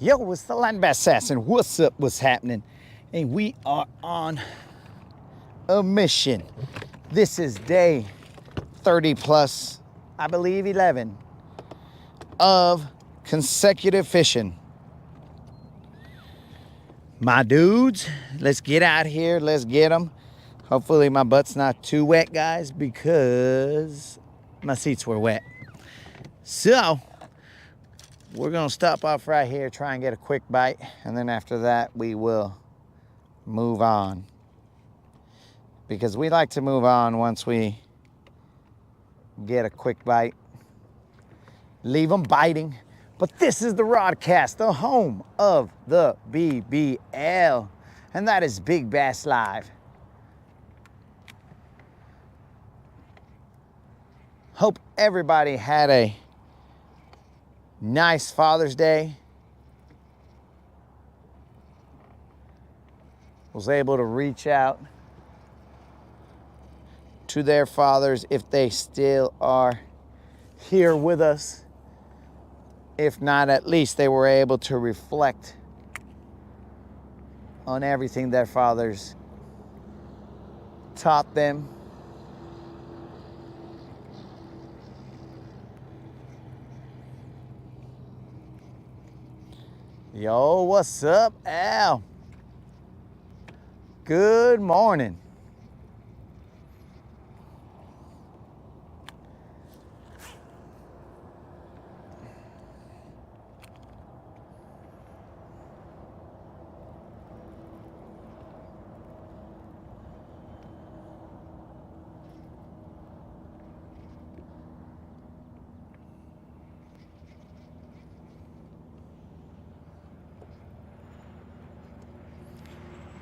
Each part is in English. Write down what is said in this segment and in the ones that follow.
Yo, it's the Land Assassin. What's up? What's happening? And we are on a mission. This is day 30 plus, I believe 11, of consecutive fishing. My dudes, let's get out here. Let's get them. Hopefully my butt's not too wet, guys, because my seats were wet. So, we're gonna stop off right here, try and get a quick bite, and then after that we will move on. Because we like to move on once we get a quick bite. Leave them biting. But this is the Rodcast, the home of the BBL, and that is Big Bass Live. Hope everybody had a nice Father's Day. Was able to reach out to their fathers if they still are here with us. If not, at least they were able to reflect on everything their fathers taught them. Yo, what's up, Al? Good morning.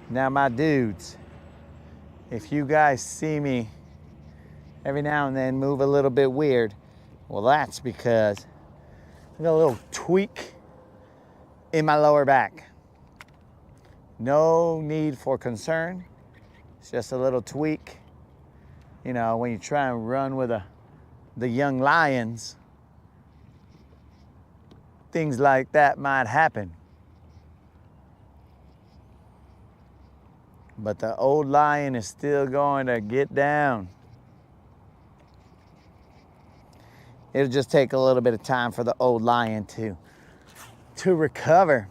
Now, my dudes, if you guys see me every now and then move a little bit weird, well, that's because I got a little tweak in my lower back. No need for concern. It's just a little tweak. You know, when you try and run with the young lions, things like that might happen. But the old lion is still going to get down. It'll just take a little bit of time for the old lion to recover.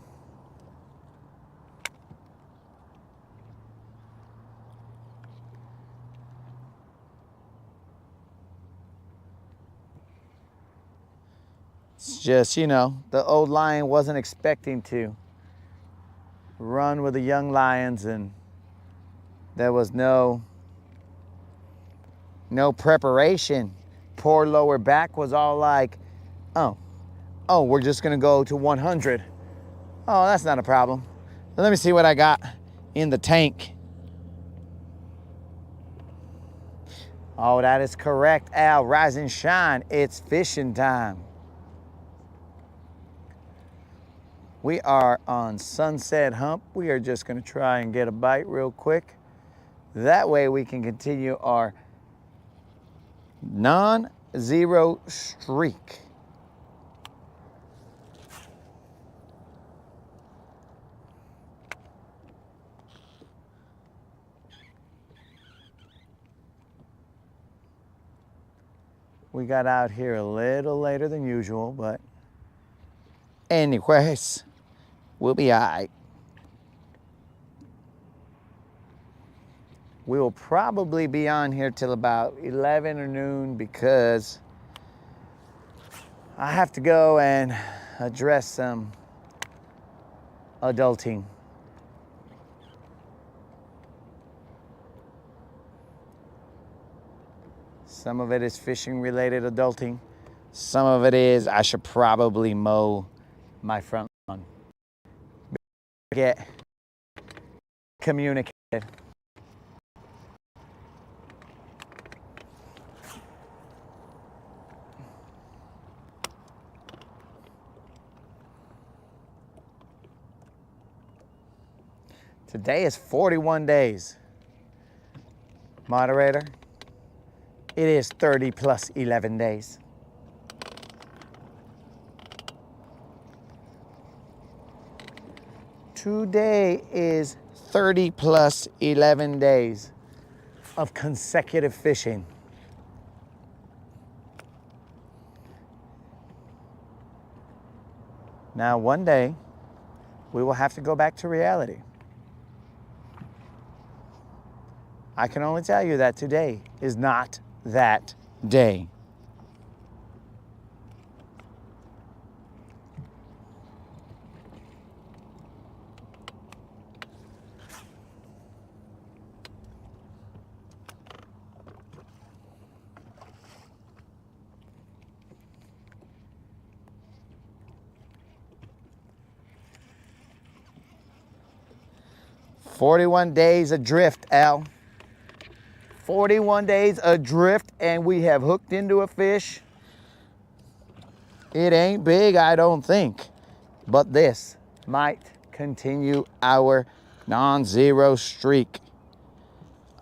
It's just, you know, the old lion wasn't expecting to run with the young lions, and there was no preparation. Poor lower back was all like, oh, we're just gonna go to 100. Oh, that's not a problem. Let me see what I got in the tank. Oh, that is correct, Al. Rise and shine. It's fishing time. We are on Sunset Hump. We are just gonna try and get a bite real quick. That way we can continue our non-zero streak. We got out here a little later than usual, but anyways, we'll be all right. We will probably be on here till about 11 or noon because I have to go and address some adulting. Some of it is fishing related adulting. Some of it is I should probably mow my front lawn. Get communicated. Today is 41 days. Moderator, it is 30 plus 11 days. Today is 30 plus 11 days of consecutive fishing. Now, one day, we will have to go back to reality. I can only tell you that today is not that day. "41 days adrift, Al. 41 days adrift, and we have hooked into a fish. It ain't big, I don't think, but this might continue our non-zero streak,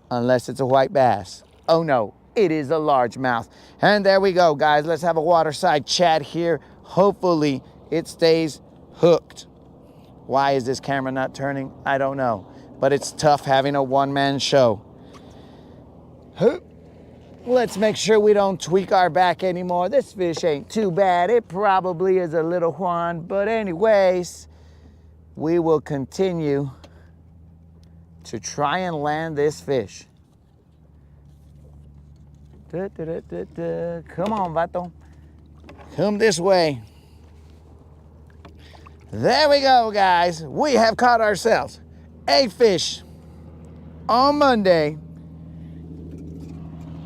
unless it's a white bass. Oh no, it is a largemouth. And there we go, guys. Let's have a waterside chat here. Hopefully it stays hooked. Why is this camera not turning? I don't know, but it's tough having a one-man show. Let's make sure we don't tweak our back anymore. This fish ain't too bad. It probably is a little Juan, but anyways, we will continue to try and land this fish. Come on, vato. Come this way. There we go, guys. We have caught ourselves a fish on Monday,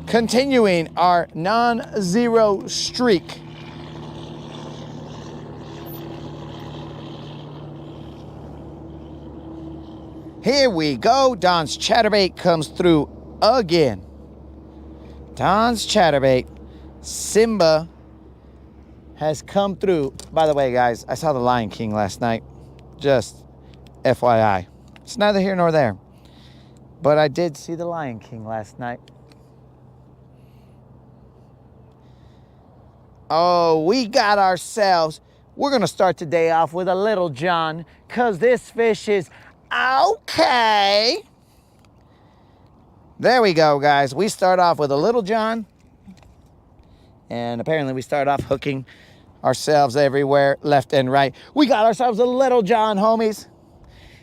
continuing our non-zero streak. Here we go. Don's chatterbait comes through again. Don's chatterbait, Simba, has come through. By the way, guys, I saw The Lion King last night. Just FYI. It's neither here nor there. But I did see The Lion King last night. Oh, we got ourselves. We're going to start today off with a Little John, because this fish is okay. There we go, guys. We start off with a Little John. And apparently we start off hooking ourselves everywhere, left and right. We got ourselves a Little John, homies.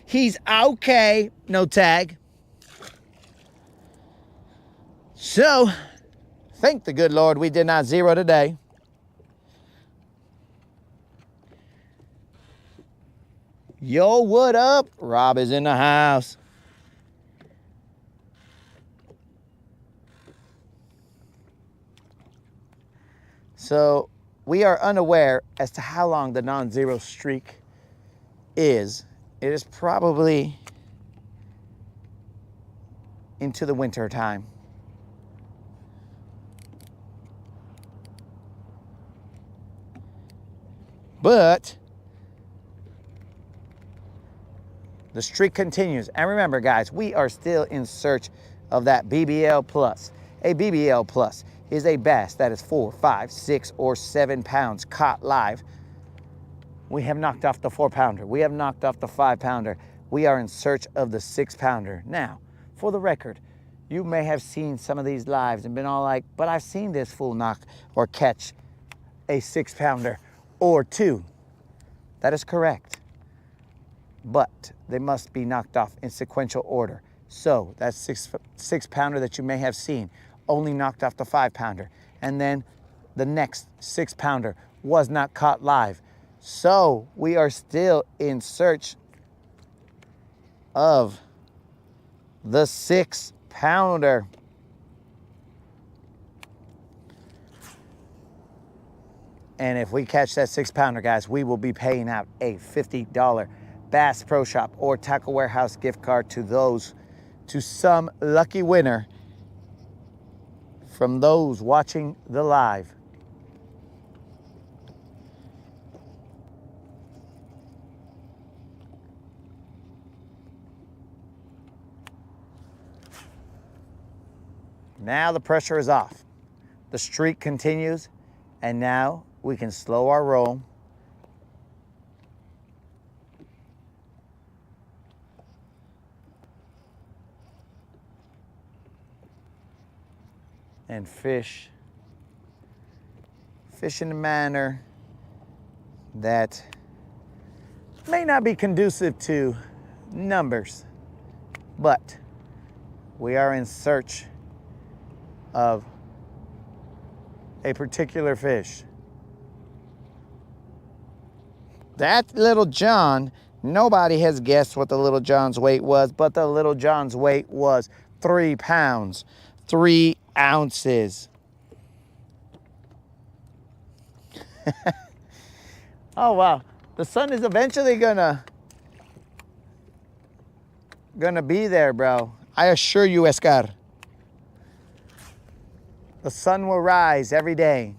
He's okay. No tag. So, thank the good Lord we did not zero today. Yo, what up? Rob is in the house. So we are unaware as to how long the non-zero streak is. It is probably into the winter time. But the streak continues. And remember, guys, we are still in search of that BBL plus. A BBL plus is a bass that is 4, 5, 6, or 7 pounds caught live. We have knocked off the 4-pounder. We have knocked off the 5-pounder. We are in search of the 6-pounder. Now, for the record, you may have seen some of these lives and been all like, but I've seen this fool knock or catch a 6-pounder or 2. That is correct. But they must be knocked off in sequential order. So that 6-pounder that you may have seen only knocked off the 5-pounder. And then the next 6-pounder was not caught live. So we are still in search of the 6-pounder. And if we catch that 6-pounder, guys, we will be paying out a $50 Bass Pro Shop or Tackle Warehouse gift card to some lucky winner from those watching the live. Now the pressure is off. The streak continues, and now we can slow our roll. and fish in a manner that may not be conducive to numbers, but we are in search of a particular fish. That Little John, nobody has guessed what the Little John's weight was, but the Little John's weight was 3 pounds, 3 ounces. Oh wow, the sun is eventually gonna be there, bro. I assure you, Escar. The sun will rise every day.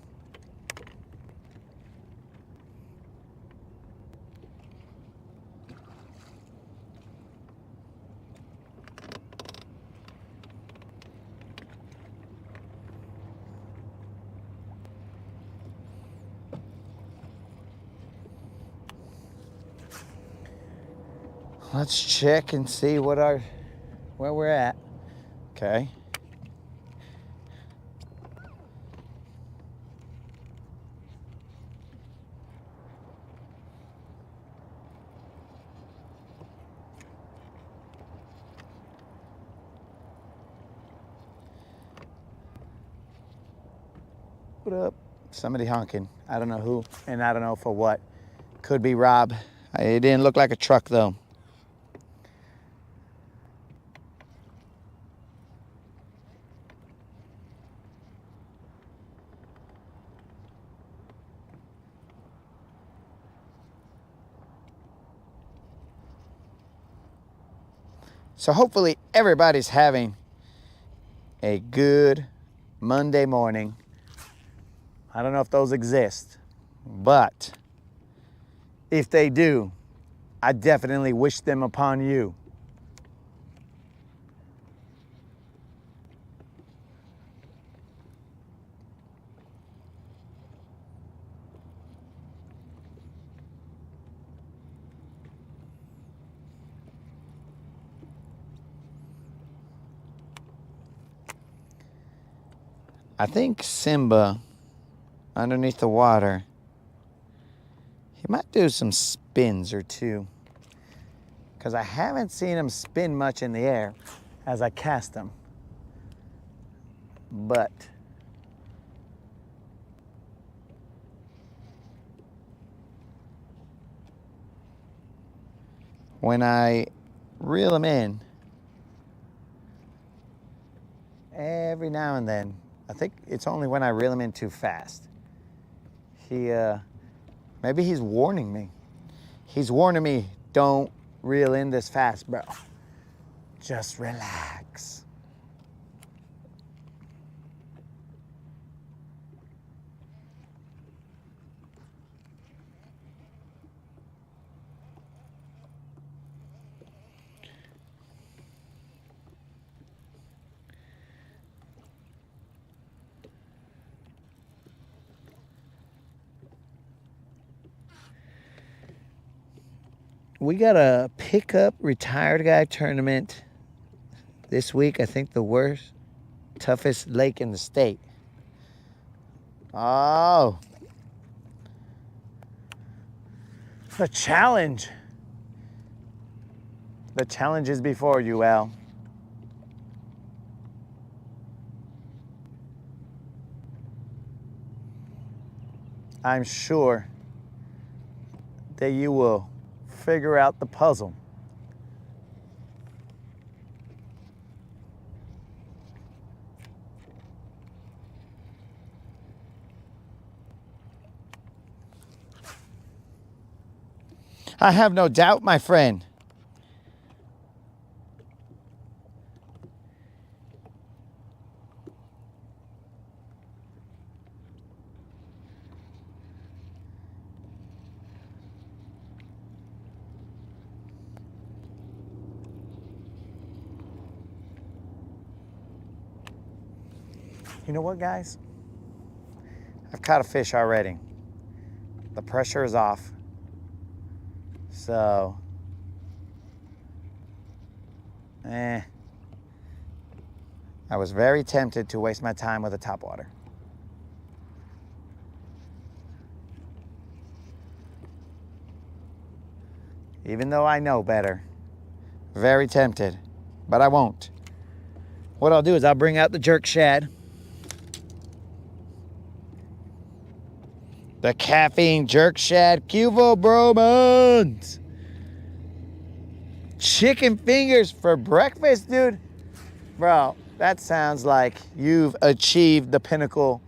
Let's check and see where we're at. Okay. What up? Somebody honking. I don't know who, and I don't know for what. Could be Rob. It didn't look like a truck though. So hopefully everybody's having a good Monday morning. I don't know if those exist, but if they do, I definitely wish them upon you. I think Simba, underneath the water, he might do some spins or two, because I haven't seen him spin much in the air as I cast him. But when I reel him in, every now and then, I think it's only when I reel him in too fast. Maybe he's warning me. He's warning me, don't reel in this fast, bro. Just relax. We got a pickup retired guy tournament this week. I think the worst, toughest lake in the state. Oh. The challenge. The challenge is before you, Al. I'm sure that you will figure out the puzzle. I have no doubt, my friend. You know what, guys? I've caught a fish already. The pressure is off. So, I was very tempted to waste my time with a topwater. Even though I know better. Very tempted, but I won't. What I'll do is I'll bring out the jerk shad. The caffeine jerk shad Cuvo bromans. Chicken fingers for breakfast, dude. Bro, that sounds like you've achieved the pinnacle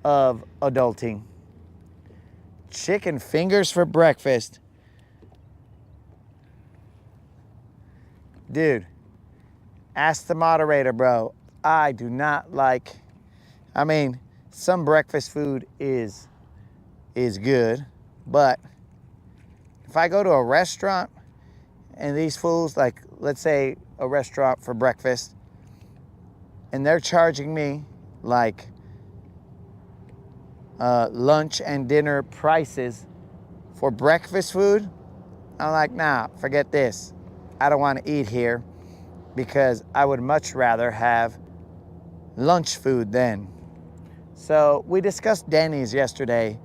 of adulting. Chicken fingers for breakfast. Dude, ask the moderator, bro. I do not like, I mean, some breakfast food is good, but if I go to a restaurant and these fools, like, let's say a restaurant for breakfast, and they're charging me like lunch and dinner prices for breakfast food, I'm like, nah, forget this. I don't want to eat here because I would much rather have lunch food then. So we discussed Denny's yesterday,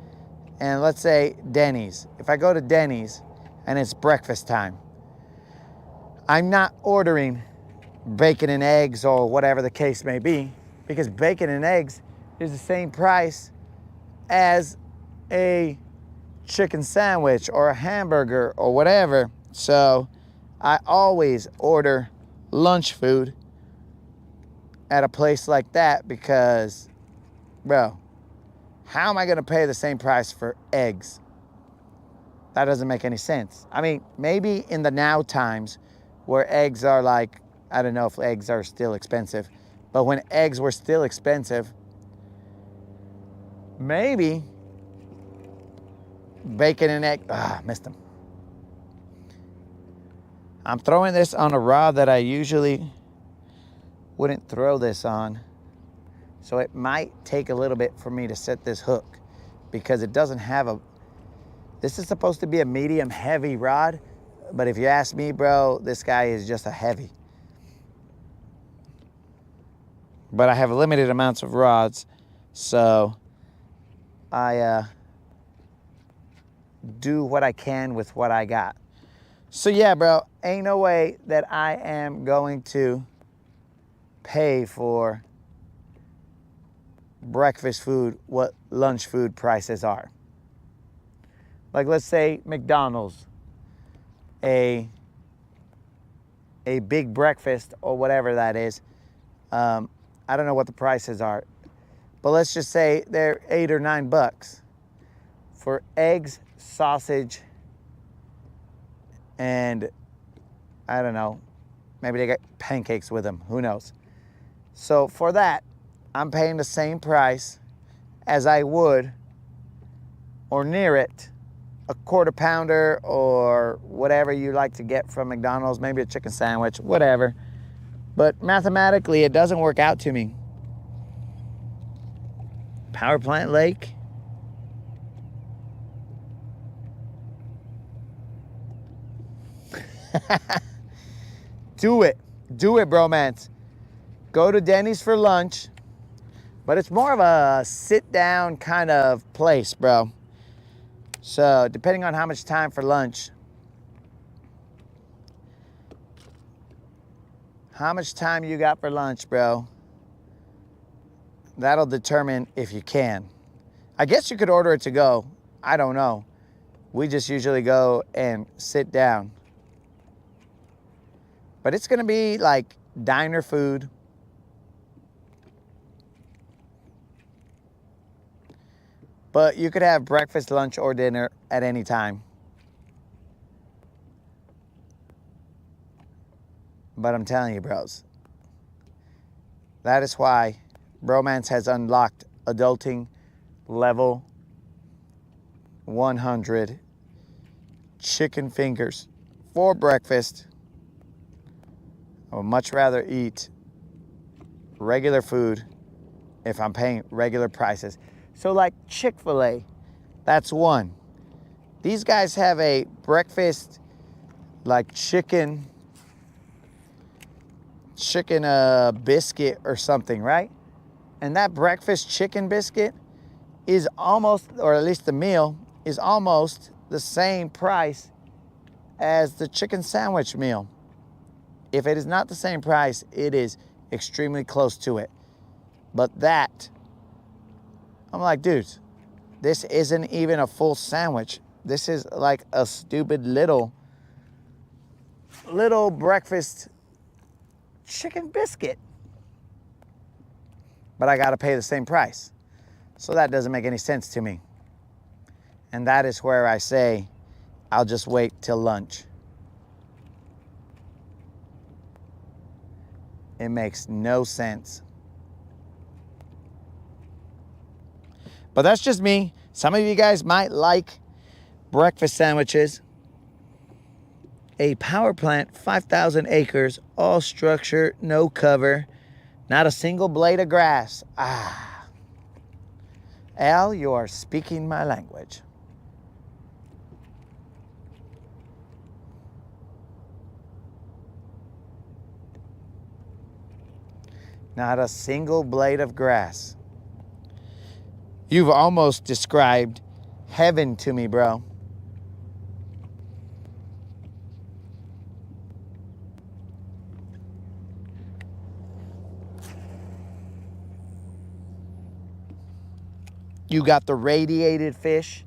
and let's say Denny's. If I go to Denny's and it's breakfast time, I'm not ordering bacon and eggs or whatever the case may be, because bacon and eggs is the same price as a chicken sandwich or a hamburger or whatever. So I always order lunch food at a place like that because, bro, how am I gonna pay the same price for eggs? That doesn't make any sense. I mean, maybe in the now times where eggs are like, I don't know if eggs are still expensive, but when eggs were still expensive, maybe bacon and egg, missed them. I'm throwing this on a rod that I usually wouldn't throw this on. So it might take a little bit for me to set this hook because it doesn't have a, this is supposed to be a medium heavy rod, but if you ask me, bro, this guy is just a heavy. But I have limited amounts of rods, so I do what I can with what I got. So yeah, bro, ain't no way that I am going to pay for breakfast food what lunch food prices are. Like, let's say McDonald's, a big breakfast or whatever that is. I don't know what the prices are, but let's just say they're $8 or $9 for eggs, sausage, and I don't know, maybe they got pancakes with them, who knows. So for that, I'm paying the same price as I would, or near it, a quarter pounder or whatever you like to get from McDonald's, maybe a chicken sandwich, whatever. But mathematically, it doesn't work out to me. Power Plant Lake. Do it, bromance. Go to Denny's for lunch, but it's more of a sit-down kind of place, bro. So depending on how much time for lunch, how much time you got for lunch, bro, that'll determine if you can. I guess you could order it to go. I don't know. We just usually go and sit down. But it's gonna be like diner food. But you could have breakfast, lunch, or dinner at any time. But I'm telling you, bros, that is why Bromance has unlocked adulting level 100 chicken fingers for breakfast. I would much rather eat regular food if I'm paying regular prices. So like Chick-fil-A, that's one. These guys have a breakfast like chicken chicken biscuit or something, right? And that breakfast chicken biscuit is almost, or at least the meal, is almost the same price as the chicken sandwich meal. If it is not the same price, it is extremely close to it. But that, I'm like, dudes, this isn't even a full sandwich. This is like a stupid little breakfast chicken biscuit. But I gotta pay the same price. So that doesn't make any sense to me. And that is where I say, I'll just wait till lunch. It makes no sense. But that's just me. Some of you guys might like breakfast sandwiches. A power plant, 5,000 acres, all structure, no cover, not a single blade of grass. Ah. Al, you are speaking my language. Not a single blade of grass. You've almost described heaven to me, bro. You got the radiated fish.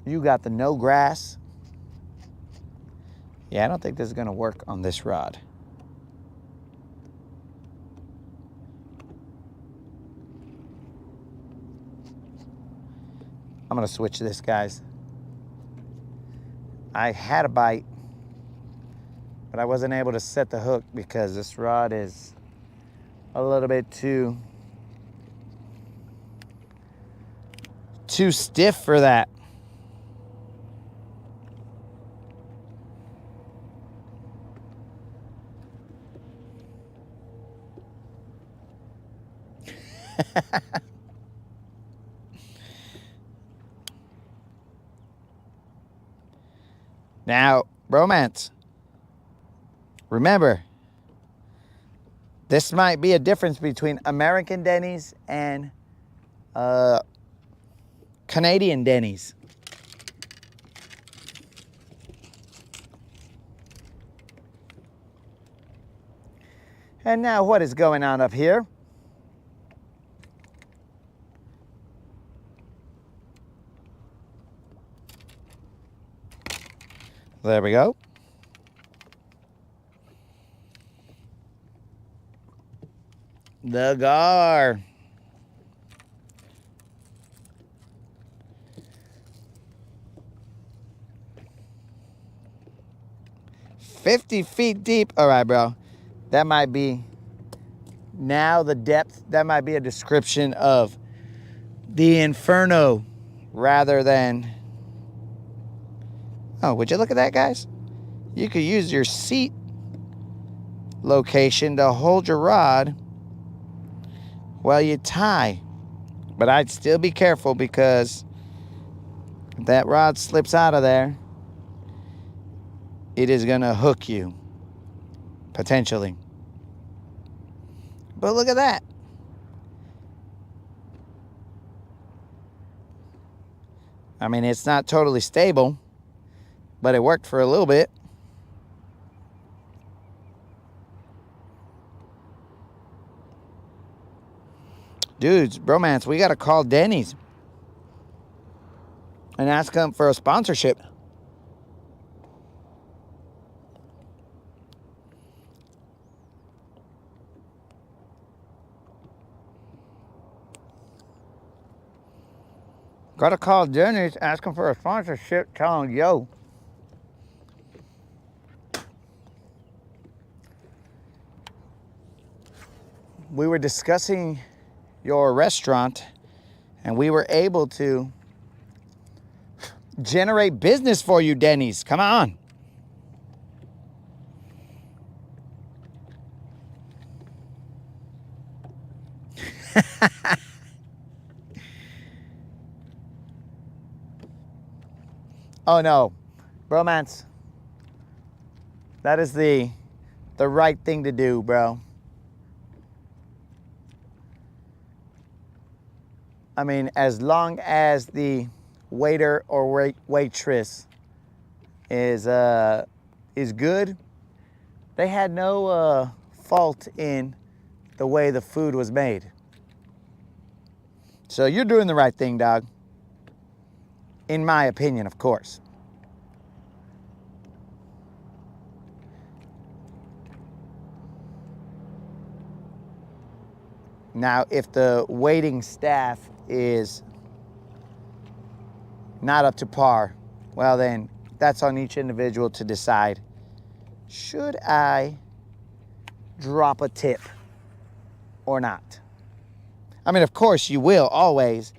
You got the no grass. Yeah, I don't think this is going to work on this rod. I'm going to switch this, guys. I had a bite, but I wasn't able to set the hook because this rod is a little bit too stiff for that. Now, romance. Remember, this might be a difference between American Denny's and Canadian Denny's. And now what is going on up here? There we go. The gar. $50 feet deep. All right, bro. That might be, now the depth, that might be a description of the inferno rather than, oh, would you look at that, guys? You could use your seat location to hold your rod while you tie. But I'd still be careful because if that rod slips out of there, it is going to hook you, potentially. But look at that. I mean, it's not totally stable, but it worked for a little bit. Dudes, bromance, we got to call Denny's and ask them for a sponsorship. Got to call Denny's, ask them for a sponsorship, tell them, yo. We were discussing your restaurant, and we were able to generate business for you, Denny's. Come on. Oh no, bromance. That is the right thing to do, bro. I mean, as long as the waiter or waitress is good, they had no fault in the way the food was made. So you're doing the right thing, dog. In my opinion, of course. Now, if the waiting staff is not up to par, well then, that's on each individual to decide, should I drop a tip or not? I mean, of course you will, always,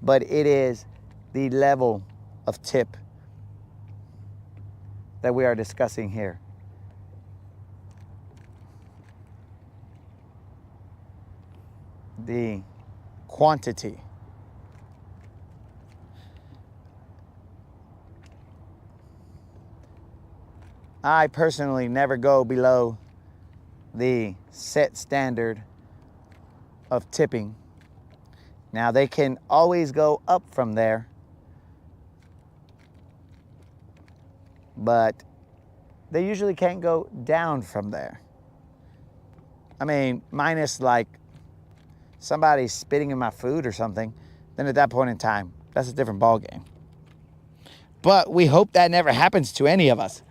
but it is the level of tip that we are discussing here. The quantity. I personally never go below the set standard of tipping. Now, they can always go up from there, but they usually can't go down from there. I mean, minus like somebody spitting in my food or something, then at that point in time, that's a different ballgame. But we hope that never happens to any of us.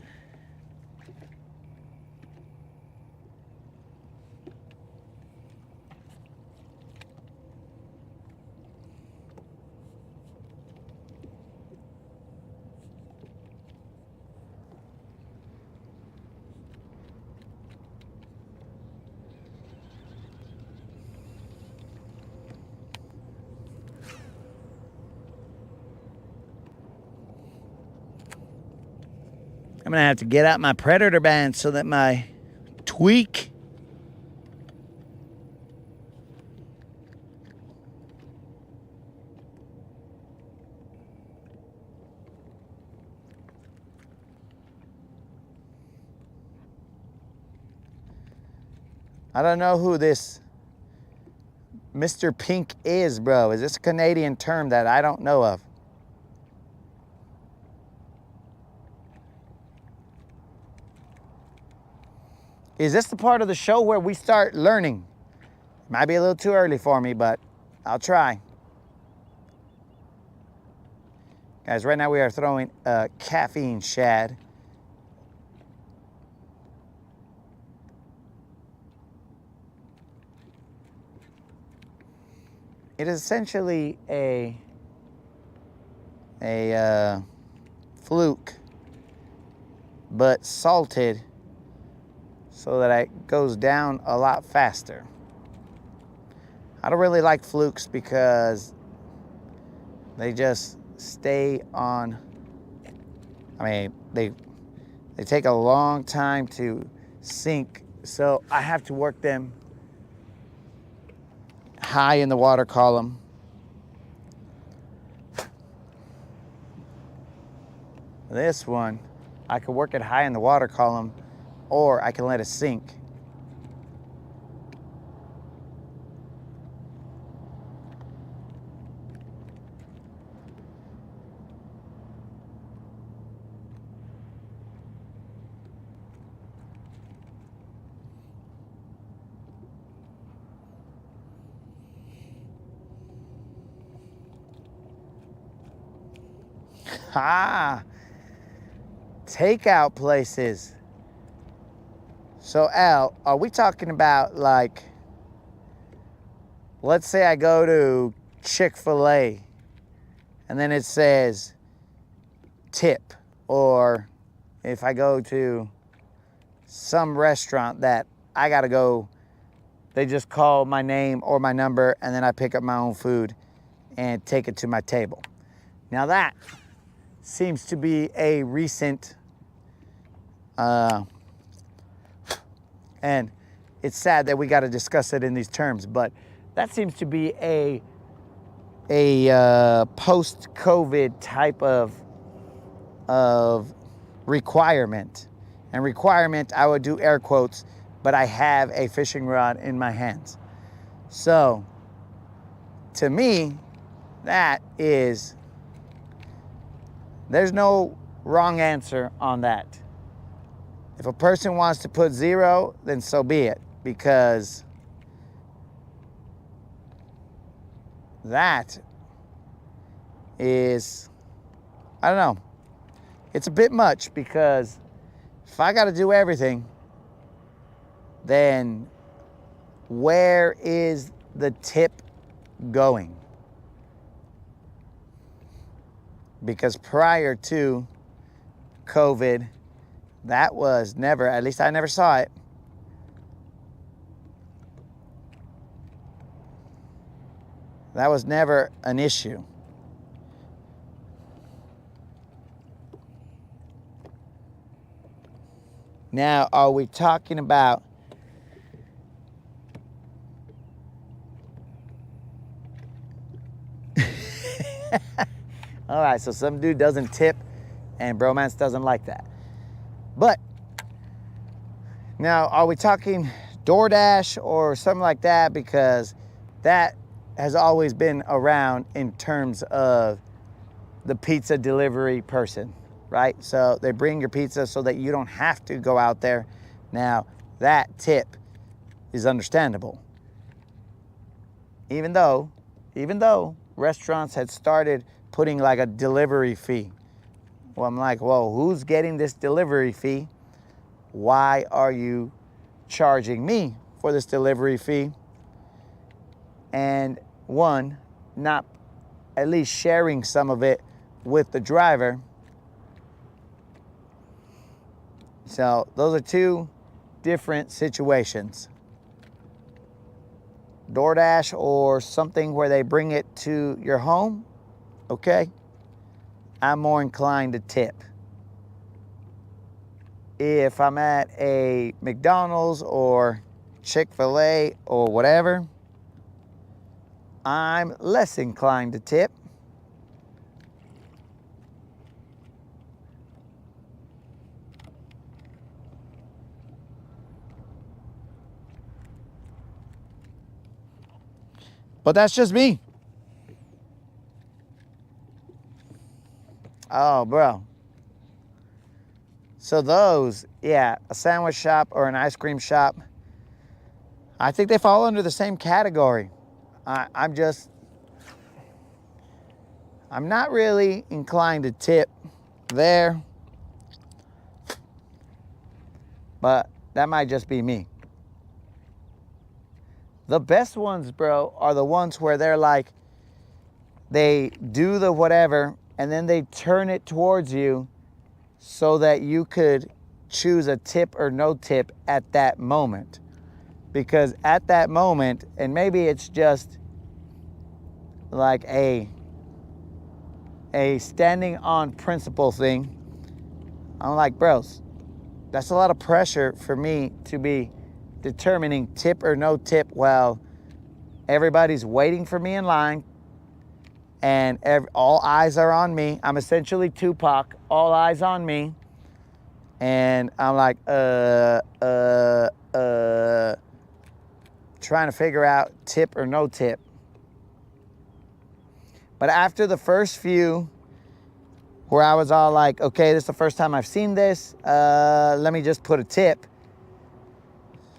I'm gonna have to get out my predator band so that my tweak I don't know who this Mr. Pink is, bro. Is this a Canadian term that I don't know of? Is this the part of the show where we start learning? Might be a little too early for me, but I'll try. Guys, right now we are throwing a caffeine shad. It is essentially a fluke, but salted so that it goes down a lot faster. I don't really like flukes because they just stay on. I mean, they take a long time to sink, so I have to work them high in the water column. This one, I could work it high in the water column, or I can let it sink. Takeout places. So Al, are we talking about, like, let's say I go to Chick-fil-A and then it says tip, or if I go to some restaurant that I gotta go, they just call my name or my number and then I pick up my own food and take it to my table. Now that seems to be a recent, and it's sad that we got to discuss it in these terms, but that seems to be a post-COVID type of requirement. And requirement, I would do air quotes, but I have a fishing rod in my hands. So, to me, there's no wrong answer on that. If a person wants to put 0, then so be it, because that is, I don't know, it's a bit much, because if I got to do everything, then where is the tip going? Because prior to COVID, that was never, at least I never saw it. That was never an issue. Now, are we talking about all right, so some dude doesn't tip and bromance doesn't like that. But now, are we talking DoorDash or something like that? Because that has always been around in terms of the pizza delivery person, right? So they bring your pizza so that you don't have to go out there. Now, that tip is understandable. Even though restaurants had started putting like a delivery fee. Well, I'm like, whoa, who's getting this delivery fee? Why are you charging me for this delivery fee? And one, not at least sharing some of it with the driver. So those are two different situations. DoorDash or something where they bring it to your home, okay, I'm more inclined to tip. If I'm at a McDonald's or Chick-fil-A or whatever, I'm less inclined to tip. But that's just me. Oh, bro. So those, yeah, a sandwich shop or an ice cream shop, I think they fall under the same category. I'm not really inclined to tip there, but that might just be me. The best ones, bro, are the ones where they're like, they do the whatever, and then they turn it towards you so that you could choose a tip or no tip at that moment. Because at that moment, and maybe it's just like a standing on principle thing, I'm like, bros, that's a lot of pressure for me to be determining tip or no tip while everybody's waiting for me in line and all eyes are on me. I'm essentially Tupac, all eyes on me. And I'm like, trying to figure out tip or no tip. But after the first few, where I was all like, okay, this is the first time I've seen this, let me just put a tip.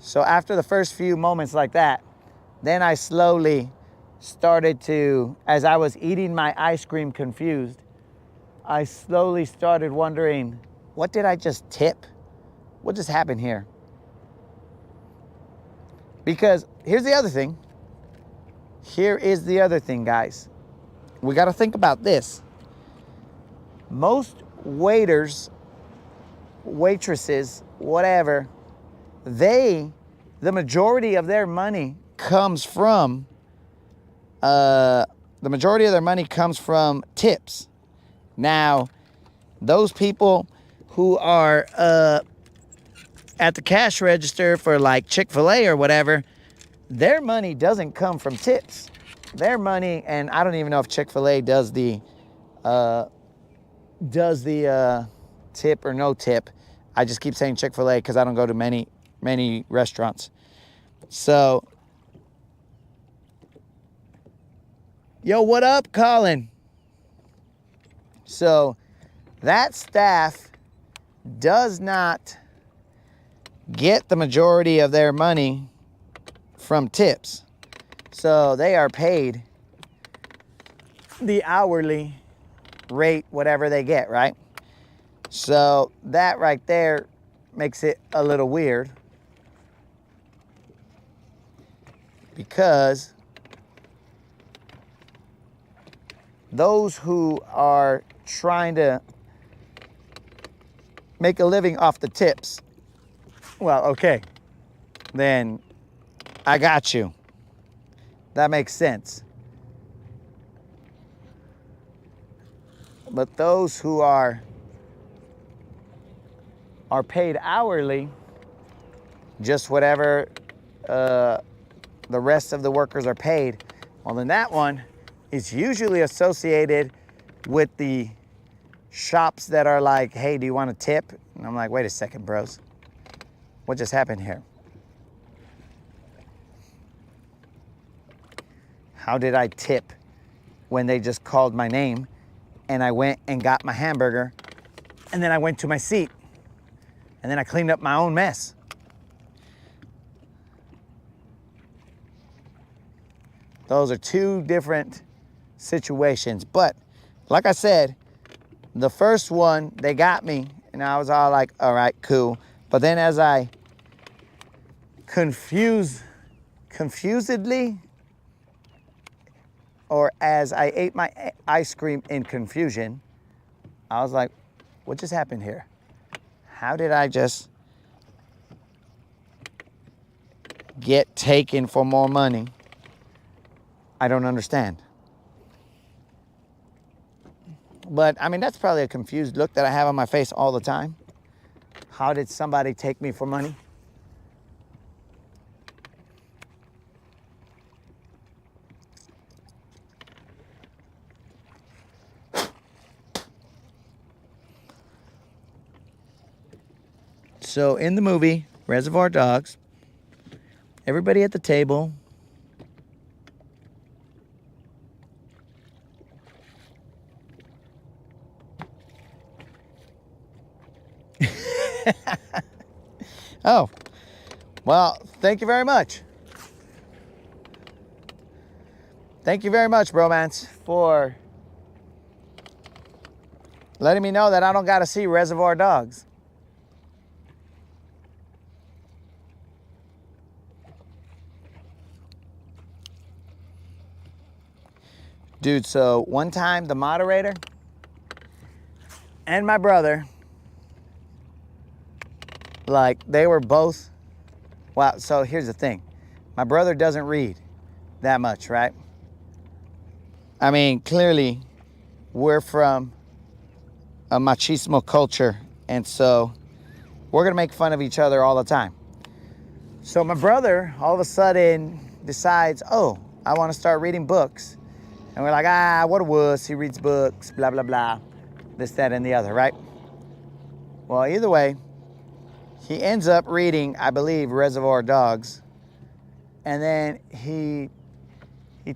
So after the first few moments like that, then I slowly started to, as I was eating my ice cream confused, I slowly started wondering, what did I just tip? What just happened here? Because here's the other thing. Here is the other thing, guys. We got to think about this. Most waiters, waitresses, whatever, the majority of their money comes from tips. Now, those people who are at the cash register for like Chick-fil-A or whatever, their money doesn't come from tips. Their money, and I don't even know if Chick-fil-A does the tip or no tip. I just keep saying Chick-fil-A because I don't go to many restaurants. So, yo, what up, Colin? So, that staff does not get the majority of their money from tips. So, they are paid the hourly rate, whatever they get, right? So, that right there makes it a little weird. Because those who are trying to make a living off the tips, well, okay, then I got you. That makes sense. But those who are paid hourly, just whatever the rest of the workers are paid, well, then that one is usually associated with the shops that are like, hey, do you want a tip? And I'm like, wait a second, bros. What just happened here? How did I tip when they just called my name and I went and got my hamburger and then I went to my seat and then I cleaned up my own mess? Those are two different situations. But like I said, the first one, they got me and I was all like, all right, cool. But then as I confusedly, or as I ate my ice cream in confusion, I was like, what just happened here? How did I just get taken for more money? I don't understand. But I mean, that's probably a confused look that I have on my face all the time. How did somebody take me for money? So in the movie, Reservoir Dogs, everybody at the table oh, well, thank you very much. Thank you very much, bromance, for letting me know that I don't got to see Reservoir Dogs. Dude, so one time the moderator and my brother, like, they were both, well, so here's the thing. My brother doesn't read that much, right? I mean, clearly, we're from a machismo culture, and so we're going to make fun of each other all the time. So my brother, all of a sudden, decides, oh, I want to start reading books. And we're like, what a wuss, he reads books, blah, blah, blah, this, that, and the other, right? Well, either way, he ends up reading, I believe, Reservoir Dogs. And then he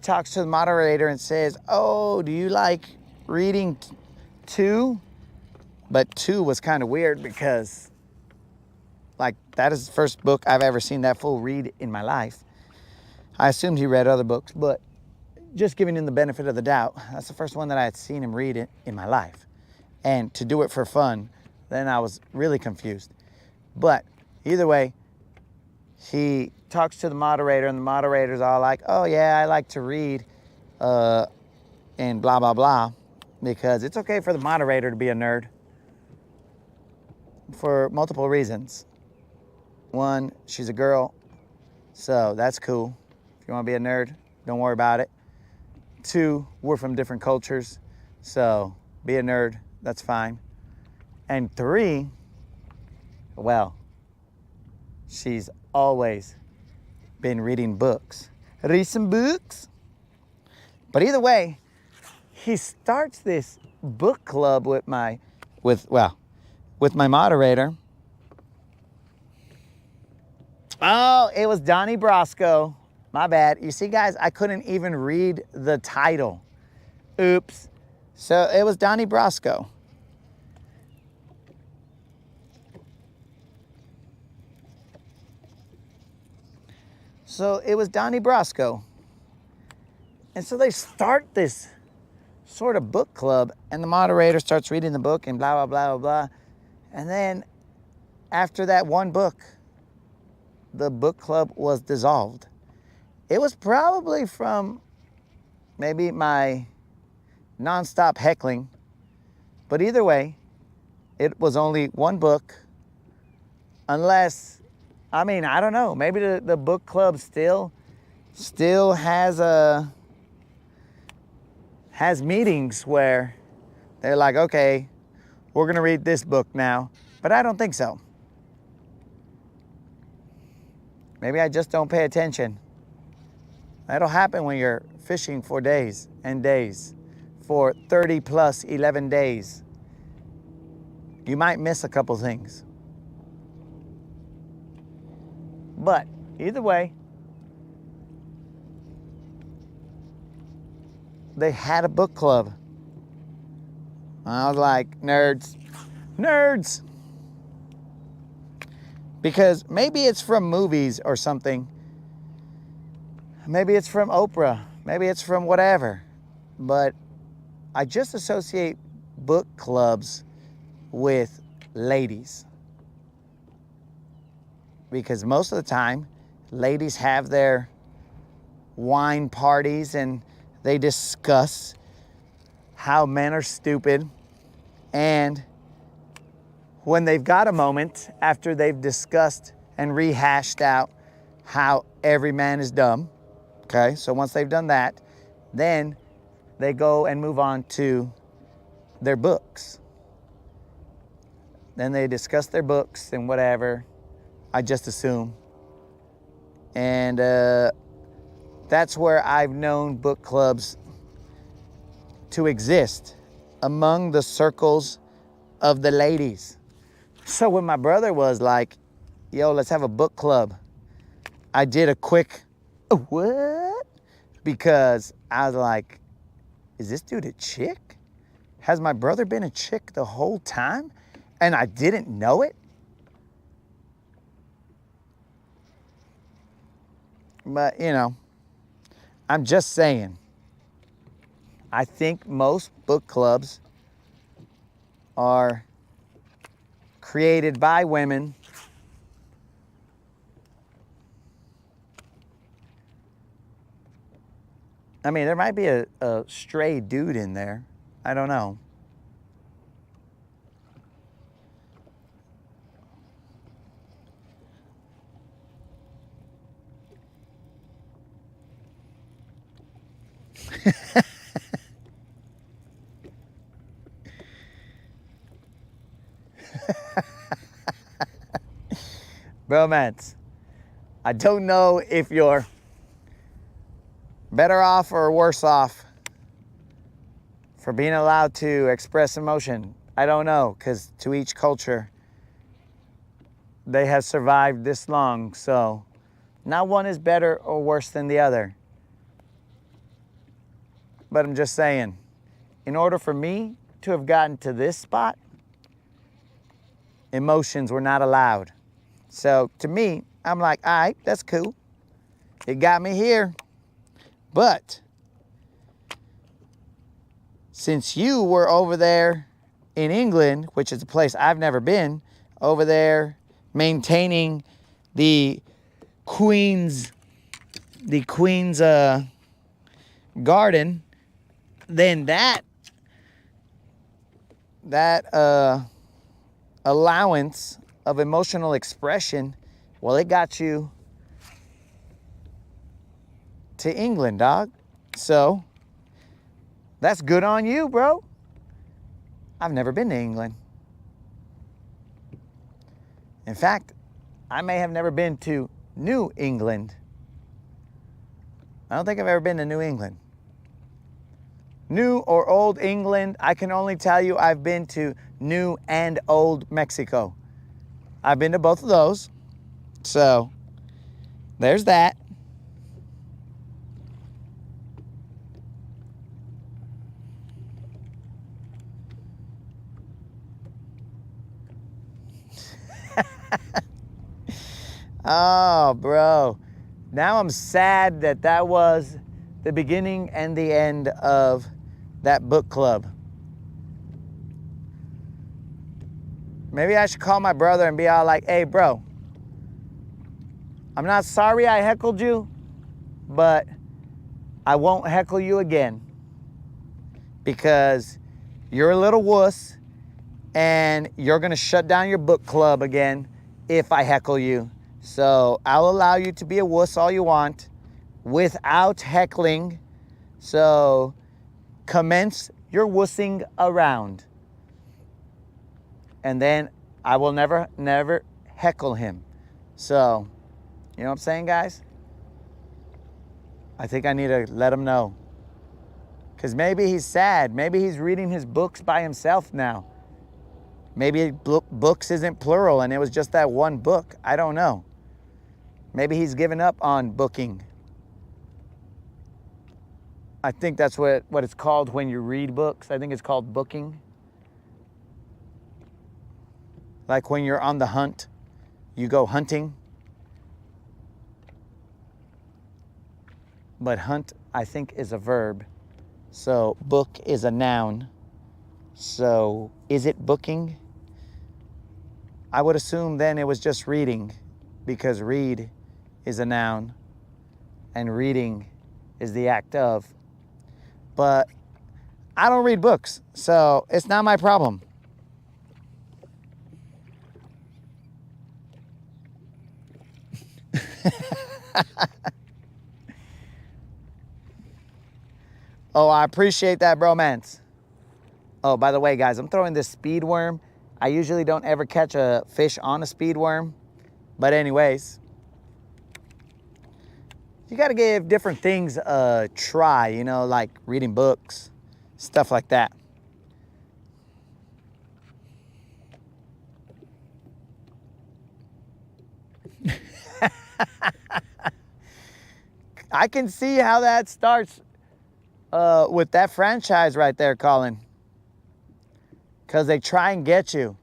talks to the moderator and says, oh, do you like reading too? But 2 was kind of weird because, like, that is the first book I've ever seen that fool read in my life. I assumed he read other books, but just giving him the benefit of the doubt, that's the first one that I had seen him read it in my life. And to do it for fun, then I was really confused. But either way, he talks to the moderator, and the moderator's all like, oh, yeah, I like to read, and blah, blah, blah, because it's okay for the moderator to be a nerd for multiple reasons. 1, she's a girl, so that's cool. If you want to be a nerd, don't worry about it. 2, we're from different cultures, so be a nerd, that's fine. And 3, well, she's always been reading books. Read some books. But either way, he starts this book club with my moderator. Oh, it was Donnie Brasco. My bad. You see, guys, I couldn't even read the title. Oops. So it was Donnie Brasco. So it was Donnie Brasco. And so they start this sort of book club, and the moderator starts reading the book and blah, blah, blah, blah, blah. And then after that one book, the book club was dissolved. It was probably from maybe my nonstop heckling, but either way, it was only one book, unless, I mean, I don't know, maybe the book club still has meetings where they're like, okay, we're gonna read this book now, but I don't think so. Maybe I just don't pay attention. That'll happen when you're fishing for days and days, for 30 plus 11 days. You might miss a couple things. But either way, they had a book club. I was like, nerds, nerds. Because maybe it's from movies or something. Maybe it's from Oprah. Maybe it's from whatever. But I just associate book clubs with ladies. Because most of the time, ladies have their wine parties and they discuss how men are stupid. And when they've got a moment after they've discussed and rehashed out how every man is dumb, okay, so once they've done that, then they go and move on to their books. Then they discuss their books and whatever, I just assume. And that's where I've known book clubs to exist, among the circles of the ladies. So when my brother was like, yo, let's have a book club, I did a quick, what? Because I was like, is this dude a chick? Has my brother been a chick the whole time and I didn't know it? But, you know, I'm just saying, I think most book clubs are created by women I mean, there might be a stray dude in there. I don't know. Romance. I don't know if you're better off or worse off for being allowed to express emotion. I don't know, because to each culture, they have survived this long, so not one is better or worse than the other. But I'm just saying, in order for me to have gotten to this spot, emotions were not allowed. So to me, I'm like, all right, that's cool. It got me here. But since you were over there in England, which is a place I've never been, over there maintaining the Queen's garden, then that allowance of emotional expression, well, it got you to England, dog. So that's good on you, bro. I've never been to England. In fact, I may have never been to New England. I don't think I've ever been to New England. New or Old England, I can only tell you I've been to New and Old Mexico. I've been to both of those. So There's that. Oh, bro. Now I'm sad that that was the beginning and the end of that book club. Maybe I should call my brother and be all like, hey, bro, I'm not sorry I heckled you, but I won't heckle you again because you're a little wuss and you're going to shut down your book club again if I heckle you. So I'll allow you to be a wuss all you want without heckling. So commence your wussing around. And then I will never heckle him. So, you know what I'm saying, guys? I think I need to let him know. Because maybe he's sad. Maybe he's reading his books by himself now. Maybe books isn't plural and it was just that one book. I don't know. Maybe he's given up on booking. I think that's what it's called when you read books. I think it's called booking. Like when you're on the hunt, you go hunting. But hunt, I think, is a verb. So book is a noun. So is it booking? I would assume then it was just reading, because read is a noun and reading is the act of. But I don't read books, so it's not my problem. Oh, I appreciate that bromance. Oh, by the way, guys, I'm throwing this speed worm. I usually don't ever catch a fish on a speed worm. But anyways, you got to give different things a try, you know, like reading books, stuff like that. I can see how that starts with that franchise right there, Colin. Because they try and get you.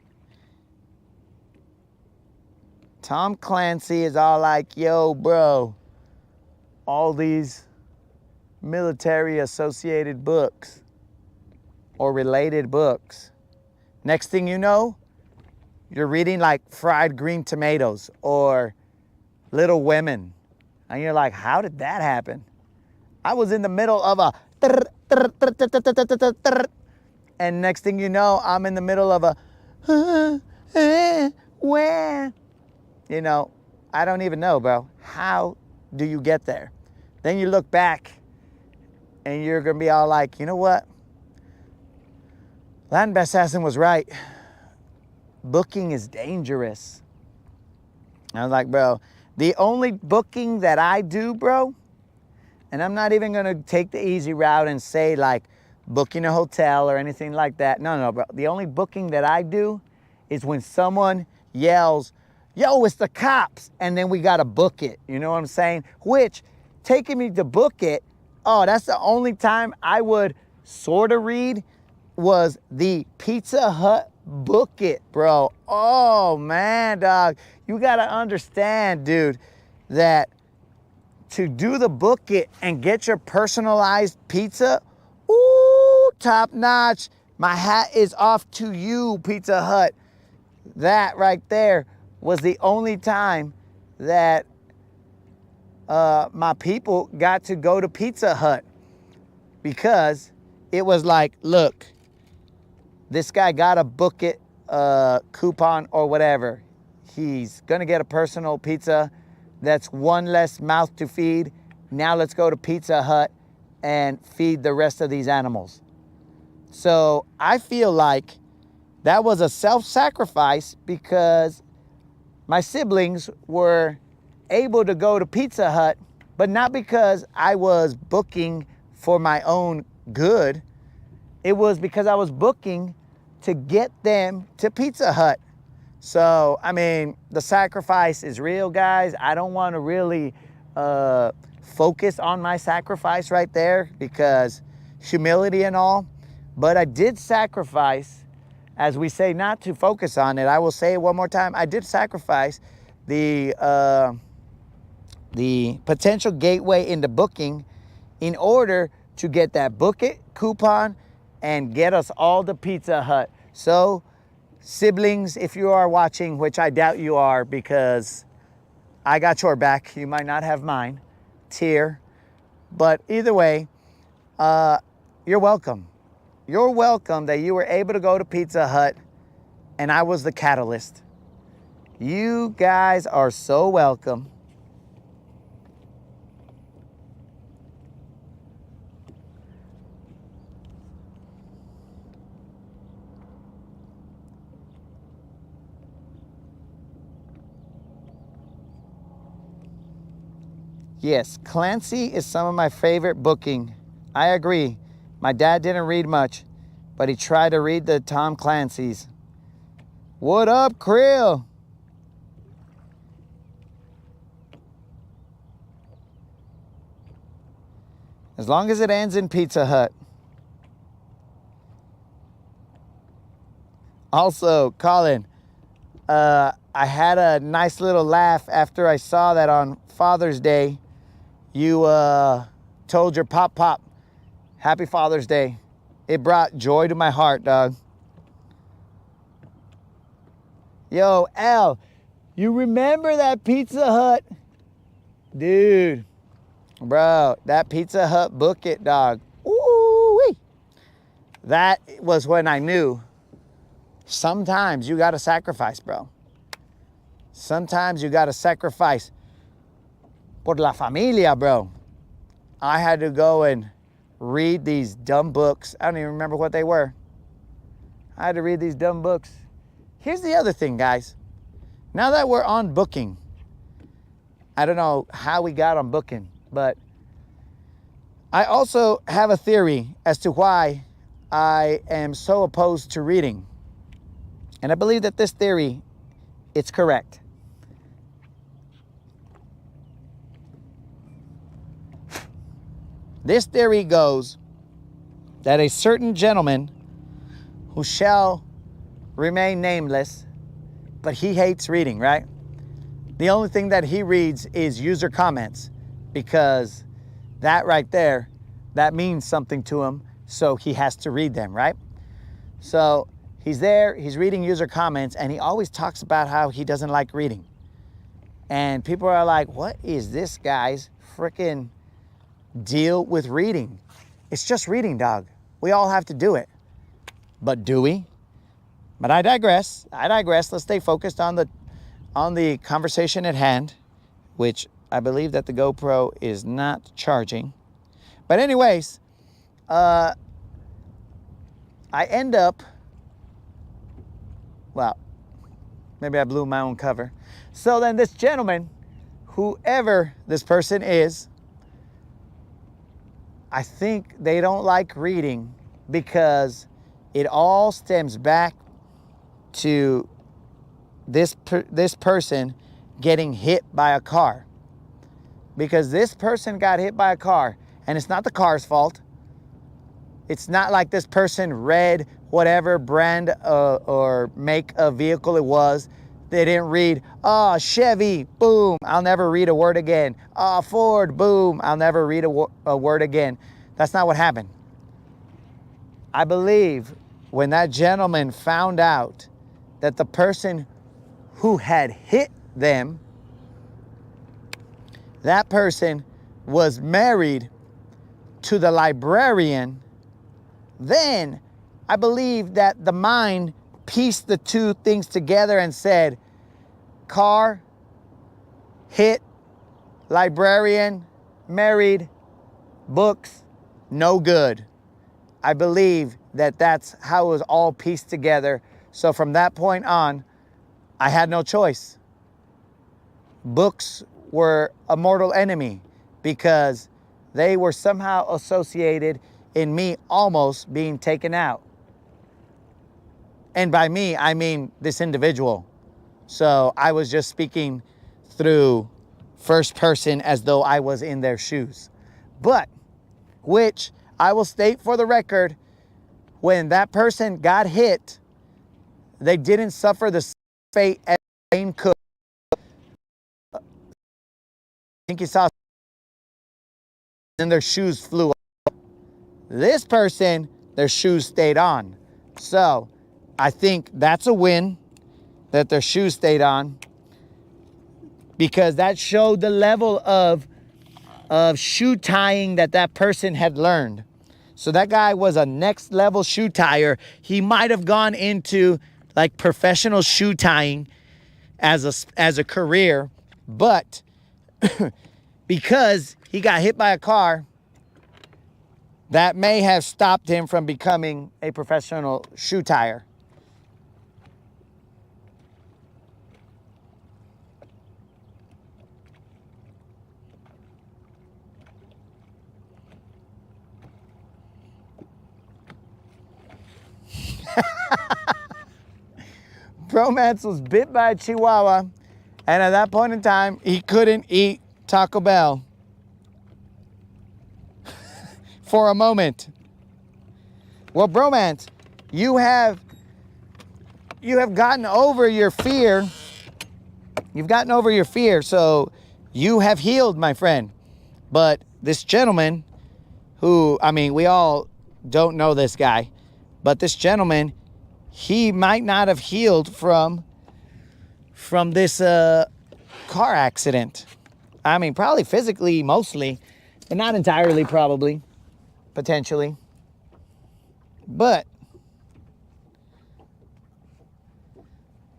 Tom Clancy is all like, yo, bro, all these military associated books or related books. Next thing you know, you're reading like Fried Green Tomatoes or Little Women. And you're like, how did that happen? I was in the middle of a... And next thing you know, I'm in the middle of a... Where? You know, I don't even know, bro. How do you get there? Then you look back and you're going to be all like, you know what? Latin Assassin was right. Booking is dangerous. I was like, bro, the only booking that I do, bro, and I'm not even going to take the easy route and say like booking a hotel or anything like that. No, bro. The only booking that I do is when someone yells, yo, it's the cops, and then we got to book it. You know what I'm saying? Which, taking me to book it, oh, that's the only time I would sort of read was the Pizza Hut book it, bro. Oh, man, dog. You got to understand, dude, that to do the book it and get your personalized pizza, ooh, top notch. My hat is off to you, Pizza Hut. That right there was the only time that my people got to go to Pizza Hut, because it was like, look, this guy got a book it coupon or whatever. He's gonna get a personal pizza. That's one less mouth to feed. Now let's go to Pizza Hut and feed the rest of these animals. So I feel like that was a self-sacrifice, because my siblings were able to go to Pizza Hut, but not because I was booking for my own good. It was because I was booking to get them to Pizza Hut. So, I mean, the sacrifice is real, guys. I don't want to really focus on my sacrifice right there because humility and all. But I did sacrifice, as we say not to focus on it. I will say it one more time. I did sacrifice the potential gateway into booking in order to get that book it coupon and get us all to Pizza Hut. So, siblings, if you are watching, which I doubt you are because I got your back, you might not have mine, tear. But either way, you're welcome. You're welcome that you were able to go to Pizza Hut and I was the catalyst. You guys are so welcome. Yes, Clancy is some of my favorite booking. I agree. My dad didn't read much, but he tried to read the Tom Clancy's. What up, Krill? As long as it ends in Pizza Hut. Also, Colin, I had a nice little laugh after I saw that on Father's Day. You told your pop, Happy Father's Day. It brought joy to my heart, dog. Yo, Al, you remember that Pizza Hut? Dude, bro, that Pizza Hut book it, dog. Ooh-wee. That was when I knew sometimes you gotta sacrifice, bro. Sometimes you gotta sacrifice por la familia, bro. I had to go and read these dumb books. I don't even remember what they were. I had to read these dumb books. Here's the other thing, guys. Now that we're on booking, I don't know how we got on booking, but I also have a theory as to why I am so opposed to reading. And I believe that this theory, it's correct. This theory goes that a certain gentleman who shall remain nameless, but he hates reading, right? The only thing that he reads is user comments because that right there, that means something to him, so he has to read them, right? So he's there, he's reading user comments, and he always talks about how he doesn't like reading. And people are like, what is this guy's freaking deal with reading? It's just reading, dog. We all have to do it. But do we? But I digress. Let's stay focused on the conversation at hand, which I believe that the GoPro is not charging. But anyways, I end up, well, maybe I blew my own cover. So then this gentleman, whoever this person is, I think they don't like reading because it all stems back to this person getting hit by a car. Because this person got hit by a car, and it's not the car's fault. It's not like this person read whatever brand or make of vehicle it was. They didn't read, Chevy, boom, I'll never read a word again. Ford, boom, I'll never read a word again. That's not what happened. I believe when that gentleman found out that the person who had hit them, that person was married to the librarian, then I believe that the mind pieced the two things together and said, car, hit, librarian, married, books, no good. I believe that that's how it was all pieced together. So from that point on, I had no choice. Books were a mortal enemy because they were somehow associated in me almost being taken out. And by me, I mean this individual. So I was just speaking through first person as though I was in their shoes. But, which I will state for the record, when that person got hit, they didn't suffer the fate as Dane Cook. I think you saw, and their shoes flew off. This person, their shoes stayed on. So I think that's a win that their shoes stayed on, because that showed the level of shoe tying that person had learned. So that guy was a next level shoe tyer. He might have gone into like professional shoe tying as a career, but because he got hit by a car, that may have stopped him from becoming a professional shoe tyer. Bromance was bit by a chihuahua, and at that point in time, he couldn't eat Taco Bell for a moment. Well, Bromance, you have gotten over your fear. You've gotten over your fear, so you have healed, my friend. But this gentleman, who, I mean, we all don't know this guy, but this gentleman, he might not have healed from this car accident. I mean, probably physically, mostly, but not entirely, probably, potentially. But,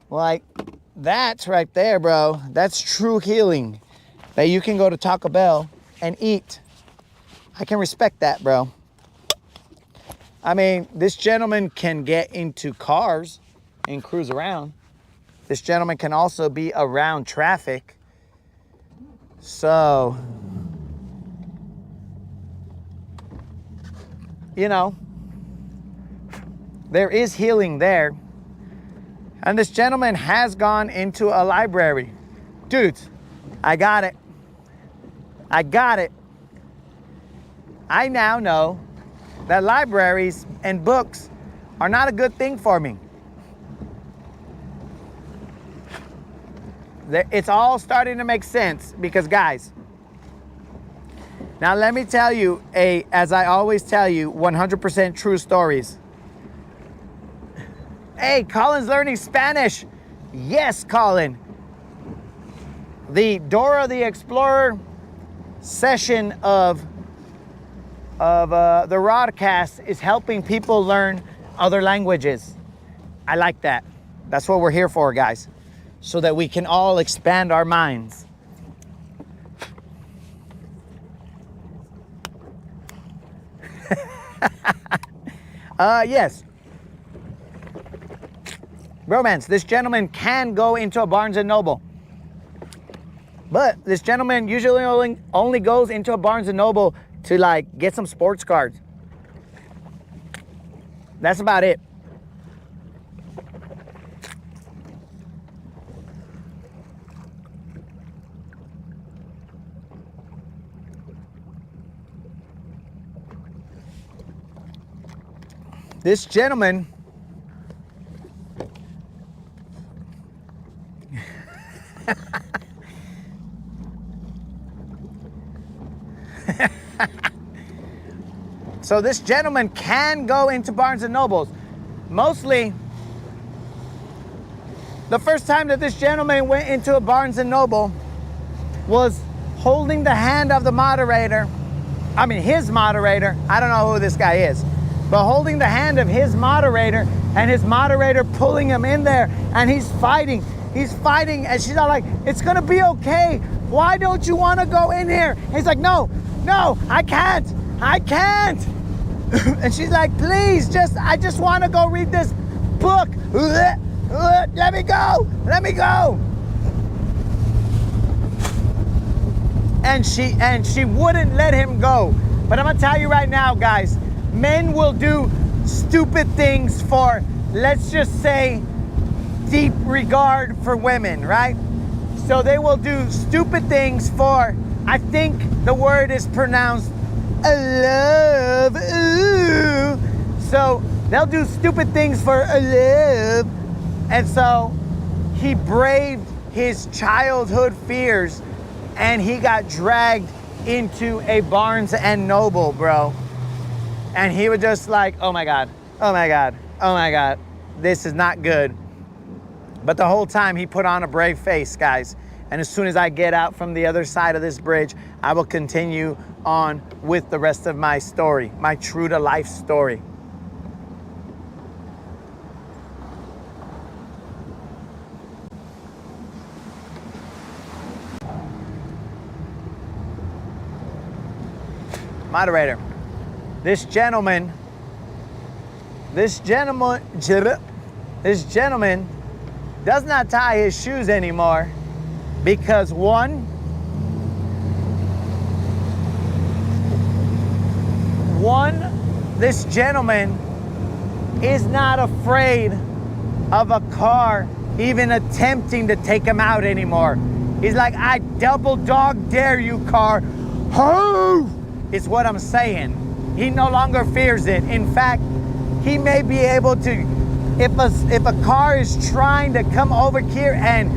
like, that's right there, bro. That's true healing. That you can go to Taco Bell and eat. I can respect that, bro. I mean, this gentleman can get into cars and cruise around. This gentleman can also be around traffic. So, you know, there is healing there. And this gentleman has gone into a library. Dudes, I got it. I got it. I now know that libraries and books are not a good thing for me. It's all starting to make sense because, guys, now let me tell you, as I always tell you, 100% true stories. Hey, Colin's learning Spanish. Yes, Colin. The Dora the Explorer session of the Rodcast is helping people learn other languages. I like that. That's what we're here for, guys. So that we can all expand our minds. Yes. Romance, this gentleman can go into a Barnes & Noble. But this gentleman usually only goes into a Barnes & Noble to like get some sports cards. That's about it. This gentleman so this gentleman can go into Barnes & Nobles. Mostly, the first time that this gentleman went into a Barnes & Noble was holding the hand of the moderator. I mean, his moderator. I don't know who this guy is. But holding the hand of his moderator, and his moderator pulling him in there, and he's fighting. He's fighting, and she's all like, it's gonna be okay. Why don't you wanna go in here? And he's like, no, I can't. And she's like, please, I just wanna go read this book. Let me go. And she wouldn't let him go. But I'm gonna tell you right now, guys, men will do stupid things for, let's just say, deep regard for women, right? So they will do stupid things for, I think the word is pronounced a love. Ooh. So they'll do stupid things for a love. And so he braved his childhood fears and he got dragged into a Barnes and Noble, bro. And he was just like, oh my God, oh my God, oh my God, this is not good. But the whole time he put on a brave face, guys. And as soon as I get out from the other side of this bridge, I will continue on with the rest of my story, my true to life story. Moderator, this gentleman does not tie his shoes anymore because this gentleman is not afraid of a car even attempting to take him out anymore. He's like, I double dog dare you, car. Ho! Is what I'm saying. He no longer fears it. In fact, he may be able to, if a car is trying to come over here and,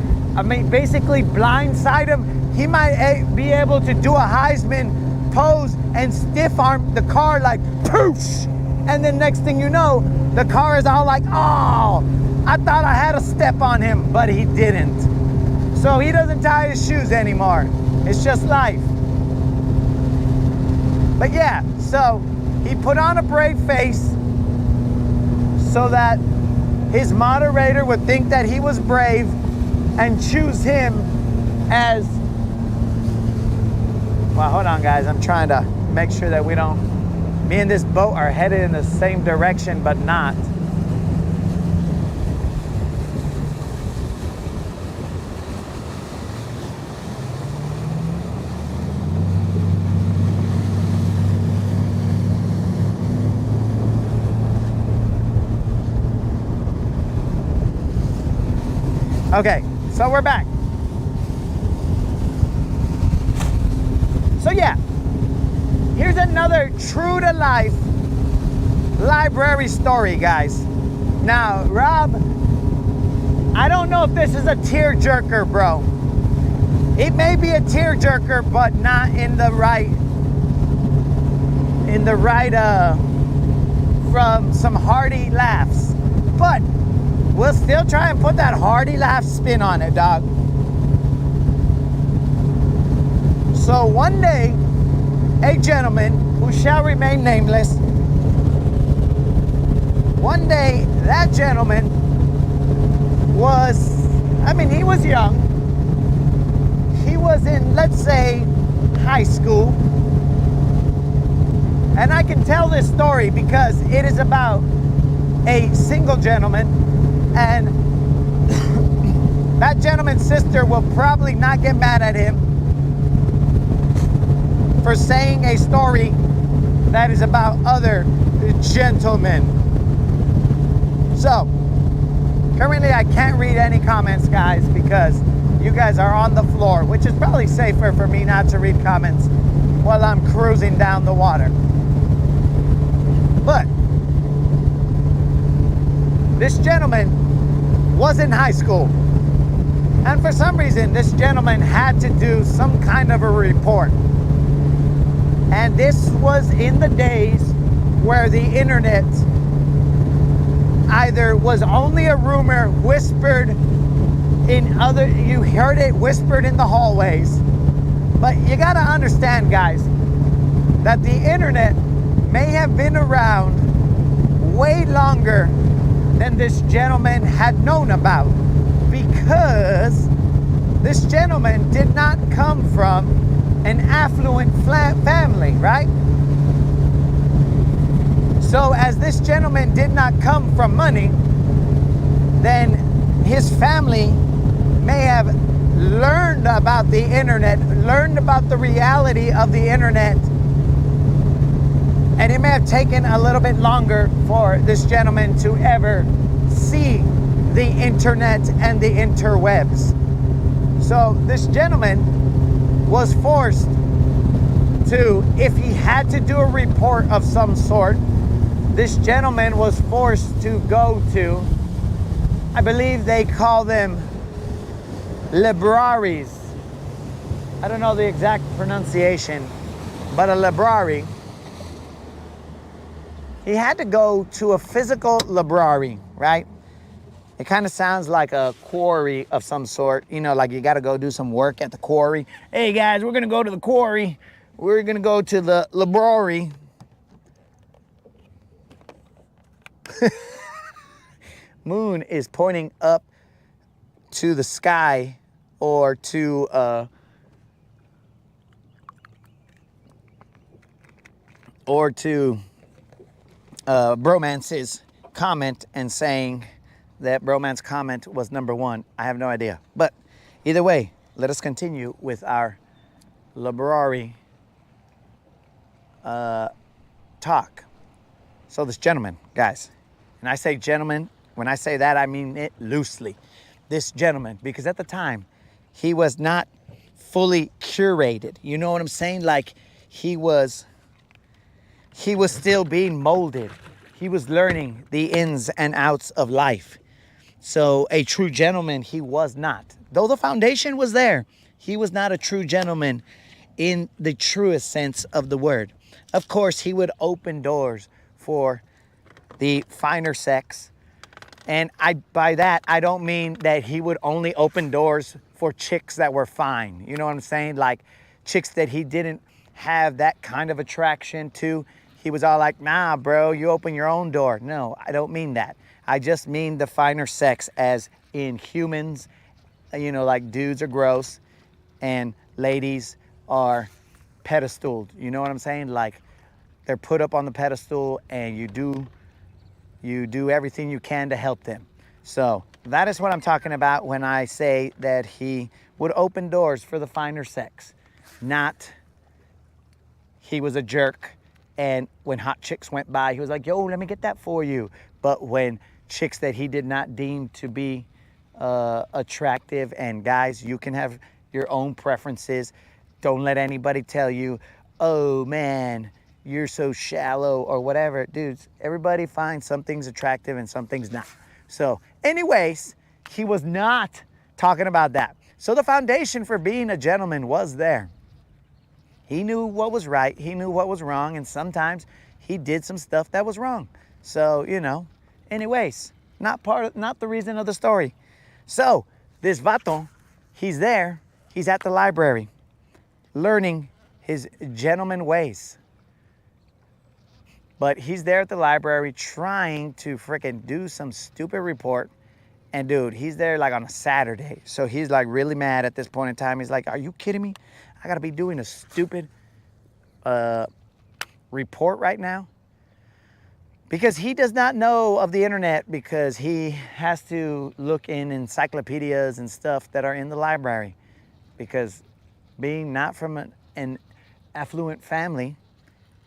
basically blindside him, he might be able to do a Heisman pose and stiff arm the car like, poosh! And then next thing you know, the car is all like, oh, I thought I had a step on him, but he didn't. So he doesn't tie his shoes anymore. It's just life. But yeah, so he put on a brave face so that his moderator would think that he was brave and choose him as, well, hold on guys, I'm trying to make sure that me and this boat are headed in the same direction, but not. Okay, so we're back. So yeah, here's another true to life library story, guys. Now, Rob, I don't know if this is a tearjerker, bro. It may be a tearjerker, but not in the right, from some hearty laughs. But we'll still try and put that hearty laugh spin on it, dog. So one day, a gentleman who shall remain nameless, one day that gentleman was, he was young. He was in, let's say, high school. And I can tell this story because it is about a single gentleman. And that gentleman's sister will probably not get mad at him for saying a story that is about other gentlemen. So, currently I can't read any comments, guys, because you guys are on the floor, which is probably safer for me not to read comments while I'm cruising down the water. But this gentleman was in high school, and for some reason this gentleman had to do some kind of a report. And this was in the days where the internet either was only a rumor whispered you heard it whispered in the hallways. But you gotta understand, guys, that the internet may have been around way longer than this gentleman had known about, because this gentleman did not come from an affluent family, right? So as this gentleman did not come from money, then his family may have learned about the internet, learned about the reality of the internet, and it may have taken a little bit longer for this gentleman to ever see the internet and the interwebs. So this gentleman was forced to, if he had to do a report of some sort, this gentleman was forced to go to, I believe they call them libraries. I don't know the exact pronunciation, but a library. He had to go to a physical library, right? It kind of sounds like a quarry of some sort. You know, like you got to go do some work at the quarry. Hey guys, we're going to go to the quarry. We're going to go to the library. Moon is pointing up to the sky or to Bromance's comment and saying that Bromance comment was number one. I have no idea. But either way, let us continue with our library talk. So this gentleman, guys, and I say gentleman, when I say that, I mean it loosely. This gentleman, because at the time, he was not fully curated. You know what I'm saying? Like he was still being molded. He was learning the ins and outs of life. So a true gentleman, he was not. Though the foundation was there, he was not a true gentleman in the truest sense of the word. Of course, he would open doors for the finer sex. And by that, I don't mean that he would only open doors for chicks that were fine. You know what I'm saying? Like chicks that he didn't have that kind of attraction to. He was all like, nah, bro, you open your own door. No, I don't mean that. I just mean the finer sex as in humans, you know, like dudes are gross and ladies are pedestaled. You know what I'm saying? Like they're put up on the pedestal and you do everything you can to help them. So that is what I'm talking about when I say that he would open doors for the finer sex. Not he was a jerk and when hot chicks went by, he was like, yo, let me get that for you. But when chicks that he did not deem to be attractive, and guys, you can have your own preferences. Don't let anybody tell you, oh man, you're so shallow or whatever. Dudes, everybody finds some things attractive and some things not. So anyways, he was not talking about that. So the foundation for being a gentleman was there. He knew what was right. He knew what was wrong. And sometimes he did some stuff that was wrong. So, you know, anyways, not the reason of the story. So this vato, he's there. He's at the library learning his gentleman ways. But he's there at the library trying to freaking do some stupid report. And dude, he's there like on a Saturday. So he's like really mad at this point in time. He's like, are you kidding me? I gotta be doing a stupid report right now. Because he does not know of the internet because he has to look in encyclopedias and stuff that are in the library. Because being not from an affluent family,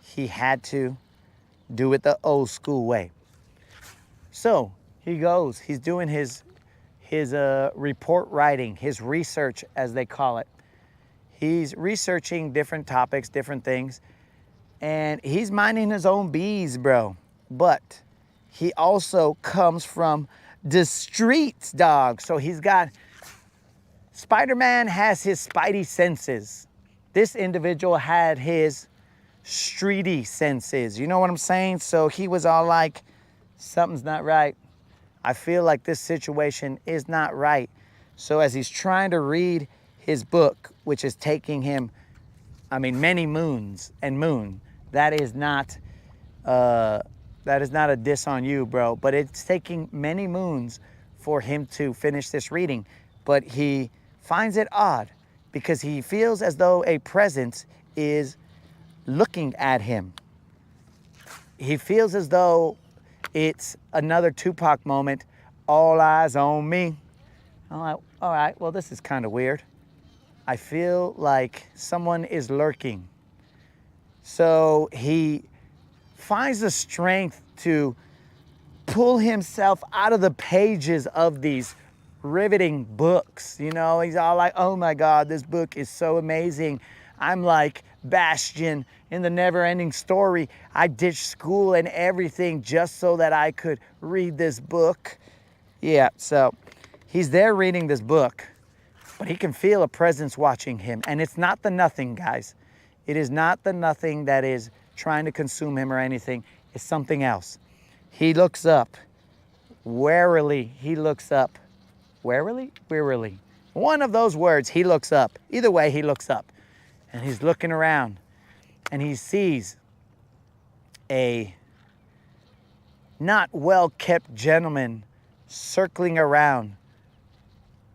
he had to do it the old school way. So he goes, he's doing his report writing, his research as they call it. He's researching different topics, different things, and he's minding his own bees, bro. But he also comes from the streets, dog. So he's got, Spider-Man has his spidey senses. This individual had his streety senses. You know what I'm saying? So he was all like, something's not right. I feel like this situation is not right. So as he's trying to read his book, which is taking him, I mean, many moons and moon, that is not a diss on you, bro, but it's taking many moons for him to finish this reading. But he finds it odd because he feels as though a presence is looking at him. He feels as though it's another Tupac moment, all eyes on me. I'm like, all right, well, this is kind of weird. I feel like someone is lurking. So he finds the strength to pull himself out of the pages of these riveting books. You know, he's all like, oh my God, this book is so amazing. I'm like Bastion in the never-ending story. I ditched school and everything just so that I could read this book. Yeah, so he's there reading this book, but he can feel a presence watching him. And it's not the nothing, guys. It is not the nothing that is trying to consume him or anything. It's something else. He looks up. Warily, he looks up. Warily? Wearily. One of those words, he looks up. Either way, he looks up. And he's looking around. And he sees a not well-kept gentleman circling around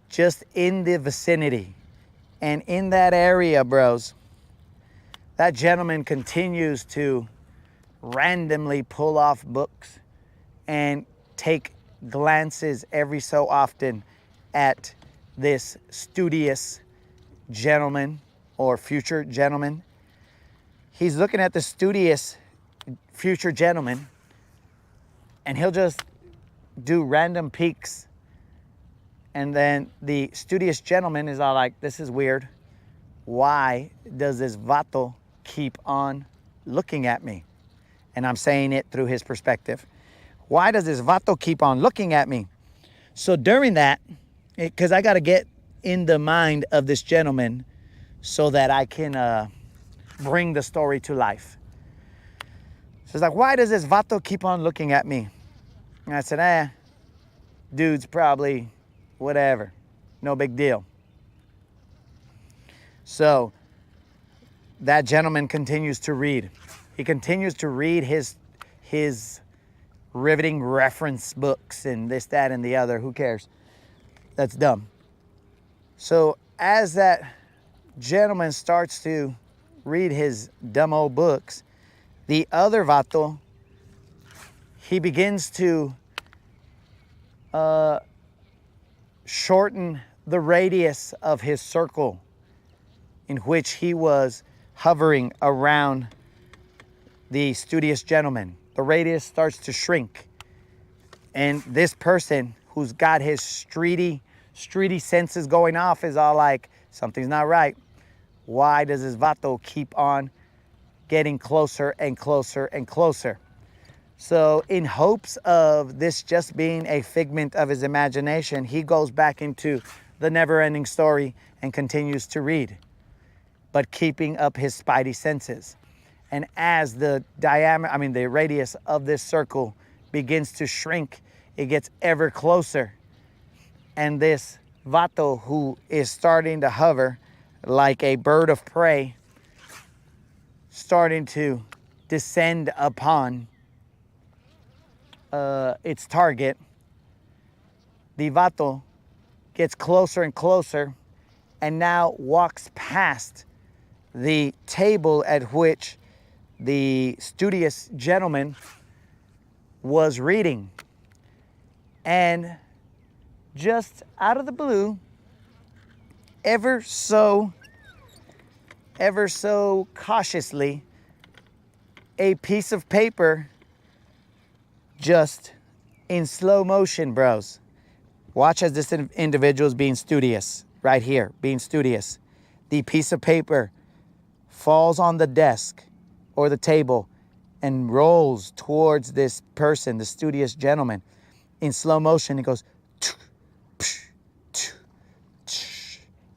just in the vicinity. And in that area, bros, that gentleman continues to randomly pull off books and take glances every so often at this studious gentleman or future gentleman. He's looking at the studious future gentleman, and he'll just do random peeks. And then the studious gentleman is all like, this is weird. Why does this vato keep on looking at me? And I'm saying it through his perspective. Why does this vato keep on looking at me? So during that, because I got to get in the mind of this gentleman so that I can bring the story to life. So it's like, why does this vato keep on looking at me? And I said, dude's probably whatever. No big deal. So that gentleman continues to read. He continues to read his riveting reference books and this, that, and the other. Who cares? That's dumb. So as that gentleman starts to read his dumb old books, the other vato, he begins to shorten the radius of his circle in which he was hovering around the studious gentleman. The radius starts to shrink. And this person who's got his streety senses going off is all like, something's not right. Why does this vato keep on getting closer and closer and closer? So in hopes of this just being a figment of his imagination, he goes back into the never-ending story and continues to read, but keeping up his spidey senses. And as the the radius of this circle begins to shrink, it gets ever closer. And this vato, who is starting to hover like a bird of prey, starting to descend upon its target, the vato gets closer and closer and now walks past the table at which the studious gentleman was reading. And just out of the blue, ever so cautiously, a piece of paper, just in slow motion, bros. Watch as this individual is being studious, right here, being studious. The piece of paper falls on the desk or the table and rolls towards this person, the studious gentleman. In slow motion, it goes,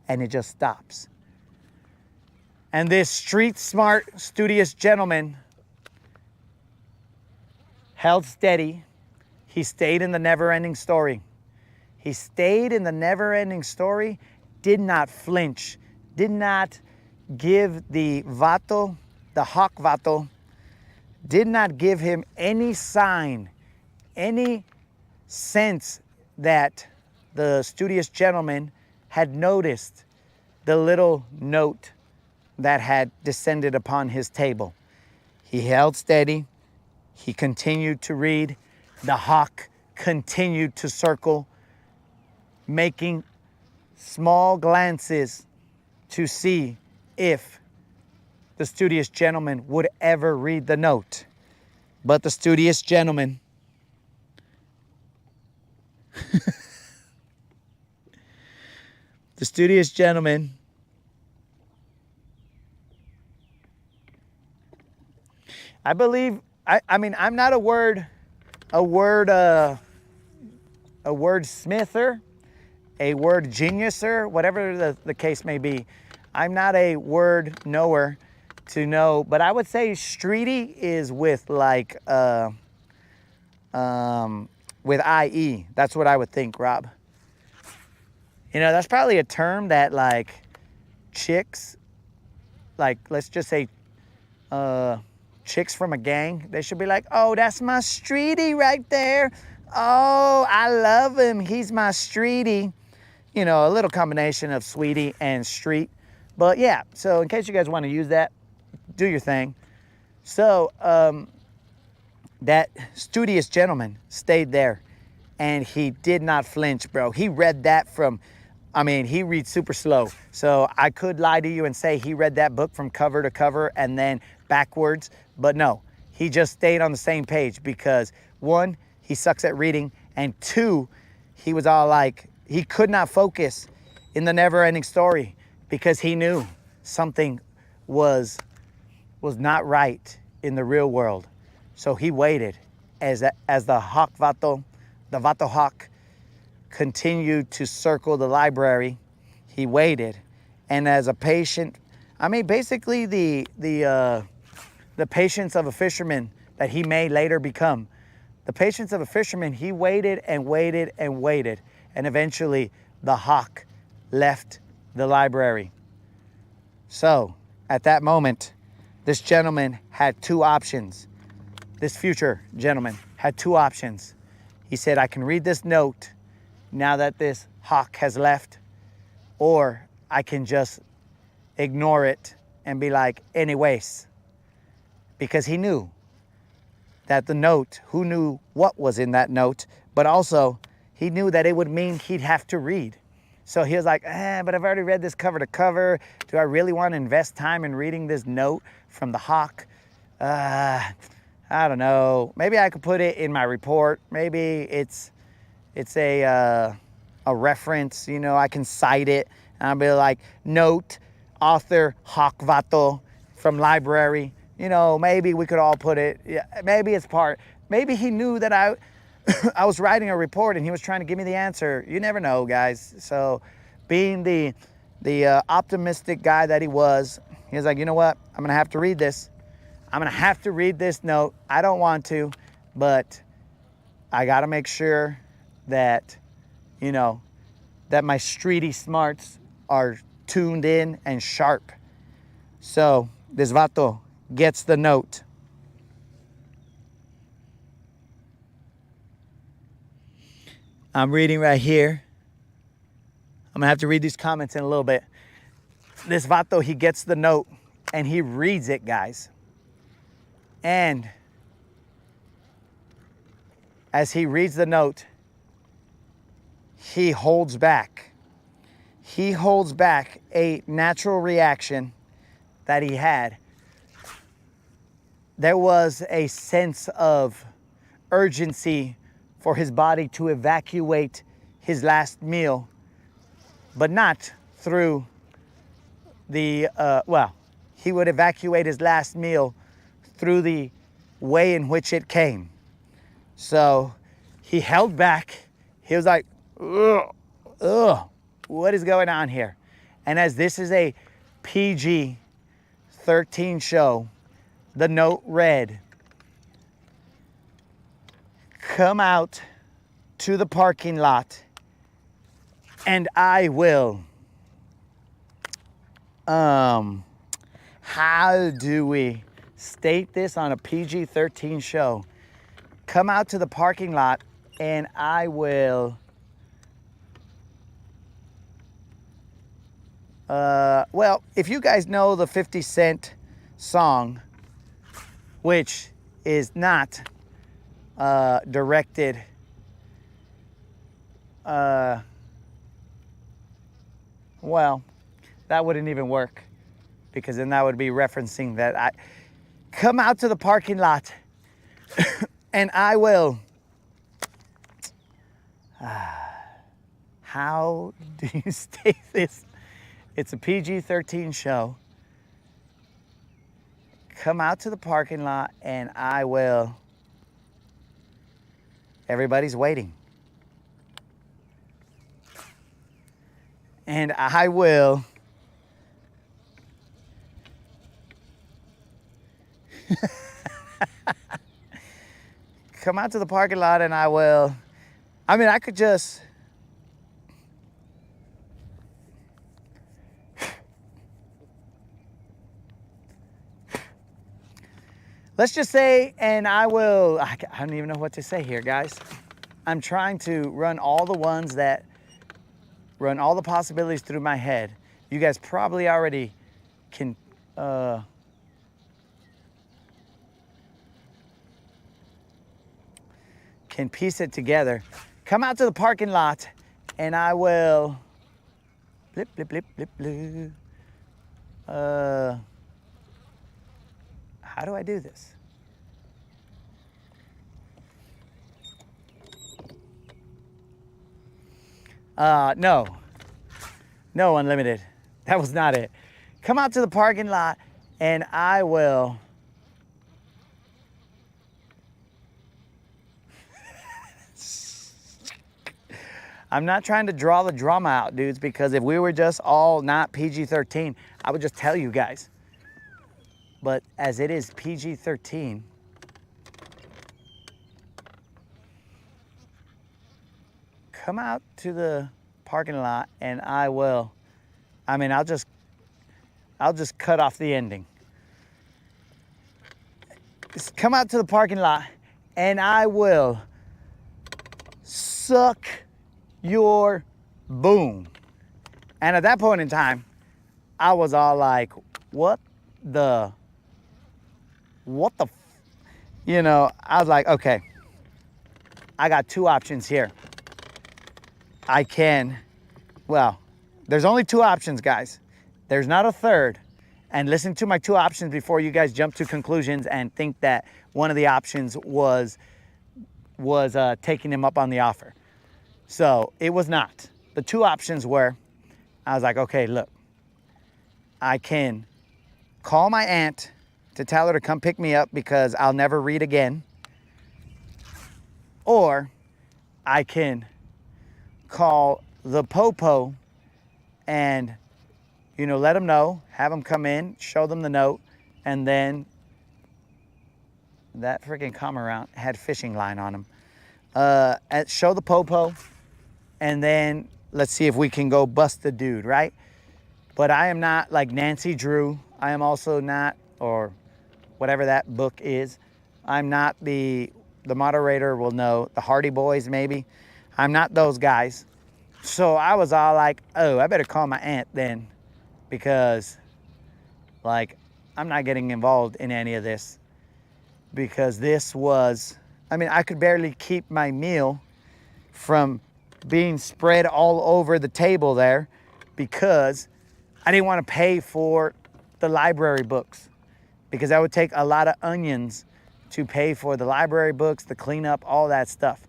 and it just stops. And this street smart, studious gentleman held steady. He stayed in the never-ending story. He stayed in the never-ending story, did not flinch, did not give the vato, the hawk vato, did not give him any sign, any sense that the studious gentleman had noticed the little note that had descended upon his table. He held steady. He continued to read. The hawk continued to circle, making small glances to see if the studious gentleman would ever read the note. But the studious gentleman The studious gentleman I believe, I mean, I'm not a wordsmither, a word geniuser, whatever the case may be. I'm not a word knower to know, but I would say streety is with like, with IE. That's what I would think, Rob. You know, that's probably a term that like chicks, like let's just say, chicks from a gang, they should be like, oh, that's my streety right there. Oh, I love him. He's my streety. You know, a little combination of sweetie and street. But yeah, so in case you guys want to use that, do your thing. So that studious gentleman stayed there and he did not flinch, bro. He read that from, I mean, he reads super slow. So I could lie to you and say he read that book from cover to cover and then backwards. But no, he just stayed on the same page because one, he sucks at reading. And two, he was all like, he could not focus in the never-ending story because he knew something was not right in the real world. So he waited as the hawk vato, the vato hawk, continued to circle the library. He waited, and as a patient, I mean, basically the patience of a fisherman that he may later become. The patience of a fisherman, he waited and waited and waited, and eventually the hawk left the library. So at that moment, this gentleman had two options. This future gentleman had two options. He said, I can read this note now that this hawk has left, or I can just ignore it and be like, anyways. Because he knew that the note, who knew what was in that note, but also he knew that it would mean he'd have to read. So he was like, but I've already read this cover to cover. Do I really want to invest time in reading this note from the hawk? I don't know. Maybe I could put it in my report. Maybe it's a reference, you know, I can cite it. And I'll be like, note, author, hawk vato from library. You know, maybe we could all put it, yeah, maybe it's part, maybe he knew that I was writing a report and he was trying to give me the answer. You never know, guys. So being the optimistic guy that he was like, you know what? I'm going to have to read this. I'm going to have to read this note. I don't want to, but I got to make sure that, you know, that my streety smarts are tuned in and sharp. So this vato gets the note. I'm reading right here. I'm gonna have to read these comments in a little bit. This vato, he gets the note and he reads it, guys. And as he reads the note, he holds back. He holds back a natural reaction that he had. There was a sense of urgency for his body to evacuate his last meal, but not through the, he would evacuate his last meal through the way in which it came. So he held back. He was like, ugh, what is going on here? And as this is a PG-13 show, the note read, come out to the parking lot and I will, how do we state this on a PG-13 show? Come out to the parking lot and I will, well, if you guys know the 50 Cent song, which is not directed, well, that wouldn't even work because then that would be referencing that I come out to the parking lot and I will How do you stay this? It's a PG-13 show. Come out to the parking lot and I will. Everybody's waiting. And I will. Come out to the parking lot and I will. I mean, I could just. Let's just say, and I will, I don't even know what to say here, guys. I'm trying to run all the possibilities through my head. You guys probably already can piece it together. Come out to the parking lot and I will blip, blip, blip, blip, blip. How do I do this? No, unlimited. That was not it. Come out to the parking lot and I will. I'm not trying to draw the drama out, dudes, because if we were just all not PG-13, I would just tell you guys. But as it is PG-13, come out to the parking lot and I will, I'll just cut off the ending. Just come out to the parking lot and I will suck your boom. And at that point in time, I was all like, what the, you know, I was like, okay, I got two options here. I can, well, there's only two options, guys. There's not a third. And listen to my two options before you guys jump to conclusions and think that one of the options was taking him up on the offer. So it was not. The two options were, I was like, okay, look, I can call my aunt to tell her to come pick me up because I'll never read again. Or I can call the popo and, you know, let them know, have them come in, show them the note, and then that freaking come-around had fishing line on them. Show the popo, and then let's see if we can go bust the dude, right? But I am not like Nancy Drew. I am also not, or whatever that book is. I'm not the moderator will know, the Hardy Boys maybe. I'm not those guys. So I was all like, oh, I better call my aunt then, because like I'm not getting involved in any of this, because this was, I could barely keep my meal from being spread all over the table there because I didn't want to pay for the library books, because that would take a lot of onions to pay for the library books, the cleanup, all that stuff.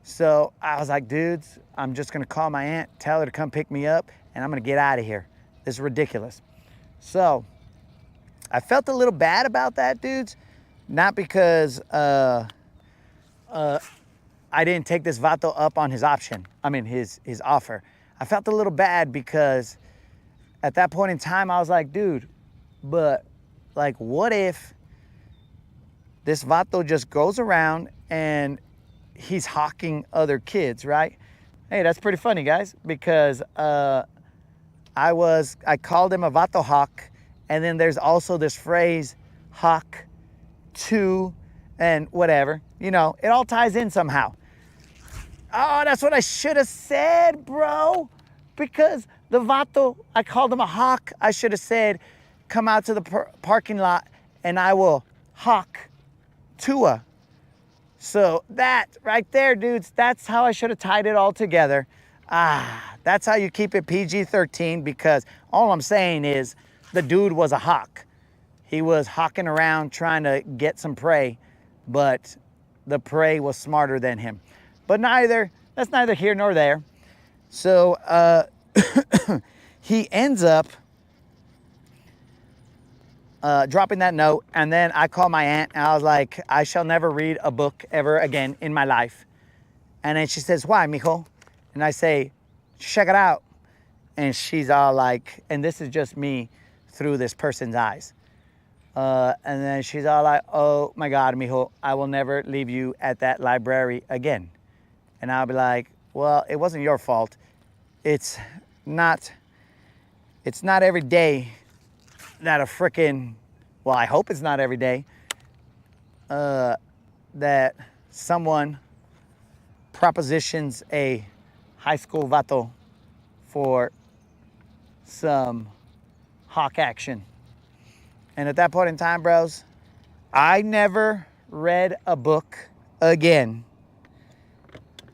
So I was like, dudes, I'm just gonna call my aunt, tell her to come pick me up, and I'm gonna get out of here. This is ridiculous. So I felt a little bad about that, dudes. Not because I didn't take this vato up on his option. His offer. I felt a little bad because at that point in time, I was like, dude, but like, what if this vato just goes around and he's hawking other kids, right? Hey, that's pretty funny, guys, because I called him a vato hawk, and then there's also this phrase, hawk to, and whatever. You know, it all ties in somehow. Oh, that's what I should have said, bro. Because the vato, I called him a hawk. I should have said, come out to the parking lot and I will hawk Tua. So that right there, dudes, that's how I should have tied it all together. That's how you keep it PG-13, because all I'm saying is the dude was a hawk. He was hawking around trying to get some prey, but the prey was smarter than him. But that's neither here nor there. So he ends up dropping that note, and then I call my aunt, and I was like, I shall never read a book ever again in my life. And then she says, why, mijo? And I say, check it out. And she's all like, and this is just me through this person's eyes. And then she's all like, oh my God, mijo, I will never leave you at that library again. And I'll be like, well, it wasn't your fault. It's not every day that a frickin', well, I hope it's not every day, that someone propositions a high school vato for some hawk action. And at that point in time, bros, I never read a book again.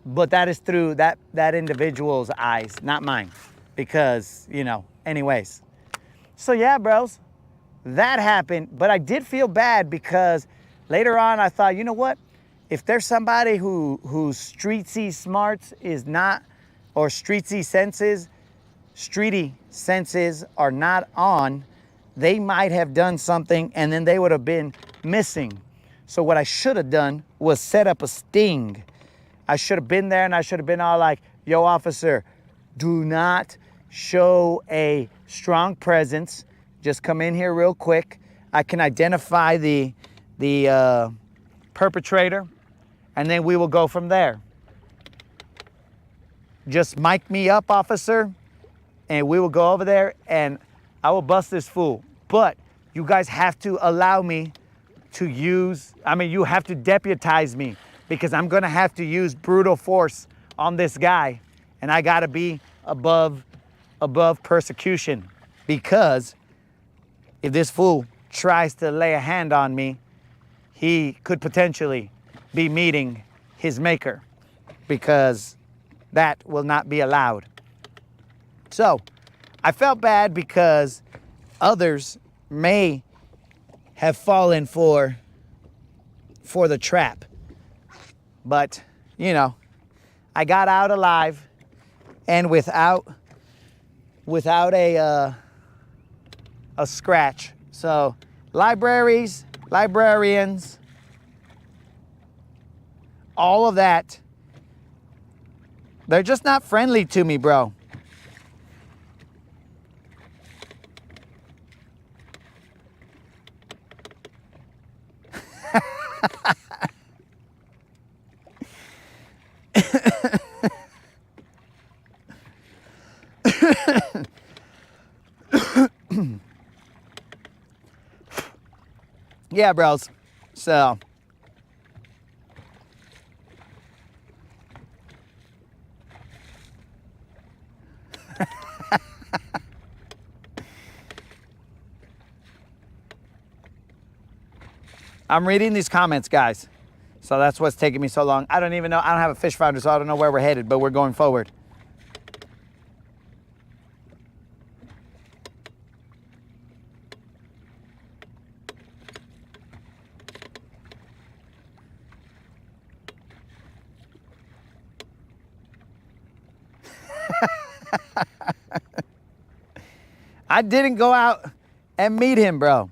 But that is through that individual's eyes, not mine. Because, you know, anyways. So yeah, bros, that happened. But I did feel bad because later on I thought, you know what? If there's somebody whose streetsy smarts is not, or streetsy senses, streety senses are not on, they might have done something and then they would have been missing. So what I should have done was set up a sting. I should have been there and I should have been all like, yo, officer, do not show a strong presence. Just come in here real quick. I can identify the perpetrator and then we will go from there. Just mic me up, officer, and we will go over there and I will bust this fool. But you guys have to allow me to use, you have to deputize me because I'm gonna have to use brutal force on this guy. And I gotta be above persecution, because if this fool tries to lay a hand on me, he could potentially be meeting his maker, because that will not be allowed. So I felt bad because others may have fallen for the trap. But, you know, I got out alive and without a scratch. So libraries, librarians, all of that, they're just not friendly to me, bro. Yeah, bros. So I'm reading these comments, guys. So that's what's taking me so long. I don't even know. I don't have a fish finder, so I don't know where we're headed, but we're going forward. I didn't go out and meet him, bro.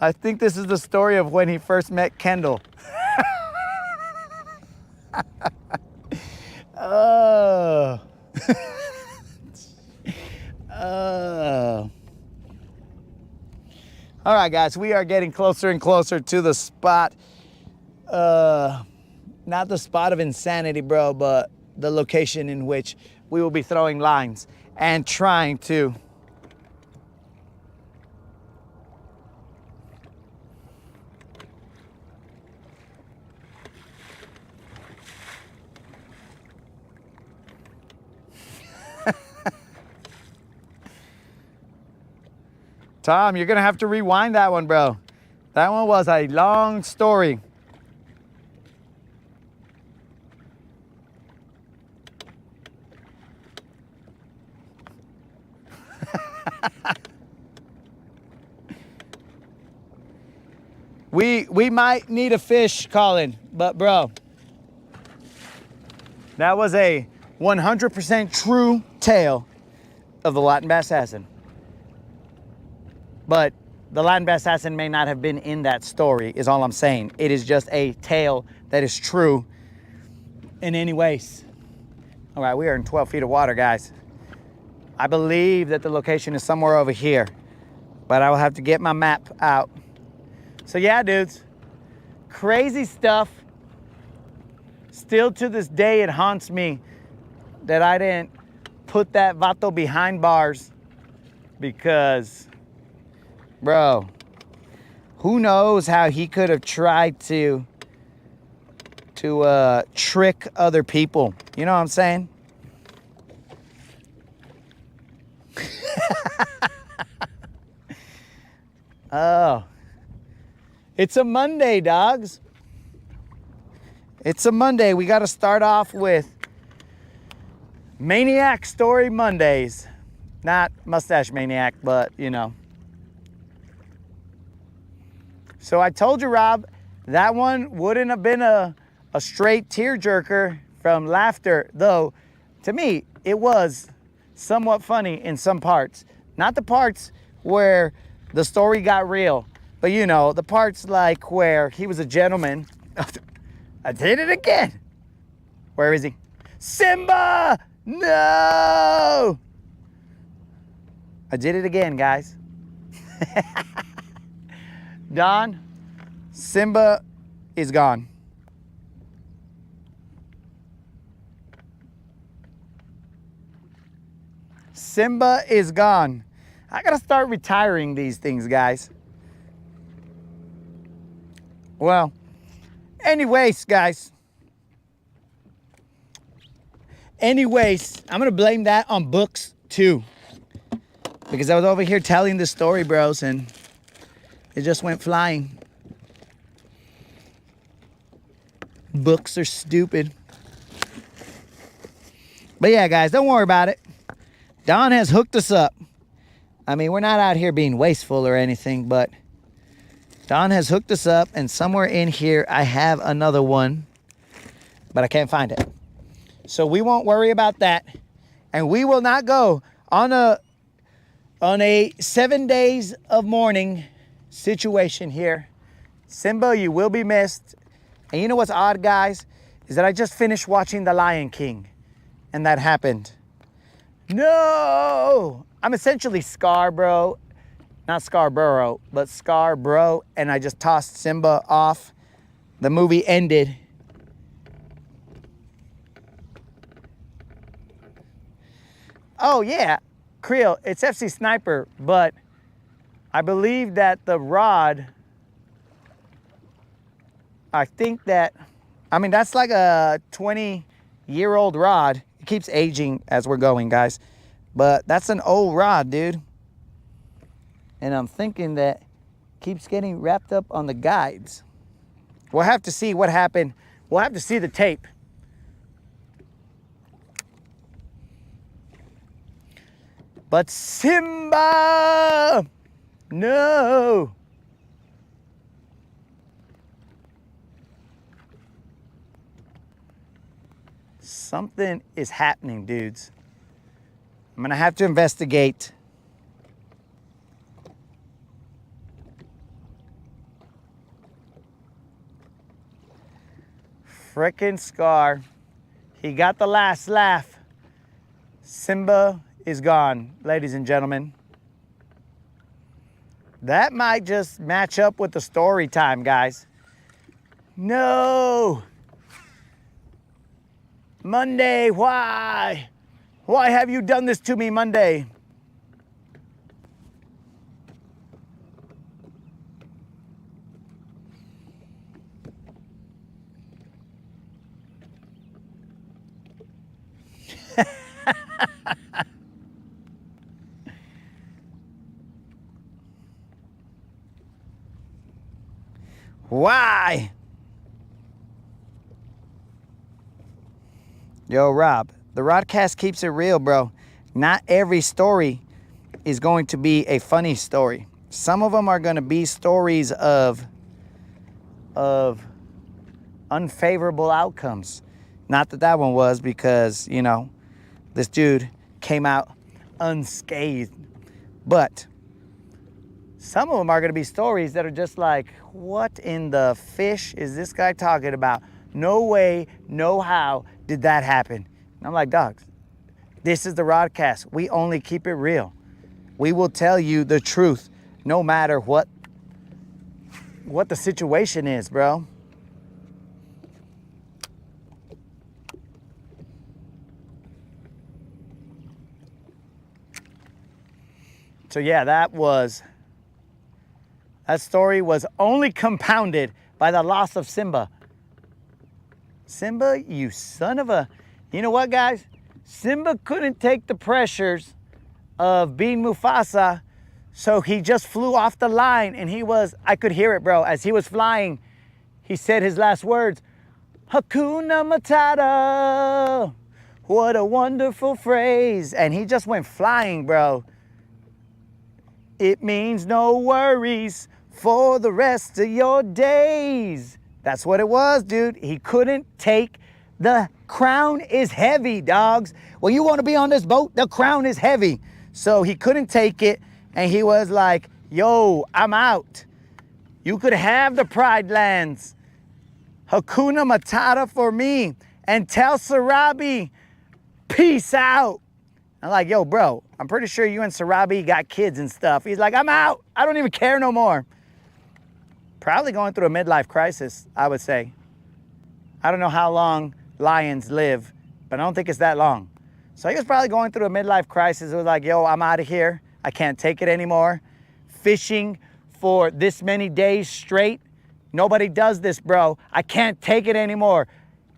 I think this is the story of when he first met Kendall. Oh. Oh. All right, guys, we are getting closer and closer to the spot. Not the spot of insanity, bro, but the location in which we will be throwing lines and trying to Tom, you're gonna have to rewind that one, bro. That one was a long story. We might need a fish calling, but bro, that was a 100% true tale of the Latin bass assassin. But the Latin bass assassin may not have been in that story, is all I'm saying. It is just a tale that is true in any ways. All right, we are in 12 feet of water, guys. I believe that the location is somewhere over here, but I will have to get my map out. So yeah, dudes, crazy stuff. Still to this day, it haunts me that I didn't put that vato behind bars because, bro, who knows how he could have tried to trick other people. You know what I'm saying? Oh, it's a Monday, dogs. It's a Monday. We got to start off with Maniac Story Mondays. Not Mustache Maniac, but you know. So I told you, Rob, that one wouldn't have been a straight tearjerker from laughter, though to me it was somewhat funny in some parts. Not the parts where the story got real, but you know, the parts like where he was a gentleman. I did it again. Where is he? Simba! No! I did it again, guys. Don, Simba is gone. Simba is gone. I gotta start retiring these things, guys. Well, anyways, guys. Anyways, I'm gonna blame that on books too. Because I was over here telling the story, bros, and it just went flying. Books are stupid. But yeah, guys, don't worry about it. Don has hooked us up. I mean, we're not out here being wasteful or anything, but Don has hooked us up, and somewhere in here I have another one, but I can't find it. So we won't worry about that, and we will not go on a 7 days of mourning situation here. Simba, you will be missed. And you know what's odd, guys, is that I just finished watching The Lion King, and that happened. No! I'm essentially Scarborough, not Scarborough, but Scarborough, and I just tossed Simba off. The movie ended. Oh yeah, Creel, it's FC Sniper, but I believe that the rod, I think that, I mean, that's like a 20-year-old rod. It keeps aging as we're going, guys. But that's an old rod, dude. And I'm thinking that keeps getting wrapped up on the guides. We'll have to see what happened. We'll have to see the tape. But Simba! No! Something is happening, dudes. I'm gonna have to investigate. Frickin' Scar. He got the last laugh. Simba is gone, ladies and gentlemen. That might just match up with the story time, guys. No! Monday, why? Why have you done this to me, Monday? Why? Yo, Rob, the Rodcast keeps it real, bro. Not every story is going to be a funny story. Some of them are going to be stories of unfavorable outcomes. Not that one was, because, you know, this dude came out unscathed. But some of them are going to be stories that are just like, what in the fish is this guy talking about? No way, no how did that happen. And I'm like, dogs, this is the Rodcast. We only keep it real. We will tell you the truth, no matter what the situation is, bro. So yeah, that story was only compounded by the loss of Simba. Simba, you son of a... You know what, guys? Simba couldn't take the pressures of being Mufasa, so he just flew off the line, and I could hear it, bro. As he was flying, he said his last words, Hakuna Matata. What a wonderful phrase. And he just went flying, bro. It means no worries for the rest of your days. That's what it was, dude. He couldn't take the crown is heavy, dogs. When you want to be on this boat, the crown is heavy. So he couldn't take it, and he was like, yo, I'm out. You could have the Pride Lands. Hakuna Matata for me. And tell Sarabi, peace out. I'm like, yo, bro, I'm pretty sure you and Sarabi got kids and stuff. He's like, I'm out. I don't even care no more. Probably going through a midlife crisis, I would say. I don't know how long lions live, but I don't think it's that long. So he was probably going through a midlife crisis. It was like, yo, I'm out of here. I can't take it anymore. Fishing for this many days straight. Nobody does this, bro. I can't take it anymore.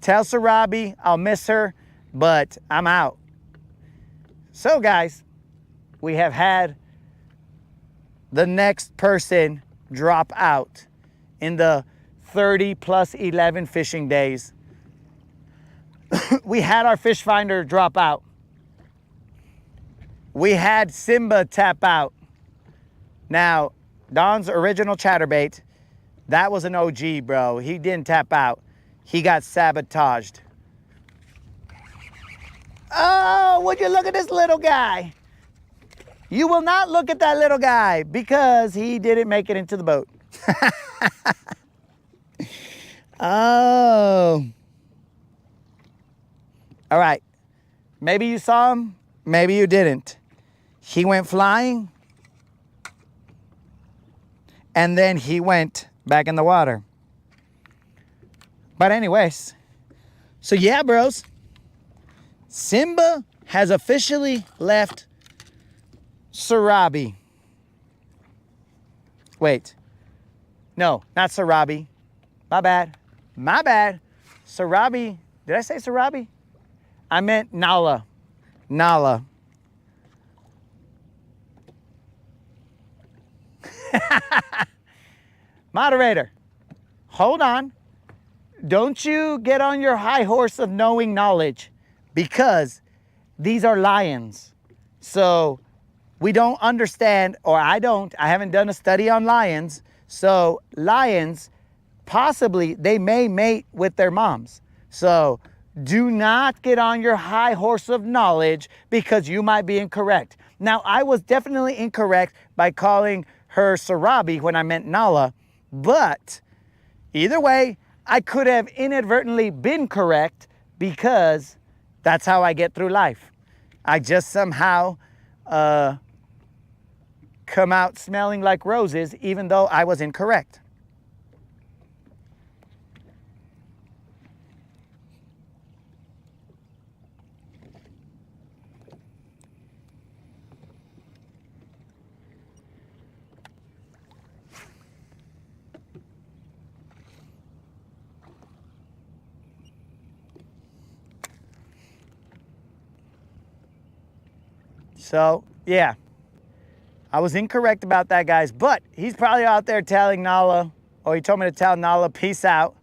Tell Sarabi I'll miss her, but I'm out. So, guys, we have had the next person drop out in the 30 plus 11 fishing days. We had our fish finder drop out. We had Simba tap out. Now, Don's original chatterbait, that was an OG, bro. He didn't tap out. He got sabotaged. Oh, would you look at this little guy? You will not look at that little guy because he didn't make it into the boat. Oh. All right. Maybe you saw him. Maybe you didn't. He went flying. And then he went back in the water. But anyways. So yeah, bros. Simba has officially left Sarabi. Wait. No, not Sarabi. My bad. My bad. Sarabi. Did I say Sarabi? I meant Nala. Nala. Moderator, hold on. Don't you get on your high horse of knowing knowledge, because these are lions. So we don't understand, or I haven't done a study on lions. So lions, possibly, they may mate with their moms. So do not get on your high horse of knowledge, because you might be incorrect. Now, I was definitely incorrect by calling her Sarabi when I meant Nala, but either way, I could have inadvertently been correct, because that's how I get through life. I just somehow come out smelling like roses, even though I was incorrect. So, yeah, I was incorrect about that, guys, but he's probably out there telling Nala, or he told me to tell Nala, peace out.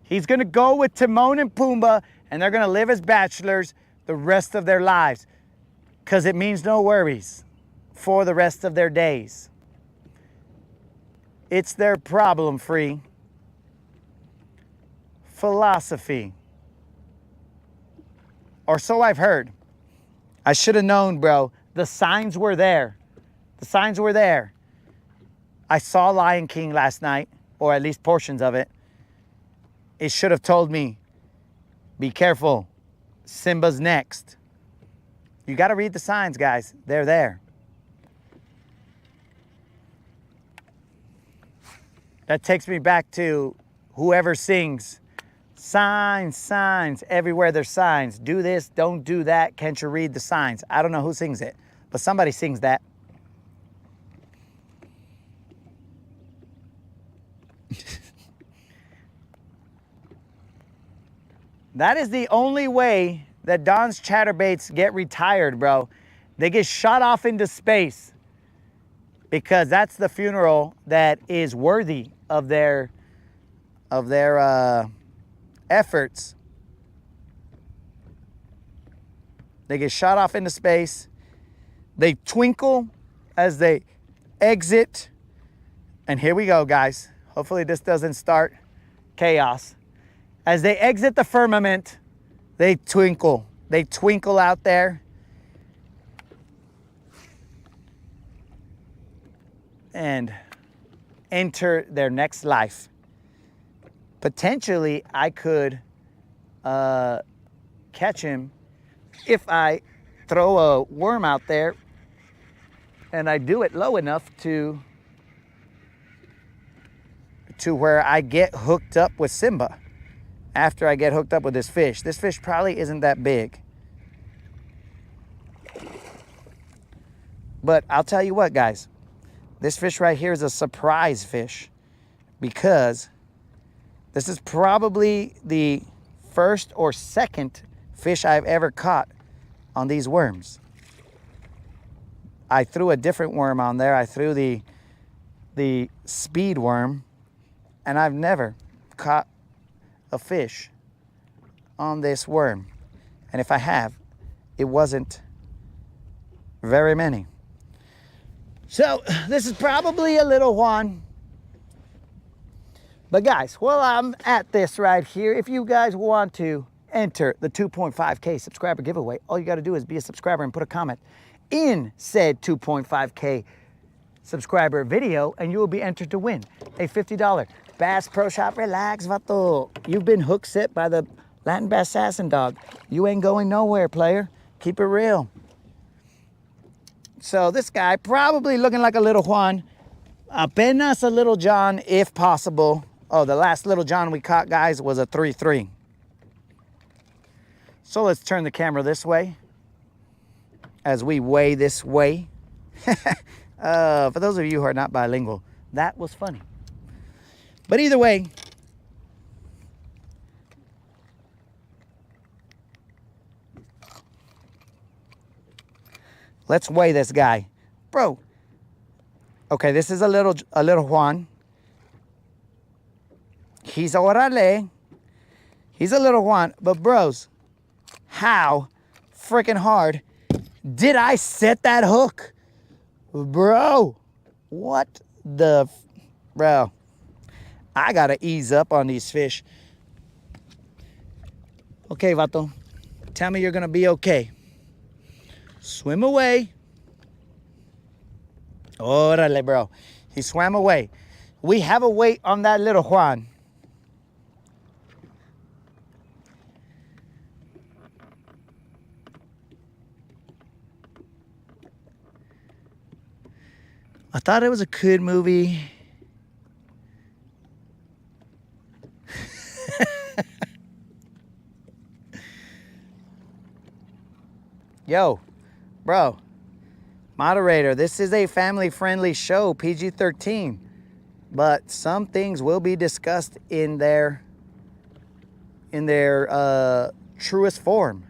He's going to go with Timon and Pumbaa, and they're going to live as bachelors the rest of their lives, because it means no worries for the rest of their days. It's their problem-free philosophy. Or so I've heard. I should have known, bro. The signs were there. The signs were there. I saw Lion King last night, or at least portions of it. It should have told me, be careful. Simba's next. You got to read the signs, guys. They're there. That takes me back to whoever sings, signs, signs, everywhere there's signs. Do this, don't do that. Can't you read the signs? I don't know who sings it, but somebody sings that. That is the only way that Don's chatterbaits get retired, bro. They get shot off into space because that's the funeral that is worthy of their efforts. They get shot off into space. They twinkle as they exit. And here we go, guys. Hopefully this doesn't start chaos. As they exit the firmament, they twinkle. They twinkle out there. And enter their next life. Potentially, I could catch him if I throw a worm out there and I do it low enough to where I get hooked up with Simba. After I get hooked up with this fish. This fish probably isn't that big. But I'll tell you what, guys. This fish right here is a surprise fish because this is probably the first or second fish I've ever caught on these worms. I threw a different worm on there. I threw the speed worm, and I've never caught a fish on this worm. And if I have, it wasn't very many. So this is probably a little one. But guys, while I'm at this right here, if you guys want to enter the 2.5K subscriber giveaway, all you got to do is be a subscriber and put a comment in said 2.5K subscriber video, and you will be entered to win a $50 Bass Pro Shop. Relax, vato. You've been hook set by the Latin Bass Assassin dog. You ain't going nowhere, player. Keep it real. So this guy, probably looking like a little Juan. Apenas a little John, if possible. Oh, the last little John we caught, guys, was a 3-3. So let's turn the camera this way as we weigh this way. For those of you who are not bilingual, that was funny. But either way, let's weigh this guy. Bro, okay, this is a little Juan. He's orale. He's a little Juan, but bros, how freaking hard did I set that hook? Bro, what the, bro. I gotta ease up on these fish. Okay, vato. Tell me you're gonna be okay. Swim away. Orale, bro. He swam away. We have a weight on that little Juan. I thought it was a good movie. Yo, bro, moderator, this is a family-friendly show, PG-13, but some things will be discussed in their truest form.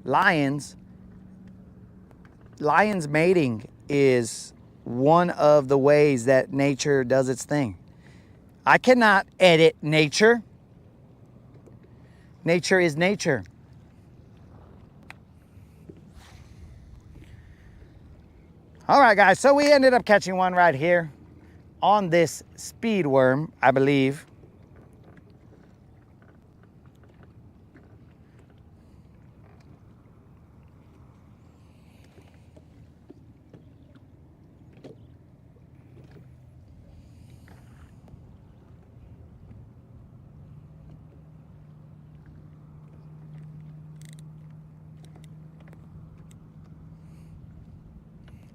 Lions mating is one of the ways that nature does its thing. I cannot edit nature. Nature is nature. All right, guys, so we ended up catching one right here on this speed worm, I believe.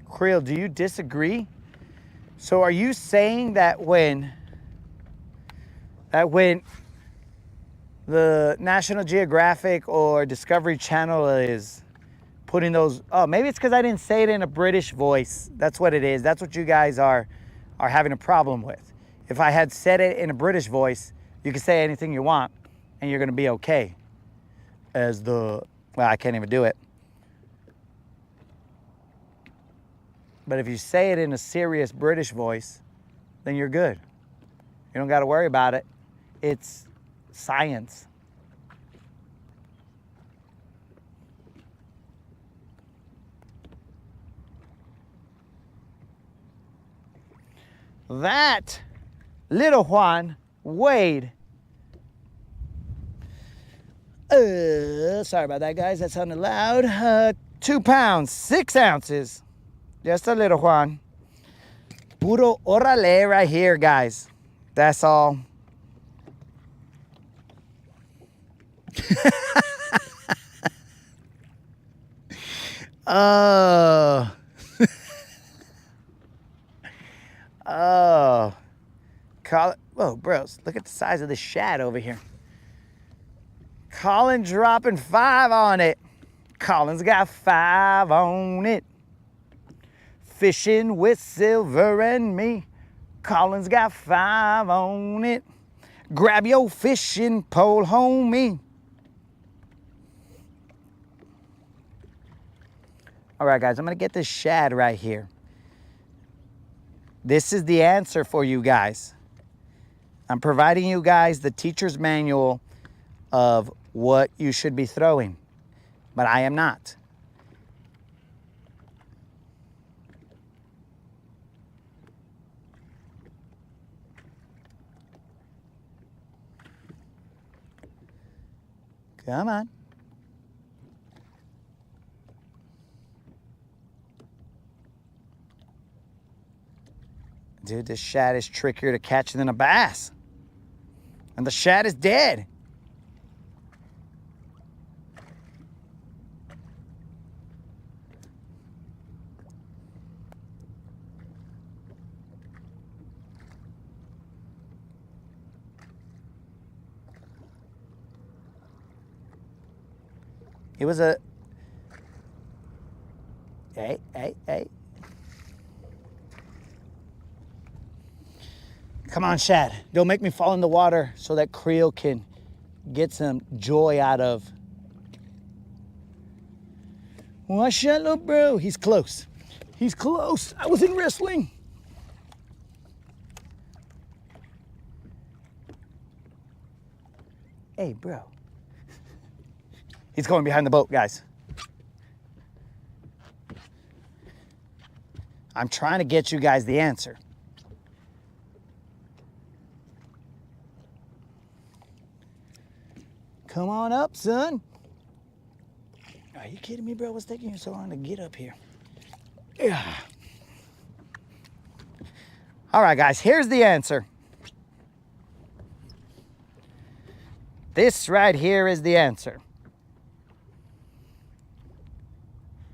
Creel, do you disagree? So are you saying that when the National Geographic or Discovery Channel is putting those, oh, maybe it's because I didn't say it in a British voice. That's what it is. That's what you guys are having a problem with. If I had said it in a British voice, you can say anything you want and you're gonna be okay. Well, I can't even do it. But if you say it in a serious British voice, then you're good. You don't got to worry about it. It's science. That little Juan weighed, sorry about that, guys. That sounded loud. 2 pounds, 6 ounces. Just a little Juan. Puro orale right here, guys. That's all. Oh. Oh. Whoa, bros. Look at the size of the shad over here. Colin dropping 5 on it. Colin's got 5 on it. Fishing with Silver and me. Colin's got 5 on it. Grab your fishing pole, homie. All right, guys, I'm gonna get this shad right here. This is the answer for you guys. I'm providing you guys the teacher's manual of what you should be throwing, but I am not. Come on. Dude, this shad is trickier to catch than a bass. And the shad is dead. It was a... Hey. Come on, shad. Don't make me fall in the water so that Creel can get some joy out of. Watch out, little bro. He's close. He's close. I was in wrestling. Hey, bro. He's going behind the boat, guys. I'm trying to get you guys the answer. Come on up, son. Are you kidding me, bro? What's taking you so long to get up here? Yeah. All right, guys, here's the answer. This right here is the answer.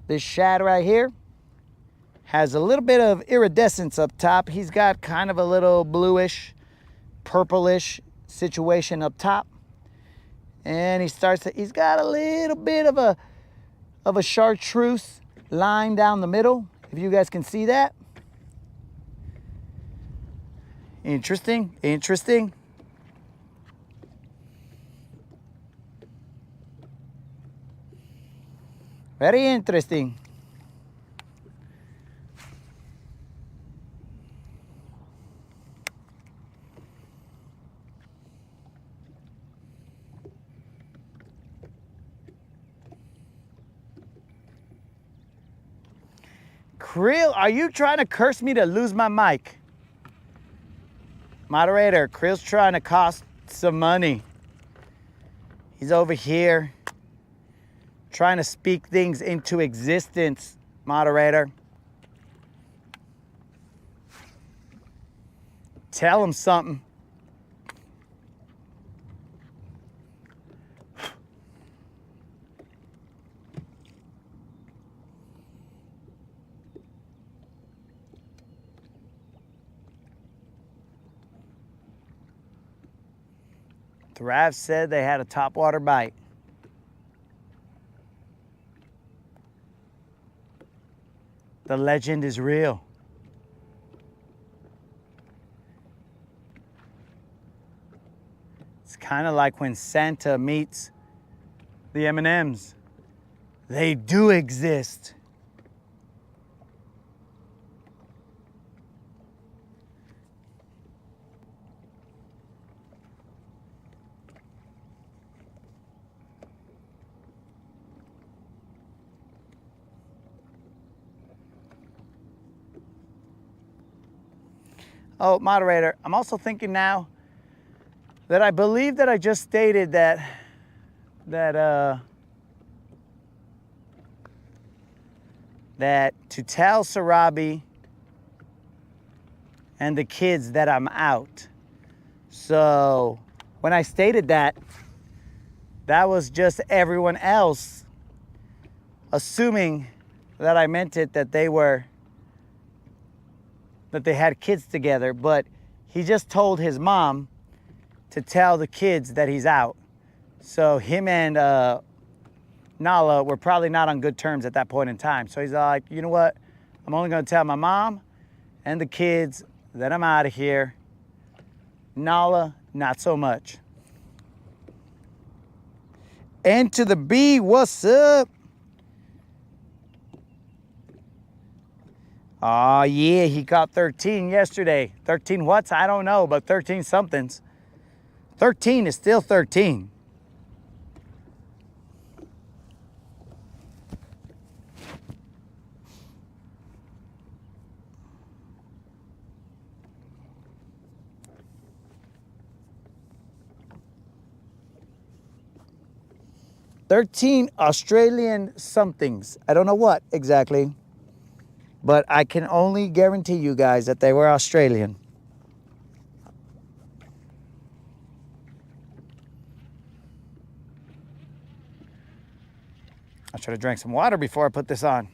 This shad right here has a little bit of iridescence up top. He's got kind of a little bluish, purplish situation up top. And he's got a little bit of a chartreuse line down the middle, if you guys can see that. Interesting. Very interesting. Krill, are you trying to curse me to lose my mic? Moderator, Krill's trying to cost some money. He's over here trying to speak things into existence, moderator. Tell him something. Rav said they had a topwater bite. The legend is real. It's kind of like when Santa meets the M&Ms. They do exist. Oh, moderator, I'm also thinking now that I believe that I just stated that to tell Sarabi and the kids that I'm out. So when I stated that, that was just everyone else assuming that I meant it, that they had kids together, but he just told his mom to tell the kids that he's out. So him and Nala were probably not on good terms at that point in time. So he's like, you know what? I'm only gonna tell my mom and the kids that I'm out of here. Nala, not so much. And to the B, what's up? Oh, yeah, he caught 13 yesterday. 13 what's? I don't know, but 13 somethings. 13 is still 13. Australian somethings. I don't know what exactly. But I can only guarantee you guys that they were Australian. I should have drank some water before I put this on.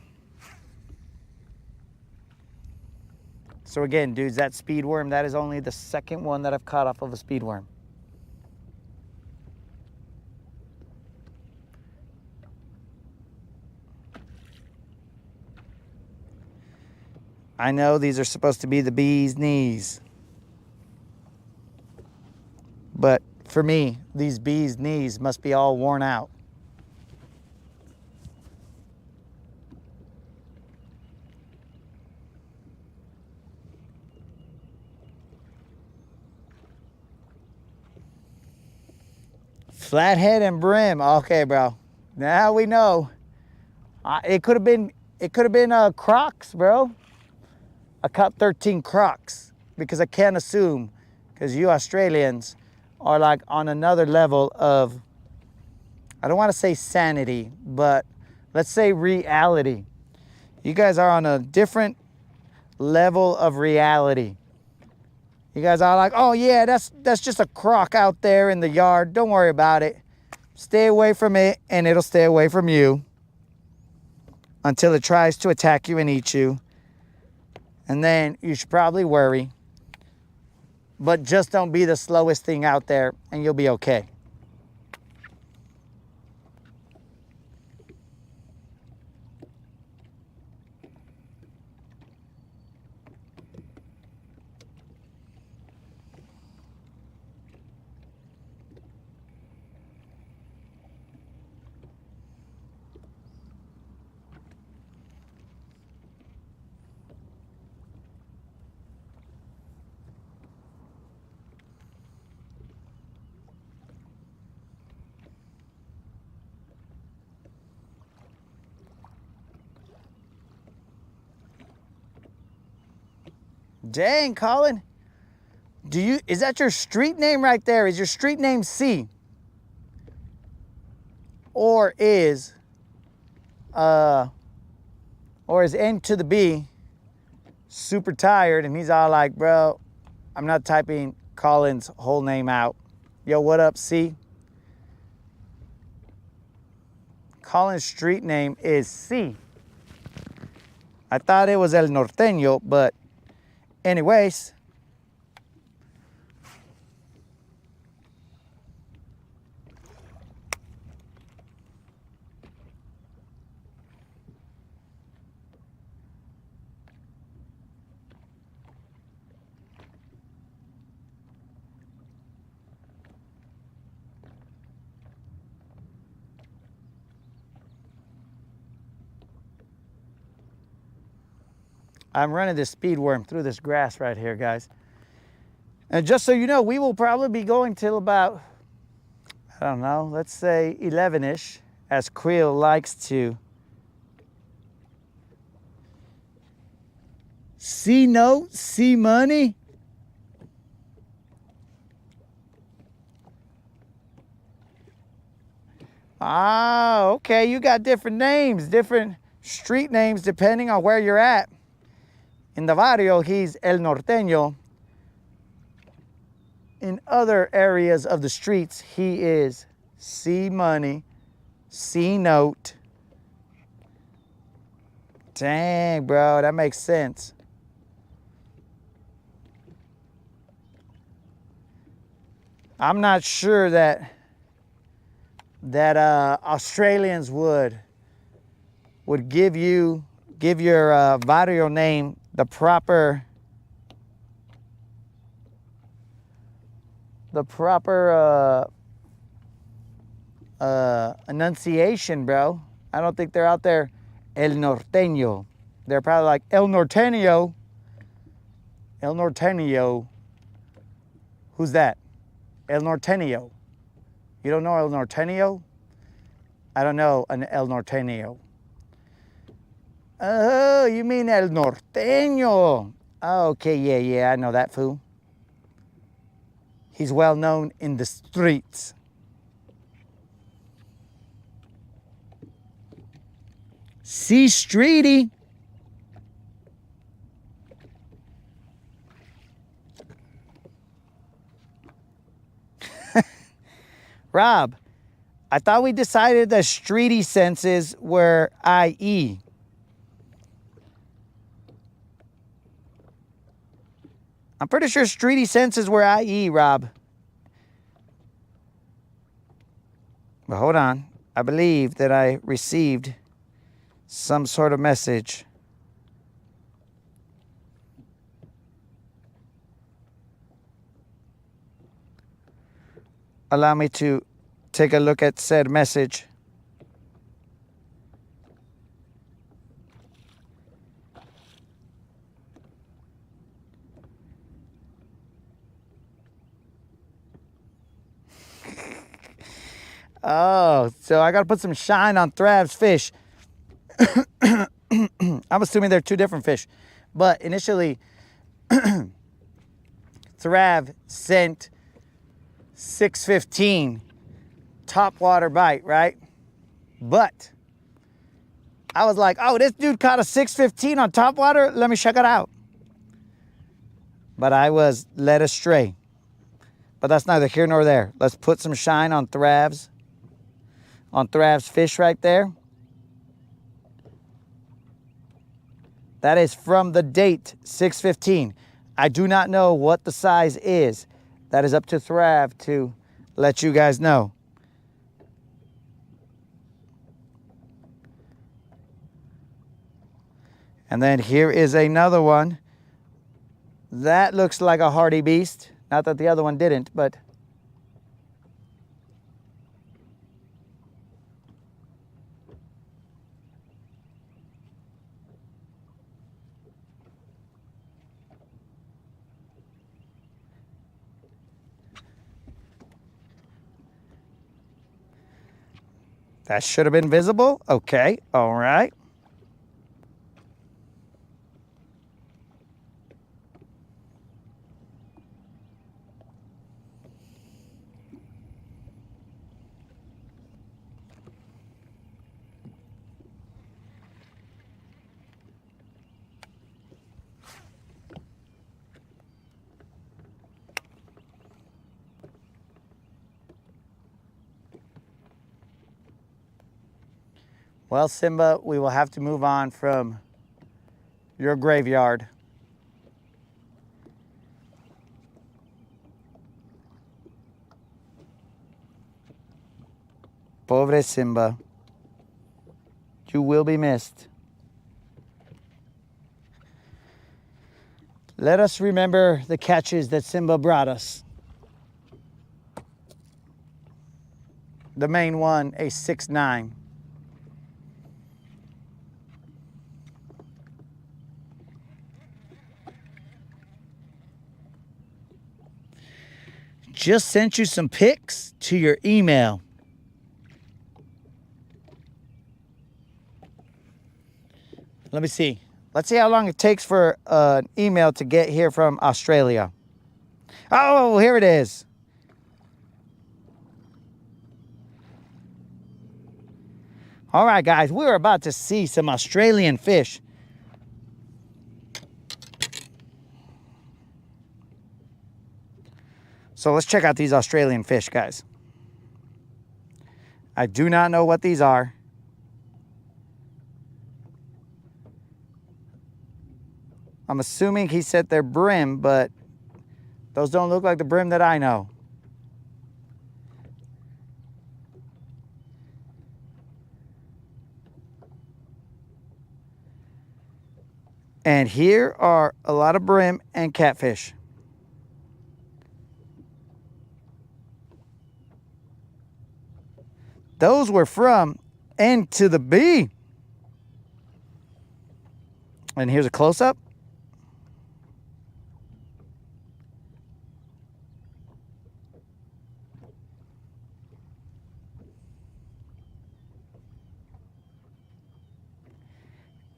So again, dudes, that speed worm, that is only the second one that I've caught off of a speed worm. I know these are supposed to be the bee's knees. But for me, these bee's knees must be all worn out. Flathead and brim. Okay, bro. Now we know. It could have been Crocs, bro. I caught 13 Crocs because I can't assume, because you Australians are like on another level of, I don't want to say sanity, but let's say reality. You guys are on a different level of reality. You guys are like, oh yeah, that's just a croc out there in the yard. Don't worry about it. Stay away from it and it'll stay away from you until it tries to attack you and eat you. And then you should probably worry. But just don't be the slowest thing out there and you'll be okay. Dang, Colin. Is that your street name right there? Is your street name C? Or is N to the B super tired and he's all like, bro, I'm not typing Colin's whole name out. Yo, what up, C? Colin's street name is C. I thought it was El Norteño, but anyways. I'm running this speed worm through this grass right here, guys. And just so you know, we will probably be going till about, I don't know, let's say 11-ish, as Creel likes to. C note, C money. Ah, okay, you got different names, different street names depending on where you're at. In the barrio, he's El Norteño. In other areas of the streets, he is C Money, C Note. Dang, bro, that makes sense. I'm not sure that Australians would give your barrio name the proper enunciation, bro. I don't think they're out there El Norteño. They're probably like El Norteño. El Norteño. Who's that? El Norteño. You don't know El Norteño? I don't know an El Norteño. Oh, you mean El Norteño. Oh, okay, yeah, I know that fool. He's well known in the streets. C Streety. Rob, I thought we decided that streety senses were IE. I'm pretty sure streety senses were IE, Rob. But hold on. I believe that I received some sort of message. Allow me to take a look at said message. Oh, so I got to put some shine on Thrab's fish. I'm assuming they're two different fish. But initially, Thrab sent 615 top water bite, right? But I was like, oh, this dude caught a 615 on top water. Let me check it out. But I was led astray. But that's neither here nor there. Let's put some shine on Thrab's fish right there. That is from the date 615. I do not know what the size is. That is up to Thrab to let you guys know. And then here is another one. That looks like a hardy beast. Not that the other one didn't, but that should have been visible. Okay, all right. Well, Simba, we will have to move on from your graveyard. Pobre Simba. You will be missed. Let us remember the catches that Simba brought us. The main one, a 6'9". Just sent you some pics to your email. Let me see. Let's see how long it takes for an email to get here from Australia. Oh, here it is. All right, guys, we're about to see some Australian fish. So let's check out these Australian fish, guys. I do not know what these are. I'm assuming he said they're brim, but those don't look like the brim that I know. And here are a lot of brim and catfish. Those were from N to the B. And here's a close-up.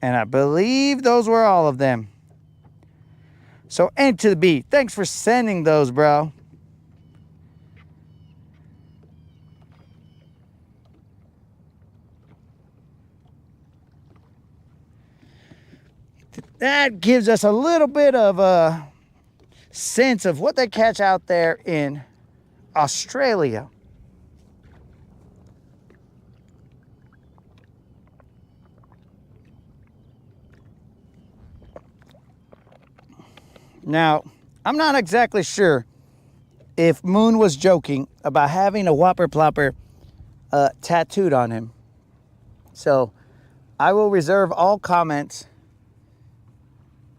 And I believe those were all of them. So N to the B. Thanks for sending those, bro. That gives us a little bit of a sense of what they catch out there in Australia. Now, I'm not exactly sure if Moon was joking about having a whopper plopper tattooed on him. So I will reserve all comments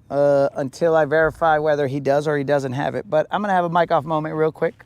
until I verify whether he does or he doesn't have it. But I'm going to have a mic off moment real quick.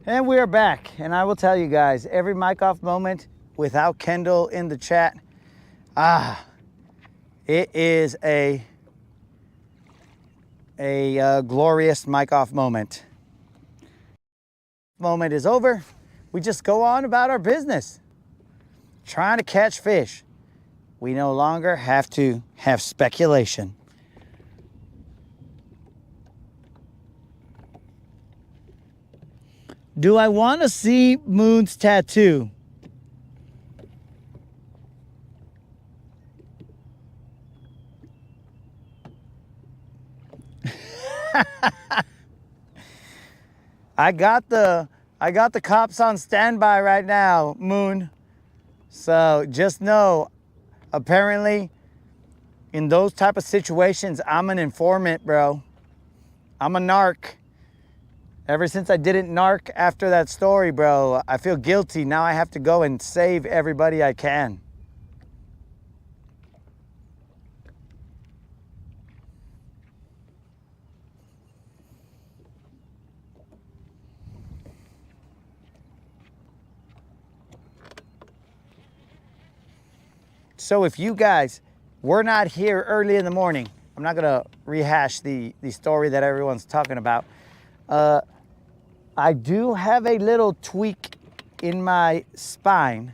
And we are back, and I will tell you guys, every mic off moment without Kendall in the chat, it is a glorious mic off moment. Moment is over. We just go on about our business, trying to catch fish. We no longer have to have speculation. Do I want to see Moon's tattoo? I got the cops on standby right now, Moon. So just know, apparently, in those type of situations, I'm an informant, bro. I'm a narc. Ever since I didn't narc after that story, bro, I feel guilty. Now I have to go and save everybody I can. So if you guys were not here early in the morning, I'm not gonna rehash the story that everyone's talking about. I do have a little tweak in my spine,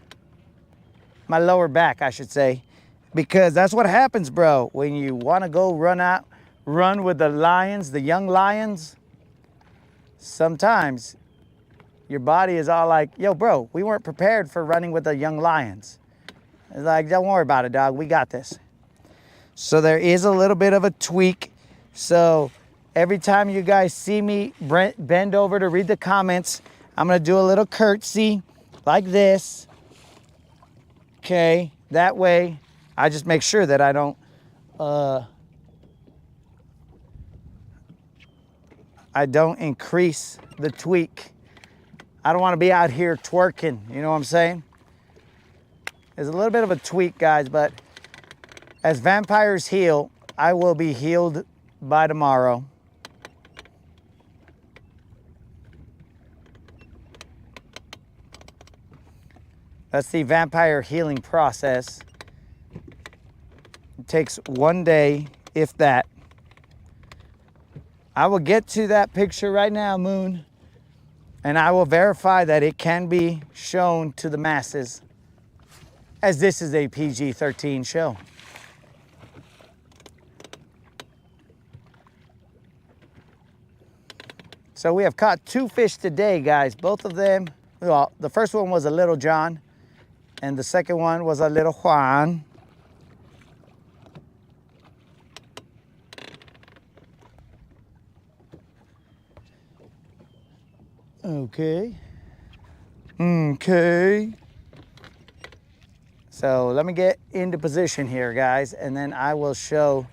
my lower back, I should say, because that's what happens, bro. When you wanna go run with the lions, the young lions, sometimes your body is all like, yo, bro, we weren't prepared for running with the young lions. It's like, don't worry about it, dog. We got this. So there is a little bit of a tweak. So every time you guys see me bend over to read the comments, I'm going to do a little curtsy like this. Okay. That way, I just make sure that I don't, increase the tweak. I don't want to be out here twerking. You know what I'm saying? There's a little bit of a tweak, guys, but as vampires heal, I will be healed by tomorrow. That's the vampire healing process. It takes 1 day, if that. I will get to that picture right now, Moon, and I will verify that it can be shown to the masses, as this is a PG-13 show. So we have caught 2 fish today, guys. Both of them, well, the first one was a little John, and the second one was a little Juan. Okay. Okay. So let me get into position here, guys, and then I will show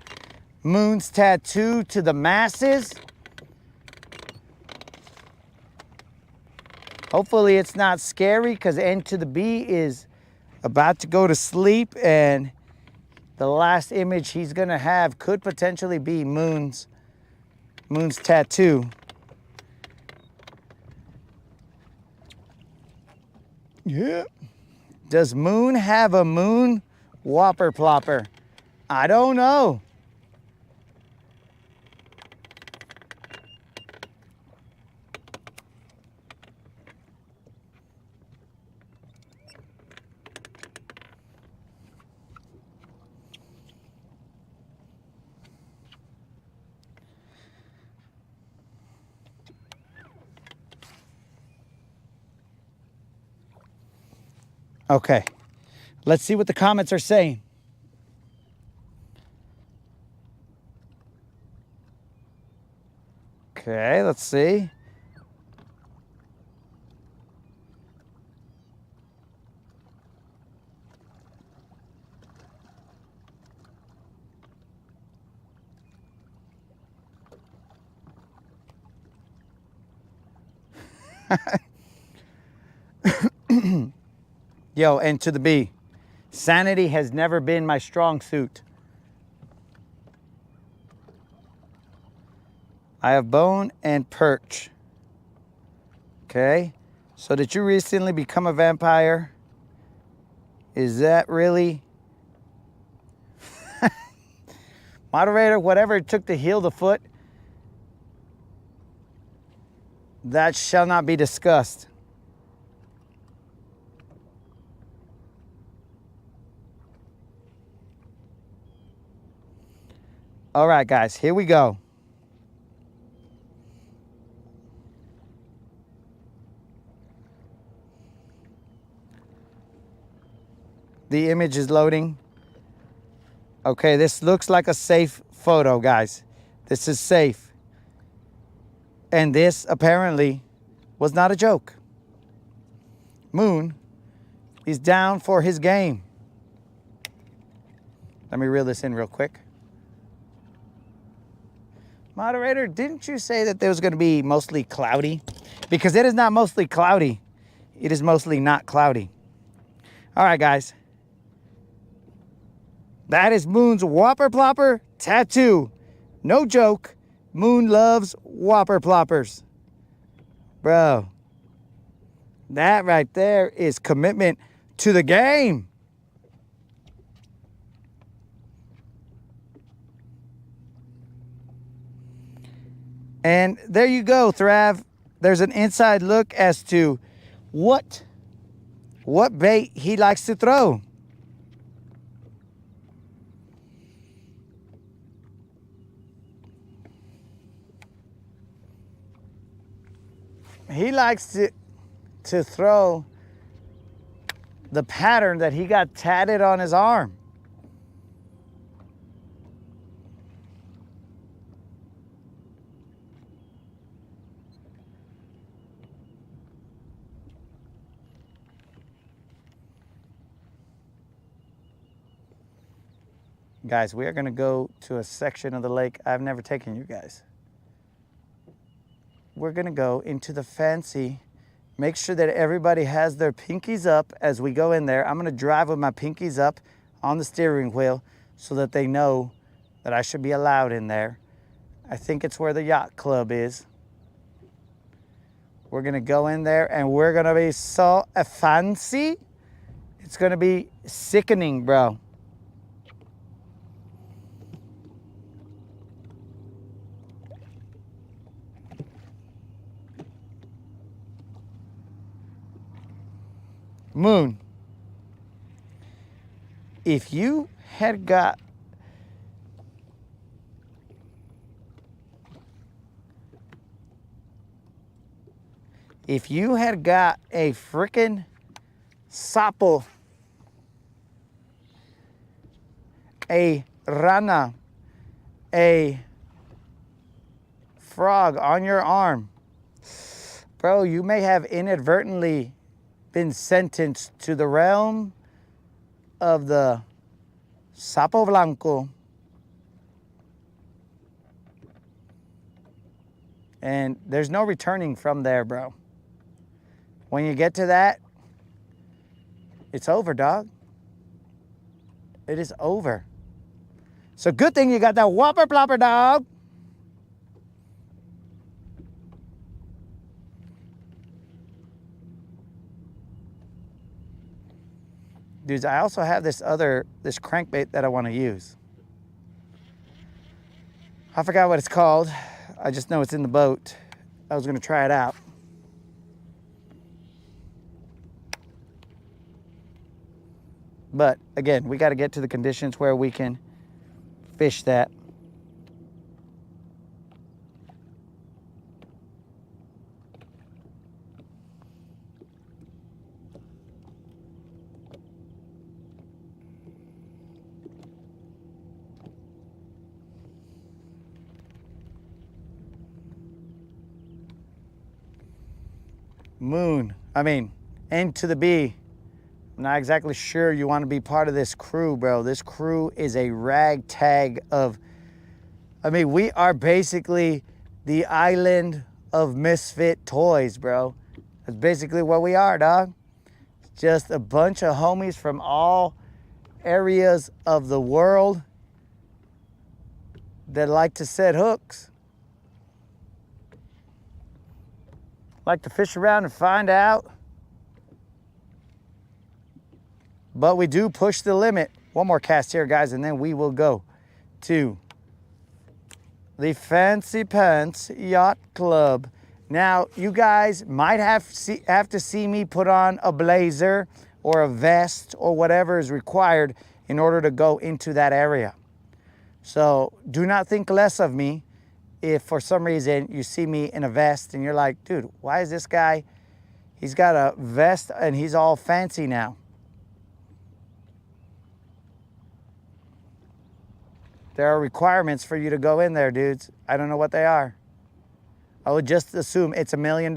Moon's tattoo to the masses. Hopefully it's not scary, because N to the B is about to go to sleep, and the last image he's gonna have could potentially be Moon's tattoo. Yeah. Does Moon have a moon whopper plopper? I don't know. Okay, let's see what the comments are saying. Okay, let's see. Yo, and to the B, sanity has never been my strong suit. I have bone and perch. Okay, so did you recently become a vampire? Is that really? Moderator, whatever it took to heal the foot, that shall not be discussed. All right, guys, here we go. The image is loading. Okay, this looks like a safe photo, guys. This is safe. And this apparently was not a joke. Moon is down for his game. Let me reel this in real quick. Moderator, didn't you say that there was going to be mostly cloudy? Because it is not mostly cloudy. It is mostly not cloudy. All right, guys. That is Moon's Whopper Plopper tattoo. No joke. Moon loves Whopper Ploppers. Bro, that right there is commitment to the game. And there you go, Thrav. There's an inside look as to what bait he likes to throw. He likes to throw the pattern that he got tatted on his arm. Guys, we are going to go to a section of the lake I've never taken you guys. We're going to go into the fancy. Make sure that everybody has their pinkies up as we go in there. I'm going to drive with my pinkies up on the steering wheel so that they know that I should be allowed in there. I think it's where the yacht club is. We're going to go in there and we're going to be so fancy. It's going to be sickening, bro. Moon, if you had got a freaking sapo, a rana, a frog on your arm, bro, you may have inadvertently been sentenced to the realm of the sapo blanco. And there's no returning from there, bro. When you get to that, it's over, dog. It is over. So good thing you got that Whopper Plopper, dog. Dudes, I also have this crankbait that I want to use. I forgot what it's called. I just know it's in the boat. I was going to try it out. But again, we got to get to the conditions where we can fish that. N to the B. I'm not exactly sure you want to be part of this crew, bro. This crew is a ragtag of, we are basically the island of misfit toys, bro. That's basically what we are, dog. Just a bunch of homies from all areas of the world that like to set hooks. Like to fish around and find out. But we do push the limit. One more cast here, guys, and then we will go to the Fancy Pants Yacht Club. Now, you guys might have to see me put on a blazer or a vest or whatever is required in order to go into that area. So do not think less of me if for some reason you see me in a vest and you're like, dude, why is this guy, he's got a vest and he's all fancy now. There are requirements for you to go in there, dudes. I don't know what they are. I would just assume it's $1 million.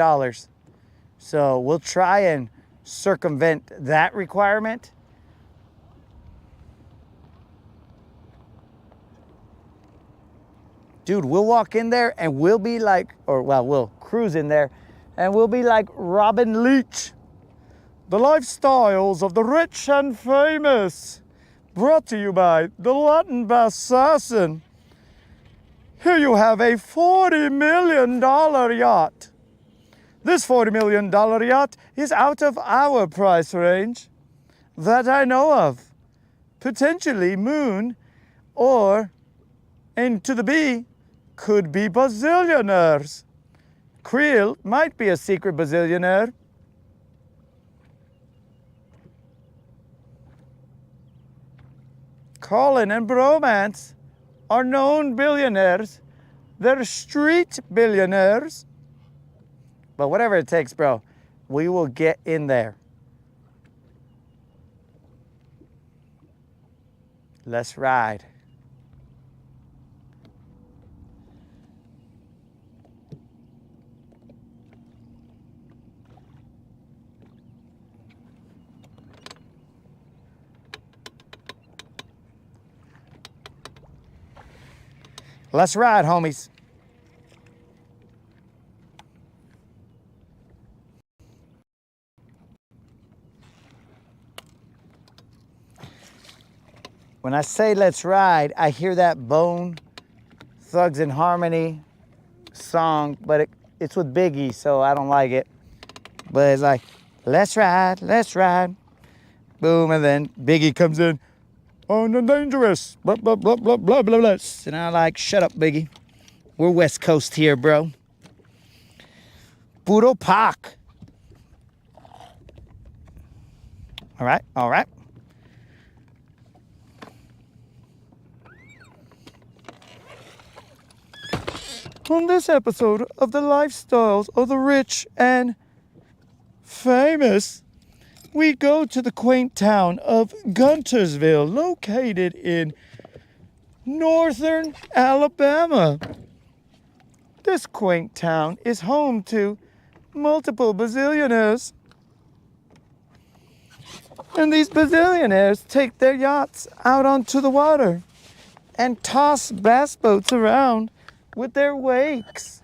So we'll try and circumvent that requirement. Dude, we'll walk in there and we'll be like, we'll cruise in there and we'll be like Robin Leach. The lifestyles of the rich and famous. Brought to you by the Latin Assassin. Here you have a $40 million yacht. This $40 million yacht is out of our price range that I know of. Potentially Moon or into the B could be bazillionaires. Creel might be a secret bazillionaire. Colin and Bromance are known billionaires. They're street billionaires. But whatever it takes, bro, we will get in there. Let's ride. Let's ride, homies. When I say let's ride, I hear that Bone Thugs and Harmony song, but it's with Biggie, so I don't like it. But it's like, let's ride, boom, and then Biggie comes in, on the dangerous, blah, blah, blah, blah, blah, blah, blah. And I'm like, shut up, Biggie. We're West Coast here, bro. Puro Pac. All right, all right. On this episode of the lifestyles of the rich and famous, we go to the quaint town of Guntersville, located in northern Alabama. This quaint town is home to multiple bazillionaires. And these bazillionaires take their yachts out onto the water and toss bass boats around with their wakes.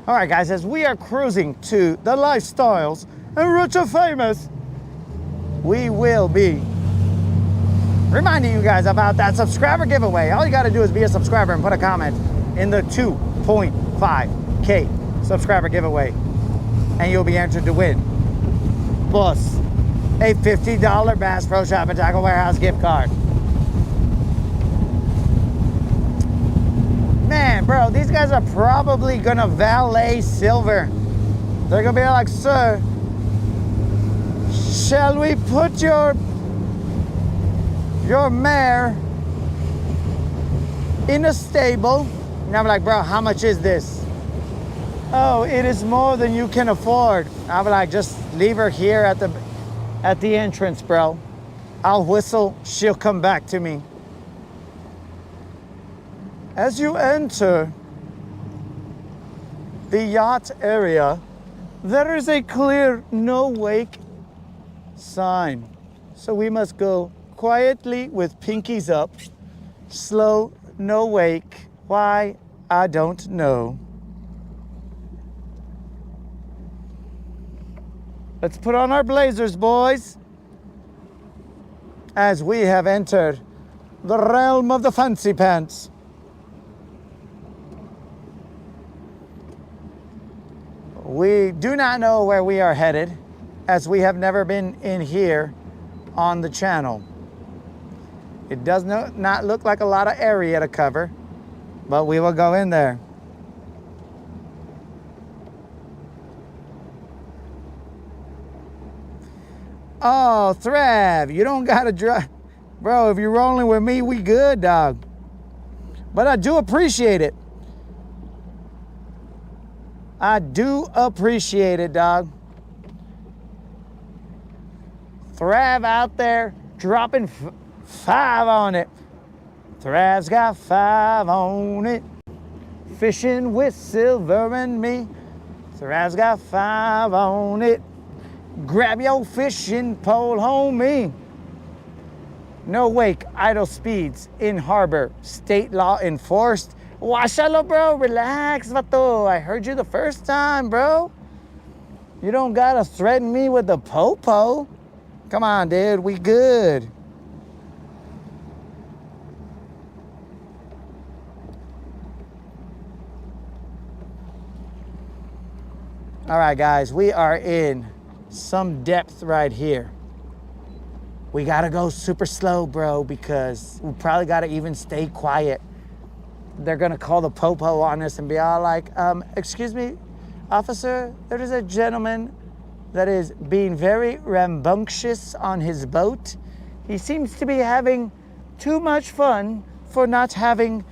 All right, guys, as we are cruising to the lifestyles and rich and famous, we will be reminding you guys about that subscriber giveaway. All you got to do is be a subscriber and put a comment in the 2.5K subscriber giveaway, and you'll be entered to win. Plus, a $50 Bass Pro Shop and Tackle Warehouse gift card. Man, bro, these guys are probably gonna valet Silver. They're gonna be like, sir, shall we put your mare in a stable? And I'm like, bro, how much is this? Oh, it is more than you can afford. I'm like, just leave her here at the entrance, bro. I'll whistle, she'll come back to me. As you enter the yacht area, there is a clear no wake sign. So we must go quietly with pinkies up, slow, no wake. Why? I don't know. Let's put on our blazers, boys, as we have entered the realm of the fancy pants. We do not know where we are headed, as we have never been in here on the channel. It does not look like a lot of area to cover, but we will go in there. Oh, Thrav, you don't gotta drive. Bro, if you're rolling with me, we good, dog. But I do appreciate it. I do appreciate it, dog. Thrav out there dropping 5 on it. Thav's got 5 on it. Fishing with Silver and me. Thav's got 5 on it. Grab your fishing pole, homie. No wake, idle speeds in harbor. State law enforced. Washalo, bro. Relax, vato. I heard you the first time, bro. You don't gotta threaten me with the po-po. Come on, dude. We good. All right, guys. We are in some depth right here. We gotta go super slow, bro, because we probably gotta even stay quiet. They're gonna call the po-po on us and be all like, excuse me, officer, there is a gentleman that is being very rambunctious on his boat. He seems to be having too much fun for not having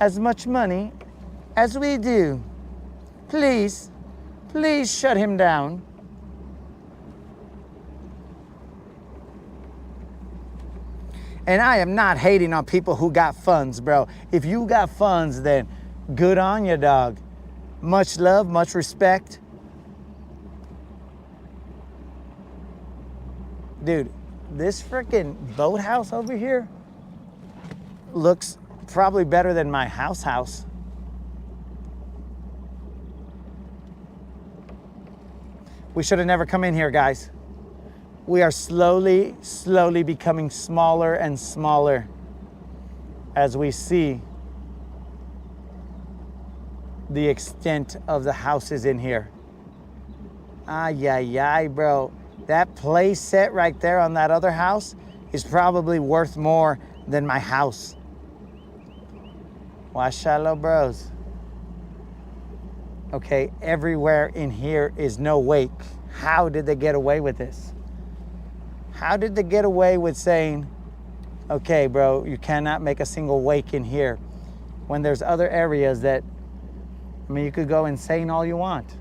as much money as we do. Please shut him down. And I am not hating on people who got funds, bro. If you got funds, then good on you, dog. Much love, much respect. Dude, this freaking boathouse over here looks probably better than my house. We should have never come in here, guys. We are slowly becoming smaller and smaller as we see the extent of the houses in here. Ay, bro. That play set right there on that other house is probably worth more than my house. Washalo, bros. Okay, everywhere in here is no wake. How did they get away with this? How did they get away with saying, okay, bro, you cannot make a single wake in here, when there's other areas that, I mean, you could go insane all you want.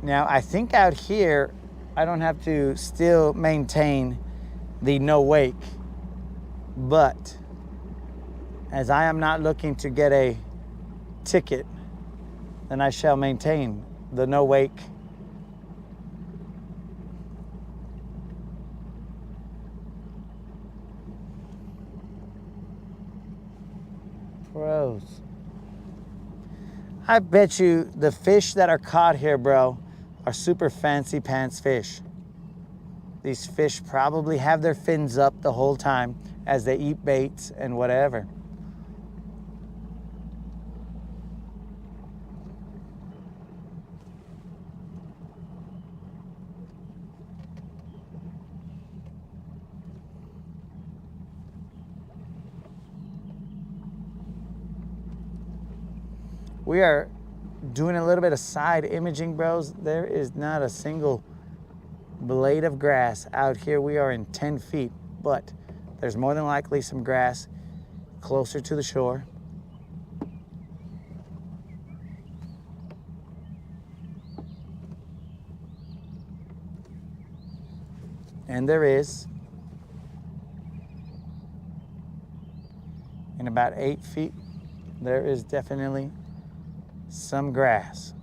Now, I think out here, I don't have to still maintain the no wake. But as I am not looking to get a ticket, then I shall maintain the no wake. Pros. I bet you the fish that are caught here, bro, are super fancy pants fish. These fish probably have their fins up the whole time as they eat baits and whatever. We are doing a little bit of side imaging, bros. There is not a single blade of grass out here. We are in 10 feet, but there's more than likely some grass closer to the shore. And there is. In about 8 feet, there is definitely some grass.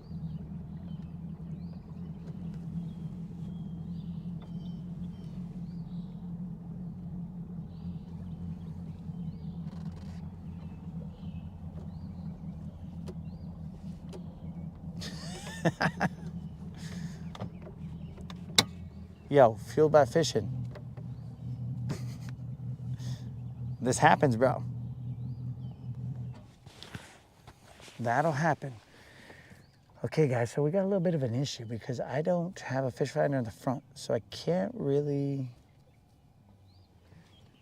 Yo, fueled by fishing. This happens, bro. That'll happen. Okay, guys, so we got a little bit of an issue because I don't have a fish finder in the front, so I can't really...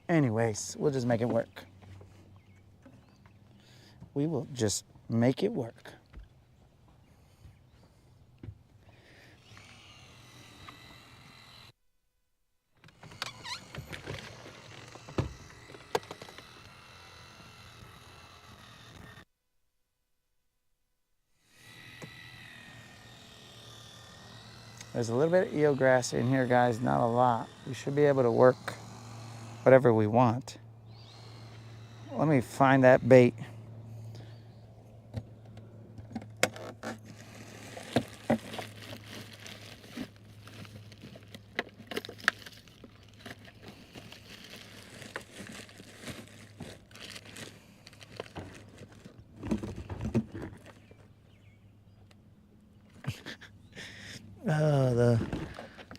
Anyways, we'll just make it work. We will just make it work. There's a little bit of eelgrass in here, guys, not a lot. We should be able to work whatever we want. Let me find that bait.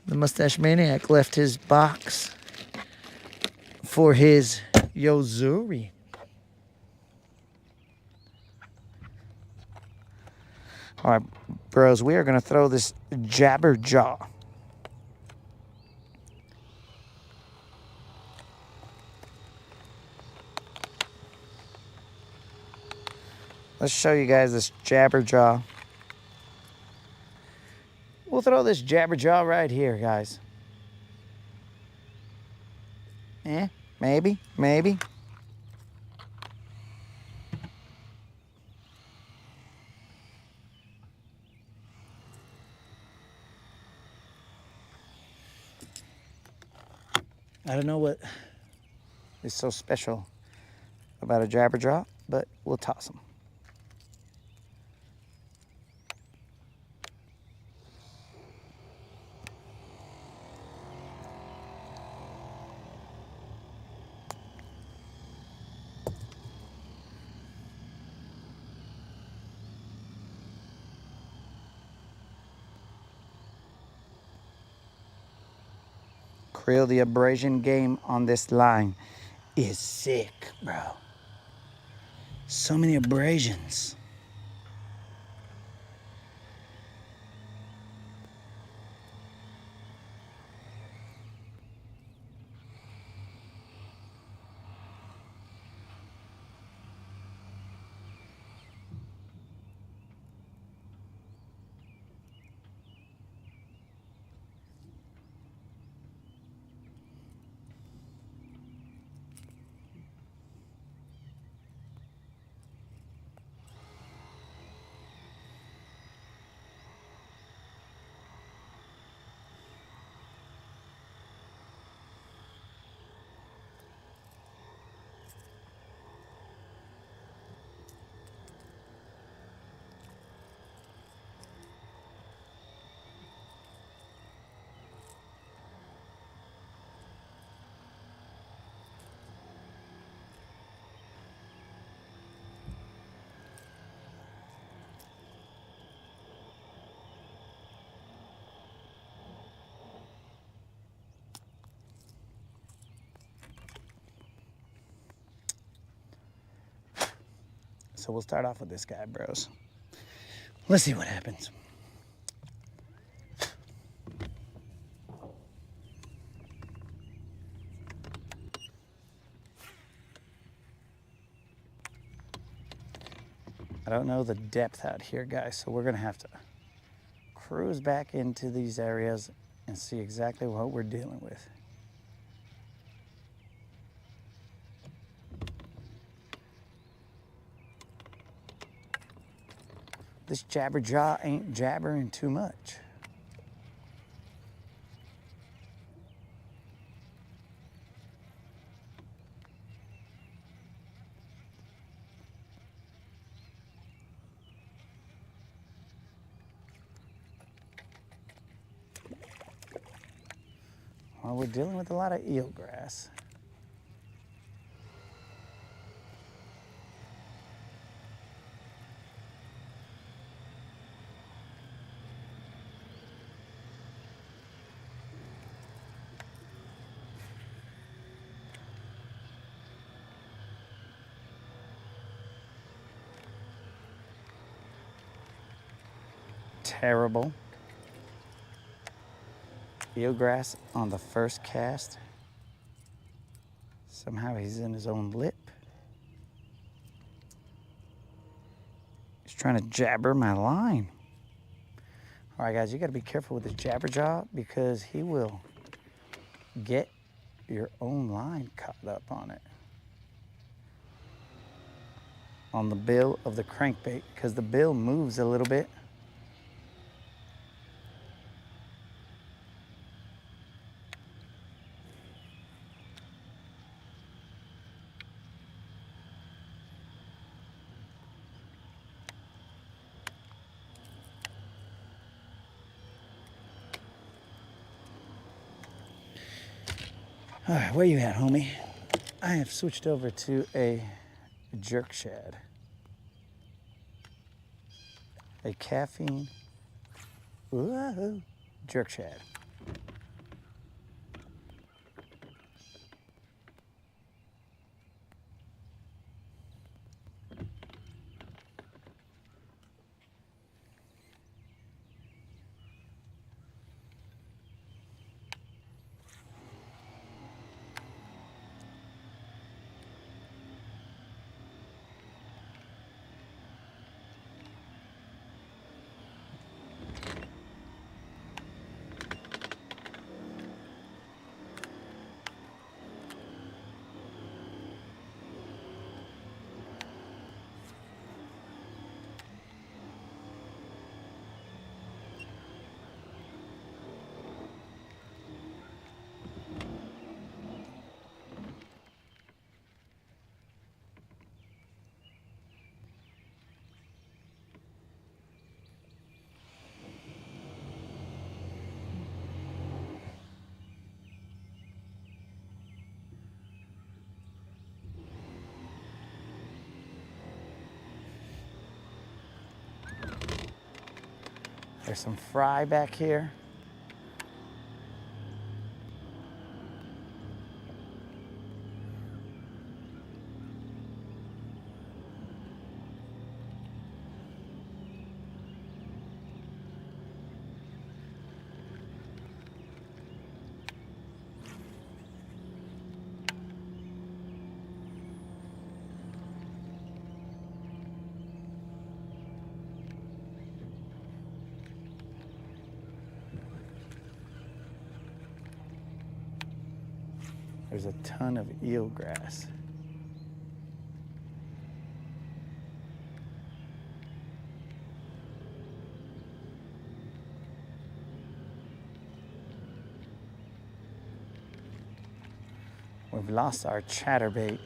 The mustache maniac left his box for his Yozuri. All right, bros, we are going to throw this jabberjaw. Let's show you guys this jabberjaw. We'll throw this jabberjaw right here, guys. Maybe. I don't know what is so special about a jabberjaw, but we'll toss them. Krill, the abrasion game on this line is sick, bro. So many abrasions. So we'll start off with this guy, bros. Let's see what happens. I don't know the depth out here, guys, so we're gonna have to cruise back into these areas and see exactly what we're dealing with. This jabberjaw ain't jabbering too much. Well, we're dealing with a lot of eelgrass. terrible. Eelgrass on the first cast. Somehow he's in his own lip. He's trying to jabber my line. All right, guys, you got to be careful with this jabber jaw because he will get your own line caught up on it. On the bill of the crankbait because the bill moves a little bit. All right, where you at, homie? I have switched over to a jerk shad. A caffeine jerk shad. There's some fry back here. There's a ton of eelgrass. We've lost our chatterbait.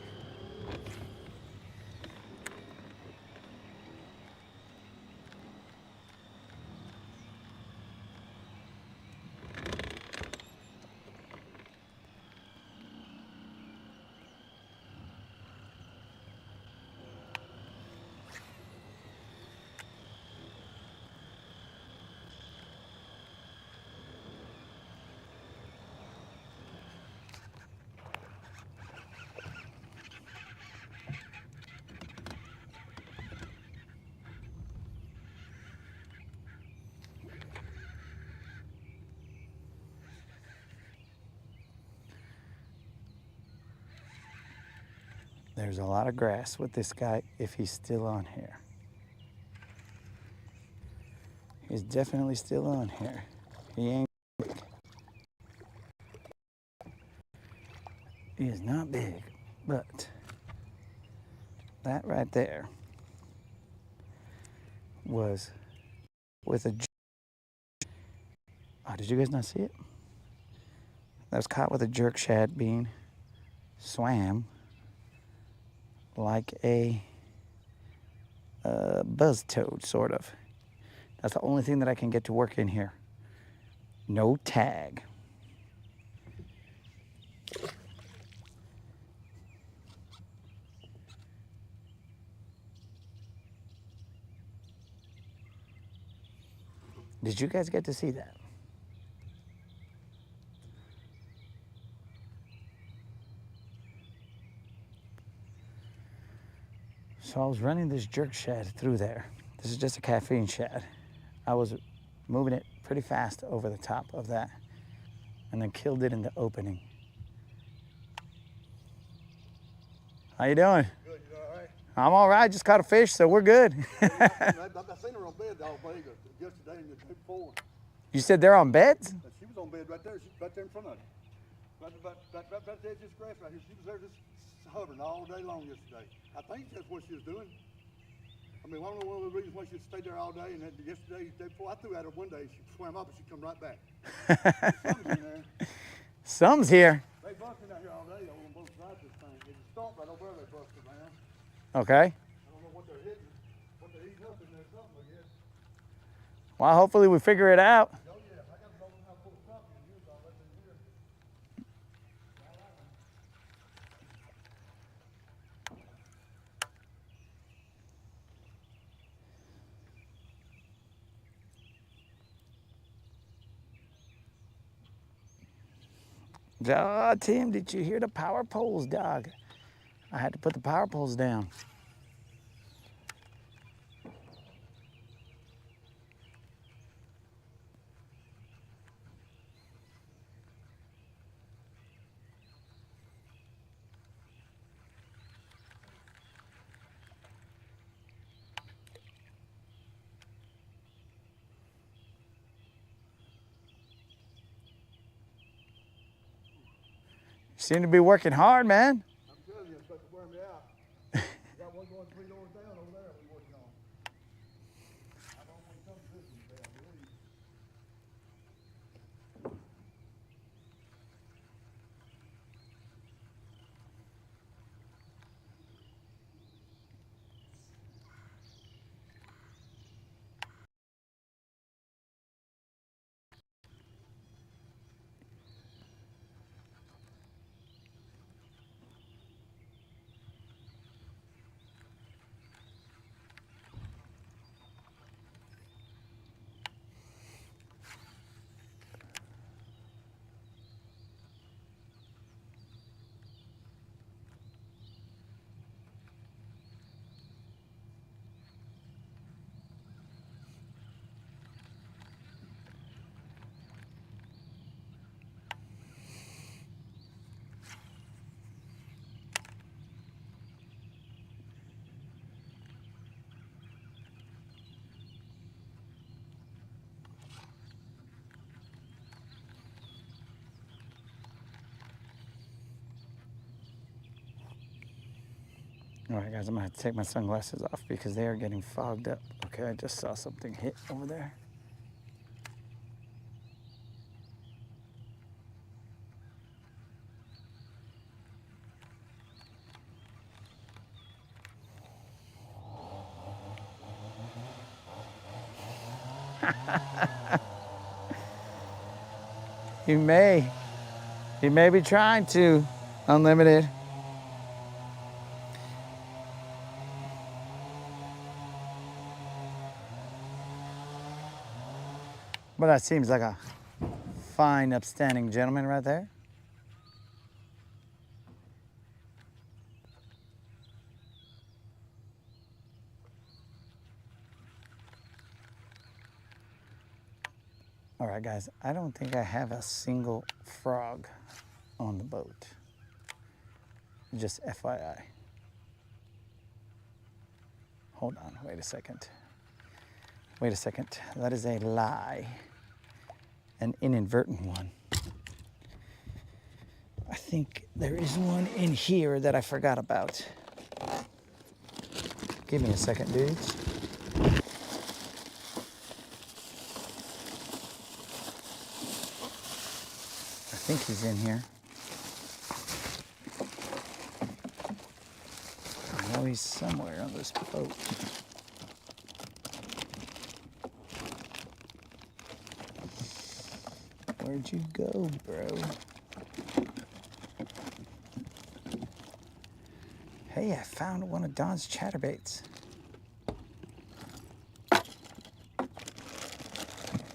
There's a lot of grass with this guy if he's still on here. He's definitely still on here. He ain't big. He is not big, but that right there was with a... Oh, did you guys not see it? That was caught with a jerk shad being swam like a buzz toad, sort of. That's the only thing that I can get to work in here. No tag. Did you guys get to see that? So I was running this jerk shad through there. This is just a caffeine shad. I was moving it pretty fast over the top of that, and then killed it in the opening. How you doing? Good, you all right? I'm all right. Just caught a fish, so we're good. I seen her on bed all day yesterday and the day before. You said they're on beds? She was on bed right there. She's right there in front of you. Right there at this grass right here. She was there just hovering all day long yesterday. I think that's what she was doing. I mean, I don't know one of the reasons why she stayed there all day. And then yesterday, the day before, I threw at her one day. She swam up and she come right back. Something's in there. Some's here. They busted out here all day on both sides of this thing. They just stomped right over there. They busted around. Okay. I don't know what they're hitting. What they're eating up in there, something, I guess. Well, hopefully we figure it out. Oh, yeah. I got to know how to pull something and use all that in here. Tim, did you hear the power poles, dog? I had to put the power poles down. You seem to be working hard, man. I'm telling you, it's about to wear me out. I got one going 3 doors down over there we're working on. I don't want to come to this one today, I believe. All right, guys, I'm gonna have to take my sunglasses off because they are getting fogged up. Okay, I just saw something hit over there. You may be trying to, Unlimited. But that seems like a fine, upstanding gentleman right there. All right, guys, I don't think I have a single frog on the boat. Just FYI. Hold on, wait a second. Wait a second, that is a lie. An inadvertent one. I think there is one in here that I forgot about. Give me a second, dudes. I think he's in here. I know he's somewhere on this boat. Where'd you go, bro? Hey, I found one of Don's chatterbaits.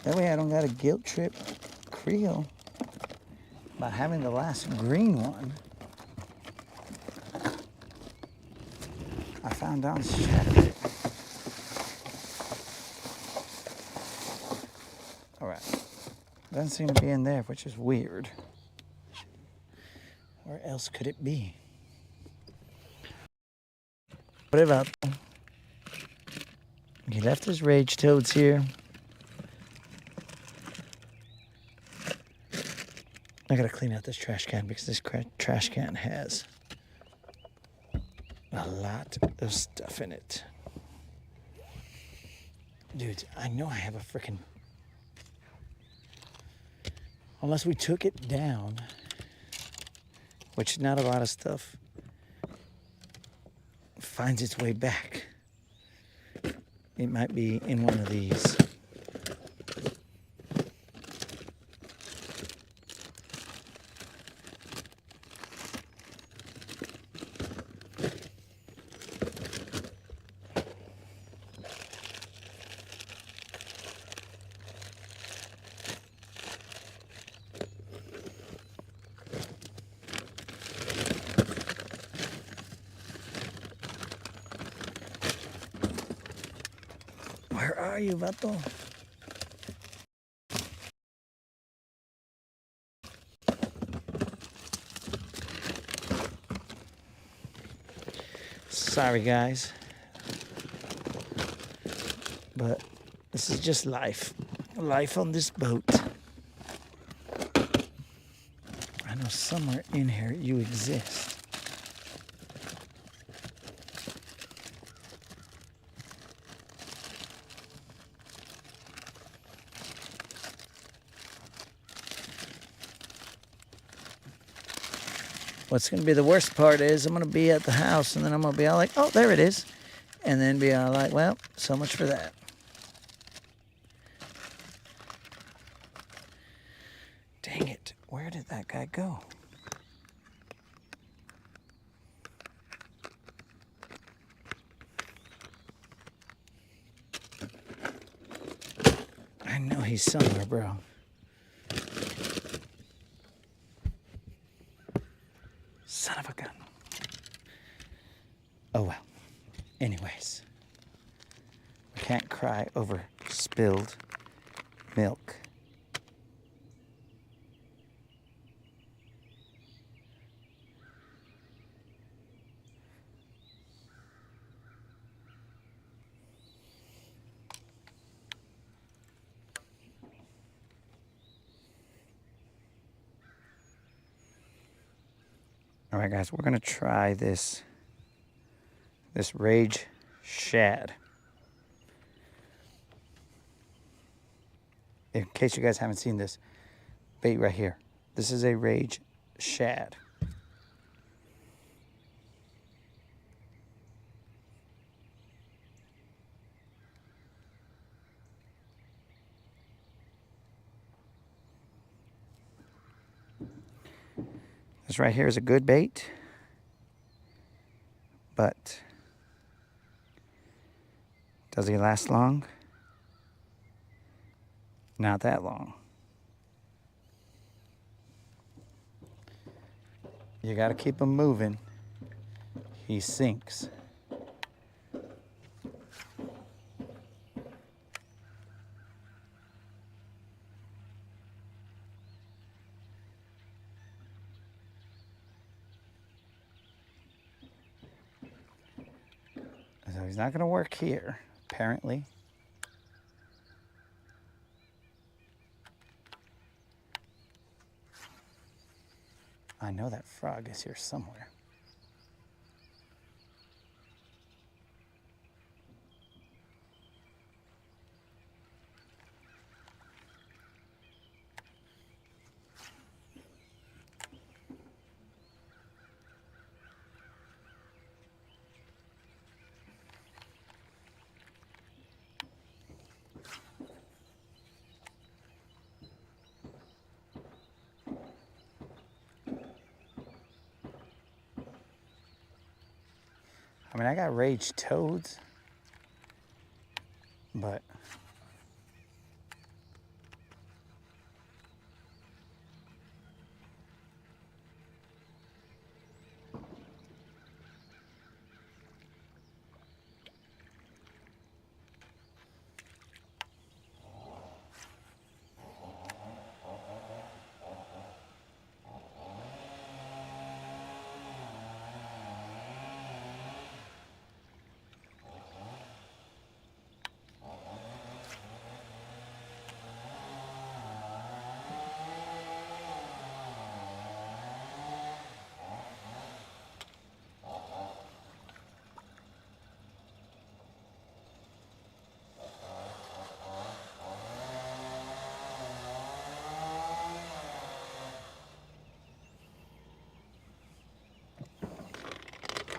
That way I don't got a guilt trip Creole by having the last green one. I found Don's chatterbait. Doesn't seem to be in there, which is weird. Where else could it be? What about? He left his rage toads here. I gotta clean out this trash can because this trash can has a lot of stuff in it. Dude, I know I have a freaking... Unless we took it down, which not a lot of stuff finds its way back. It might be in one of these. Where are you, Vato? Sorry, guys. But this is just life. Life on this boat. I know somewhere in here you exist. What's going to be the worst part is I'm going to be at the house and then I'm going to be all like, oh, there it is. And then be all like, well, so much for that. Dang it. Where did that guy go? I know he's somewhere, bro. Son of a gun. Oh well. Anyways. We can't cry over spilled milk. All right, guys, we're gonna try this Rage Shad. In case you guys haven't seen this bait right here, this is a Rage Shad. This right here is a good bait, but does he last long? Not that long. You gotta keep him moving. He sinks. So he's not gonna work here, apparently. I know that frog is here somewhere. I mean, I got Rage toads, but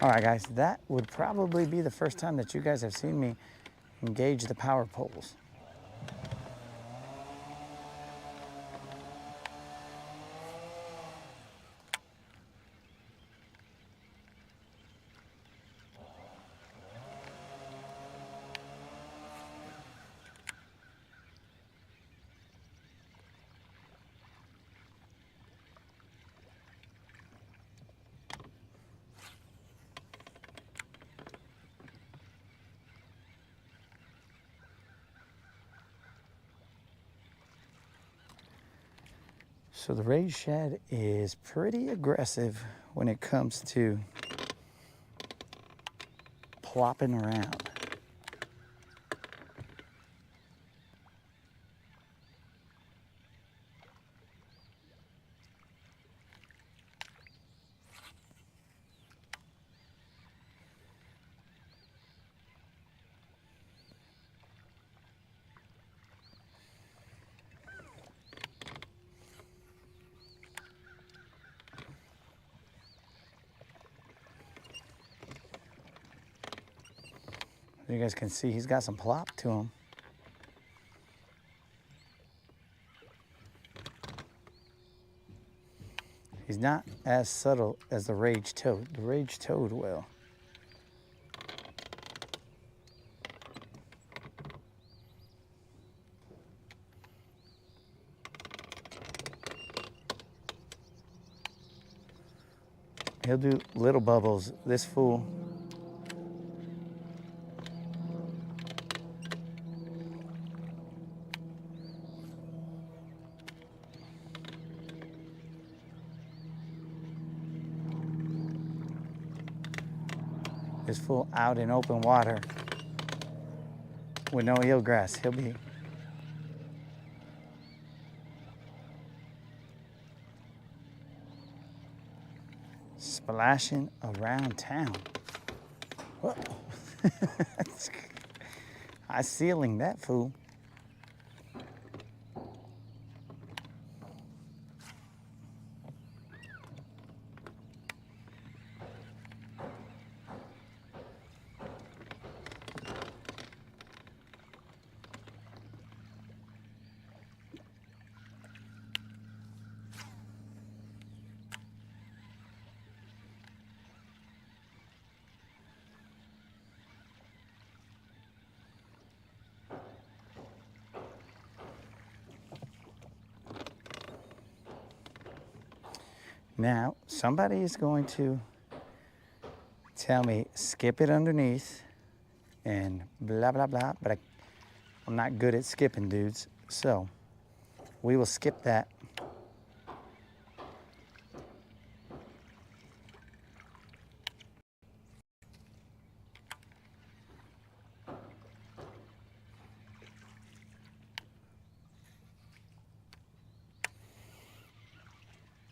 All right, guys, that would probably be the first time that you guys have seen me engage the power poles. So the raised shed is pretty aggressive when it comes to plopping around. You guys can see he's got some plop to him. He's not as subtle as the rage toad. The rage toad will. He'll do little bubbles. This fool. This fool out in open water with no eelgrass. He'll be splashing around town. Whoa. I ceiling that fool. Now, somebody is going to tell me, skip it underneath and blah, blah, blah, but I'm not good at skipping, dudes. So we will skip that.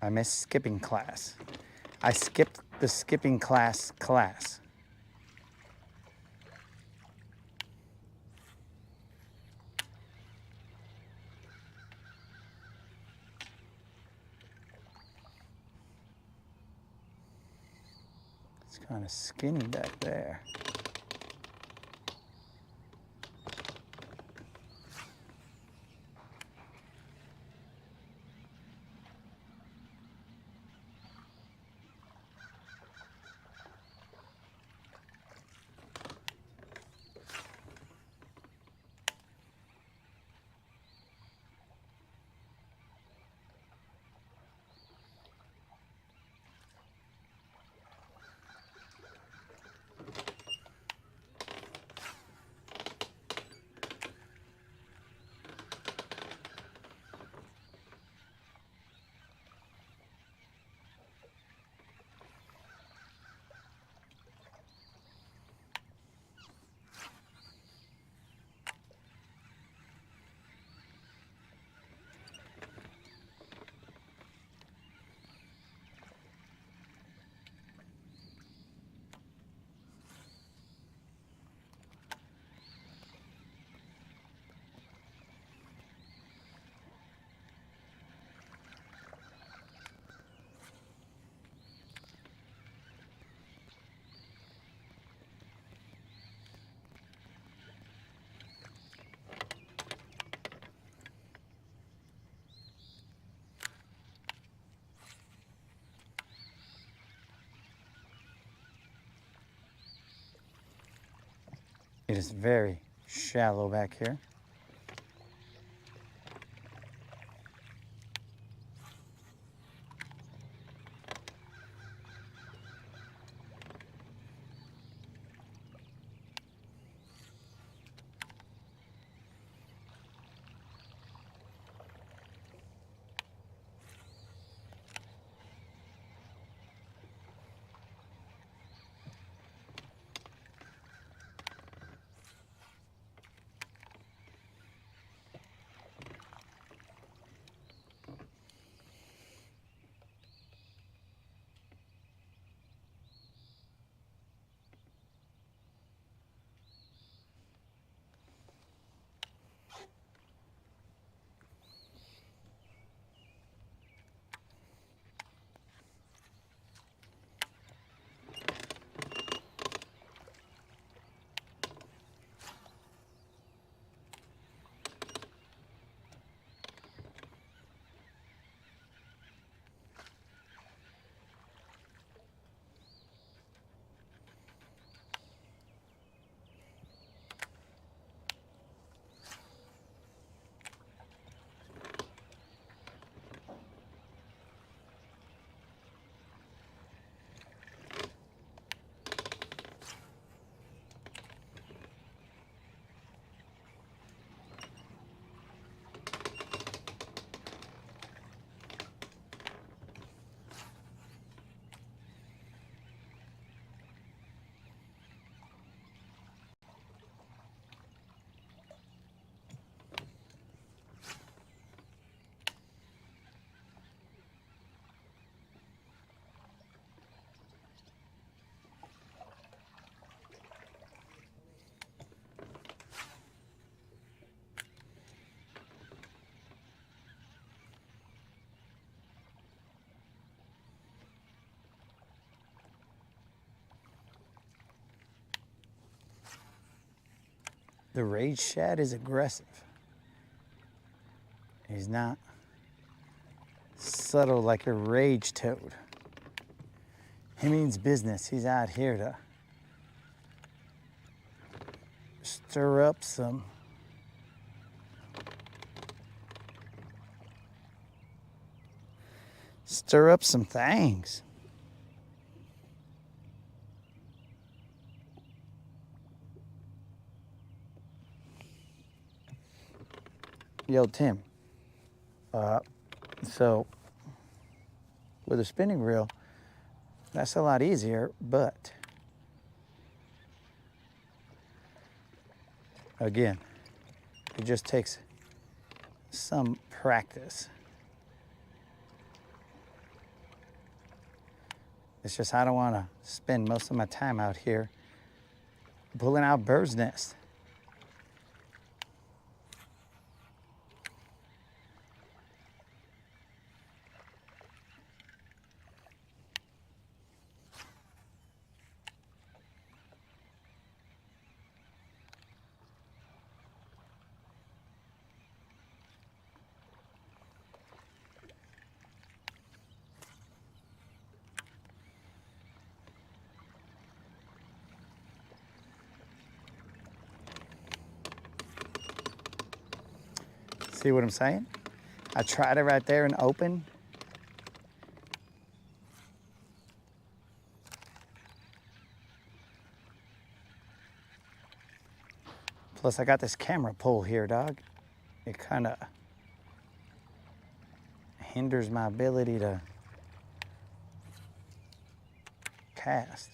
I missed skipping class. I skipped the skipping class. It's kind of skinny back there. It is very shallow back here. The rage shad is aggressive. He's not subtle like a rage toad. He means business. He's out here to stir up some things. Yo, Tim. So with a spinning reel, that's a lot easier, but again, it just takes some practice. It's just I don't want to spend most of my time out here pulling out birds' nests. See what I'm saying? I tried it right there and open. Plus I got this camera pole here, dog. It kind of hinders my ability to cast.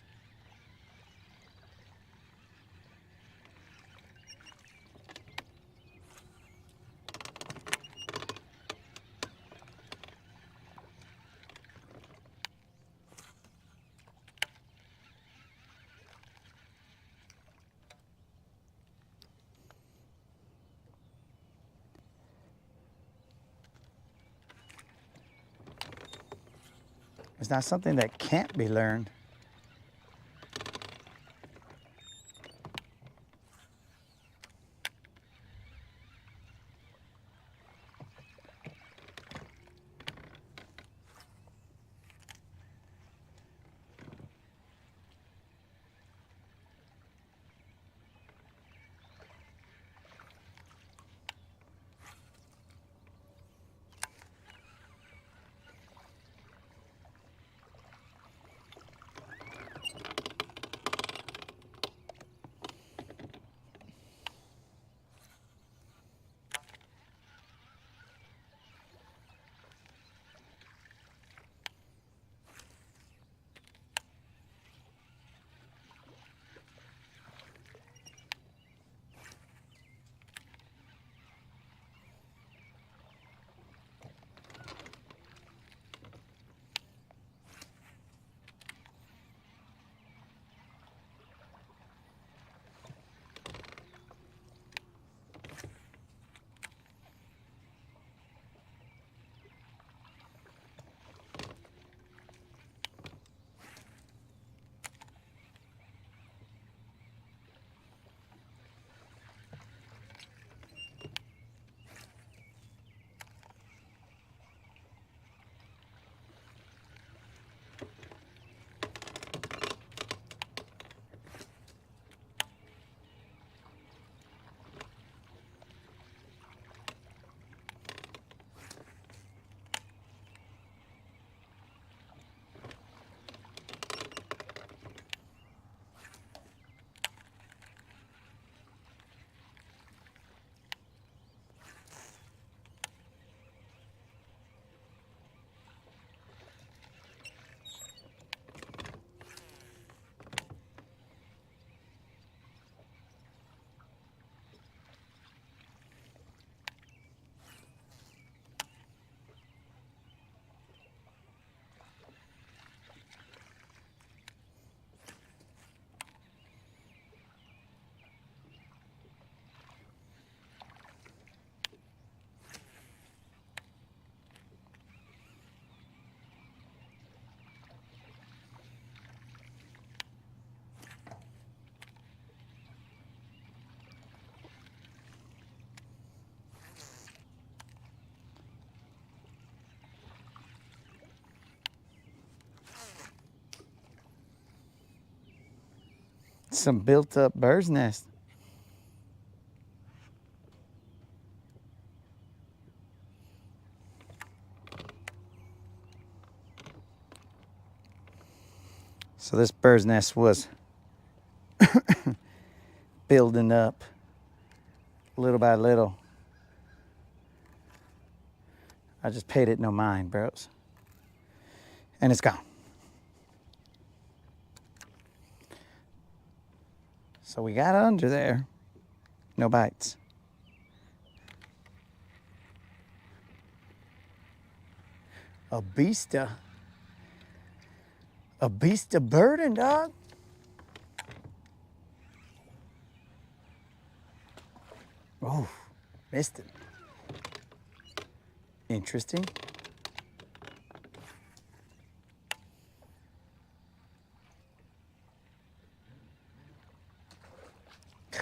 It's not something that can't be learned. some built up bird's nest. So this bird's nest was building up little by little. I just paid it no mind, bros. And it's gone. So we got under there. No bites. A beast of burden, dog. Oh, missed it. Interesting.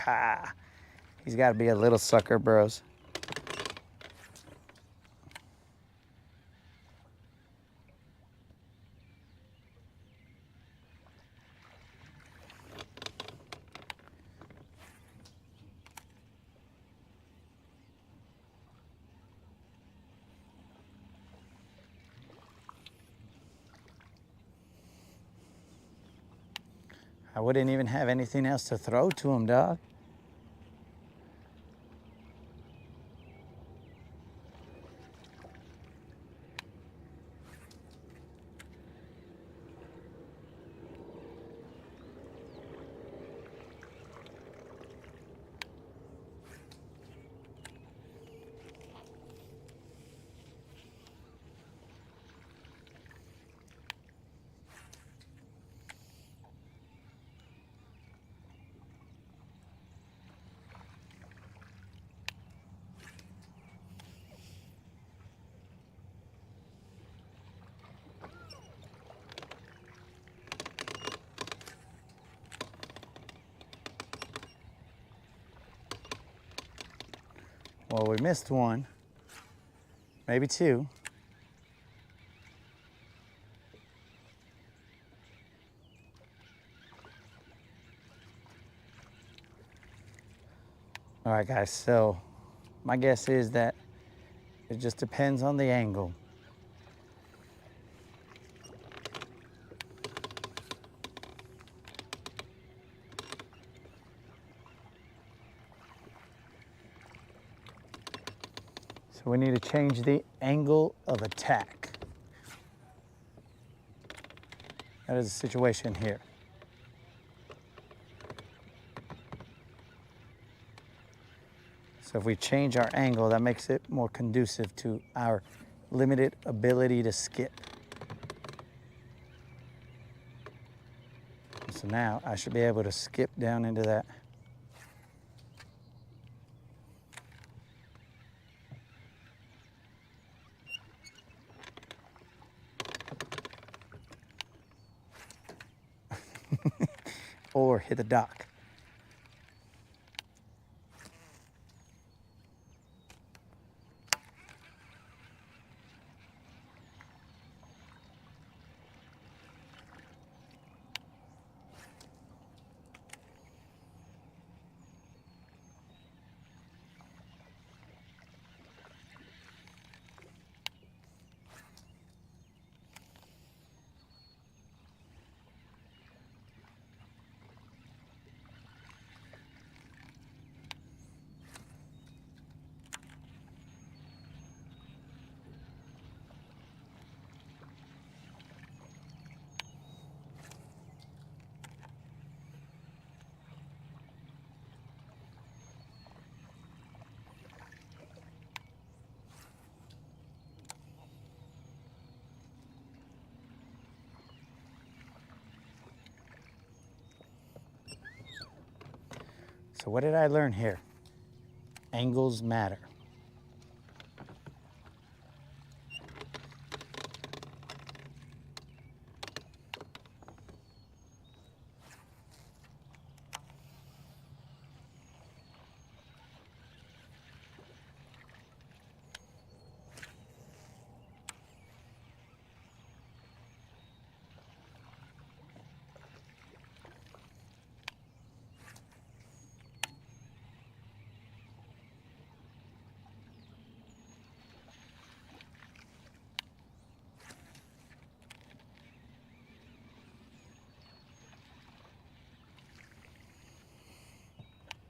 Ha. He's got to be a little sucker, bros. I wouldn't even have anything else to throw to him, dog. Well, we missed one, maybe two. All right, guys, so my guess is that it just depends on the angle. So we need to change the angle of attack. That is the situation here. So if we change our angle, that makes it more conducive to our limited ability to skip. So now I should be able to skip down into that. Or hit the dock. So what did I learn here? Angles matter.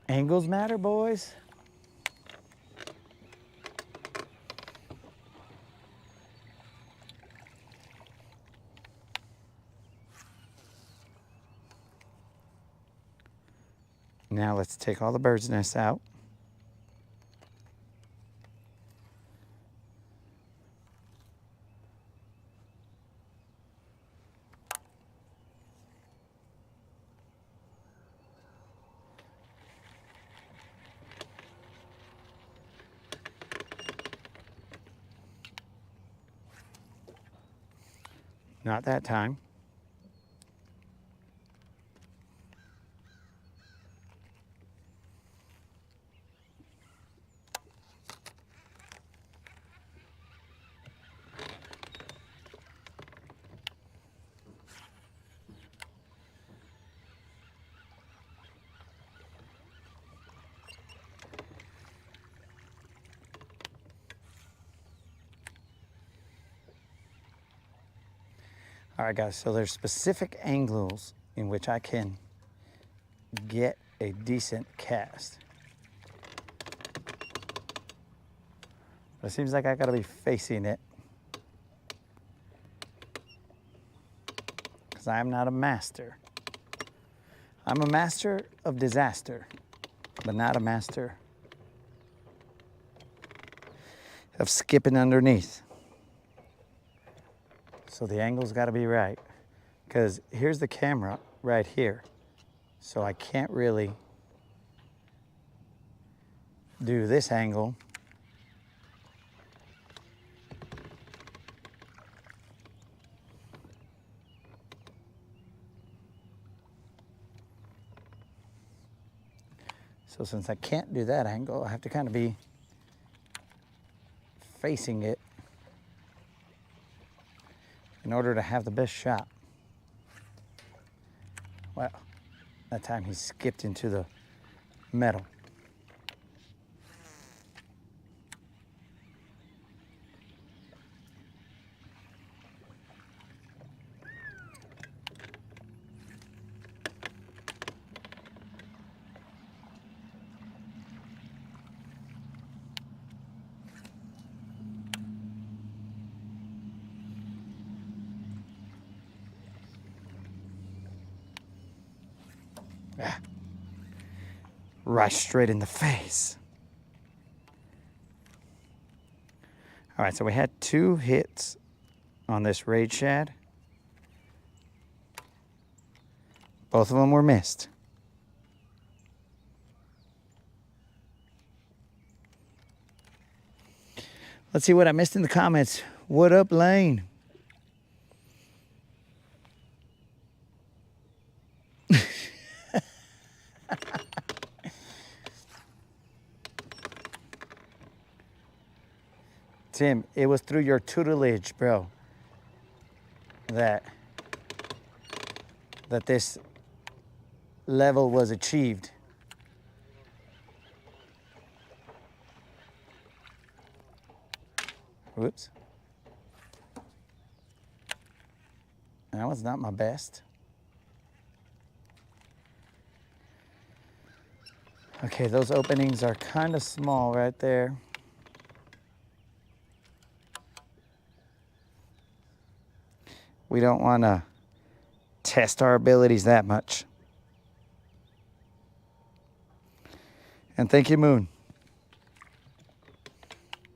Angles matter, boys. Now let's take all the bird's nests out. Not that time. All right, guys, so there's specific angles in which I can get a decent cast. But it seems like I gotta be facing it, because I am not a master. I'm a master of disaster, but not a master of skipping underneath. So the angle's got to be right, because here's the camera right here. So I can't really do this angle. So since I can't do that angle, I have to kind of be facing it in order to have the best shot. Well, that time he skipped into the metal. Ah. Right straight in the face. All right, so we had 2 hits on this raid shad. Both of them were missed. Let's see what I missed in the comments. What up, Lane? Tim, it was through your tutelage, bro, that this level was achieved. Whoops. That was not my best. Okay, those openings are kind of small right there. We don't want to test our abilities that much. And thank you, Moon.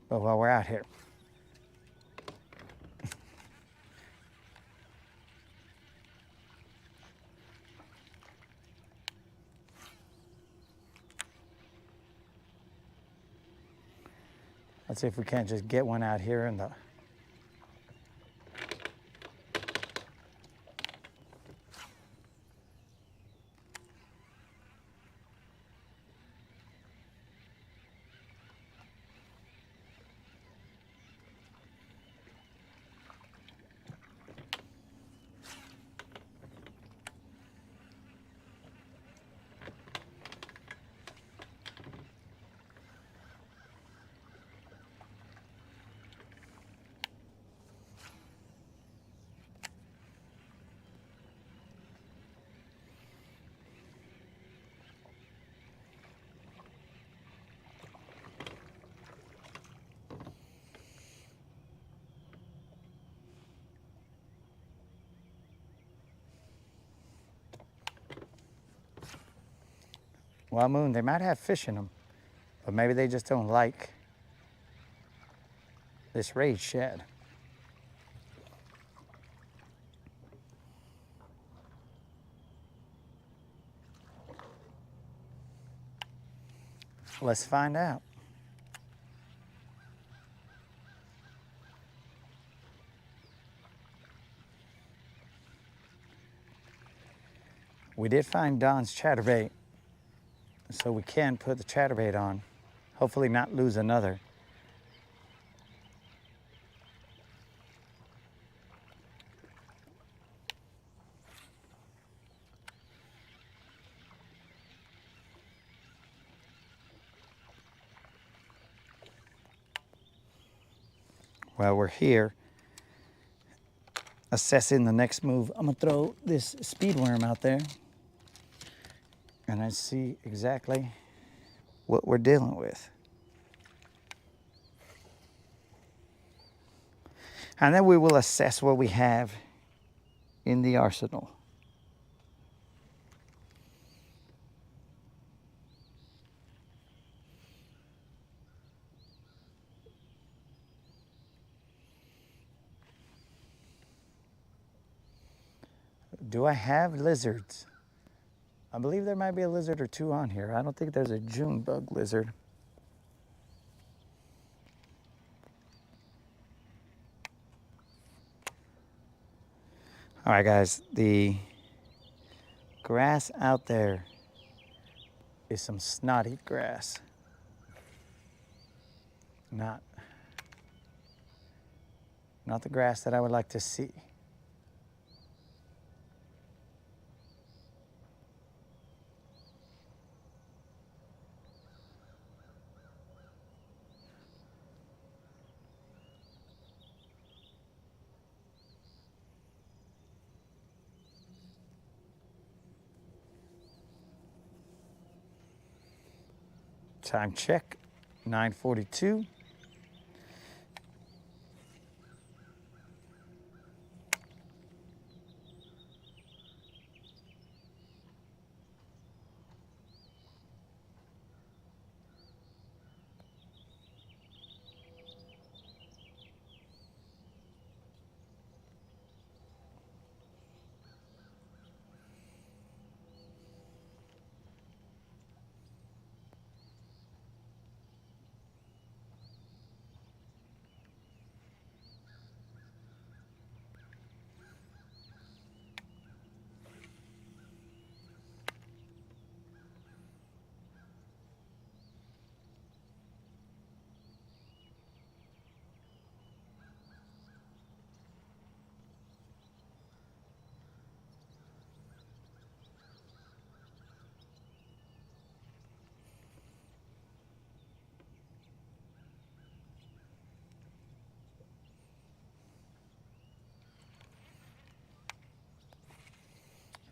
But while we're out here, let's see if we can't just get one out here in the Well, Moon, they might have fish in them, but maybe they just don't like this raised shed. Let's find out. We did find Don's chatterbait, so we can put the chatterbait on. Hopefully not lose another. While we're here, assessing the next move, I'm gonna throw this speed worm out there and I see exactly what we're dealing with. And then we will assess what we have in the arsenal. Do I have lizards? I believe there might be a lizard or two on here. I don't think there's a June bug lizard. All right, guys, the grass out there is some snotty grass. Not the grass that I would like to see. Time check, 9:42.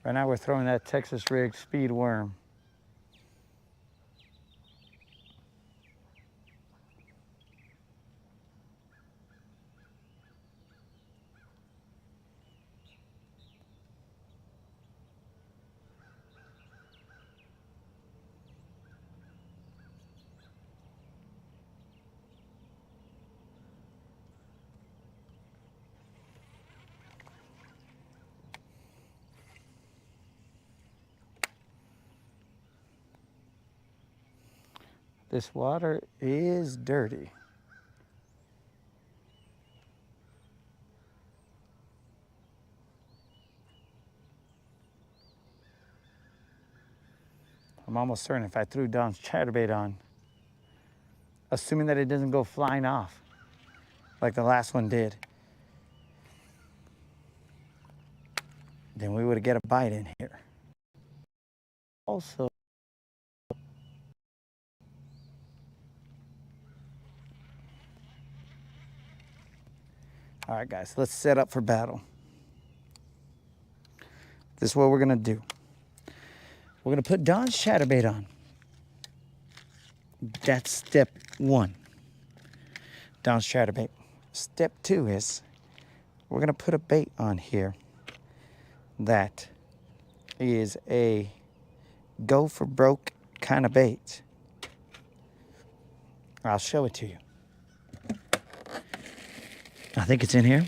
Right now we're throwing that Texas rig speed worm. This water is dirty. I'm almost certain if I threw Don's chatterbait on, assuming that it doesn't go flying off like the last one did, then we would get a bite in here. Also, all right, guys, let's set up for battle. This is what we're gonna do. We're gonna put Don's chatterbait on. That's step one. Don's chatterbait. Step two is we're gonna put a bait on here that is a go for broke kind of bait. I'll show it to you. I think it's in here.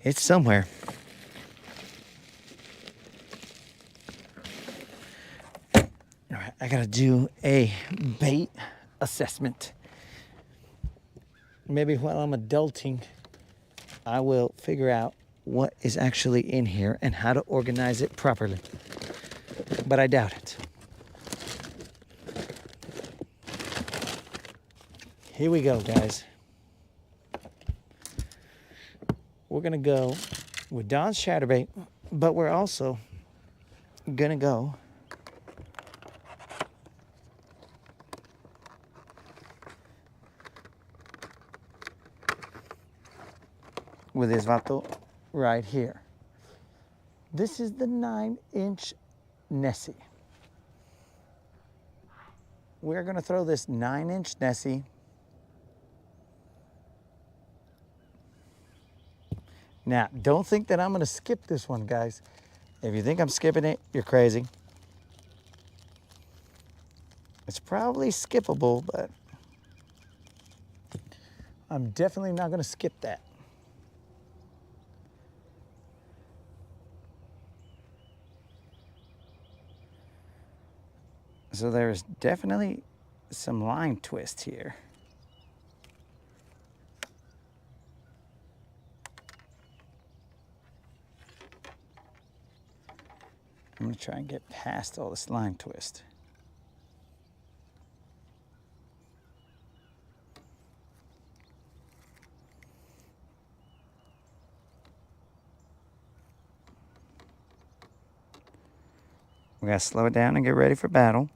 It's somewhere. All right, I gotta do a bait assessment. Maybe while I'm adulting, I will figure out what is actually in here and how to organize it properly. But I doubt it. Here we go, guys. We're gonna go with Don's chatterbait, but we're also gonna go with this vato right here. This is the 9-inch Nessie. We're gonna throw this 9-inch Nessie now. Don't think that I'm gonna skip this one, guys. If you think I'm skipping it, you're crazy. It's probably skippable, but I'm definitely not gonna skip that. So there's definitely some line twist here. I'm gonna try and get past all this line twist. We gotta slow it down and get ready for battle.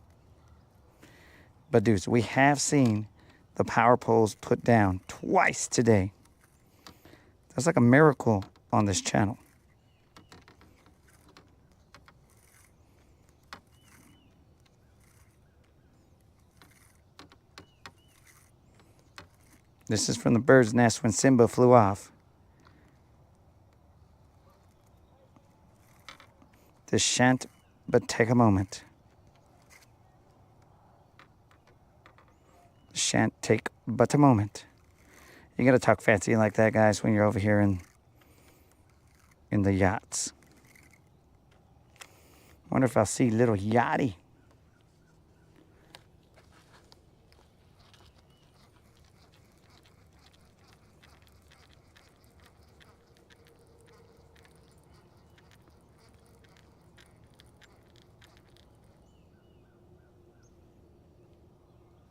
But dudes, we have seen the power poles put down twice today. That's like a miracle on this channel. This is from the bird's nest when Simba flew off. This shan't but take a moment. Shan't take but a moment. You gotta talk fancy like that, guys, when you're over here in the yachts. Wonder if I'll see little Yachty.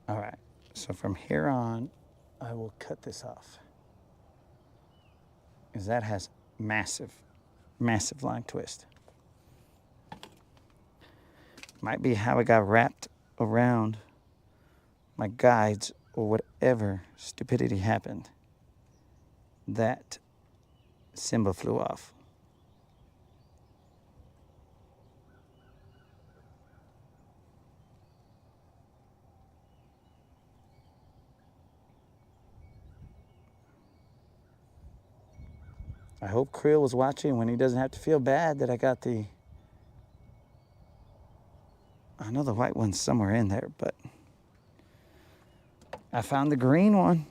All right, so from here on, I will cut this off. Because that has massive, massive line twist. Might be how it got wrapped around my guides or whatever stupidity happened that Simba flew off. I hope Creel was watching when he doesn't have to feel bad that I got the... I know the white one's somewhere in there, but I found the green one.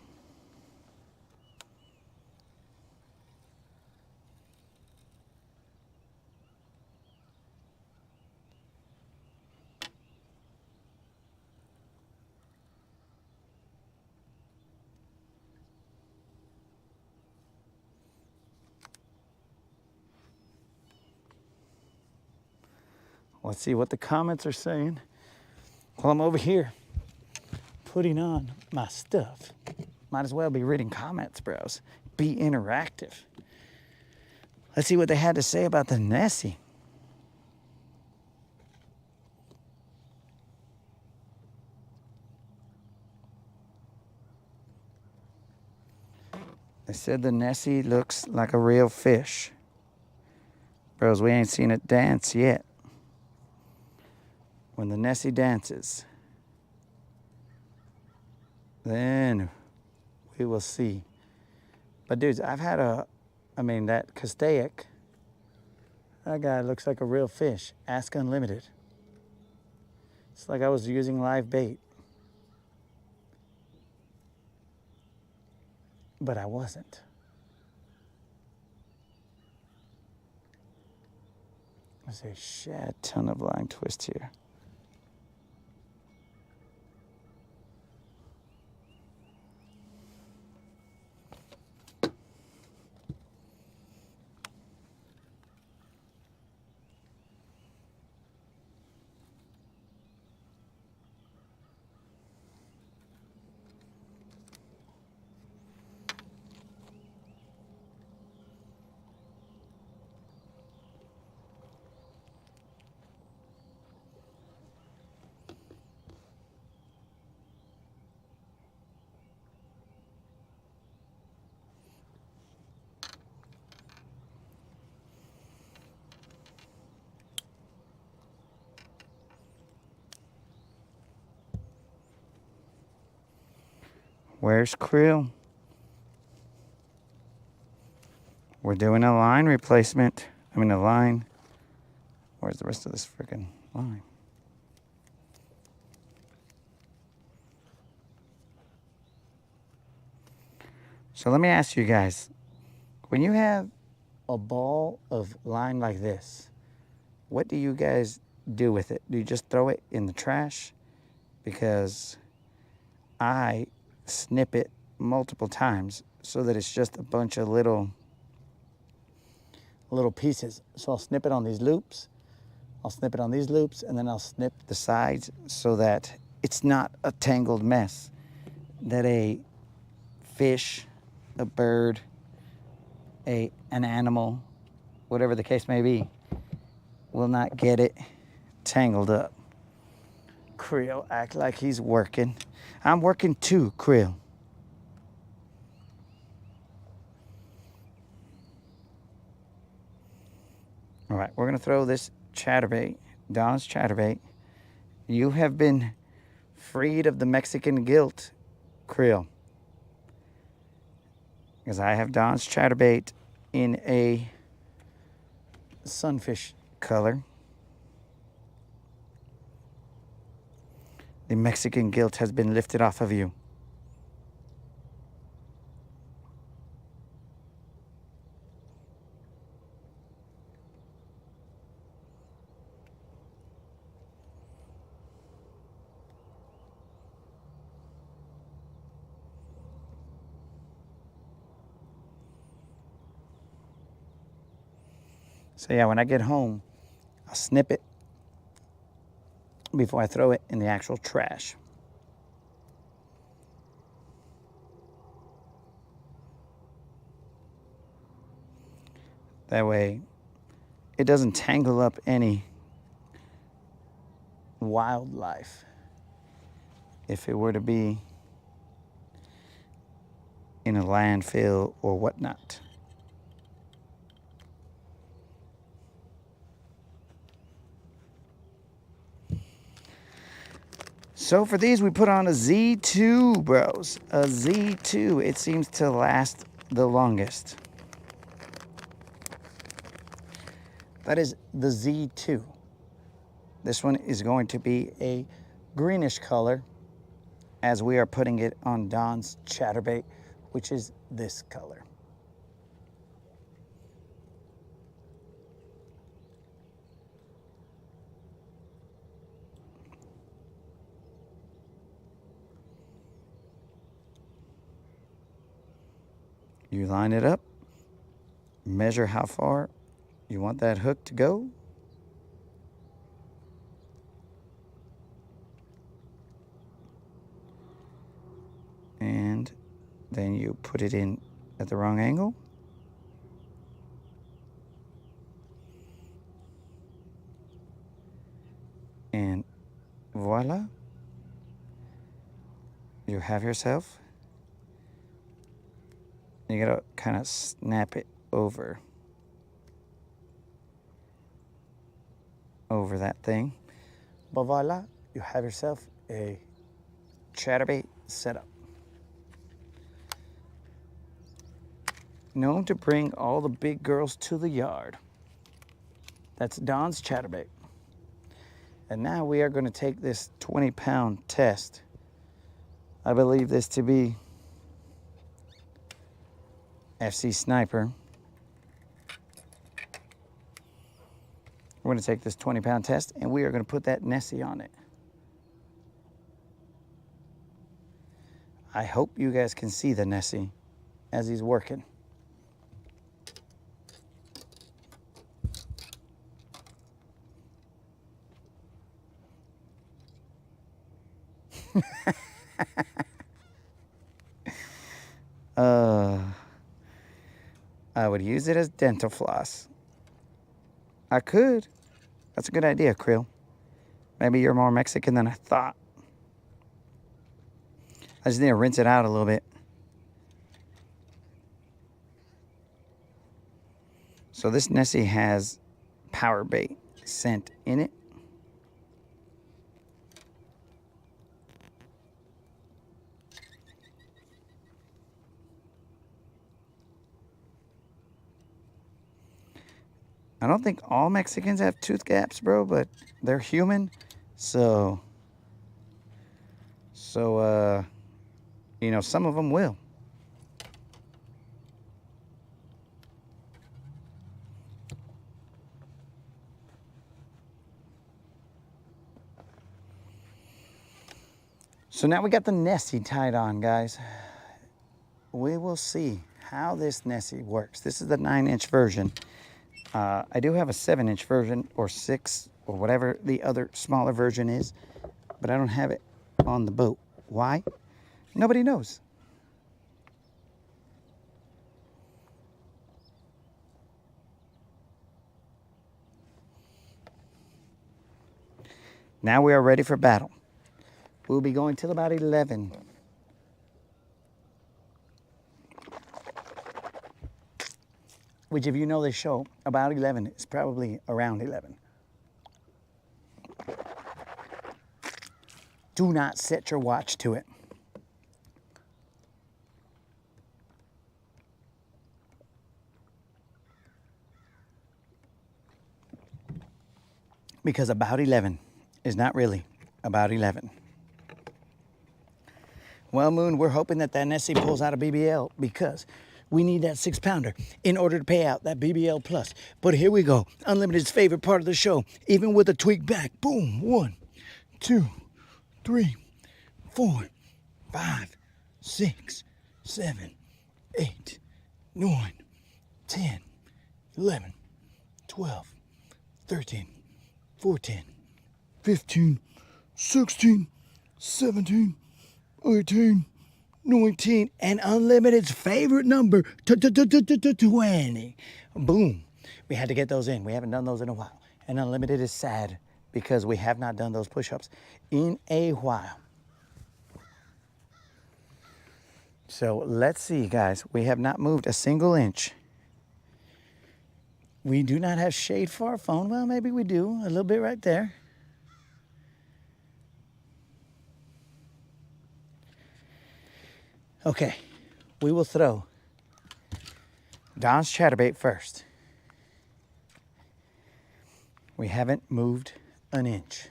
Let's see what the comments are saying while I'm over here putting on my stuff. Might as well be reading comments, bros. Be interactive. Let's see what they had to say about the Nessie. They said the Nessie looks like a real fish. Bros, we ain't seen it dance yet. When the Nessie dances, then we will see. But dudes, I've had that castaic, that guy looks like a real fish. Ask Unlimited. It's like I was using live bait. But I wasn't. There's a shit ton of line twist here. Where's Krill? We're doing a line replacement. A line. Where's the rest of this freaking line? So let me ask you guys, when you have a ball of line like this, what do you guys do with it? Do you just throw it in the trash? Because I snip it multiple times so that it's just a bunch of little pieces. So I'll snip it on these loops. I'll snip it on these loops, and then I'll snip the sides so that it's not a tangled mess. That a fish, a bird, an animal, whatever the case may be, will not get it tangled up. Krill act like he's working. I'm working too, Krill. All right, we're gonna throw this chatterbait, Don's chatterbait. You have been freed of the Mexican guilt, Krill. Because I have Don's chatterbait in a sunfish color. The Mexican guilt has been lifted off of you. So yeah, when I get home, I'll snip it before I throw it in the actual trash. That way, it doesn't tangle up any wildlife. If it were to be in a landfill or whatnot. So for these, we put on a Z2, bros. A Z2. It seems to last the longest. That is the Z2. This one is going to be a greenish color as we are putting it on Don's chatterbait, which is this color. You line it up, measure how far you want that hook to go. And then you put it in at the wrong angle. And voila, you have yourself. You gotta kind of snap it over that thing. But voila, you have yourself a chatterbait setup. known to bring all the big girls to the yard. That's Don's chatterbait. And now we are going to take this 20-pound test. I believe this to be FC Sniper. We're going to take this 20-pound test and we are going to put that Nessie on it. I hope you guys can see the Nessie as he's working. I would use it as dental floss. I could. That's a good idea, Krill. Maybe you're more Mexican than I thought. I just need to rinse it out a little bit. So this Nessie has power bait scent in it. I don't think all Mexicans have tooth gaps, bro, but they're human. So you know, some of them will. So now we got the Nessie tied on, guys. We will see how this Nessie works. This is the 9-inch version. I do have a 7-inch version or 6 or whatever the other smaller version is, but I don't have it on the boat. Why? Nobody knows. Now we are ready for battle. We'll be going till about 11. Which, if you know this show, about 11 is probably around 11. Do not set your watch to it. Because about 11 is not really about 11. Well, Moon, we're hoping that Nessie pulls out a BBL because we need that 6-pounder in order to pay out that BBL plus. But here we go. Unlimited's favorite part of the show. Even with a tweak back. Boom. 1, 2, 3, 4, 5, 6, 7, 8, 9, 10, 11, 12, 13, 14, 15, 16, 17, 18, 19, and Unlimited's favorite number, 20. Boom. We had to get those in. We haven't done those in a while. And Unlimited is sad because we have not done those push-ups in a while. So let's see, guys. We have not moved a single inch. We do not have shade for our phone. Well, maybe we do. A little bit right there. Okay, we will throw Don's chatterbait first. We haven't moved an inch.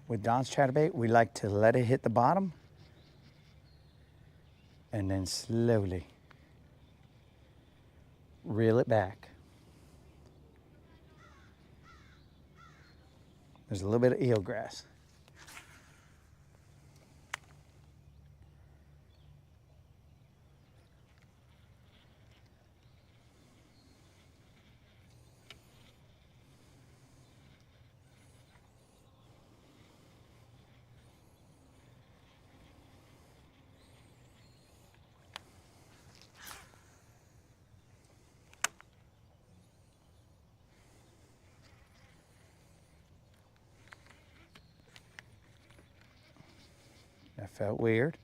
With Don's chatterbait, we like to let it hit the bottom and then slowly reel it back. There's a little bit of eelgrass. That felt weird.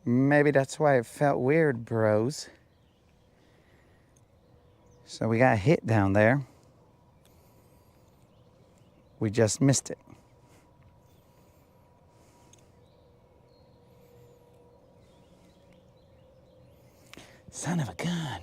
Maybe that's why it felt weird, bros. So we got hit down there. We just missed it. Son of a gun.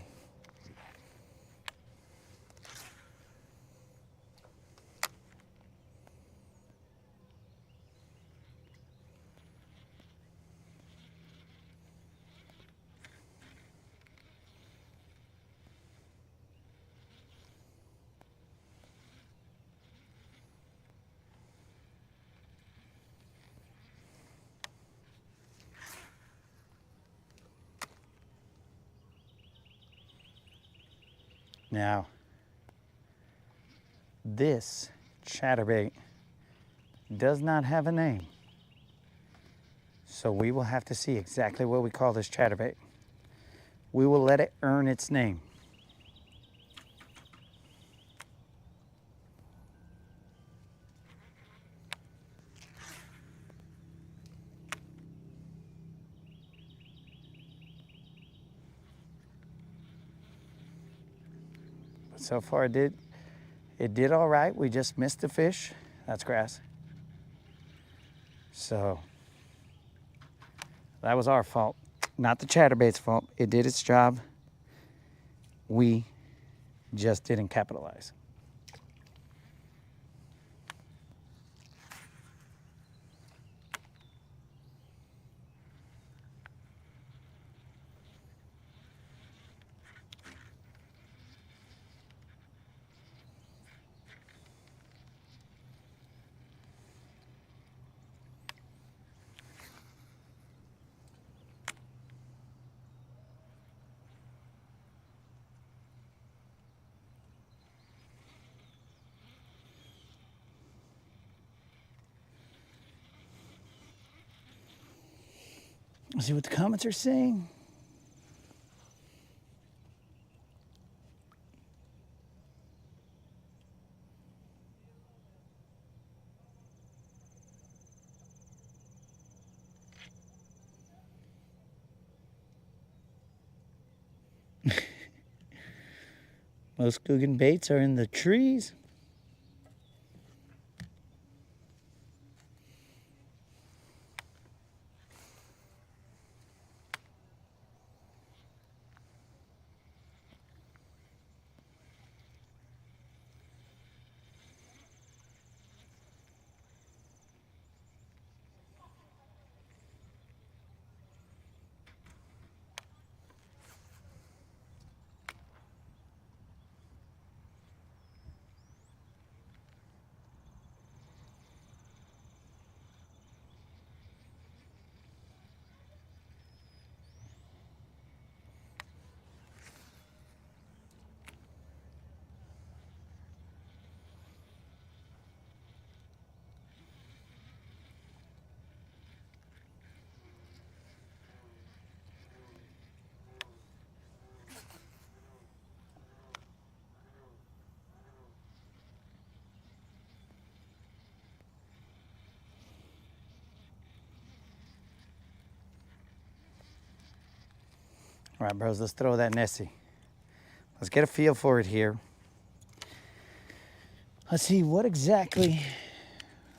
Now, this chatterbait does not have a name. So we will have to see exactly what we call this chatterbait. We will let it earn its name. But so far it did all right. We just missed the fish. That's grass. So that was our fault, not the chatterbait's fault. It did its job. We just didn't capitalize. Let's see what the comments are saying. Most Guggen baits are in the trees. All right, bros, let's throw that Nessie. Let's get a feel for it here. Let's see what exactly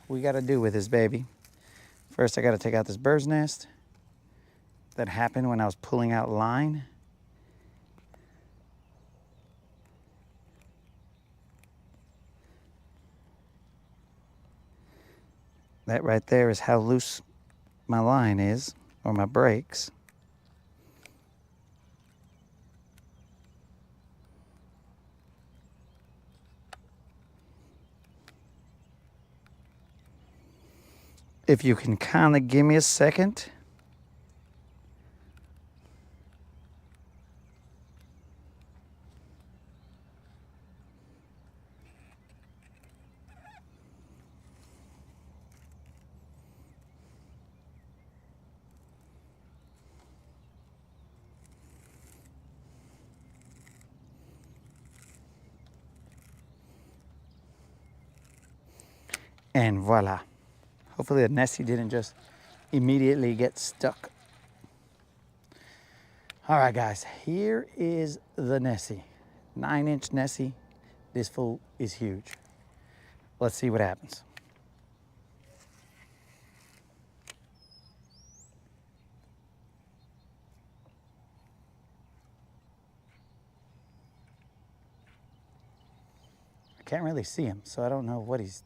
we got to do with this baby. First, I got to take out this bird's nest. That happened when I was pulling out line. That right there is how loose my line is, or my brakes. If you can kind of give me a second. And voila. Hopefully the Nessie didn't just immediately get stuck. All right, guys, here is the Nessie. 9-inch Nessie. This fool is huge. Let's see what happens. I can't really see him, so I don't know what he's.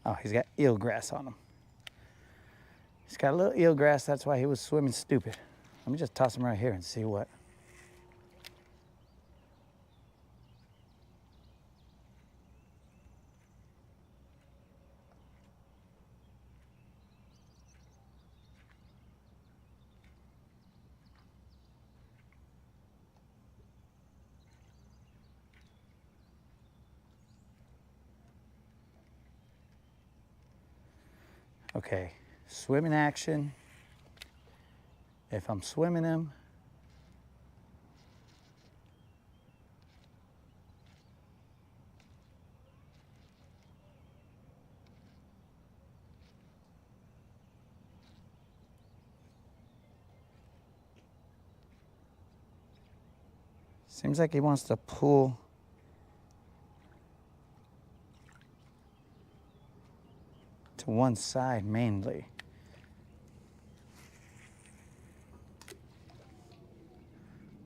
Oh, he's got eelgrass on him. He's got a little eelgrass, that's why he was swimming stupid. Let me just toss him right here and see what. Okay, swimming action. If I'm swimming him, seems like he wants to pull to one side mainly.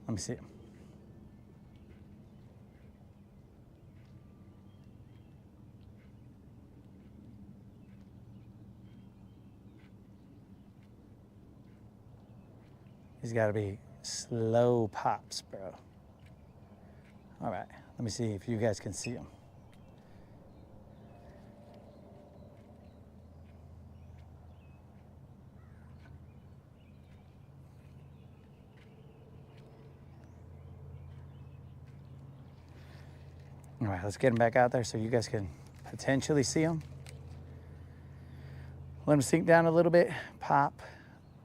Let me see him. He's got to be slow pops, bro. All right, let me see if you guys can see him. All right, let's get him back out there so you guys can potentially see him. Let him sink down a little bit, pop,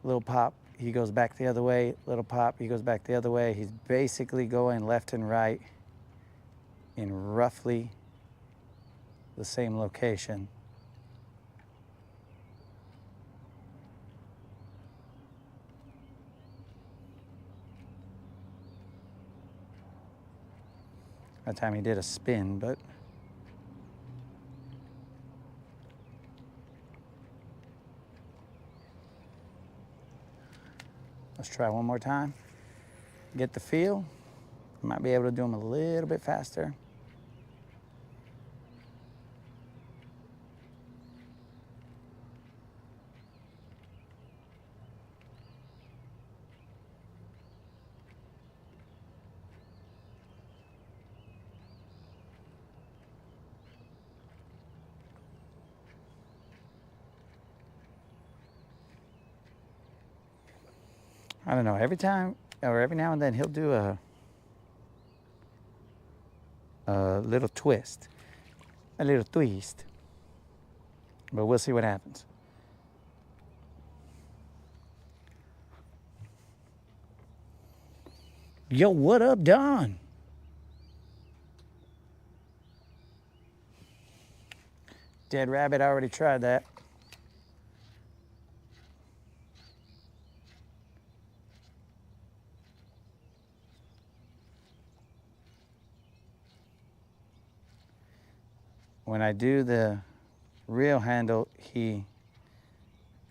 little pop, he goes back the other way, little pop, he goes back the other way. He's basically going left and right in roughly the same location. That time he did a spin, but let's try one more time. Get the feel. Might be able to do them a little bit faster. I don't know, every time or every now and then he'll do a little twist, a little twist, but we'll see what happens. Yo, what up, Don? Dead rabbit, I already tried that. When I do the reel handle, he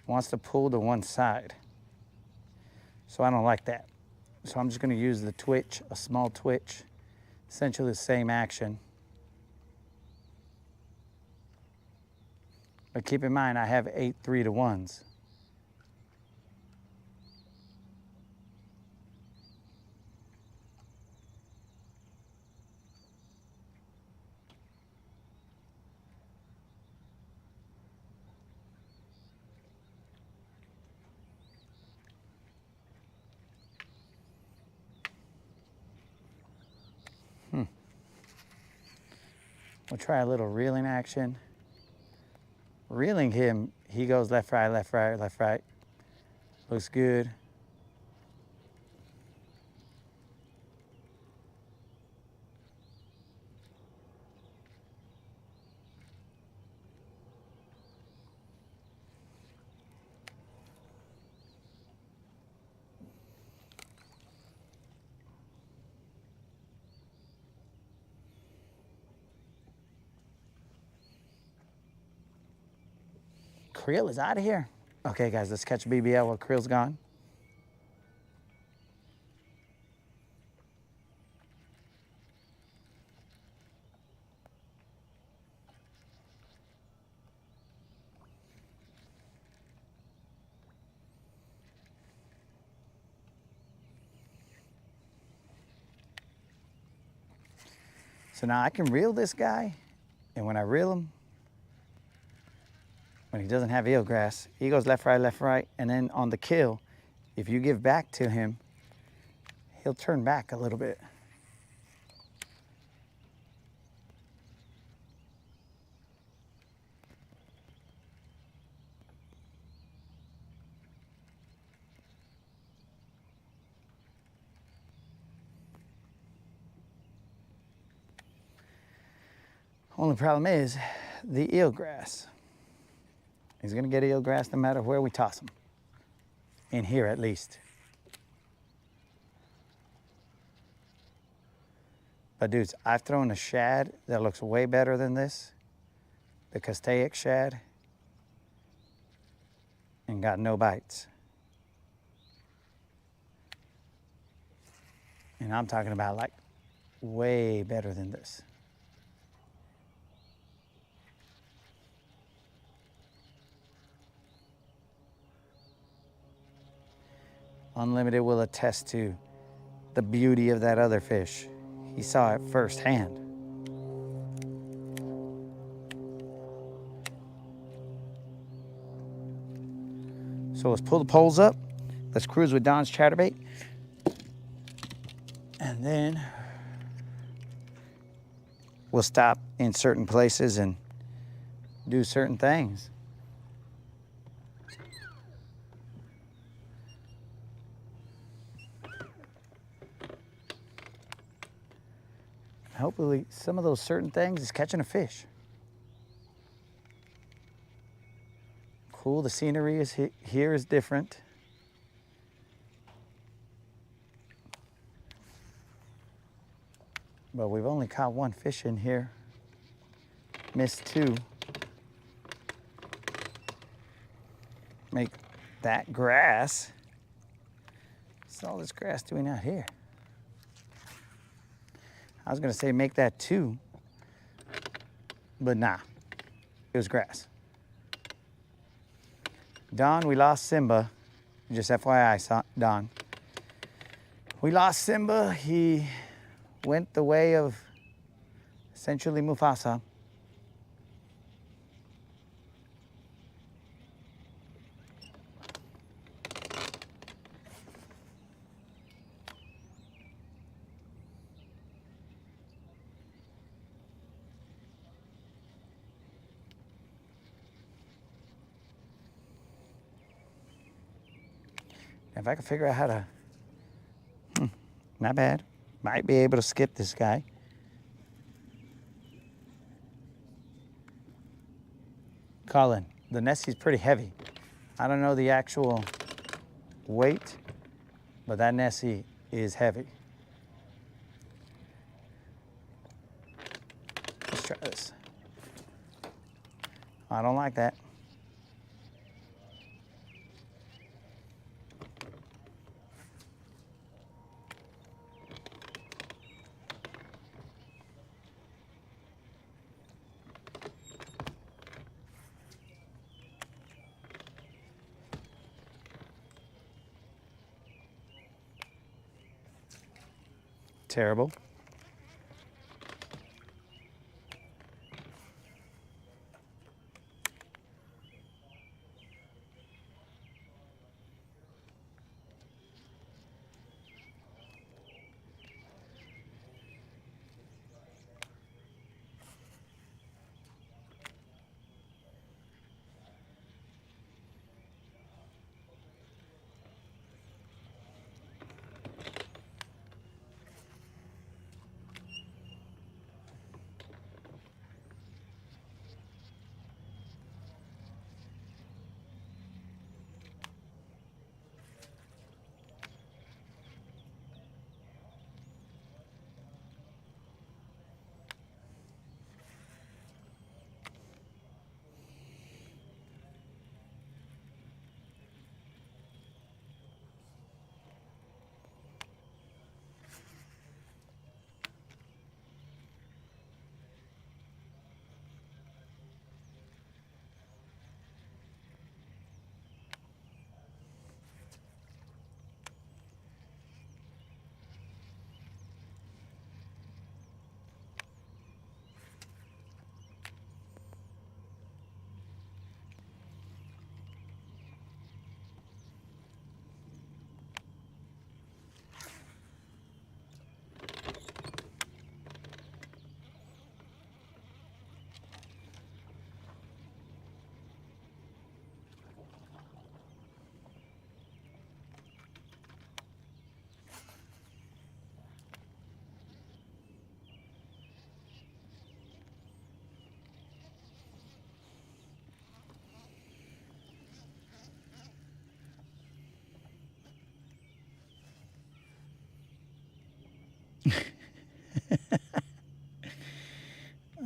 wants to pull to one side. So I don't like that. So I'm just going to use the twitch, a small twitch, essentially the same action. But keep in mind, I have 8 3-to-1s. We'll try a little reeling action. Reeling him, he goes left, right, left, right, left, right. Looks good. Creel is out of here. Okay, guys, let's catch BBL while Creel's gone. So now I can reel this guy, and when I reel him, when he doesn't have eelgrass, he goes left, right, and then on the kill, if you give back to him, he'll turn back a little bit. Only problem is the eelgrass. He's gonna get eelgrass no matter where we toss him. In here at least. But dudes, I've thrown a shad that looks way better than this, the Castaic shad, and got no bites. And I'm talking about like way better than this. Unlimited will attest to the beauty of that other fish. He saw it firsthand. So let's pull the poles up. Let's cruise with Don's chatterbait. And then we'll stop in certain places and do certain things. Hopefully some of those certain things is catching a fish. Cool, the scenery is here is different. But we've only caught one fish in here. Missed two. Make that grass. What's all this grass doing out here? I was gonna say make that two, but nah, it was grass. Don, we lost Simba. Just FYI, Don. We lost Simba. He went the way of essentially Mufasa. If I could figure out how to, not bad. Might be able to skip this guy. Colin, the Nessie's pretty heavy. I don't know the actual weight, but that Nessie is heavy. Let's try this. I don't like that. Terrible.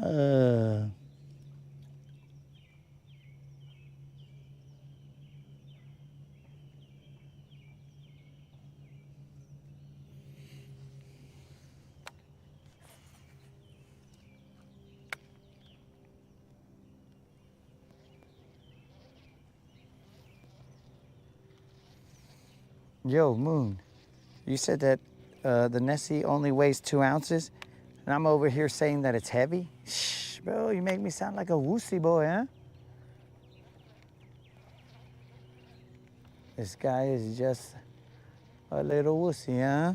uh, Yo, Moon, you said that the Nessie only weighs 2 ounces, and I'm over here saying that it's heavy? Shh, bro, you make me sound like a wussy boy, huh? This guy is just a little wussy, huh?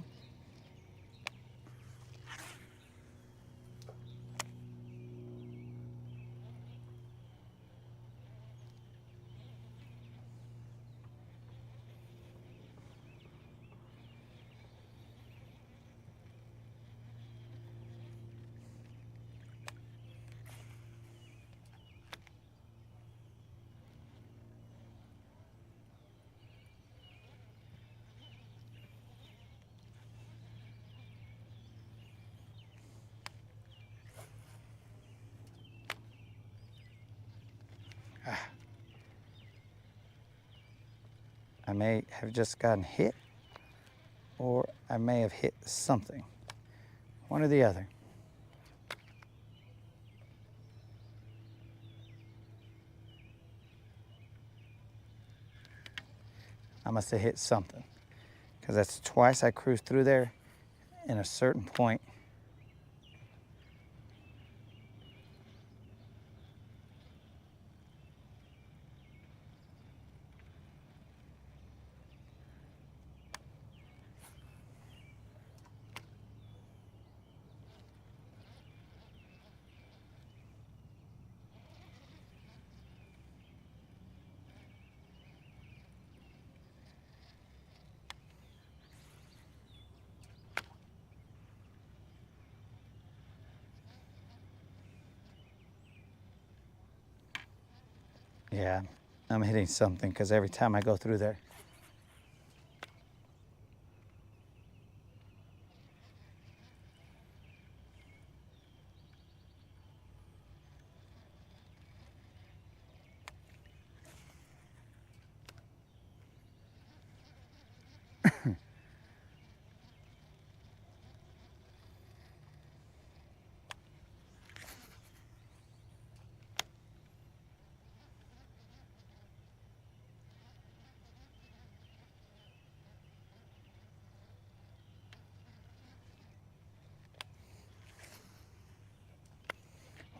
I may have just gotten hit, or I may have hit something. One or the other. I must have hit something, because that's twice I cruised through there in a certain point. Yeah, I'm hitting something because every time I go through there.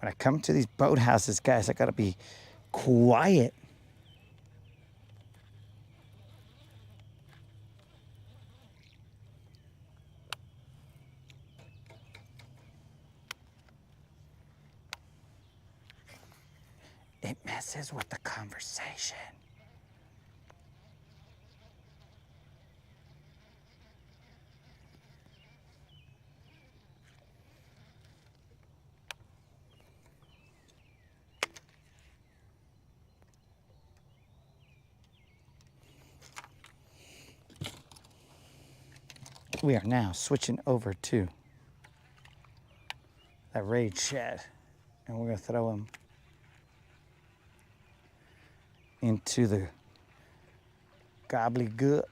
When I come to these boathouses, guys, I gotta be quiet. It messes with the conversation. We are now switching over to that raid shed, and we're gonna throw him into the gobbledygook.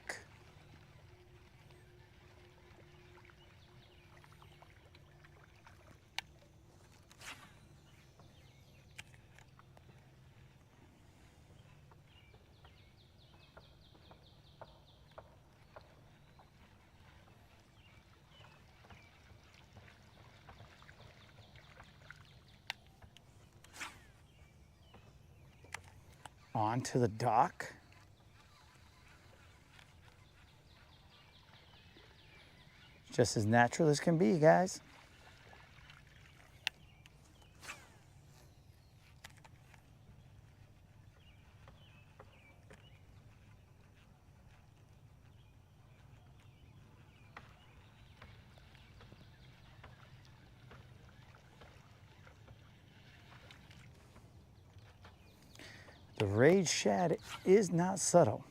Onto the dock. Just as natural as can be, guys. The raid shad is not subtle.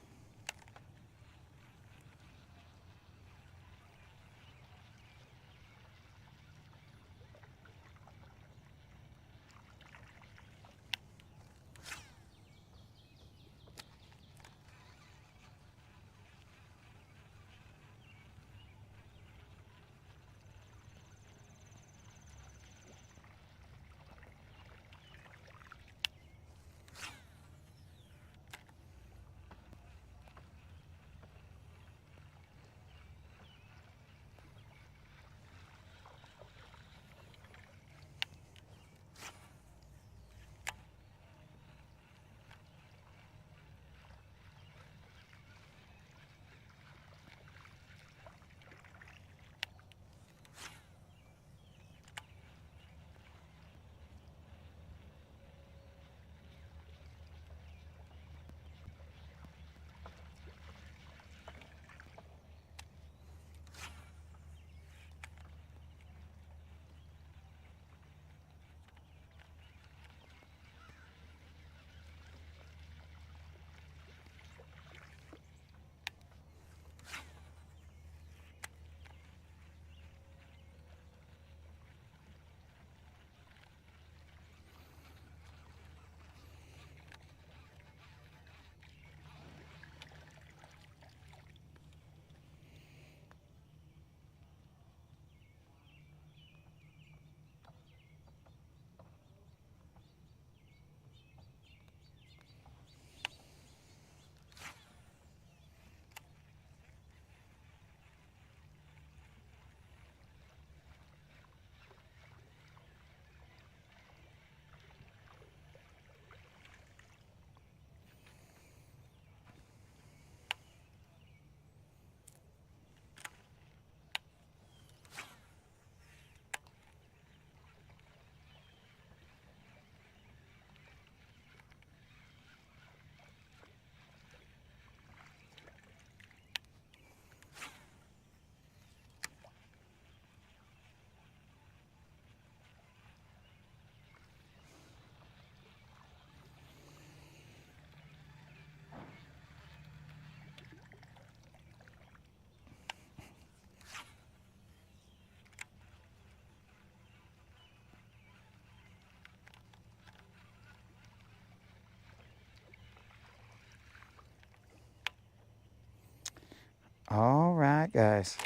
All right, guys.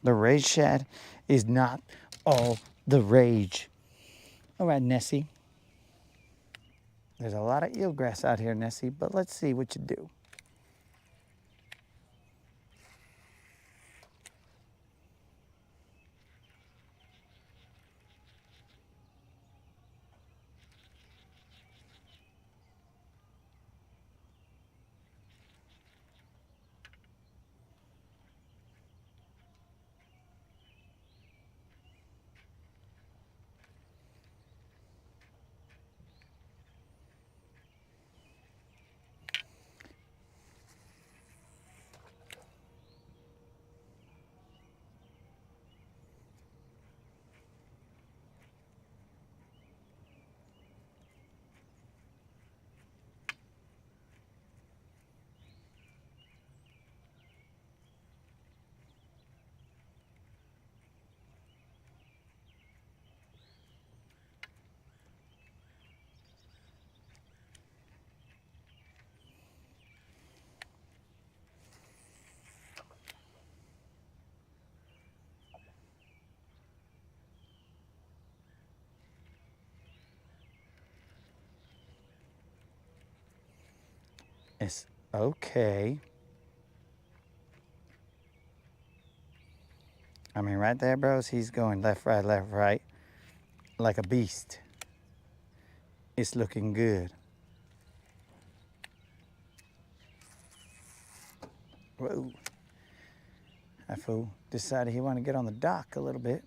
The rage shad is not all the rage. All right, Nessie. There's a lot of eelgrass out here, Nessie, but let's see what you do. It's okay. I mean, right there, bros, he's going left, right, like a beast. It's looking good. Whoa. That fool decided he wanted to get on the dock a little bit.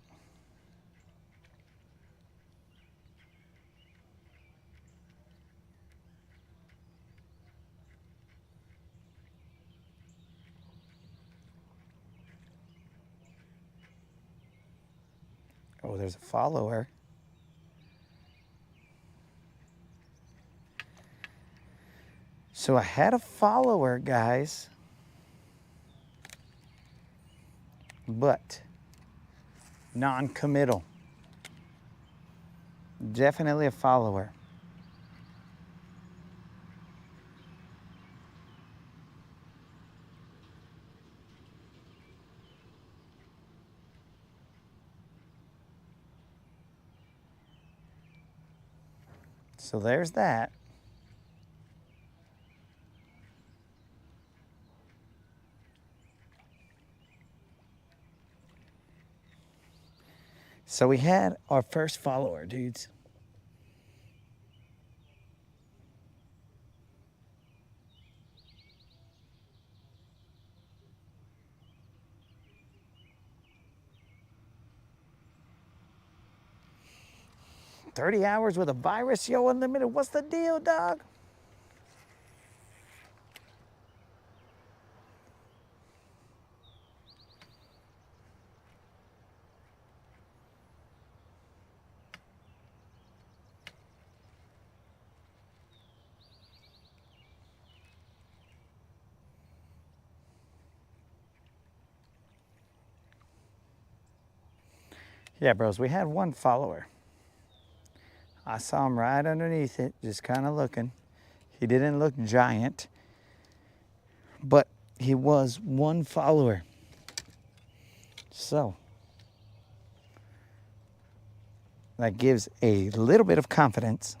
Oh, there's a follower. So I had a follower, guys, but non-committal. Definitely a follower. So there's that. So we had our first follower, dudes. "30 hours with a virus, yo, unlimited. What's the deal, dog?" Yeah, bros, we had one follower. I saw him right underneath it, just kind of looking. He didn't look giant, but he was one follower. So that gives a little bit of confidence.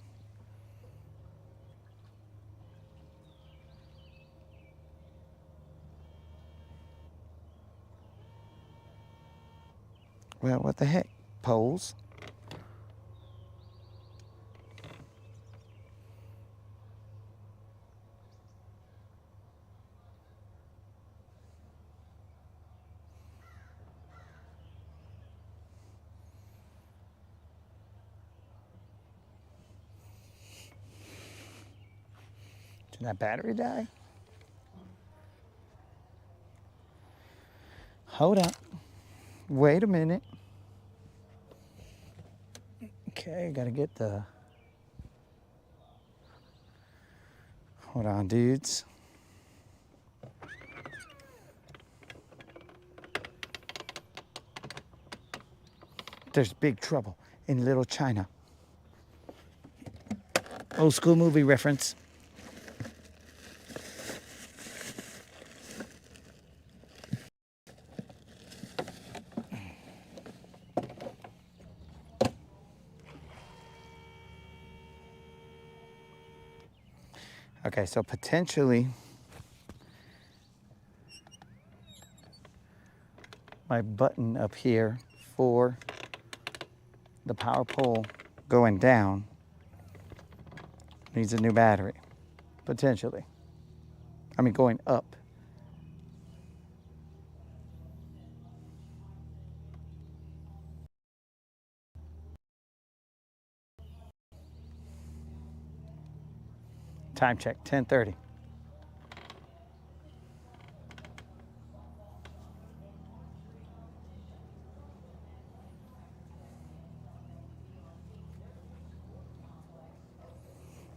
Well, what the heck, poles? Did that battery die? Hold up. Wait a minute. Okay, gotta get the... Hold on, dudes. There's big trouble in Little China. Old school movie reference. Okay, so potentially my button up here for the power pole going down needs a new battery, potentially. I mean, going up. Time check, 10:30.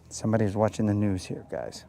Somebody's watching the news here, guys.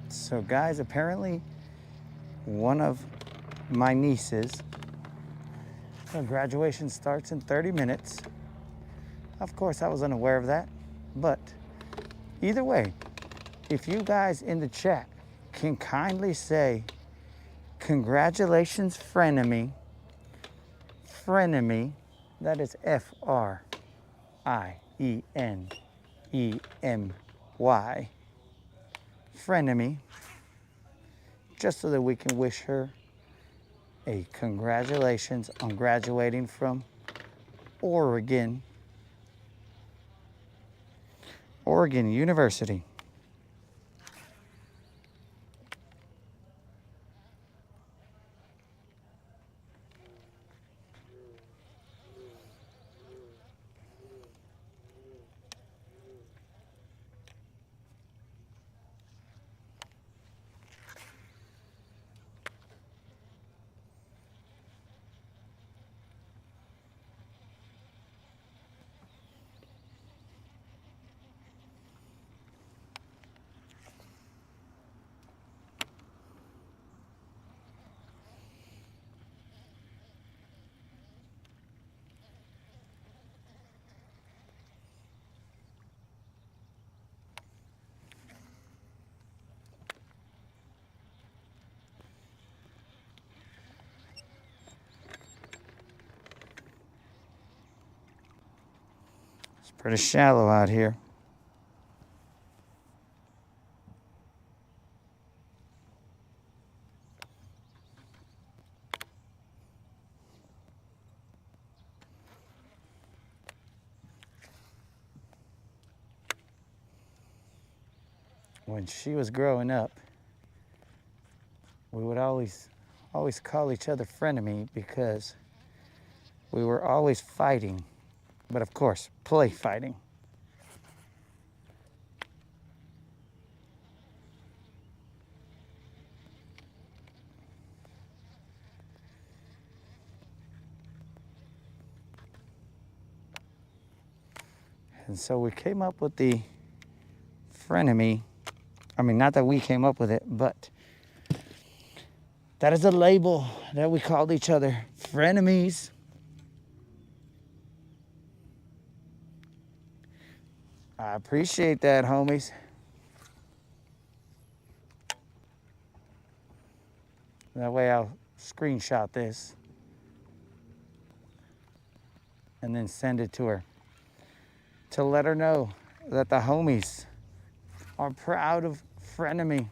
So guys, apparently one of my nieces, her graduation starts in 30 minutes. Of course, I was unaware of that, but either way, if you guys in the chat can kindly say, congratulations, frenemy, frenemy, that is F-R-I-E-N-E-M-Y, frenemy, just so that we can wish her a congratulations on graduating from Oregon University. It's pretty shallow out here. When she was growing up, we would always call each other frenemy because we were always fighting, but of course, play fighting. And so we came up with the frenemy. I mean, not that we came up with it, but that is a label that we called each other, frenemies. I appreciate that, homies. That way I'll screenshot this and then send it to her to let her know that the homies are proud of frenemy.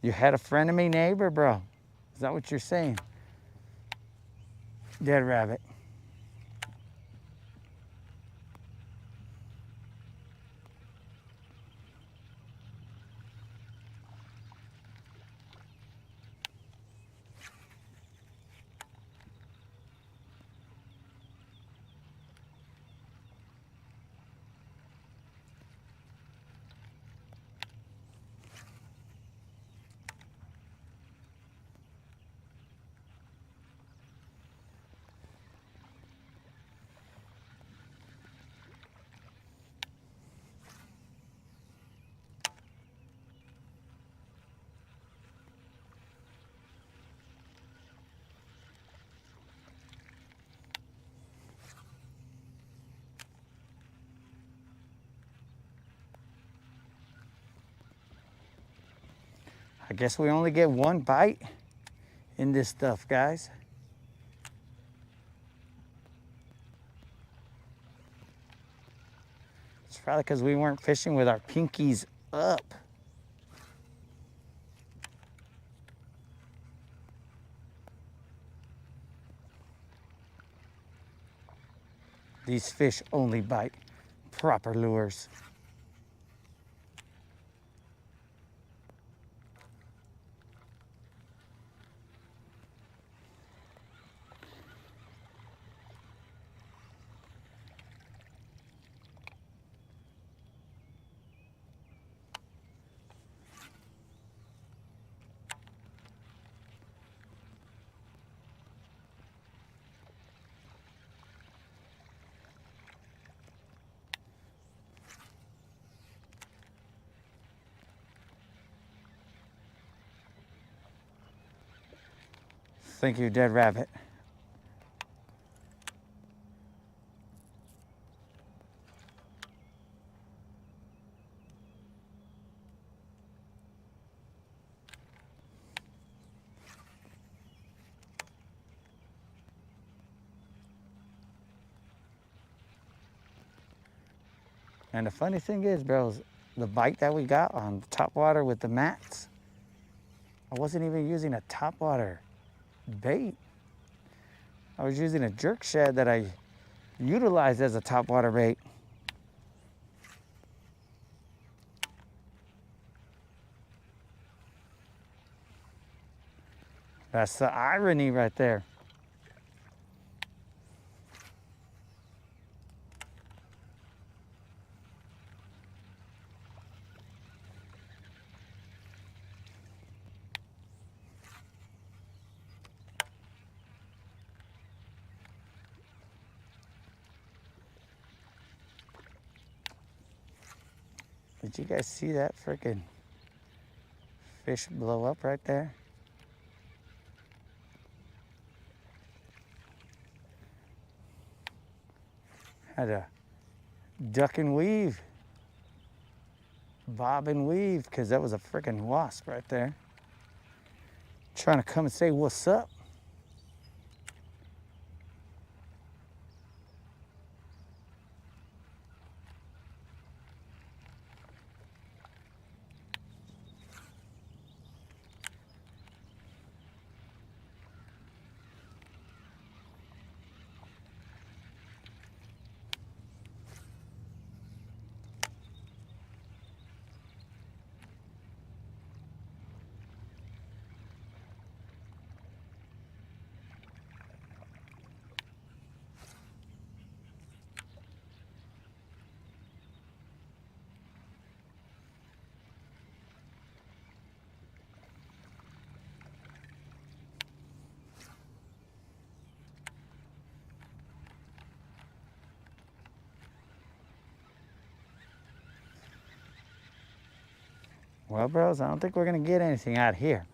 You had a frenemy neighbor, bro. Is that what you're saying? Dead rabbit. I guess we only get one bite in this stuff, guys. It's probably because we weren't fishing with our pinkies up. These fish only bite proper lures. Thank you, Dead Rabbit. And the funny thing is, bros, the bite that we got on top water with the mats, I wasn't even using a top water bait. I was using a jerk shed that I utilized as a top water bait. That's the irony right there. Did you guys see that freaking fish blow up right there? Had to duck and weave, bob and weave, because that was a freaking wasp right there. Trying to come and say what's up. Well, bros, I don't think we're gonna get anything out here.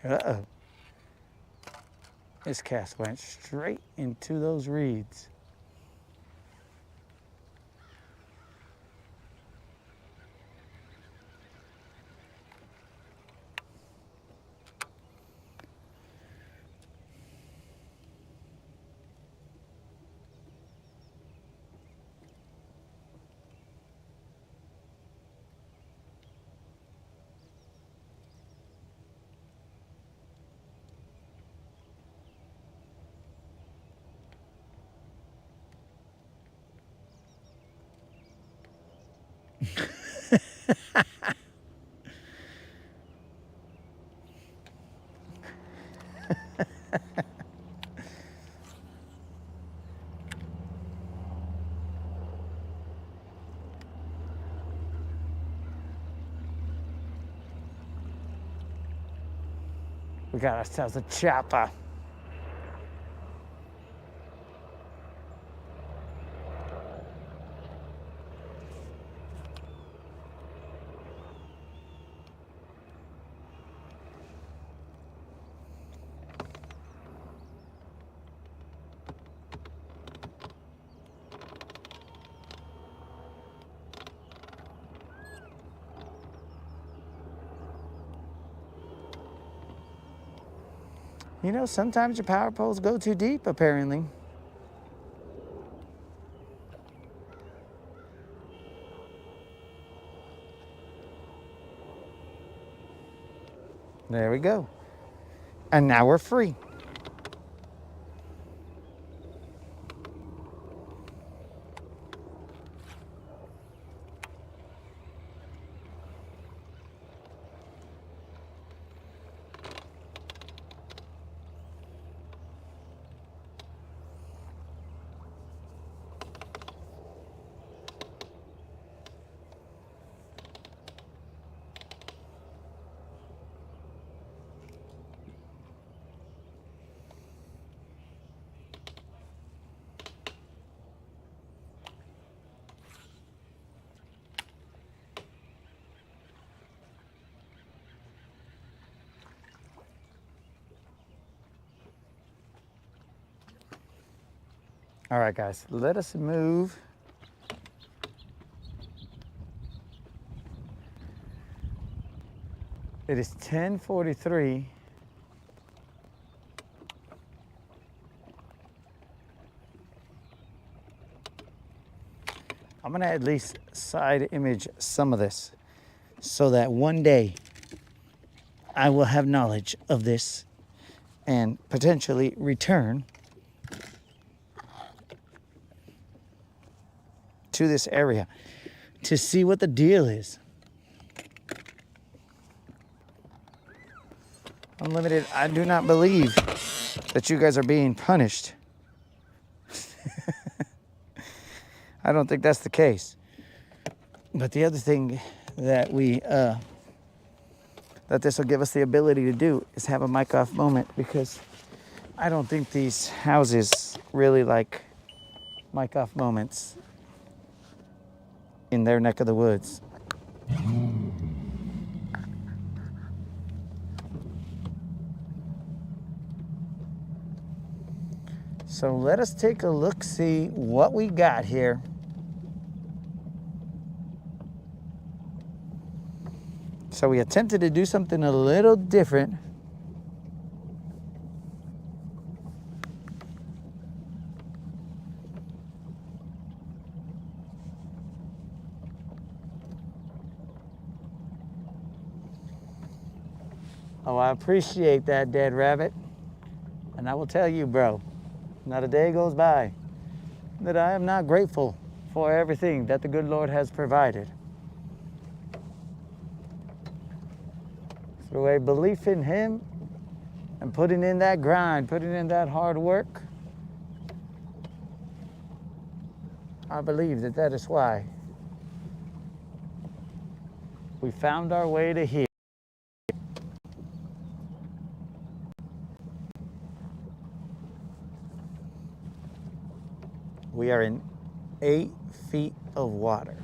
Uh-oh. This cast went straight into those reeds. We got ourselves a chopper. You know, sometimes your power poles go too deep, apparently. There we go. And now we're free. All right, guys, let us move. It is 10:43. I'm gonna at least side image some of this so that one day I will have knowledge of this and potentially return to this area to see what the deal is. Unlimited, I do not believe that you guys are being punished. I don't think that's the case. But the other thing that that this will give us the ability to do is have a mic off moment, because I don't think these houses really like mic off moments in their neck of the woods. So let us take a look, see what we got here. So we attempted to do something a little different. Oh, I appreciate that, Dead Rabbit. And I will tell you, bro, not a day goes by that I am not grateful for everything that the good Lord has provided. Through a belief in Him and putting in that grind, putting in that hard work, I believe that that is why we found our way to here. We are in 8 feet of water.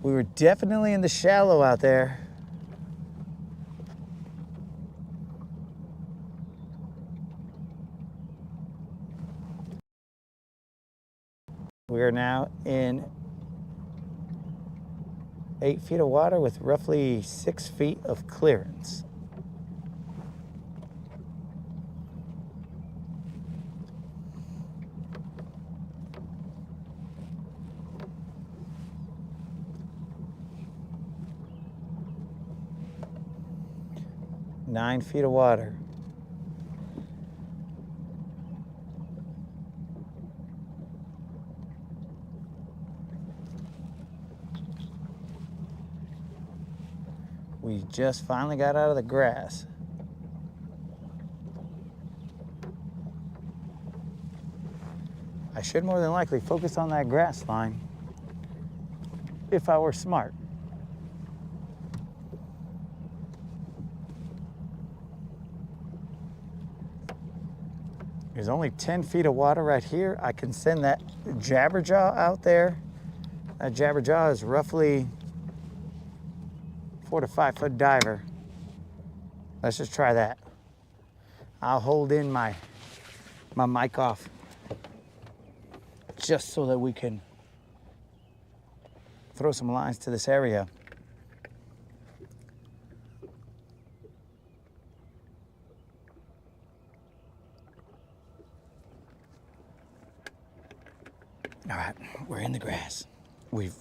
We were definitely in the shallow out there. We are now in 8 feet of water with roughly 6 feet of clearance. Nine feet of water. We just finally got out of the grass. I should more than likely focus on that grass line if I were smart. There's only 10 feet of water right here. I can send that jabberjaw out there. That jabberjaw is roughly 4 to 5 foot diver. Let's just try that. I'll hold in my mic off just so that we can throw some lines to this area. All right, we're in the grass. We've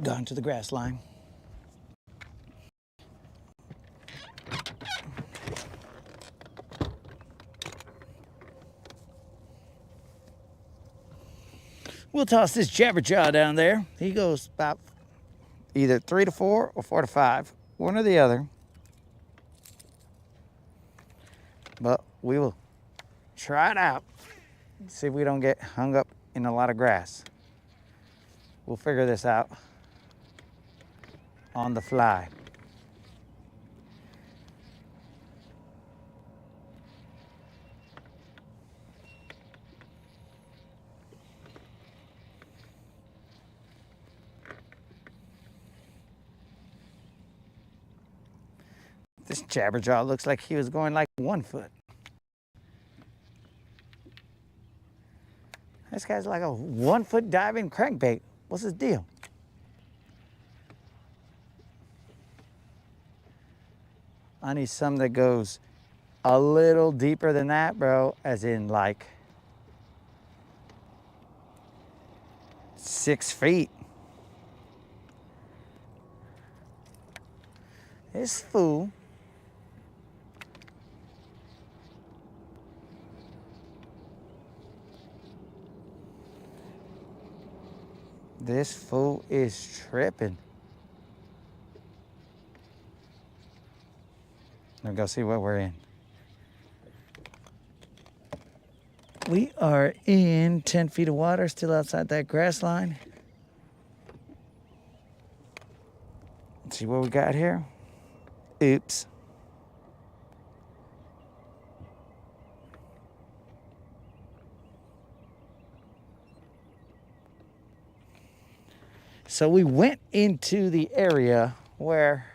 gone to the grass line. We'll toss this jabberjaw down there. He goes about either 3 to 4 or 4 to 5, one or the other. But we will try it out. See if we don't get hung up in a lot of grass. We'll figure this out on the fly. This jabberjaw looks like he was going like 1 foot. This guy's like a 1 foot diving crankbait. What's his deal? I need some that goes a little deeper than that, bro, as in like 6 feet. This fool is tripping. Let's go see what we're in. We are in 10 feet of water, still outside that grass line. Let's see what we got here. Oops. So we went into the area where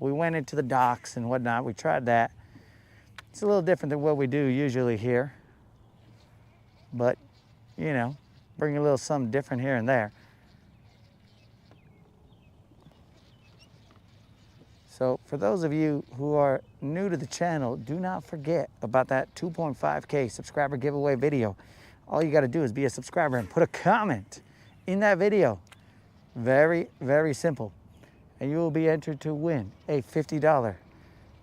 we went into the docks and whatnot. We tried that. It's a little different than what we do usually here. But, you know, bring a little something different here and there. So for those of you who are new to the channel, do not forget about that 2.5K subscriber giveaway video. All you got to do is be a subscriber and put a comment in that video. Very, very simple. And you will be entered to win a $50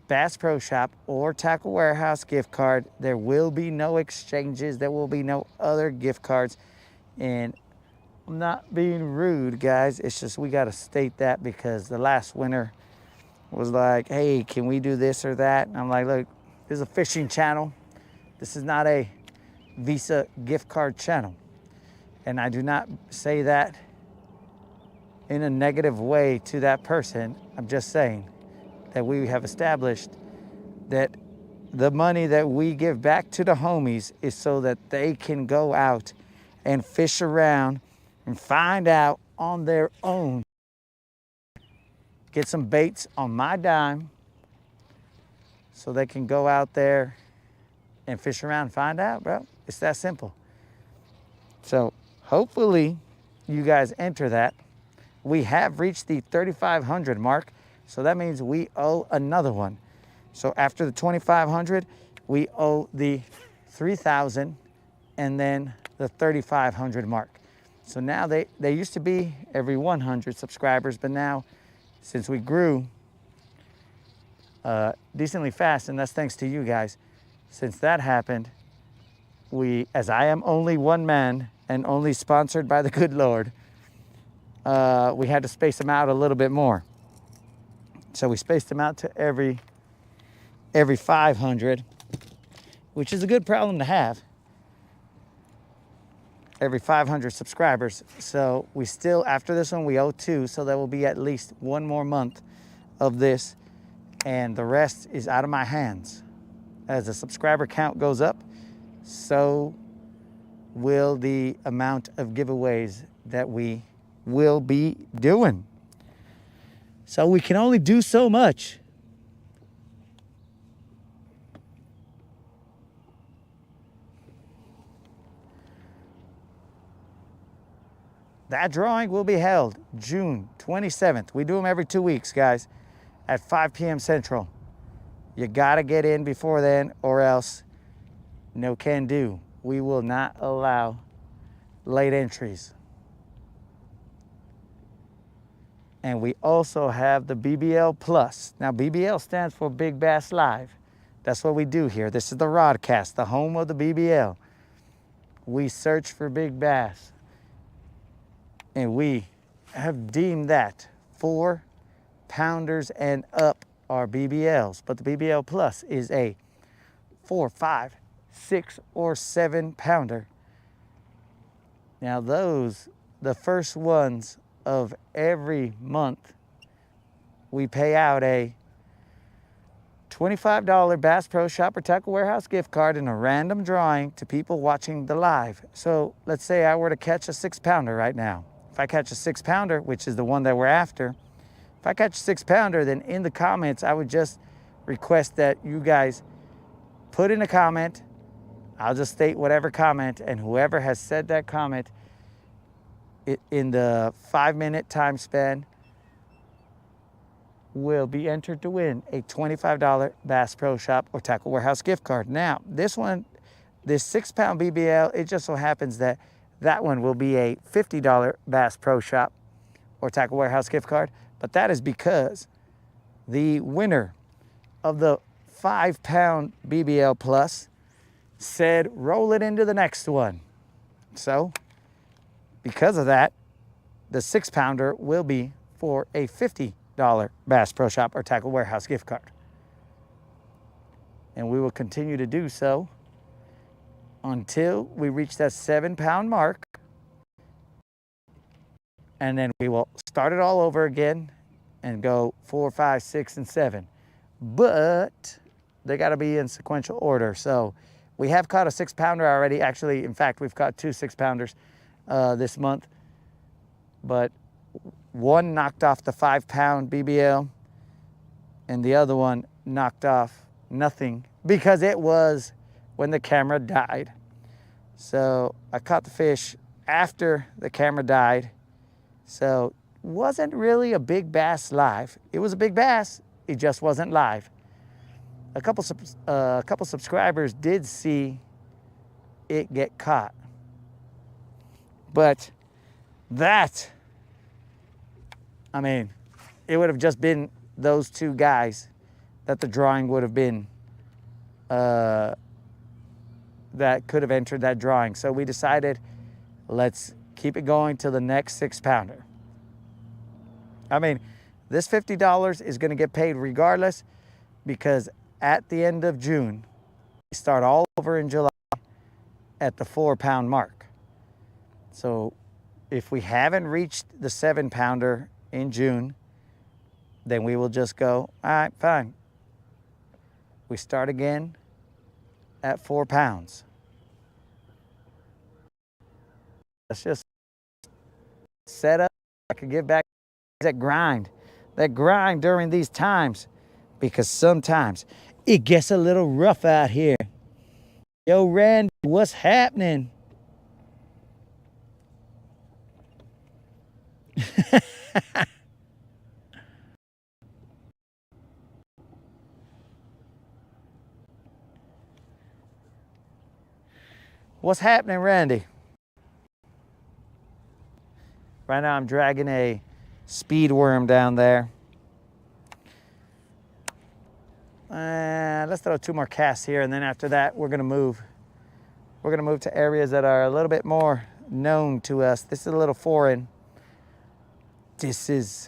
Bass Pro Shop or Tackle Warehouse gift card. There will be no exchanges. There will be no other gift cards. And I'm not being rude, guys. It's just we got to state that because the last winner was like, hey, can we do this or that? And I'm like, look, this is a fishing channel. This is not a Visa gift card channel. And I do not say that in a negative way to that person. I'm just saying that we have established that the money that we give back to the homies is so that they can go out and fish around and find out on their own get some baits on my dime so they can go out there and fish around and find out, bro. It's that simple. So hopefully you guys enter that. We have reached the 3,500 mark, so that means we owe another one. So after the 2,500, we owe the 3,000 and then the 3,500 mark. So now they used to be every 100 subscribers, but now since we grew decently fast, and that's thanks to you guys, since that happened, as I am only one man and only sponsored by the good Lord, we had to space them out a little bit more. So we spaced them out to every 500, which is a good problem to have. Every 500 subscribers. So we still, after this one, we owe 2. So there will be at least 1 more month of this. And the rest is out of my hands. As the subscriber count goes up, so will the amount of giveaways that we will be doing. So we can only do so much. That drawing will be held June 27th. We do them every 2 weeks, guys, at 5 p.m. Central. You gotta get in before then, or else no can do. We will not allow late entries. And we also have the BBL Plus. Now, BBL stands for Big Bass Live. That's what we do here. This is the Rodcast, the home of the BBL. We search for big bass. And we have deemed that 4 pounders and up are BBLs. But the BBL Plus is a 4, 5, 6, or 7 pounder. Now those, the first ones of every month, we pay out a $25 Bass Pro Shop or Tackle Warehouse gift card in a random drawing to people watching the live. So let's say I were to catch a 6 pounder right now. If I catch a 6 pounder, which is the one that we're after, if I catch a 6 pounder, then in the comments, I would just request that you guys put in a comment. I'll just state whatever comment, and whoever has said that comment in the 5-minute time span will be entered to win a $25 Bass Pro Shop or Tackle Warehouse gift card. Now, this 6-pound BBL, it just so happens that that one will be a $50 Bass Pro Shop or Tackle Warehouse gift card, but that is because the winner of the 5-pound BBL Plus said roll it into the next one. So because of that, the 6-pounder will be for a $50 Bass Pro Shop or Tackle Warehouse gift card. And we will continue to do so until we reach that 7-pound mark. And then we will start it all over again and go 4, 5, 6, and 7. But they got to be in sequential order. So we have caught a 6-pounder already. Actually, in fact, we've caught 2 6-pounders this month. But one knocked off the 5-pound BBL, and the other one knocked off nothing because it was when the camera died. So I caught the fish after the camera died. So wasn't really a big bass live. It was a big bass, it just wasn't live. A couple subscribers did see it get caught. But that, I mean, it would have just been those 2 guys that the drawing would have been, that could have entered that drawing. So we decided, let's keep it going till the next 6-pounder. I mean, this $50 is going to get paid regardless, because at the end of June, we start all over in July at the 4-pound mark. So if we haven't reached the 7-pounder in June, then we will just go, all right, fine. We start again at 4 pounds. Let's just set up. I could get back that grind. that grind during these times, because sometimes it gets a little rough out here. Yo, Randy, what's happening? What's happening, Randy? Right now I'm dragging a speed worm down there. Let's throw 2 more casts here, and then after that we're gonna move. We're gonna move to areas that are a little bit more known to us. This is a little foreign. This is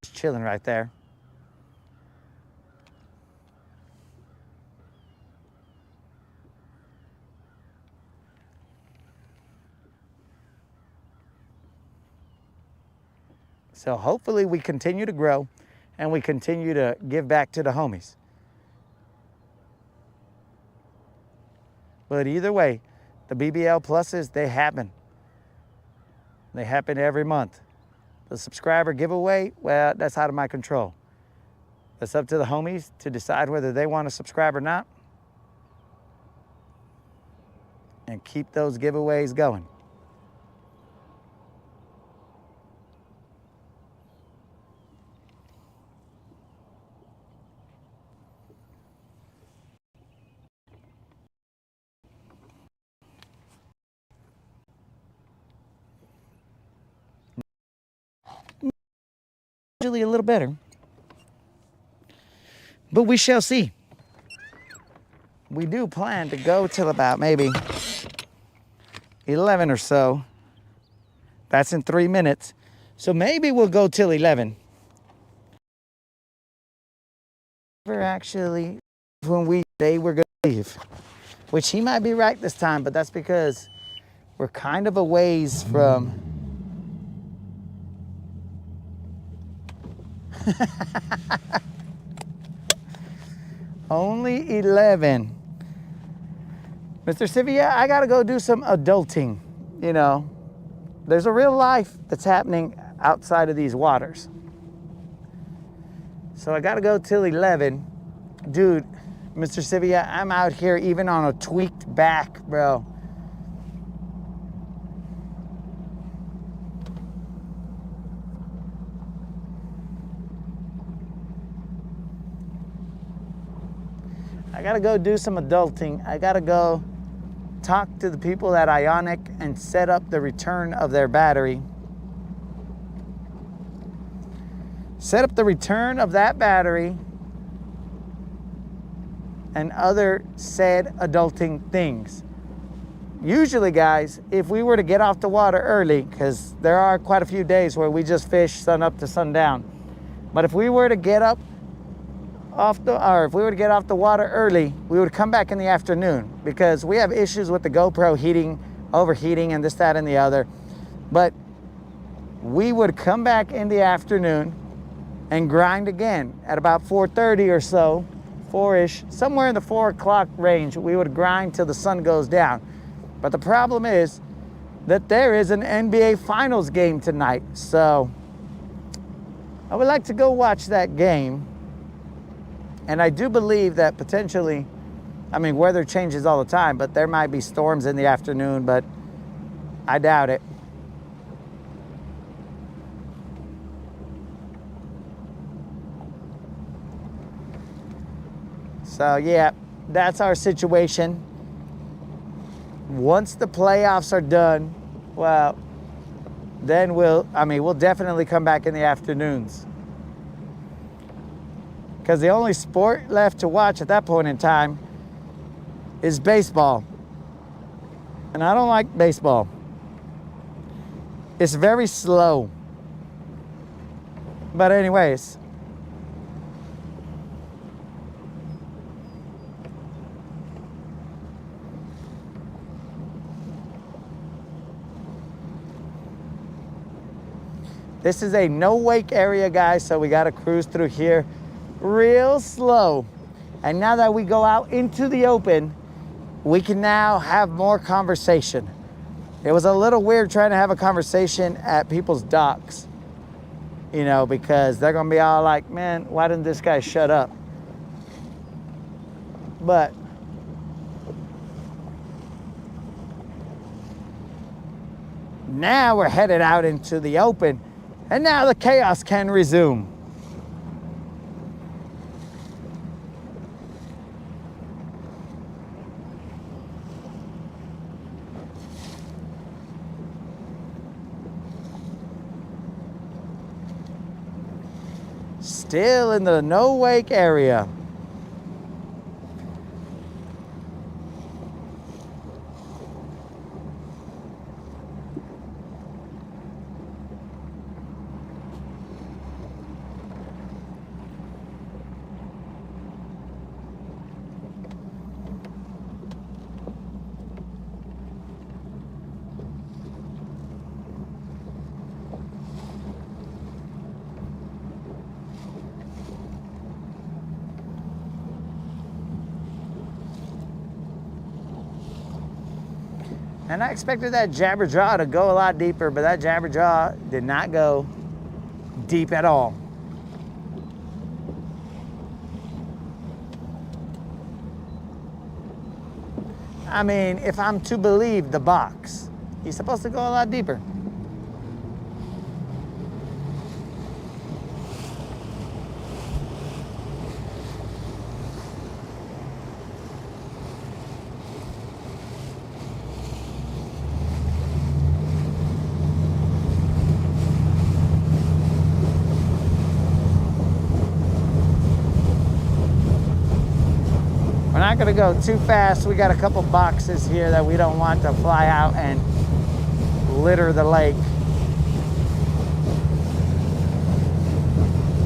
just chilling right there. So hopefully we continue to grow and we continue to give back to the homies. But either way, the BBL pluses, they happen. They happen every month. The subscriber giveaway, well, that's out of my control. It's up to the homies to decide whether they want to subscribe or not. And keep those giveaways going. Usually a little better, but we shall see. We do plan to go till about maybe 11 or so. That's in 3 minutes, so maybe we'll go till 11. We're actually, when we say we're gonna leave, which he might be right this time, but that's because we're kind of a ways from only 11. Mr. Sivia, I gotta go do some adulting. You know, there's a real life that's happening outside of these waters. So I gotta go till 11. Dude, Mr. Sivia, I'm out here even on a tweaked back, bro. I gotta go do some adulting. I gotta go talk to the people at Ionic and set up the return of their battery. Set up the return of that battery and other said adulting things. Usually, guys, if we were to get off the water early, because there are quite a few days where we just fish sun up to sundown, but if we were to get off the water early, we would come back in the afternoon, because we have issues with the GoPro overheating and this, that, and the other. But we would come back in the afternoon and grind again at about 4:30 or so, 4-ish, somewhere in the 4 o'clock range. We would grind till the sun goes down. But the problem is that there is an NBA Finals game tonight. So I would like to go watch that game. And I do believe that potentially, I mean, weather changes all the time, but there might be storms in the afternoon, but I doubt it. So yeah, that's our situation. Once the playoffs are done, well, then we'll definitely come back in the afternoons. Because the only sport left to watch at that point in time is baseball. And I don't like baseball. It's very slow. But anyways, this is a no wake area, guys, so we got to cruise through here real slow. And now that we go out into the open, we can now have more conversation. It was a little weird trying to have a conversation at people's docks, you know, because they're gonna be all like, man, why didn't this guy shut up? But now we're headed out into the open, and now the chaos can resume. Still in the no wake area. And I expected that jabberjaw to go a lot deeper, but that jabberjaw did not go deep at all. I mean, if I'm to believe the box, he's supposed to go a lot deeper. We're not gonna go too fast. We got a couple boxes here that we don't want to fly out and litter the lake.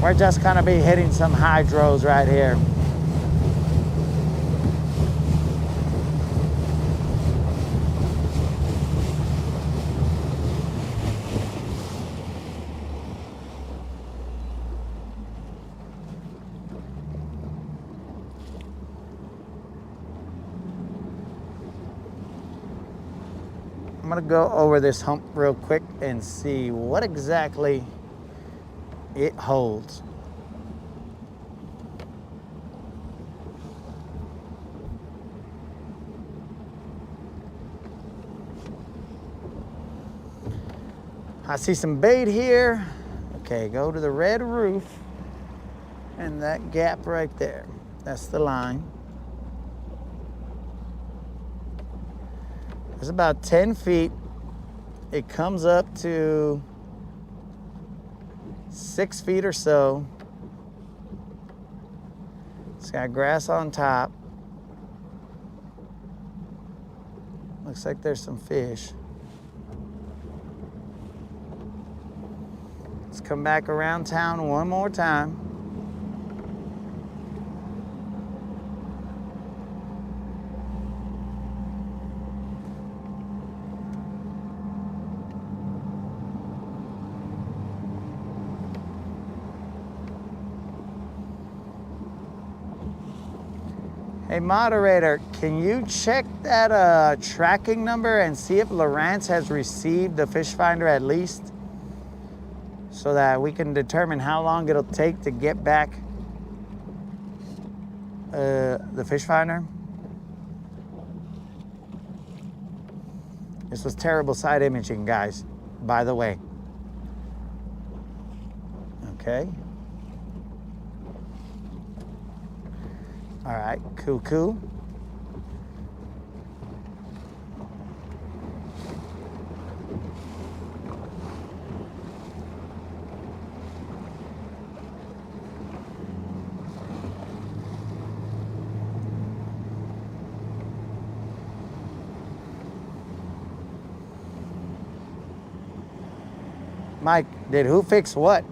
We're just gonna be hitting some hydros right here. I'm gonna go over this hump real quick and see what exactly it holds. I see some bait here. Okay, go to the red roof and that gap right there. That's the line. It's about 10 feet. It comes up to 6 feet or so. It's got grass on top. Looks like there's some fish. Let's come back around town one more time. Hey, moderator, can you check that tracking number and see if Lawrence has received the fish finder at least, so that we can determine how long it'll take to get back the fish finder? This was terrible side imaging, guys, by the way. Okay. All right, cool. Mike, did who fix what?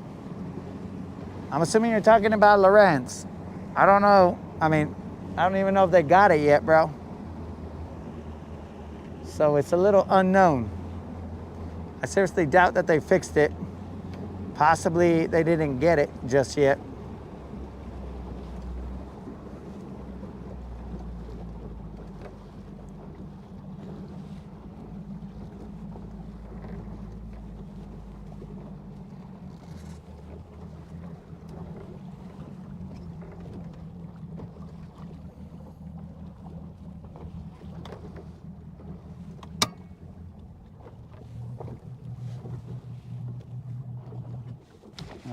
I'm assuming you're talking about Lawrence. I don't know. I mean, I don't even know if they got it yet, bro. So it's a little unknown. I seriously doubt that they fixed it. Possibly they didn't get it just yet.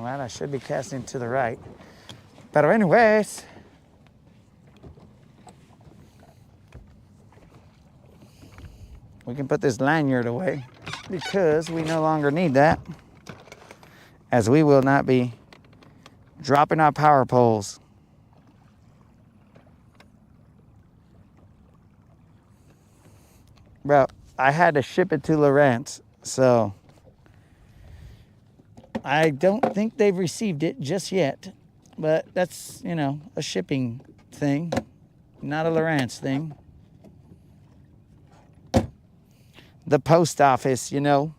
All right, I should be casting to the right. But anyways, we can put this lanyard away because we no longer need that, as we will not be dropping our power poles. Bro, I had to ship it to Lawrence, so I don't think they've received it just yet, but that's, you know, a shipping thing, not a Lawrence thing. The post office, you know.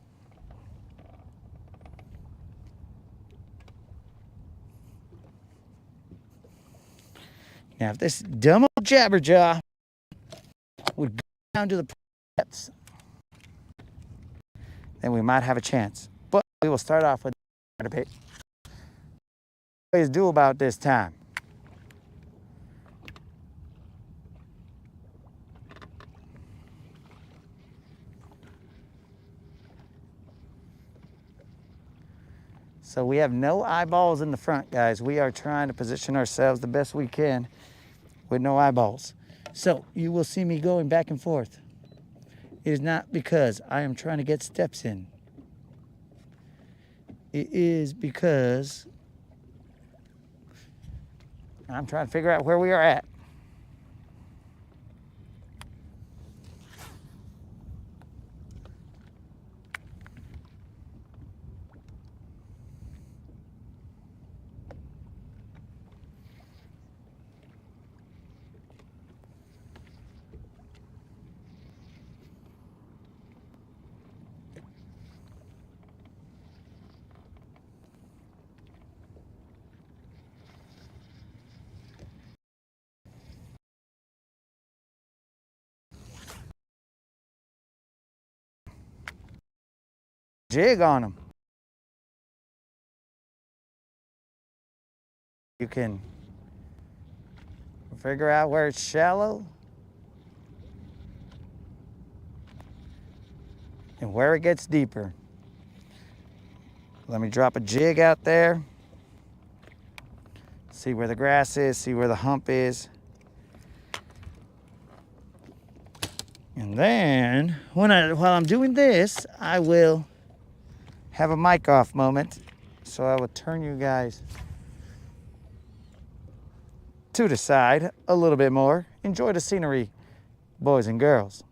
Now, if this dumb old jabberjaw would go down to the depths, then we might have a chance. But we will start off with a bit. What is do about this time? So we have no eyeballs in the front, guys. We are trying to position ourselves the best we can with no eyeballs. So you will see me going back and forth. It is not because I am trying to get steps in. It is because I'm trying to figure out where we are at. Jig on them. You can figure out where it's shallow and where it gets deeper. Let me drop a jig out there. See where the grass is, see where the hump is. And then while I'm doing this, I will have a mic off moment. So I will turn you guys to the side a little bit more. Enjoy the scenery, boys and girls.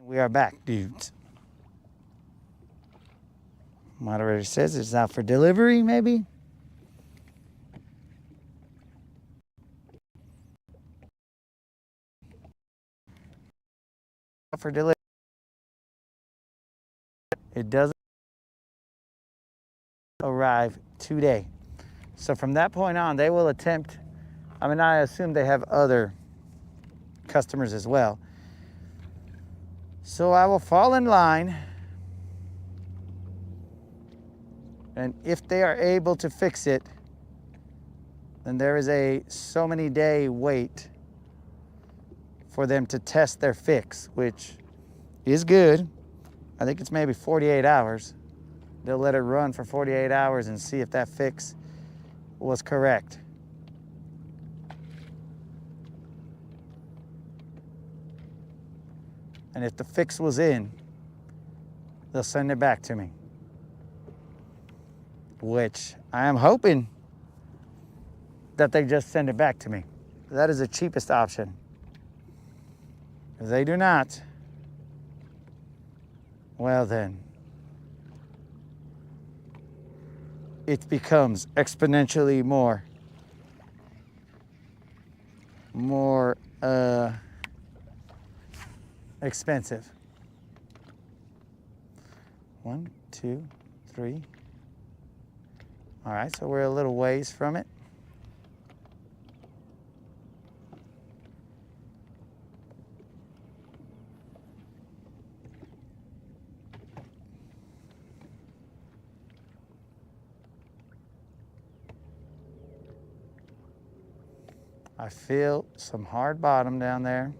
We are back, dudes. Moderator says it's out for delivery, maybe? Out for delivery. It doesn't arrive today. So from that point on, they will attempt, I assume they have other customers as well. So I will fall in line, and if they are able to fix it, then there is a so many day wait for them to test their fix, which is good. I think it's maybe 48 hours. They'll let it run for 48 hours and see if that fix was correct. And if the fix was in, they'll send it back to me, which I am hoping that they just send it back to me. That is the cheapest option. If they do not, well then, it becomes exponentially more expensive. 1, 2, 3. All right, so we're a little ways from it. I feel some hard bottom down there.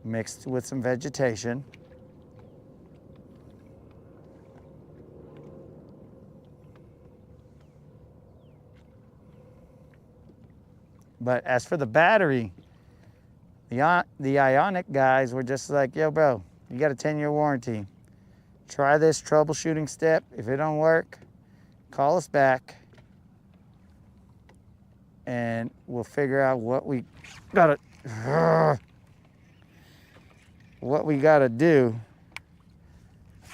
Mixed with some vegetation. But as for the battery, the Ionic guys were just like, yo, bro, you got a 10-year warranty. Try this troubleshooting step. If it don't work, call us back and we'll figure out what we gotta do.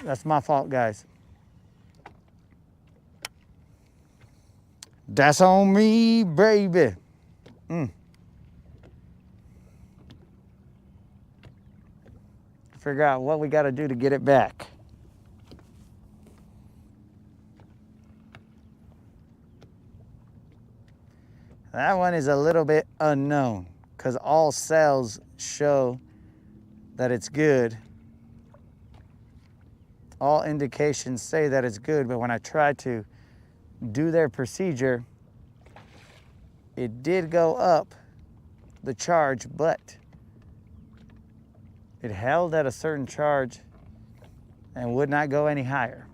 That's my fault, guys. That's on me, baby. Figure out what we gotta do to get it back. That one is a little bit unknown because all cells show that it's good. All indications say that it's good, but when I tried to do their procedure, it did go up, the charge, but it held at a certain charge and would not go any higher.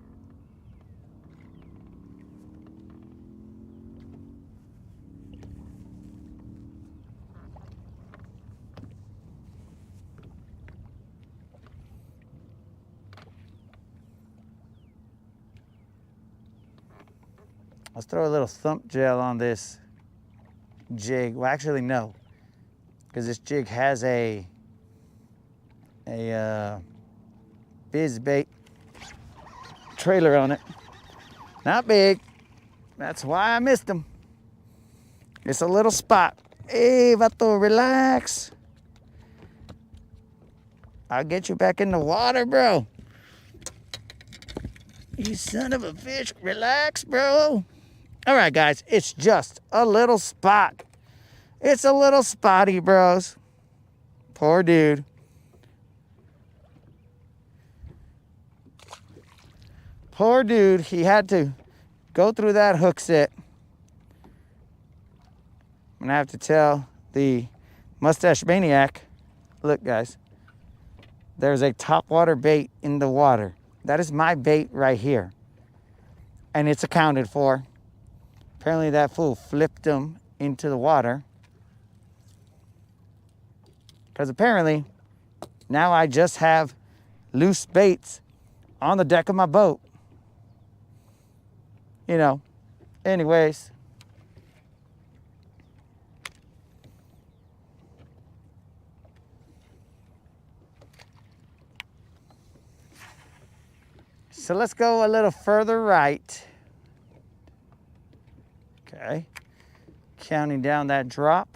Let's throw a little thump gel on this jig. Well, actually, no, because this jig has a biz bait trailer on it. Not big. That's why I missed them. It's a little spot. Hey, vato, relax. I'll get you back in the water, bro. You son of a fish. Relax, bro. All right, guys, it's just a little spot. It's a little spotty, bros. Poor dude. Poor dude, he had to go through that hook set. I'm gonna have to tell the mustache maniac, look guys, there's a topwater bait in the water. That is my bait right here. And it's accounted for. Apparently that fool flipped him into the water. Because apparently now I just have loose baits on the deck of my boat. You know, anyways. So let's go a little further right. Okay, counting down that drop.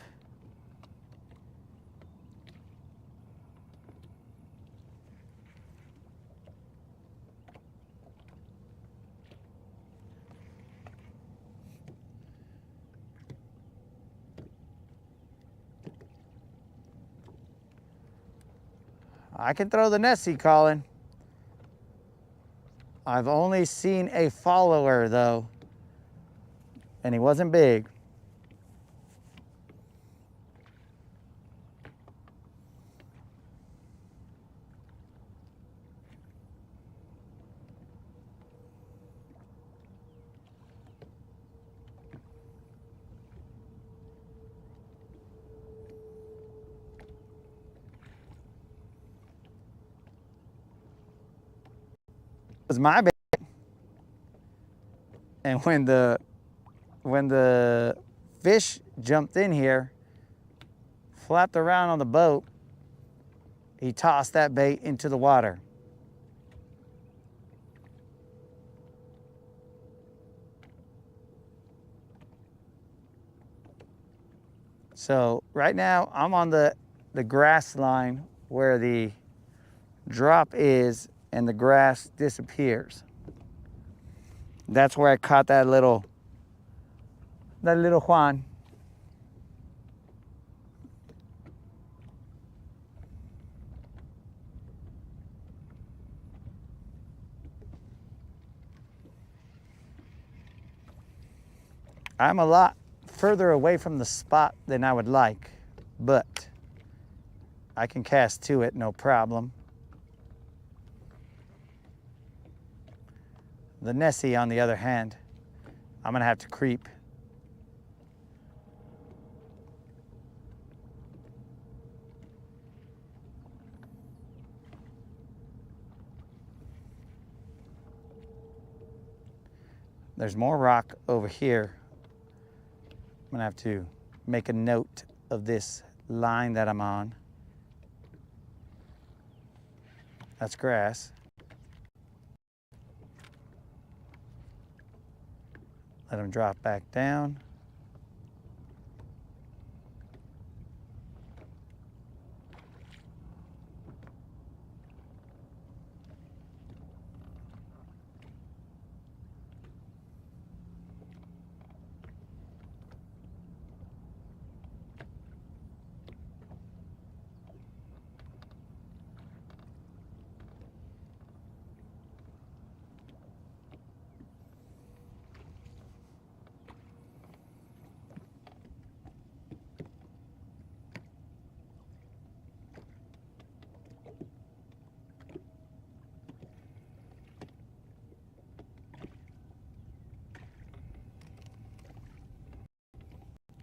I can throw the Nessie, Colin. I've only seen a follower though, and he wasn't big. was my bait. And when the fish jumped in here, flapped around on the boat, he tossed that bait into the water. So right now I'm on the grass line where the drop is and the grass disappears. That's where I caught that little Juan. I'm a lot further away from the spot than I would like, but I can cast to it no problem. The Nessie, on the other hand, I'm gonna have to creep. There's more rock over here. I'm gonna have to make a note of this line that I'm on. That's grass. Let them drop back down.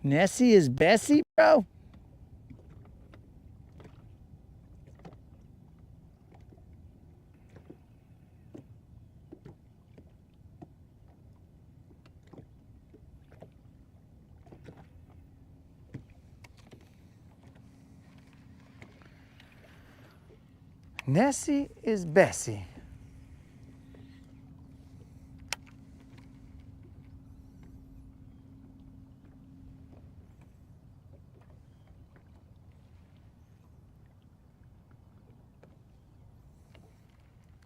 Nessie is Bessie, bro? Nessie is Bessie.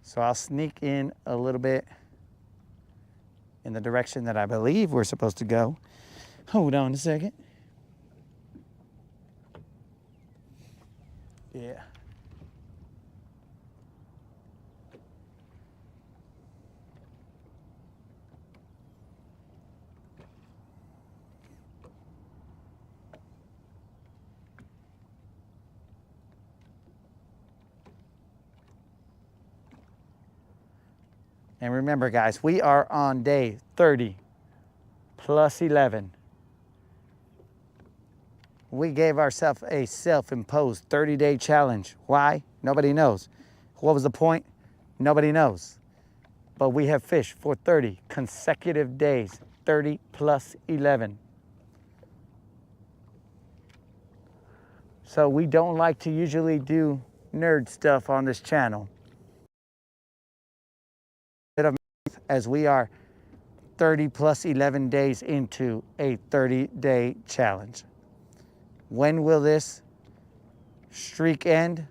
So I'll sneak in a little bit in the direction that I believe we're supposed to go. Hold on a second. Yeah. And remember, guys, we are on day 30 plus 11. We gave ourselves a self-imposed 30-day challenge. Why? Nobody knows. What was the point? Nobody knows. But we have fished for 30 consecutive days, 30 plus 11. So we don't like to usually do nerd stuff on this channel, as we are 30 plus 11 days into a 30-day challenge. When will this streak end?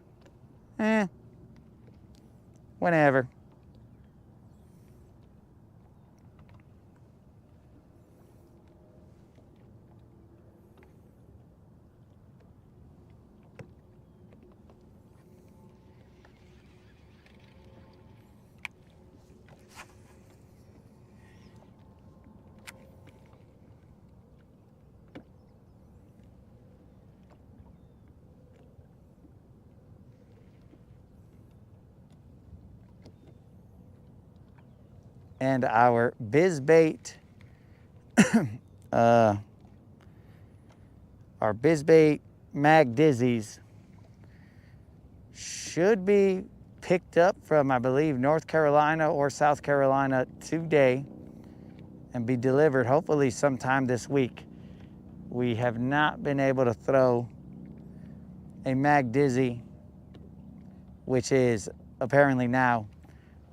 Whenever. And our bizbait, our bizbait mag dizzies should be picked up from, I believe, North Carolina or South Carolina today and be delivered hopefully sometime this week. We have not been able to throw a Mag Dizzy, which is apparently now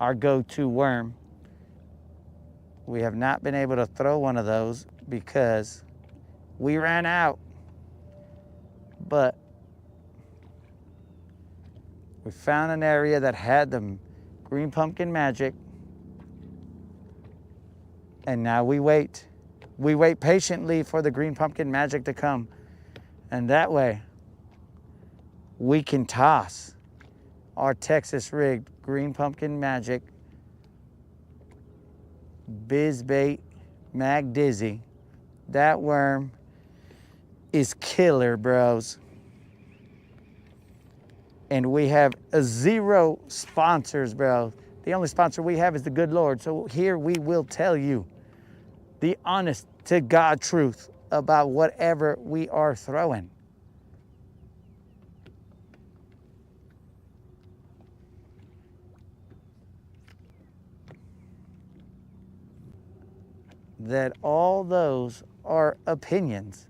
our go-to worm. We have not been able to throw one of those because we ran out. But we found an area that had the green pumpkin magic, and now we wait. We wait patiently for the green pumpkin magic to come, and that way we can toss our Texas rigged green pumpkin magic Bizbait Mag Dizzy. That worm is killer, bros. And we have 0 sponsors, bro. The only sponsor we have is the good Lord. So here we will tell you the honest to God truth about whatever we are throwing. That all those are opinions.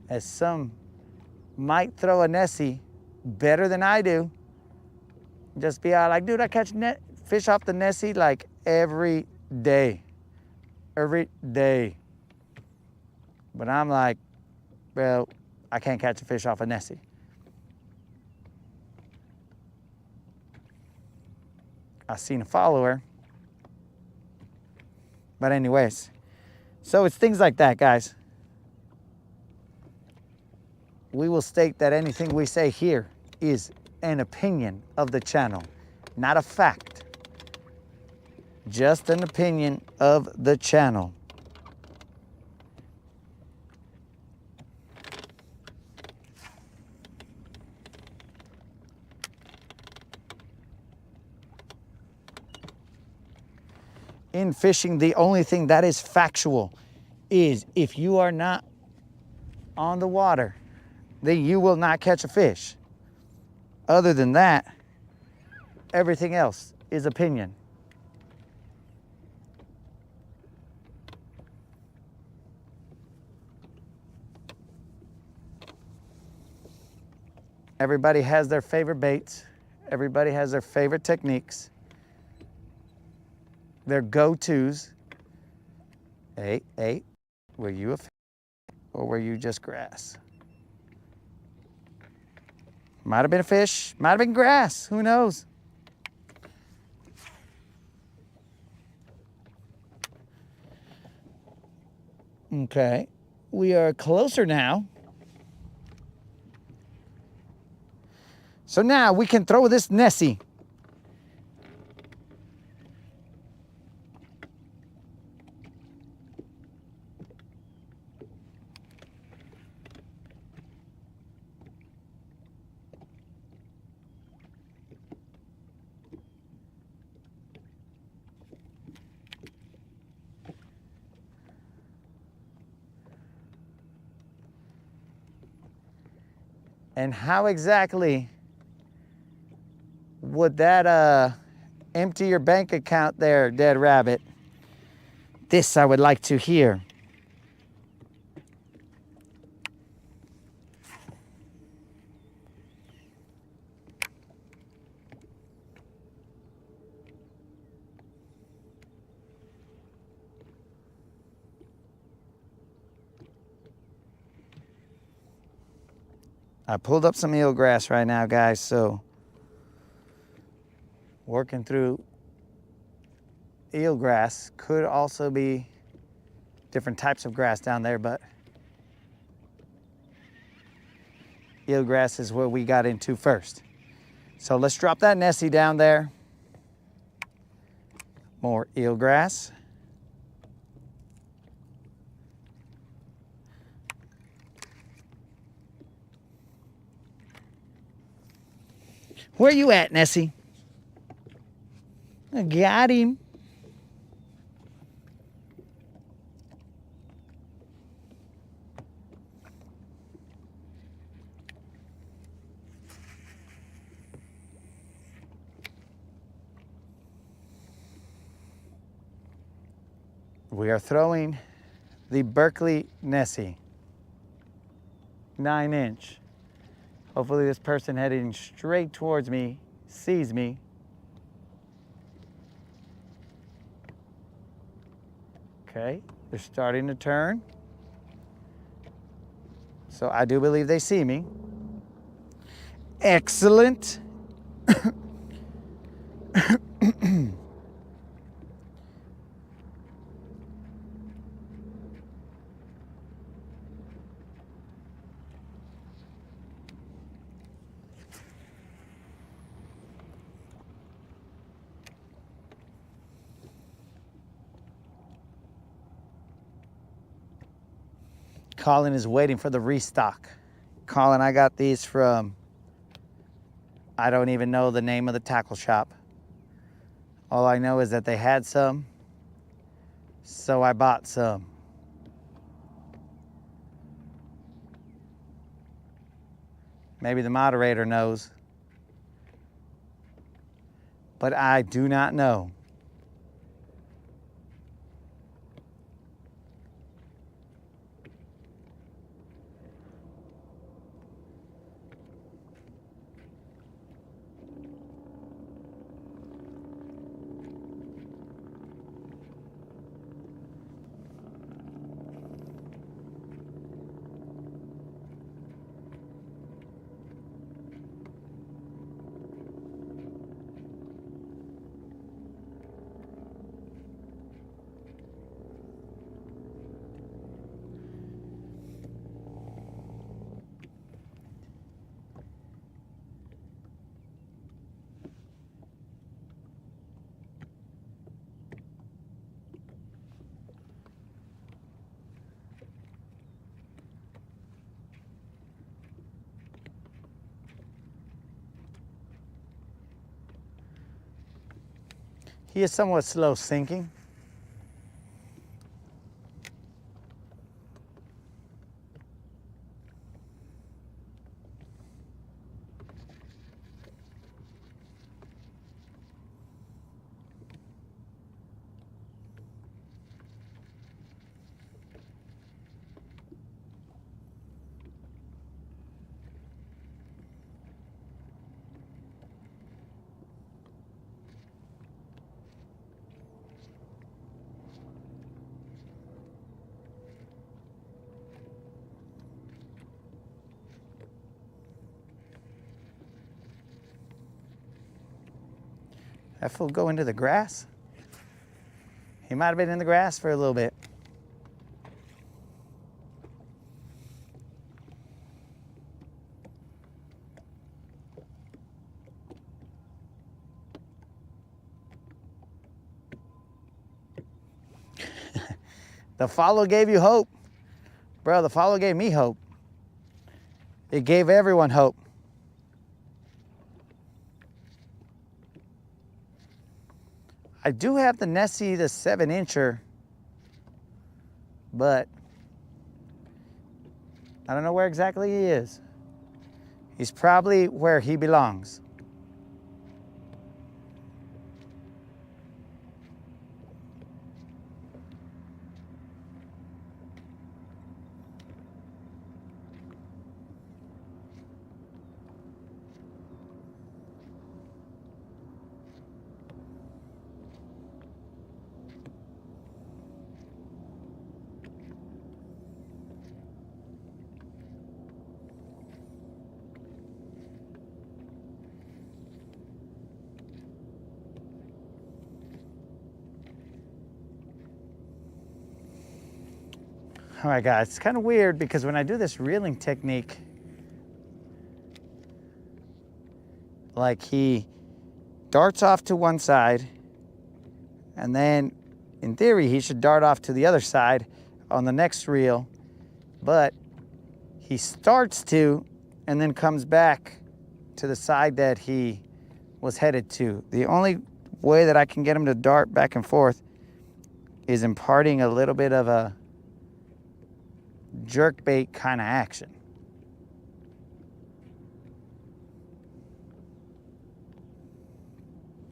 As some might throw a Nessie better than I do. Just be out like, dude, I catch fish off the Nessie like every day. Every day. But I'm like, well, I can't catch a fish off a Nessie. I seen a follower. But anyways, so it's things like that, guys. We will state that anything we say here is an opinion of the channel, not a fact. Just an opinion of the channel. In fishing, the only thing that is factual is if you are not on the water, then you will not catch a fish. Other than that, everything else is opinion. Everybody has their favorite baits. Everybody has their favorite techniques. Their go-tos. Hey, were you a fish or were you just grass? Might have been a fish, might have been grass, who knows? Okay, we are closer now. So now we can throw this Nessie. And how exactly would that empty your bank account there, Dead Rabbit? This I would like to hear. I pulled up some eelgrass right now, guys, so working through eelgrass. Could also be different types of grass down there, but eelgrass is what we got into first. So let's drop that Nessie down there. More eelgrass. Where you at, Nessie? I got him. we are throwing the Berkeley Nessie 9-inch. Hopefully this person heading straight towards me sees me. Okay, they're starting to turn. So I do believe they see me. Excellent. Colin is waiting for the restock. Colin, I got these from, I don't even know the name of the tackle shop. All I know is that they had some, so I bought some. Maybe the moderator knows, but I do not know. He is somewhat slow sinking. That fool go into the grass? He might have been in the grass for a little bit. The follow gave you hope. Bro, the follow gave me hope. It gave everyone hope. I do have the Nessie, the 7-incher, but I don't know where exactly he is. He's probably where he belongs. All right, guys, it's kind of weird because when I do this reeling technique, like he darts off to one side, and then in theory, he should dart off to the other side on the next reel, but he starts to and then comes back to the side that he was headed to. The only way that I can get him to dart back and forth is imparting a little bit of a jerk bait kind of action.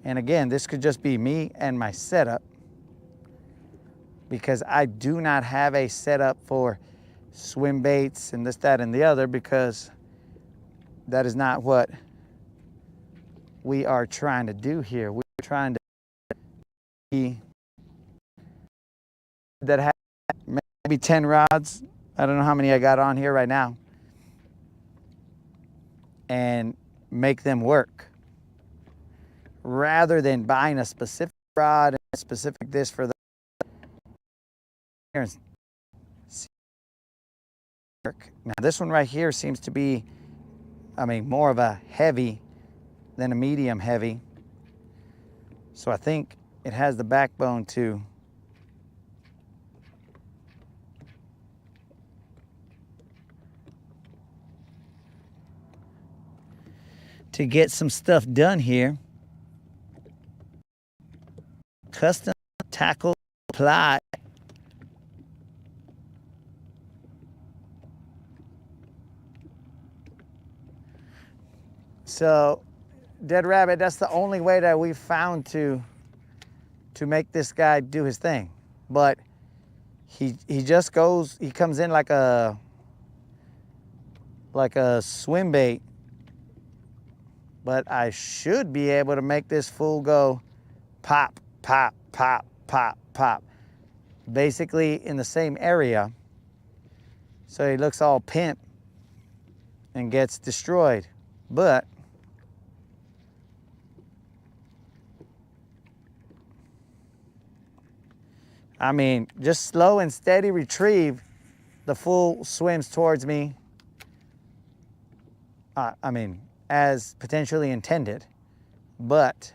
And again, this could just be me and my setup. because I do not have a setup for swim baits and this, that, and the other, because that is not what we are trying to do here. We're trying to be that have maybe 10 rods. I don't know how many I got on here right now, and make them work, rather than buying a specific rod and a specific this for the work. Now this one right here seems to be, I mean, more of a heavy than a medium heavy. So I think it has the backbone to get some stuff done here. Custom tackle ply. So, Dead Rabbit, that's the only way that we've found to make this guy do his thing. But he just goes, he comes in like a swim bait. But I should be able to make this fool go pop, pop, pop, pop, pop. Basically in the same area. So he looks all pimp and gets destroyed. But I mean, just slow and steady retrieve, the fool swims towards me. I mean, as potentially intended, but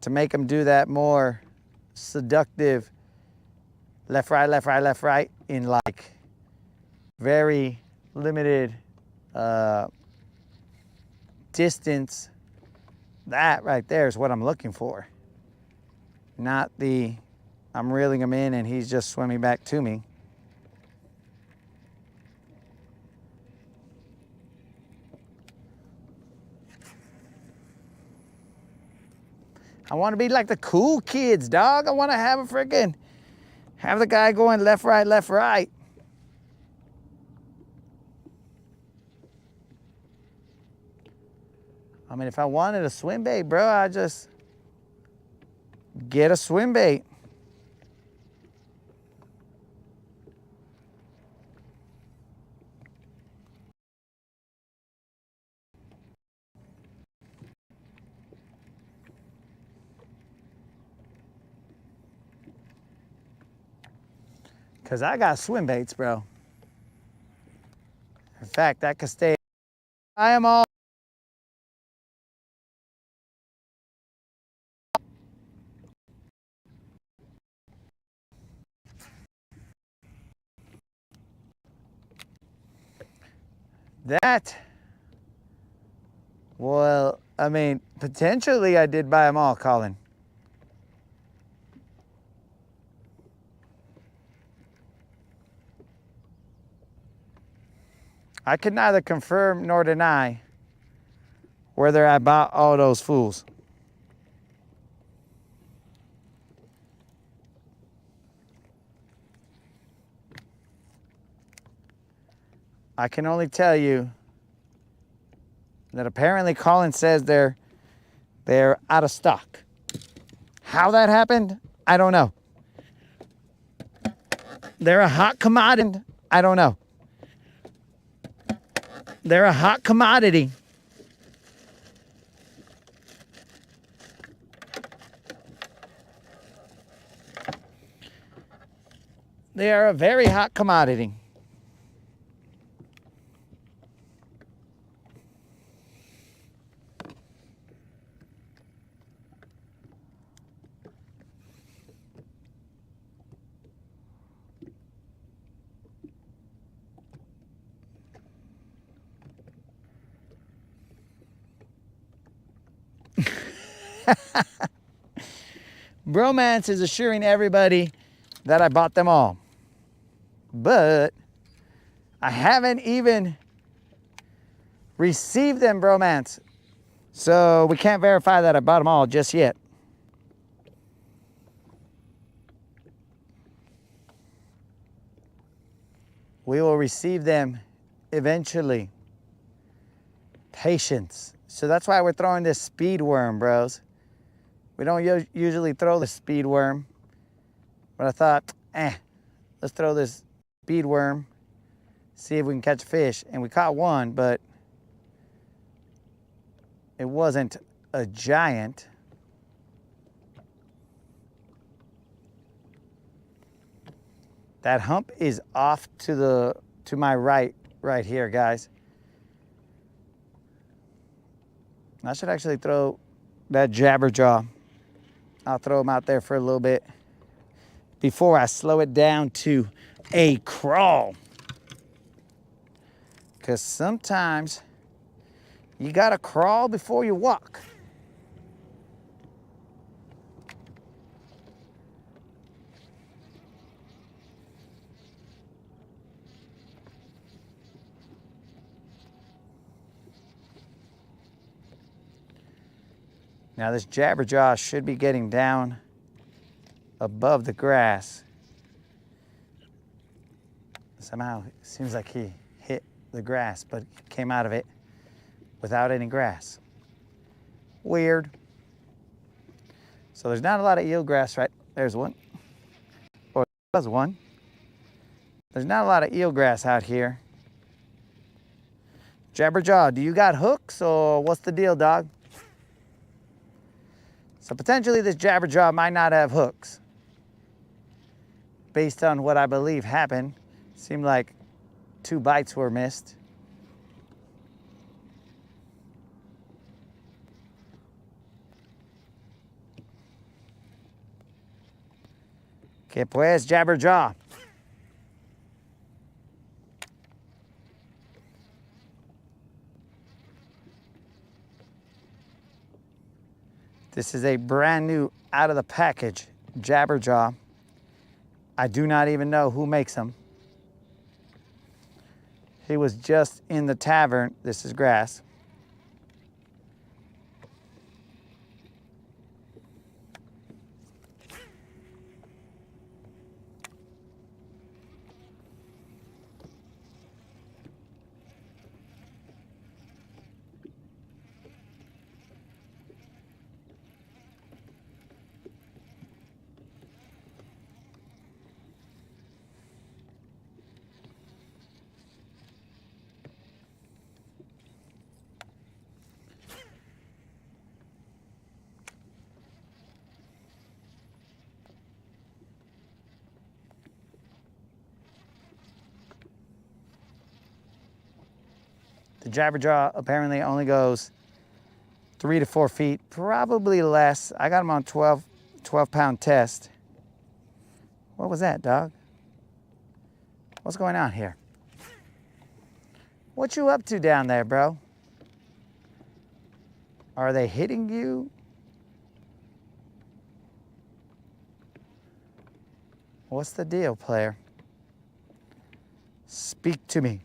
to make him do that more seductive left, right, left, right, left, right in like very limited distance, that right there is what I'm looking for. Not the, I'm reeling him in and he's just swimming back to me. I want to be like the cool kids, dog. I want to have have the guy going left, right, left, right. I mean, if I wanted a swim bait, bro, I just get a swim bait. Because I got swim baits, bro. In fact, I could stay. I am all. That. Well, I mean, potentially I did buy them all, Colin. I can neither confirm nor deny whether I bought all those fools. I can only tell you that apparently Colin says they're out of stock. How that happened, I don't know. They're a hot commodity. I don't know. They're a hot commodity. They are a very hot commodity. Bromance is assuring everybody that I bought them all. But I haven't even received them, Bromance. So we can't verify that I bought them all just yet. We will receive them eventually. Patience. So that's why we're throwing this speed worm, bros. We don't usually throw the speed worm, but I thought, let's throw this speed worm, see if we can catch a fish. And we caught one, but it wasn't a giant. That hump is off to my right here, guys. I should actually throw that jabberjaw. I'll throw him out there for a little bit before I slow it down to a crawl. Because sometimes you gotta crawl before you walk. Now this jabberjaw should be getting down above the grass. Somehow it seems like he hit the grass, but came out of it without any grass. Weird. So there's not a lot of eelgrass, right? There's one. Or there was one. There's not a lot of eelgrass out here. Jabberjaw, do you got hooks or what's the deal, dog? So potentially this jabberjaw might not have hooks. Based on what I believe happened, seemed like 2 bites were missed. Que pues, jabberjaw. This is a brand new out of the package jabberjaw. I do not even know who makes them. He was just in the tavern. This is grass. The jabberjaw apparently only goes 3 to 4 feet, probably less. I got him on 12-pound test. What was that, dog? What's going on here? What you up to down there, bro? Are they hitting you? What's the deal, player? Speak to me.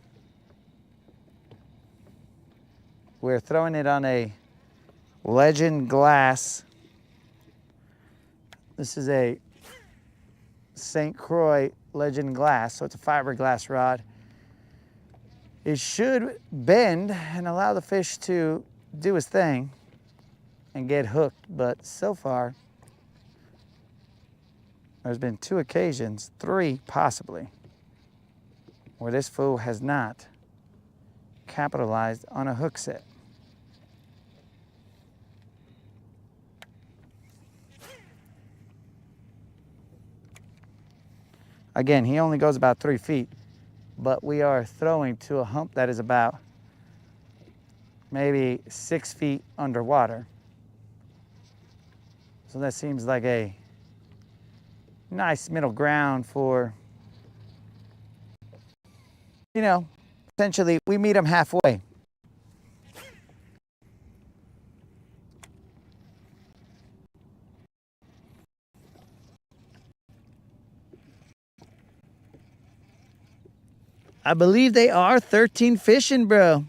We're throwing it on a Legend glass. This is a St. Croix Legend glass, so it's a fiberglass rod. It should bend and allow the fish to do his thing and get hooked, but so far, there's been 2 occasions, 3 possibly, where this fool has not capitalized on a hook set. Again, he only goes about 3 feet, but we are throwing to a hump that is about maybe 6 feet underwater. So that seems like a nice middle ground for, you know, essentially we meet them halfway. I believe they are 13 fishing, bro.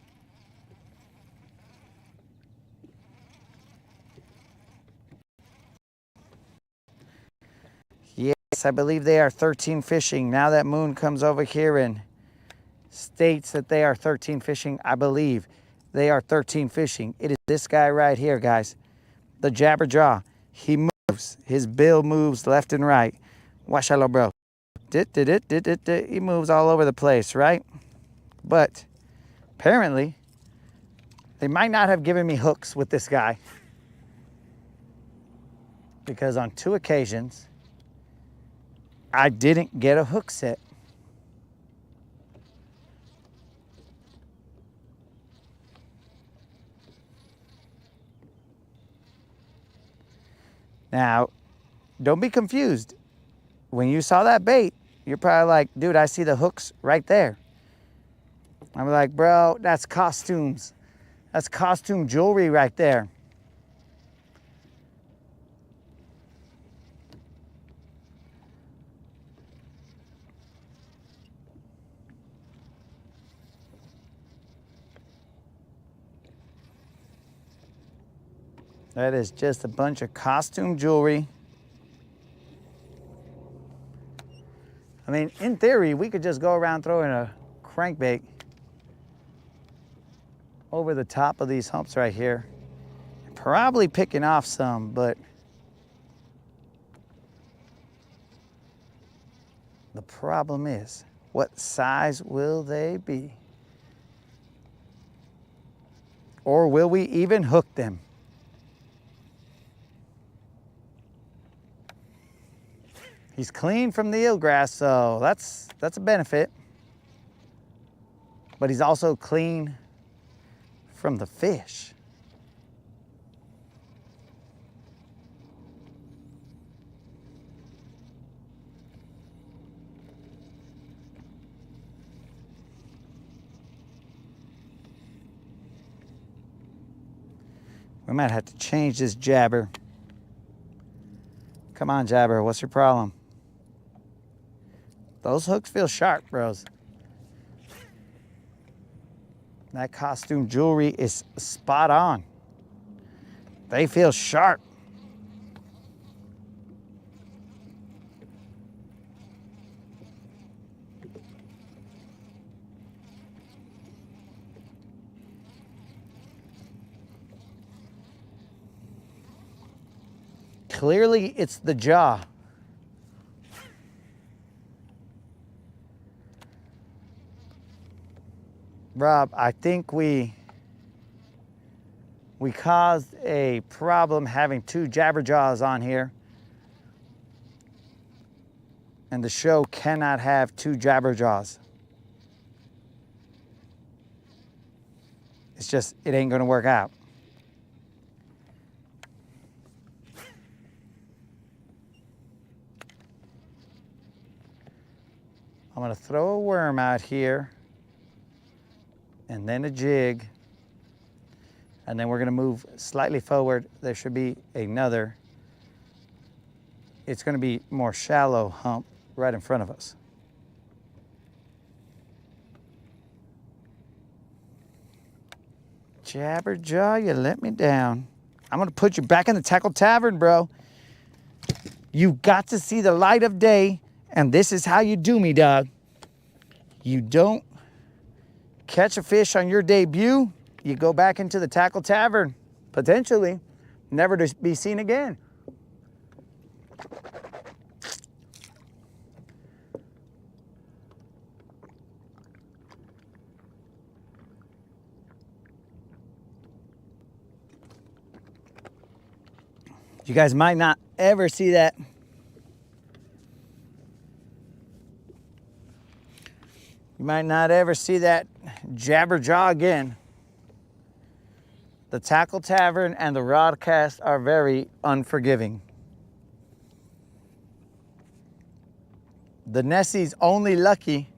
Yes, I believe they are 13 fishing. Now that moon comes over here and states that they are 13 fishing. I believe they are 13 fishing. It is this guy right here, guys. The jabberjaw. He moves. His bill moves left and right. Watch out, bro. He moves all over the place, right? But apparently, they might not have given me hooks with this guy, because on 2 occasions, I didn't get a hook set. Now, don't be confused. When you saw that bait, you're probably like, dude, I see the hooks right there. I'm like, bro, that's costumes. That's costume jewelry right there. That is just a bunch of costume jewelry. I mean, in theory, we could just go around throwing a crankbait over the top of these humps right here. Probably picking off some, but the problem is, what size will they be? Or will we even hook them? He's clean from the eelgrass, so that's a benefit. But he's also clean from the fish. We might have to change this jabber. Come on, jabber, what's your problem? Those hooks feel sharp, bros. That costume jewelry is spot on. They feel sharp. Clearly, it's the jaw. Rob, I think we caused a problem having 2 jabberjaws on here. And the show cannot have 2 jabberjaws. It's just, it ain't gonna work out. I'm gonna throw a worm out here, and then a jig, and then we're gonna move slightly forward. There should be another. It's gonna be more shallow hump right in front of us. Jabberjaw, you let me down. I'm gonna put you back in the Tackle Tavern, bro. You got to see the light of day, and this is how you do me, dog. You don't catch a fish on your debut, you go back into the Tackle Tavern, potentially never to be seen again. You guys might not ever see that. You might not ever see that jabberjaw again. The Tackle Tavern and the Rodcast are very unforgiving. The Nessie's only lucky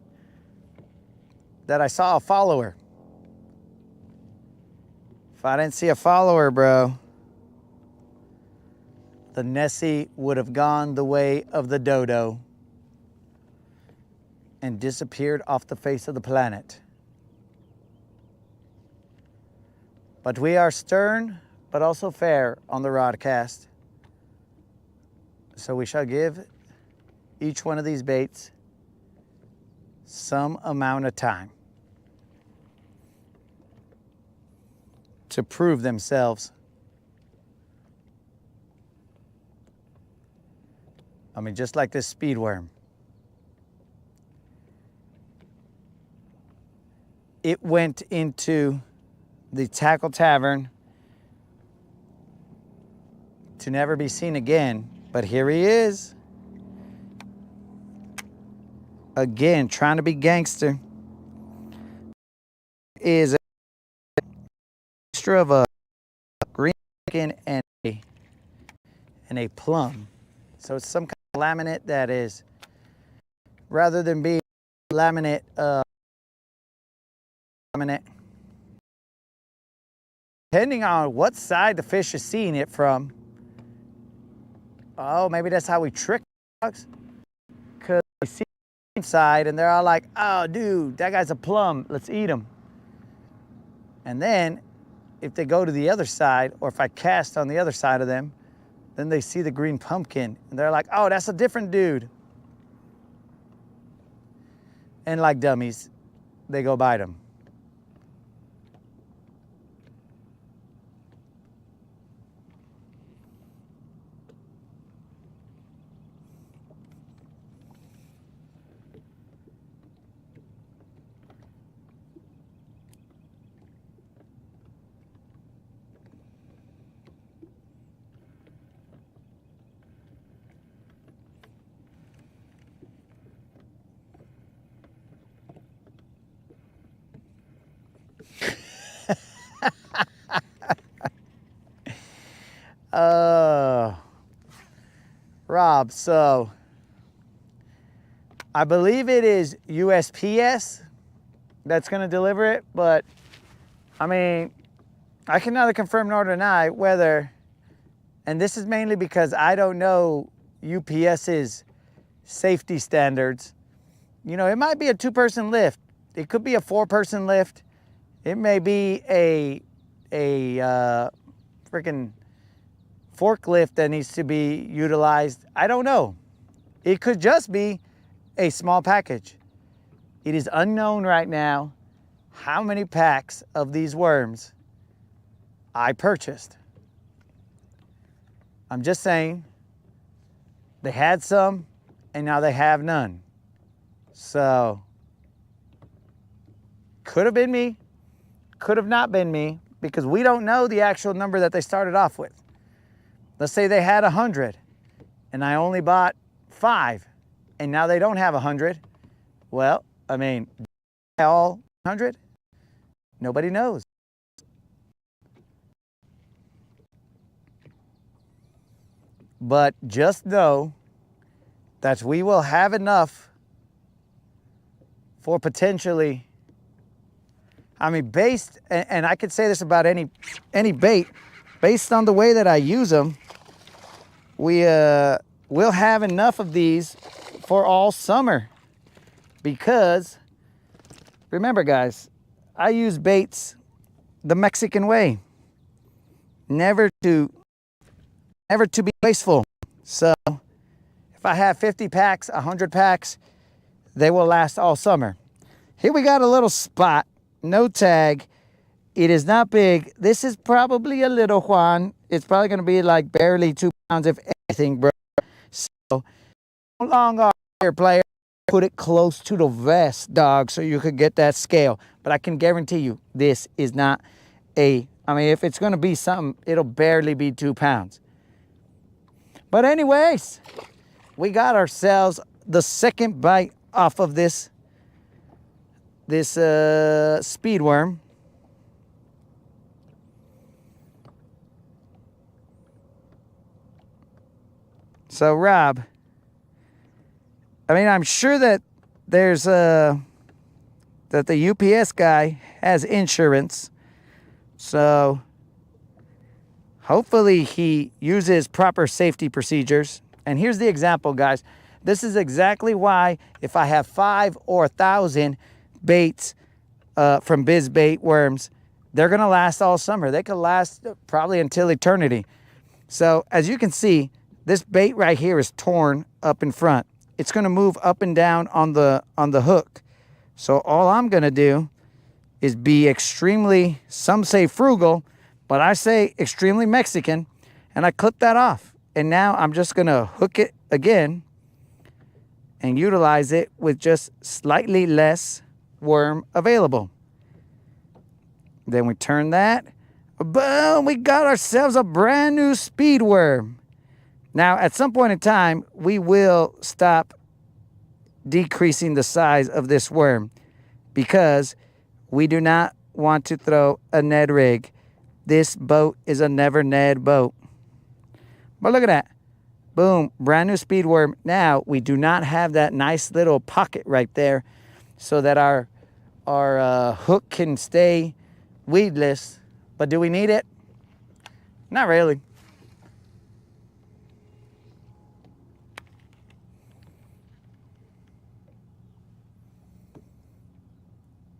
that I saw a follower. If I didn't see a follower, bro, the Nessie would have gone the way of the dodo and disappeared off the face of the planet. But we are stern, but also fair on the Rodcast. So we shall give each one of these baits some amount of time. to prove themselves. I mean, just like this speed worm. It went into the Tackle Tavern to never be seen again. But here he is. Again, trying to be gangster. Is a extra of a green chicken and a plum. So it's some kind of laminate that is, rather than being laminate, depending on what side the fish is seeing it from. Oh, maybe that's how we trick dogs. Because they see the side and they're all like, oh, dude, that guy's a plum. Let's eat him. And then if they go to the other side, or if I cast on the other side of them, then they see the green pumpkin and they're like, oh, that's a different dude. And like dummies, they go bite them. Rob, so I believe it is USPS that's going to deliver it, but I mean, I can neither confirm nor deny whether, and this is mainly because I don't know UPS's safety standards. You know, it might be a 2-person lift. It could be a 4-person lift. It may be a freaking forklift that needs to be utilized. I don't know. It could just be a small package. It is unknown right now how many packs of these worms I purchased. I'm just saying they had some and now they have none. So could have been me, could have not been me, because we don't know the actual number that they started off with. Let's say they had 100 and I only bought 5 and now they don't have 100. Well, I mean, all 100? Nobody knows. But just know that we will have enough for potentially, I mean, based, and I could say this about any bait, based on the way that I use them, we'll have enough of these for all summer. Because remember, guys, I use baits the Mexican way, never to be wasteful. So if I have 50 packs, 100 packs, they will last all summer. Here we got a little spot, no tag. It is not big. This is probably a little Juan. It's probably going to be like barely 2 pounds, if anything, bro. So long arm here, player. Put it close to the vest, dog, so you could get that scale. But I can guarantee you, this is not I mean, if it's going to be something, it'll barely be 2 pounds. But anyways, we got ourselves the second bite off of this speed worm. So Rob, I mean, I'm sure that there's that the UPS guy has insurance. So hopefully he uses proper safety procedures. And here's the example, guys. This is exactly why if I have 5 or 1,000 baits from Biz Bait worms, they're going to last all summer. They could last probably until eternity. So as you can see, this bait right here is torn up in front. It's going to move up and down on the hook. So all I'm going to do is be extremely, some say frugal, But I say extremely Mexican, and I clip that off. And now I'm just going to hook it again and utilize it with just slightly less worm available. Then we turn that. Boom, we got ourselves a brand new speed worm. Now, at some point in time, we will stop decreasing the size of this worm because we do not want to throw a Ned rig. This boat is a never Ned boat. But look at that. Boom, brand new speed worm. Now, we do not have that nice little pocket right there so that our hook can stay weedless. But do we need it? Not really.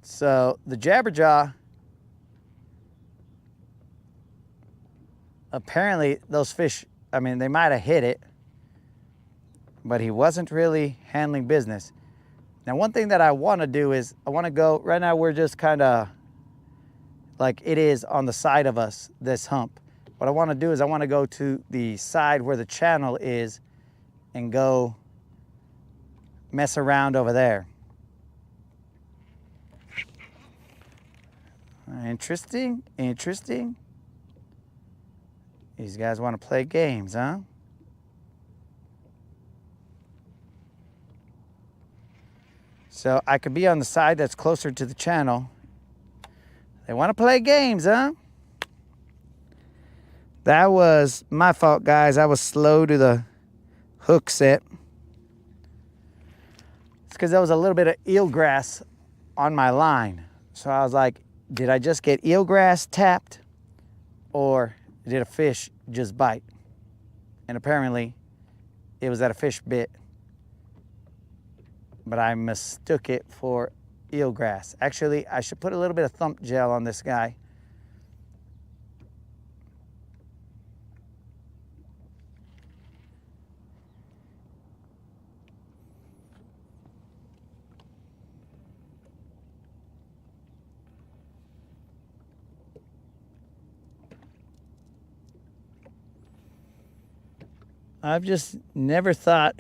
So the Jabberjaw, apparently those fish, I mean, they might have hit it, but he wasn't really handling business. Now, one thing that I want to do is I want to go, right now we're just kind of like it is on the side of us, this hump. What I want to do is I want to go to the side where the channel is and go mess around over there. Interesting, interesting. These guys want to play games, huh? So I could be on the side that's closer to the channel. They want to play games, huh? That was my fault, guys. I was slow to the hook set. It's because there was a little bit of eelgrass on my line. So I was like, did I just get eelgrass tapped? Or did a fish just bite? And apparently, it was that a fish bit. But I mistook it for eelgrass. Actually, I should put a little bit of thump gel on this guy. I've just never thought,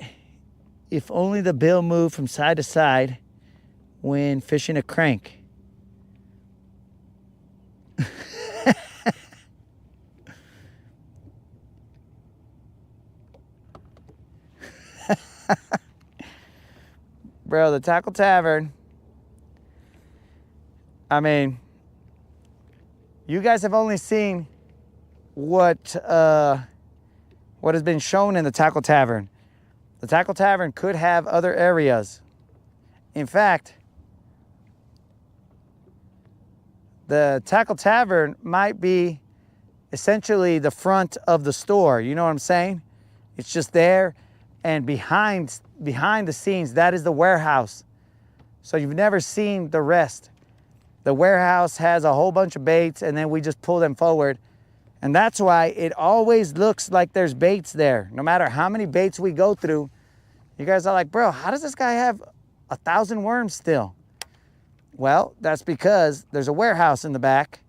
if only the bill moved from side to side when fishing a crank. Bro, the Tackle Tavern, I mean, you guys have only seen what has been shown in the Tackle Tavern. The Tackle Tavern could have other areas. In fact, the Tackle Tavern might be essentially the front of the store. You know what I'm saying? It's just there, and behind the scenes, that is the warehouse. So you've never seen the rest. The warehouse has a whole bunch of baits, and then we just pull them forward. And that's why it always looks like there's baits there. No matter how many baits we go through, you guys are like, bro, how does this guy have 1,000 worms still? Well, that's because there's a warehouse in the back,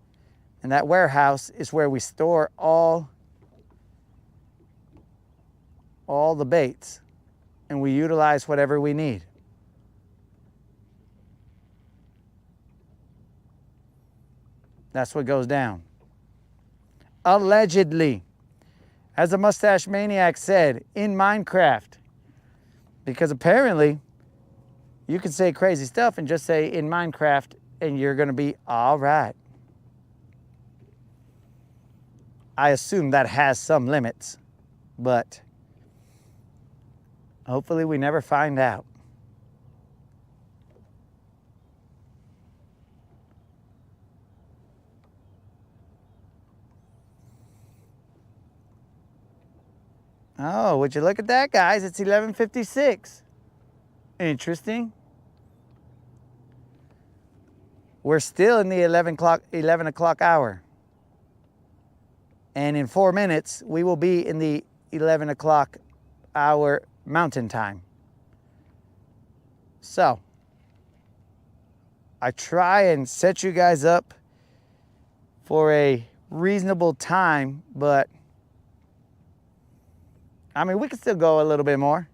and that warehouse is where we store all the baits, and we utilize whatever we need. That's what goes down. Allegedly, as the Mustache Maniac said, in Minecraft. Because apparently, you can say crazy stuff and just say in Minecraft, and you're going to be all right. I assume that has some limits, but hopefully we never find out. Oh, would you look at that, guys? It's 11:56. Interesting. We're still in the 11 o'clock hour. And in 4 minutes, we will be in the 11 o'clock hour mountain time. So, I try and set you guys up for a reasonable time, but I mean, we could still go a little bit more.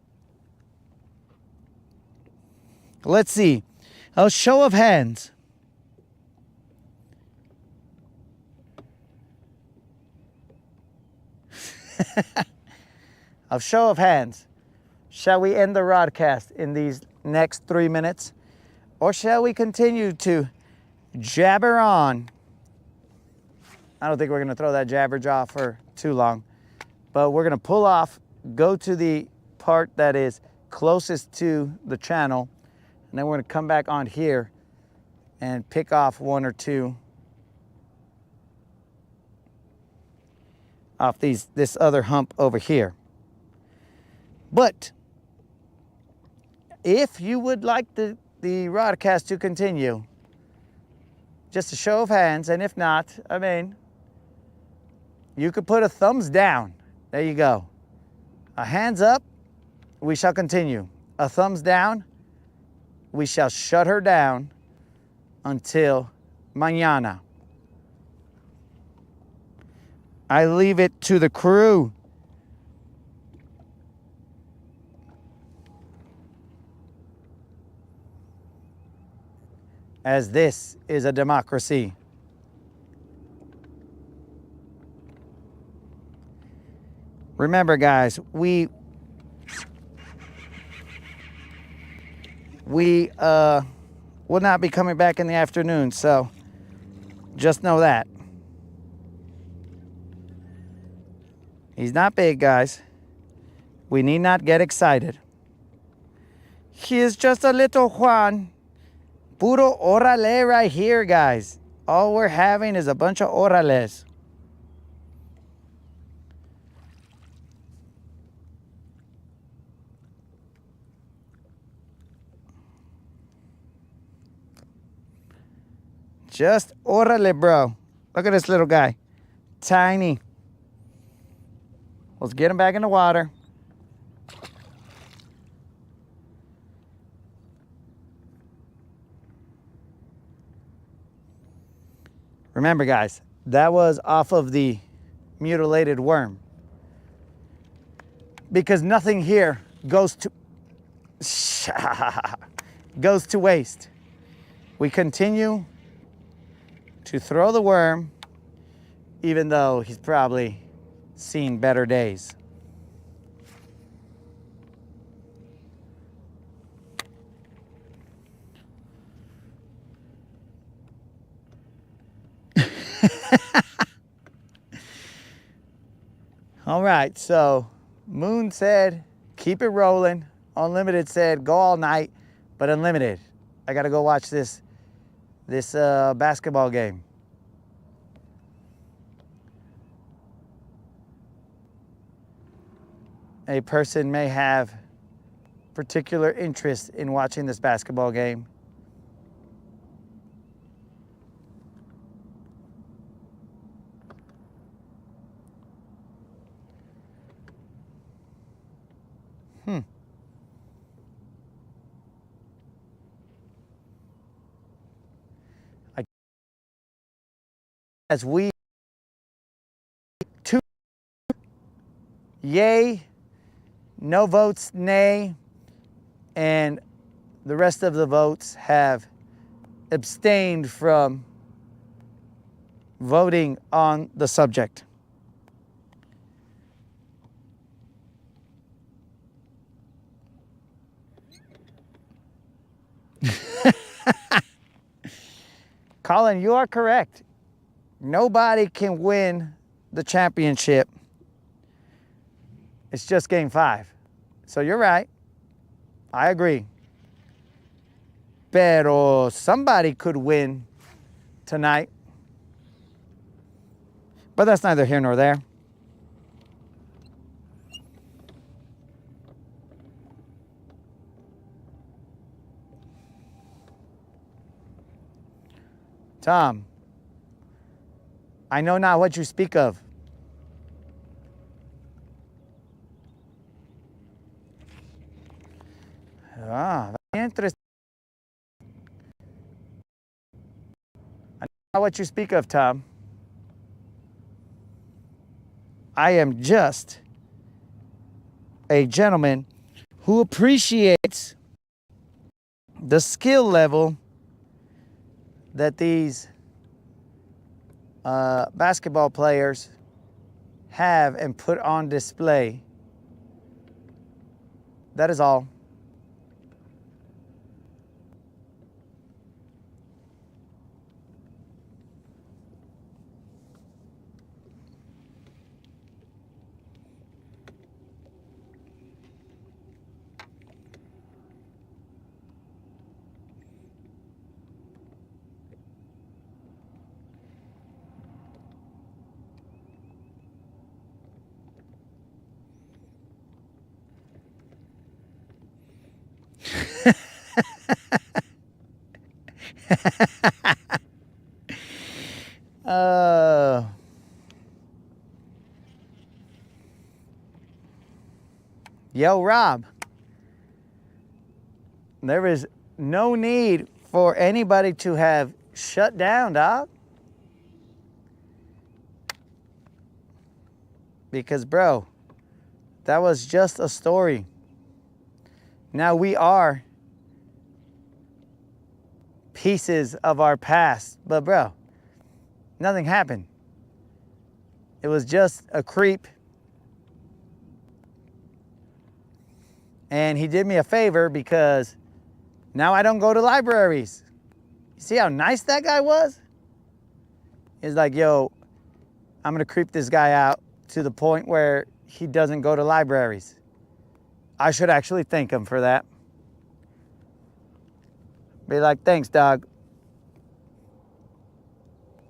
Let's see. A show of hands. A show of hands. Shall we end the Rodcast in these next 3 minutes? Or shall we continue to jabber on? I don't think we're going to throw that jabber jaw for too long. But we're going to pull off, go to the part that is closest to the channel, and then we're going to come back on here and pick off one or two off this other hump over here. But if you would like the Rodcast to continue, just a show of hands, and if not, I mean, you could put a thumbs down. There you go. A hands up, we shall continue. A thumbs down, we shall shut her down until mañana. I leave it to the crew. As this is a democracy. Remember, guys, we will not be coming back in the afternoon, so just know that. He's not big, guys. We need not get excited. He is just a little Juan. Puro orale right here, guys. All we're having is a bunch of orales. Just orale, bro. Look at this little guy. Tiny. Let's get him back in the water. Remember, guys, that was off of the mutilated worm. Because nothing here goes to waste. We continue to throw the worm, even though he's probably seen better days. All right, so Moon said, keep it rolling. Unlimited said, go all night, but Unlimited, I gotta go watch this basketball game. A person may have particular interest in watching this basketball game. As we two yay, no votes nay, and the rest of the votes have abstained from voting on the subject. Colin, you are correct. Nobody can win the championship. It's just game 5. So you're right. I agree. Pero somebody could win tonight. But that's neither here nor there. Tom, I know not what you speak of. Ah, very interesting. I know not what you speak of, Tom. I am just a gentleman who appreciates the skill level that these basketball players have and put on display. That is all. Uh, Yo, Rob, there is no need for anybody to have shut down, dog. Because, bro, that was just a story. Now we are pieces of our past. But, bro, nothing happened. It was just a creep. And he did me a favor because now I don't go to libraries. You see how nice that guy was? He's like, yo, I'm gonna creep this guy out to the point where he doesn't go to libraries. I should actually thank him for that. Be like, thanks, dog.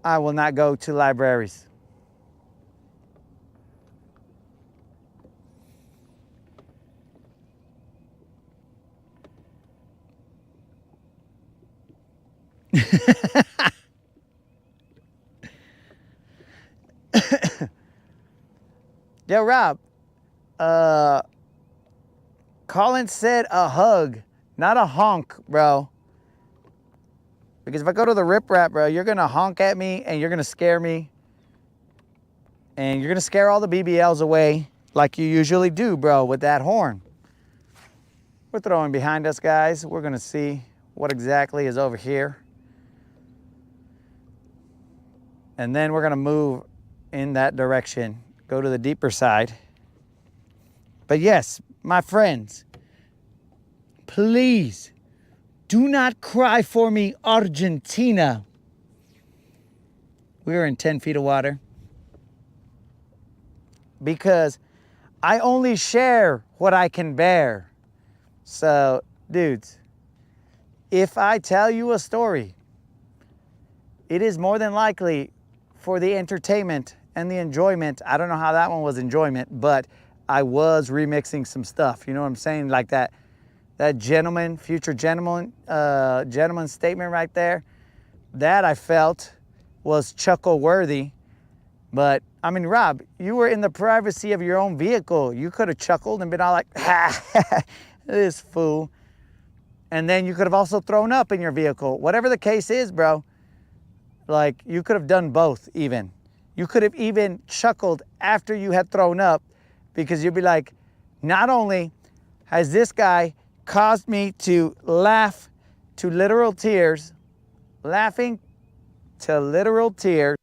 I will not go to libraries. Yo, Rob, Colin said a hug, not a honk, bro. Because if I go to the Rip Rap, bro, you're gonna honk at me and you're gonna scare me. And you're gonna scare all the BBLs away like you usually do, bro, with that horn. We're throwing behind us, guys. We're gonna see what exactly is over here. And then we're gonna move in that direction, go to the deeper side. But yes, my friends, please do not cry for me, Argentina. We are in 10 feet of water because I only share what I can bear. So, dudes, if I tell you a story, it is more than likely for the entertainment and the enjoyment. I don't know how that one was enjoyment, but I was remixing some stuff. You know what I'm saying? Like that gentleman, future gentleman statement right there. That I felt was chuckle worthy. But I mean, Rob, you were in the privacy of your own vehicle. You could have chuckled and been all like, ha, this fool. And then you could have also thrown up in your vehicle. Whatever the case is, bro, like you could have done both even. You could have even chuckled after you had thrown up because you'd be like, not only has this guy caused me to laugh to literal tears, laughing to literal tears,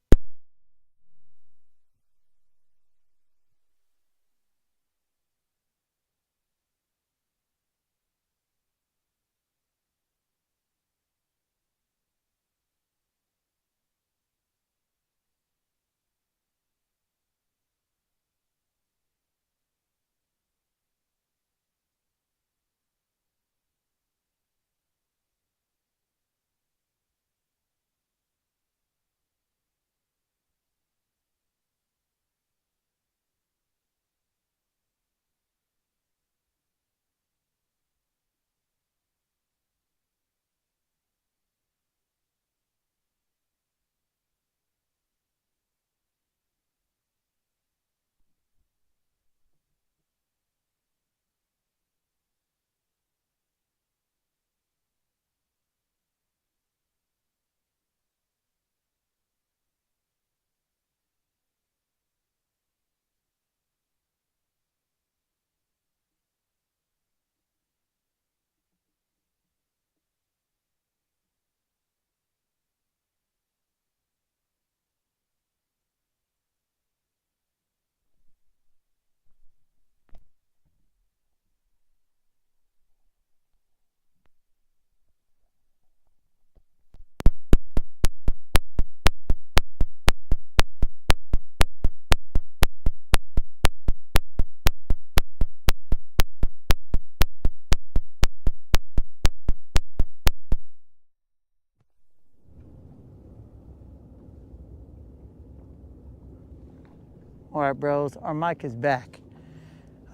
All right, bros, our mic is back.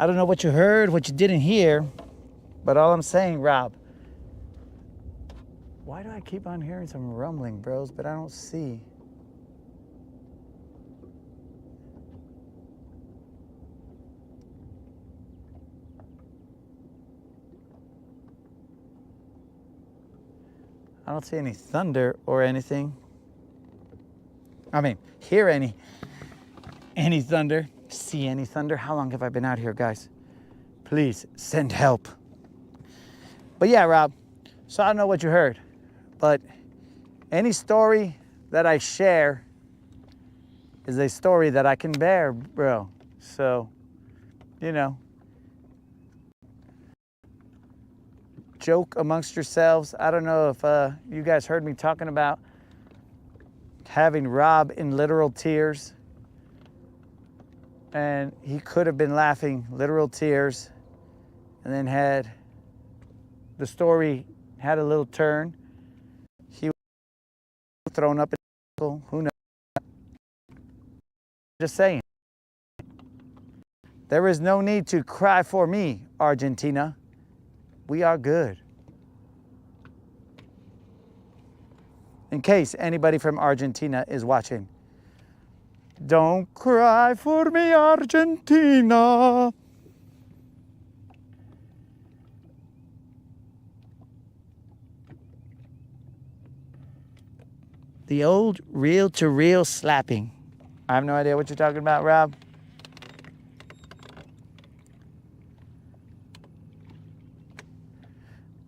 I don't know what you heard, what you didn't hear, but all I'm saying, Rob, why do I keep on hearing some rumbling, bros, but I don't see? I don't see any thunder or anything. I mean, hear any thunder, see any thunder. How long have I been out here, guys? Please send help. But yeah, Rob, so I don't know what you heard, but any story that I share is a story that I can bear, bro. So, you know, joke amongst yourselves. I don't know if you guys heard me talking about having Rob in literal tears, and he could have been laughing literal tears, and then had the story had a little turn. He was thrown up in who knows. Just saying. There is no need to cry for me, Argentina. We are good. In case anybody from Argentina is watching. Don't cry for me, Argentina. The old reel-to-reel slapping. I have no idea what you're talking about, Rob.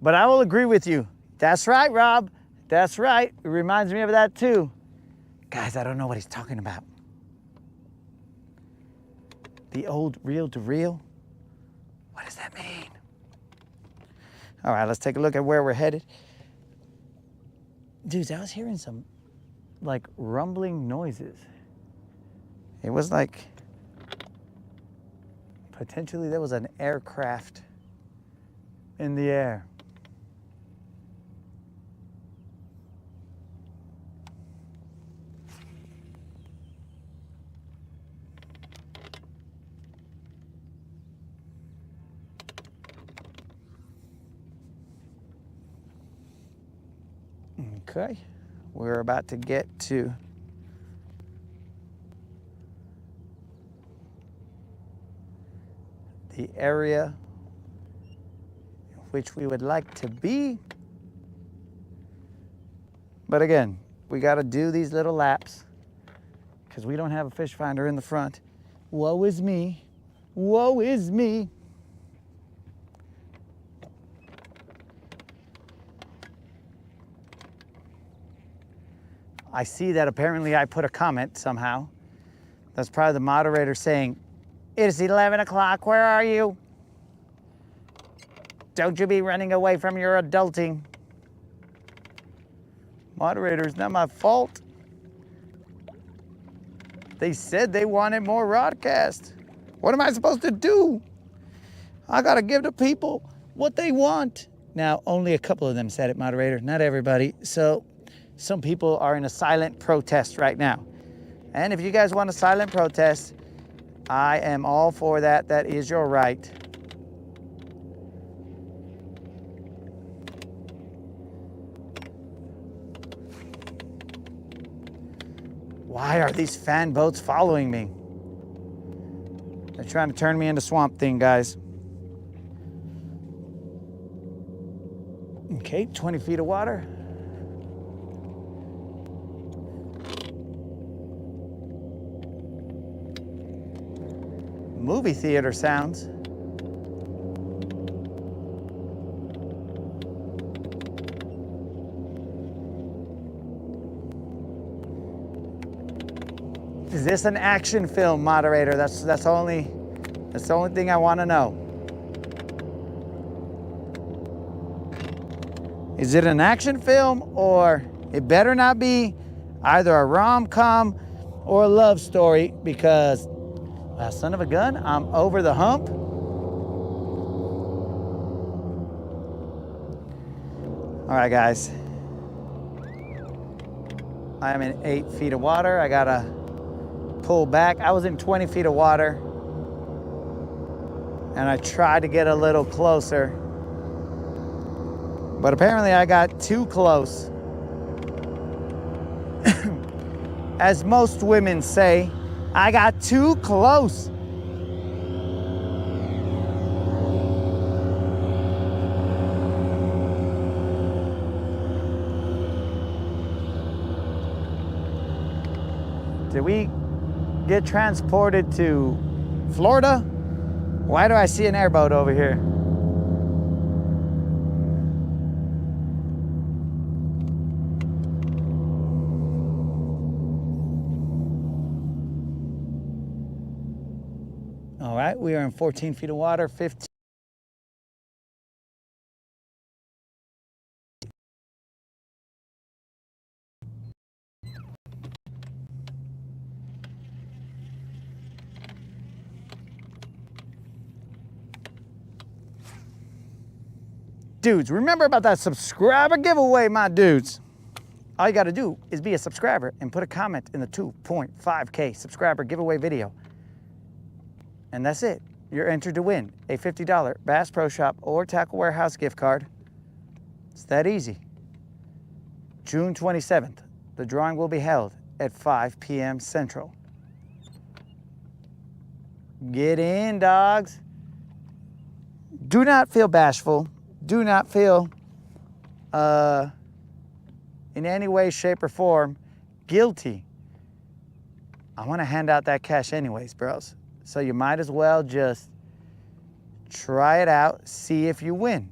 But I will agree with you. That's right, Rob. That's right. It reminds me of that too. Guys, I don't know what he's talking about. The old reel-to-reel? What does that mean? All right, let's take a look at where we're headed. Dudes, I was hearing some like rumbling noises. It was like potentially there was an aircraft in the air. Okay, we're about to get to the area which we would like to be. But again, we got to do these little laps because we don't have a fish finder in the front. Woe is me. Woe is me. I see that apparently I put a comment somehow. That's probably the moderator saying, "It's 11 o'clock, where are you? Don't you be running away from your adulting." Moderator, it's not my fault. They said they wanted more Rodcast. What am I supposed to do? I gotta give the people what they want. Now, only a couple of them said it, moderator, not everybody. So some people are in a silent protest right now. And if you guys want a silent protest, I am all for that. That is your right. Why are these fan boats following me? They're trying to turn me into Swamp Thing, guys. Okay, 20 feet of water. Movie theater sounds. Is this an action film, moderator? That's the only thing I want to know. Is it an action film, or it better not be either a rom-com or a love story, because son of a gun, I'm over the hump. All right, guys. I am in 8 feet of water. I gotta pull back. I was in 20 feet of water, and I tried to get a little closer, but apparently I got too close. As most women say, I got too close. Did we get transported to Florida? Why do I see an airboat over here? All right, we are in 14 feet of water, 15. Dudes, remember about that subscriber giveaway, my dudes. All you gotta do is be a subscriber and put a comment in the 2.5K subscriber giveaway video. And that's it. You're entered to win a $50 Bass Pro Shop or Tackle Warehouse gift card. It's that easy. June 27th, the drawing will be held at 5 p.m. Central. Get in, dogs. Do not feel bashful. Do not feel in any way, shape, or form guilty. I want to hand out that cash anyways, bros. So you might as well just try it out, see if you win.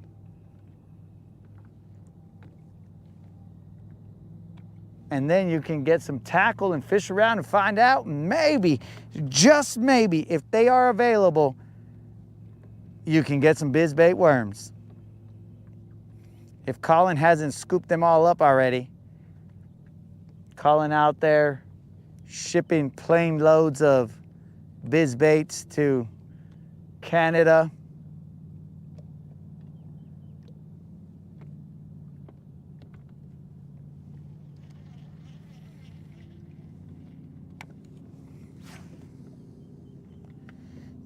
And then you can get some tackle and fish around and find out, maybe, just maybe, if they are available, you can get some biz bait worms. If Colin hasn't scooped them all up already, Colin out there shipping plane loads of biz baits to Canada.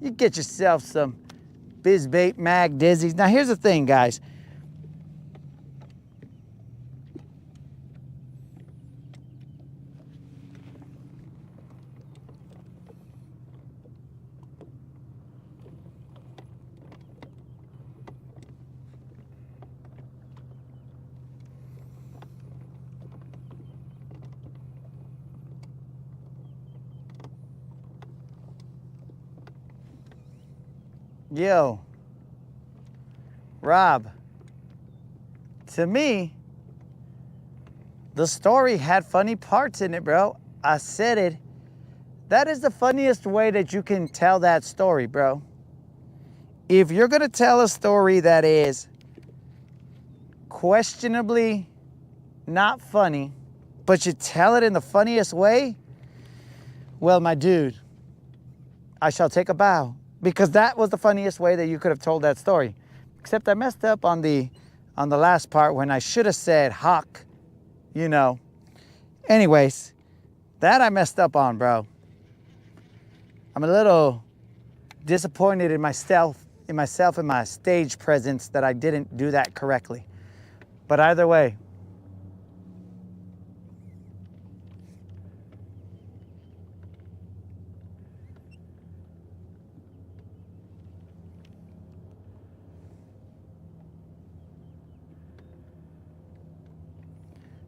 You get yourself some biz bait mag dizzies. Now here's the thing, guys. Yo, Rob, to me, the story had funny parts in it, bro. I said it. That is the funniest way that you can tell that story, bro. If you're gonna tell a story that is questionably not funny, but you tell it in the funniest way, well, my dude, I shall take a bow. Because that was the funniest way that you could have told that story. Except I messed up on the last part when I should have said hawk, you know. Anyways, that I messed up on, bro. I'm a little disappointed in myself and my stage presence that I didn't do that correctly. But either way,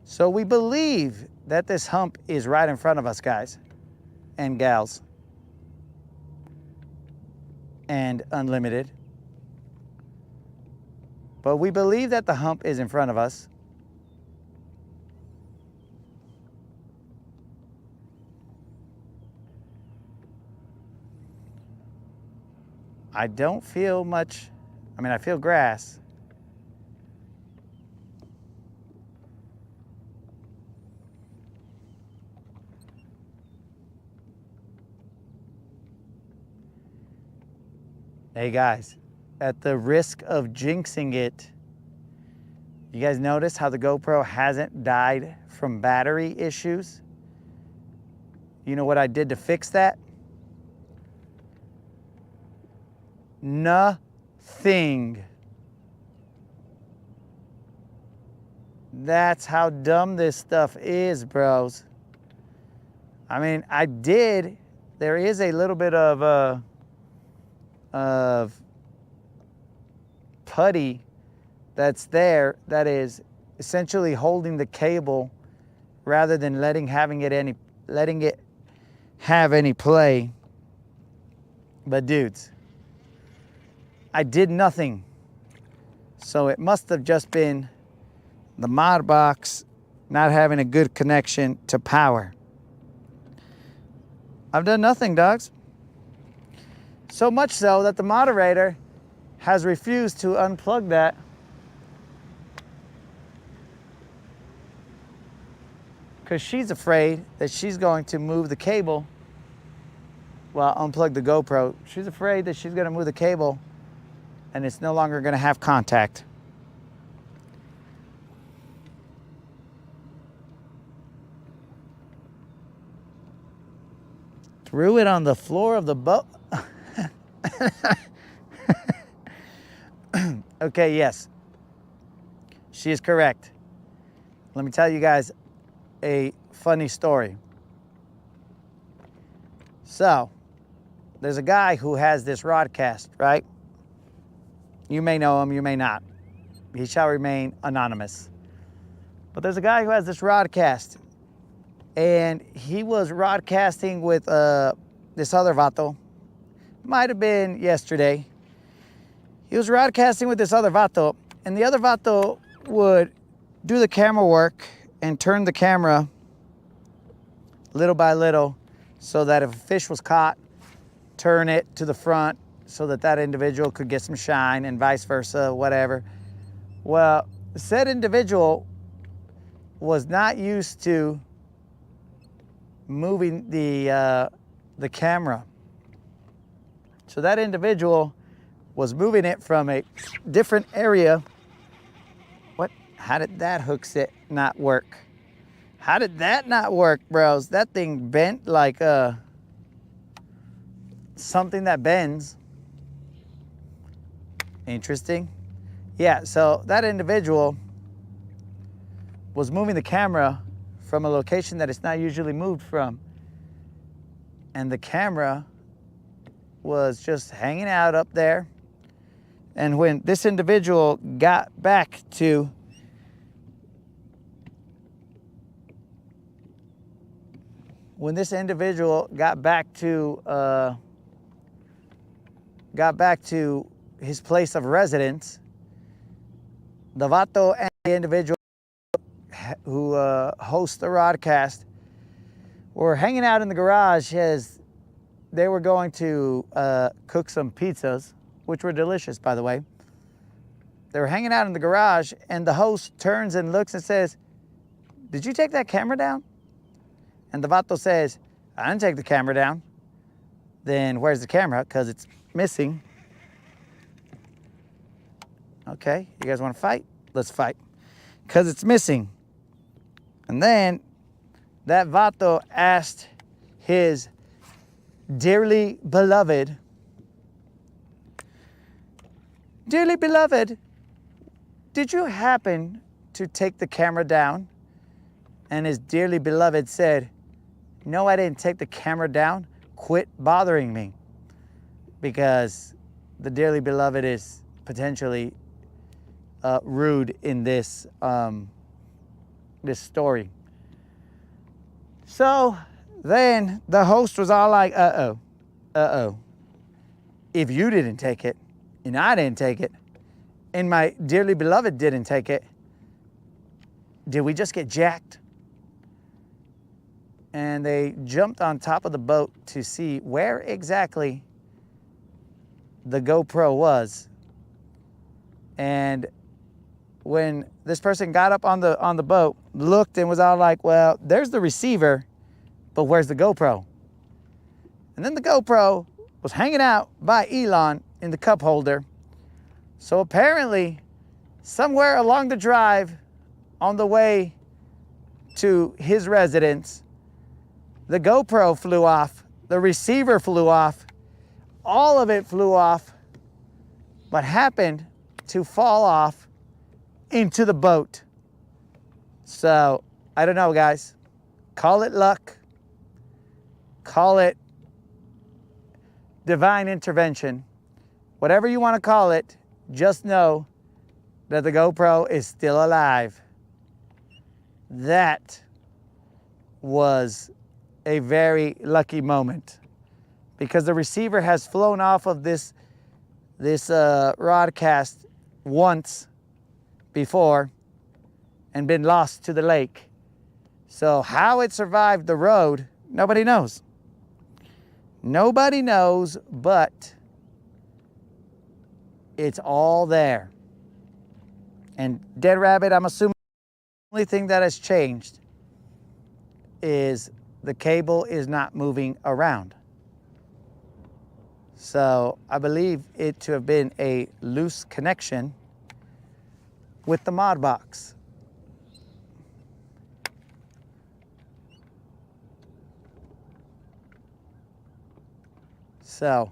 so we believe that this hump is right in front of us, guys and gals, and unlimited. But we believe that the hump is in front of us. I don't feel much, I mean, I feel grass. Hey guys, at the risk of jinxing it, you guys notice how the GoPro hasn't died from battery issues? You know what I did to fix that? Nothing. That's how dumb this stuff is, bros. I mean, there is a little bit of putty that's there that is essentially holding the cable rather than letting it have any play. But dudes, I did nothing. So it must have just been the mod box not having a good connection to power. I've done nothing, dogs. So much so that the moderator has refused to unplug that. Because she's afraid that she's going to move the cable. Well, unplug the GoPro. She's afraid that she's going to move the cable and it's no longer going to have contact. Threw it on the floor of the boat. Okay, yes. She is correct. Let me tell you guys a funny story. So, there's a guy who has this Rodcast, right? You may know him, you may not. He shall remain anonymous. But there's a guy who has this Rodcast. And he was Rodcasting with this other vato. Might have been yesterday. He was Rodcasting with this other vato. And the other vato would do the camera work and turn the camera little by little so that if a fish was caught, turn it to the front so that that individual could get some shine and vice versa, whatever. Well, said individual was not used to moving the camera. So that individual was moving it from a different area. What? How did that hook set not work? How did that not work, bros? That thing bent like something that bends. Interesting. Yeah, so that individual was moving the camera from a location that it's not usually moved from. And the camera was just hanging out up there. And when this individual got back to his place of residence, the vato and the individual who hosts the Rodcast were hanging out in the garage as they were going to cook some pizzas, which were delicious, by the way. They were hanging out in the garage, and the host turns and looks and says, "Did you take that camera down?" And the vato says, "I didn't take the camera down." Then where's the camera? Because it's missing. Okay, you guys want to fight? Let's fight. Because it's missing. And then that vato asked his dearly beloved, "Dearly beloved, did you happen to take the camera down?" And his dearly beloved said, "No, I didn't take the camera down. Quit bothering me." Because the dearly beloved is potentially rude in this this story. So then the host was all like, uh-oh. If you didn't take it, and I didn't take it, and my dearly beloved didn't take it, did we just get jacked? And they jumped on top of the boat to see where exactly the GoPro was. And when this person got up on the boat, looked and was all like, "Well, there's the receiver, but where's the GoPro?" And then the GoPro was hanging out by Elon in the cup holder. So apparently, somewhere along the drive on the way to his residence, The GoPro flew off. The receiver flew off. All of it flew off, but happened to fall off into the boat. So, I don't know, guys. Call it luck. Call it divine intervention. Whatever you want to call it, just know that the GoPro is still alive. That was a very lucky moment because the receiver has flown off of this Rodcast once before and been lost to the lake. So how it survived the road, nobody knows. Nobody knows, but it's all there. And Dead Rabbit, I'm assuming the only thing that has changed is the cable is not moving around. So I believe it to have been a loose connection with the mod box. So,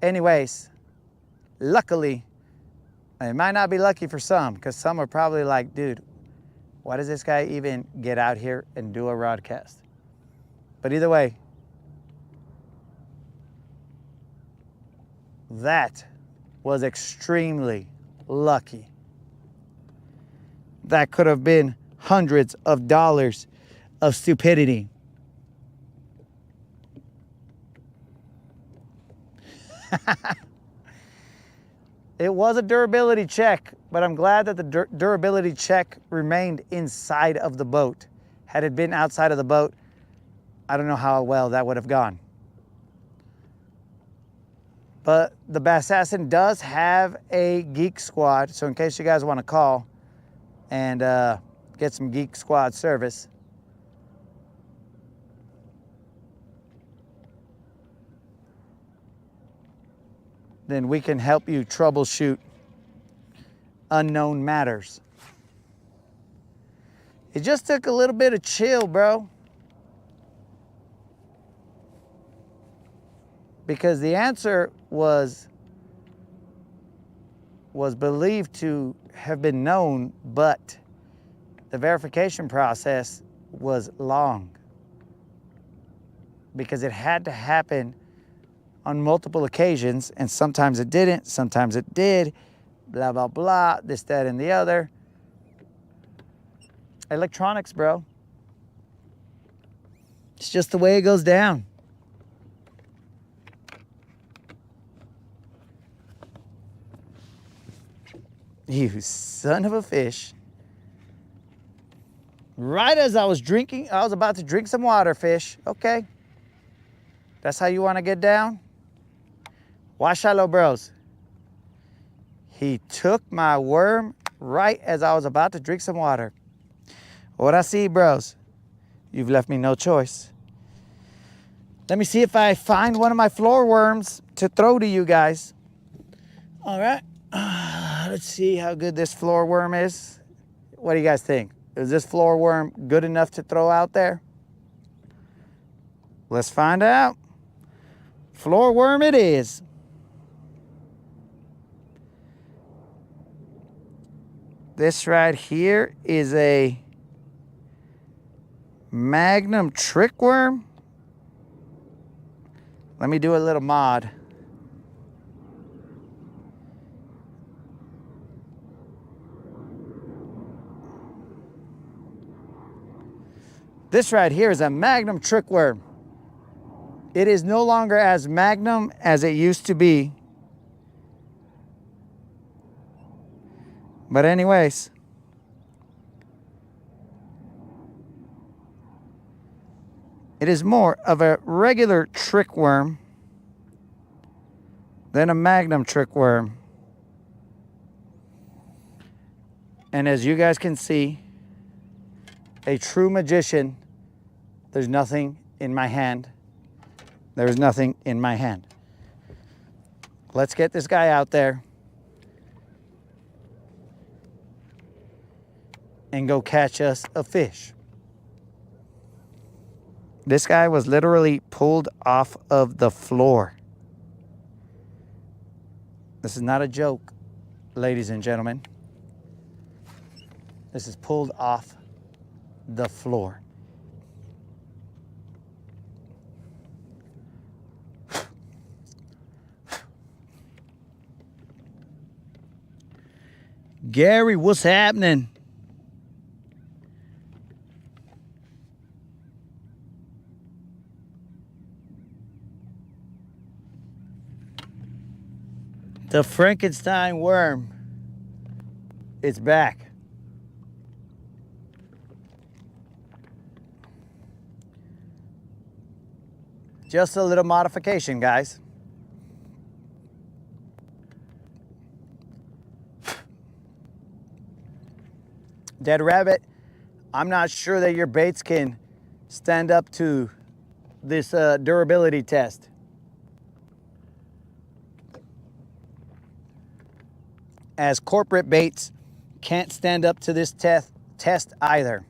anyways, luckily, it might not be lucky for some, because some are probably like, dude, why does this guy even get out here and do a Rodcast? But either way, that was extremely lucky. That could have been hundreds of dollars of stupidity. It was a durability check, but I'm glad that the durability check remained inside of the boat. Had it been outside of the boat, I don't know how well that would have gone. But the Bassassin does have a Geek Squad, so in case you guys want to call and get some Geek Squad service, then we can help you troubleshoot unknown matters. It just took a little bit of chill, bro. Because the answer was believed to have been known, but the verification process was long. Because it had to happen on multiple occasions, and sometimes it didn't, sometimes it did, blah, blah, blah, this, that, and the other. Electronics, bro. It's just the way it goes down. You son of a fish. Right as I was about to drink some water, fish. Okay. That's how you want to get down? Watch shallow bros. He took my worm right as I was about to drink some water. What I see, bros, you've left me no choice. Let me see if I find one of my floor worms to throw to you guys. All right. Let's see how good this floor worm is. What do you guys think? Is this floor worm good enough to throw out there? Let's find out. Floor worm it is. This right here is a Magnum trick worm. Let me do a little mod. This right here is a Magnum trick worm. It is no longer as Magnum as it used to be. But anyways, it is more of a regular trick worm than a Magnum trick worm. And as you guys can see, a true magician, there's nothing in my hand. There's nothing in my hand. Let's get this guy out there and go catch us a fish. This guy was literally pulled off of the floor. This is not a joke, ladies and gentlemen. This is pulled off the floor. Gary, what's happening? The Frankenstein worm. It's back. Just a little modification, guys. Dead rabbit, I'm not sure that your baits can stand up to this durability test. As corporate baits can't stand up to this test either.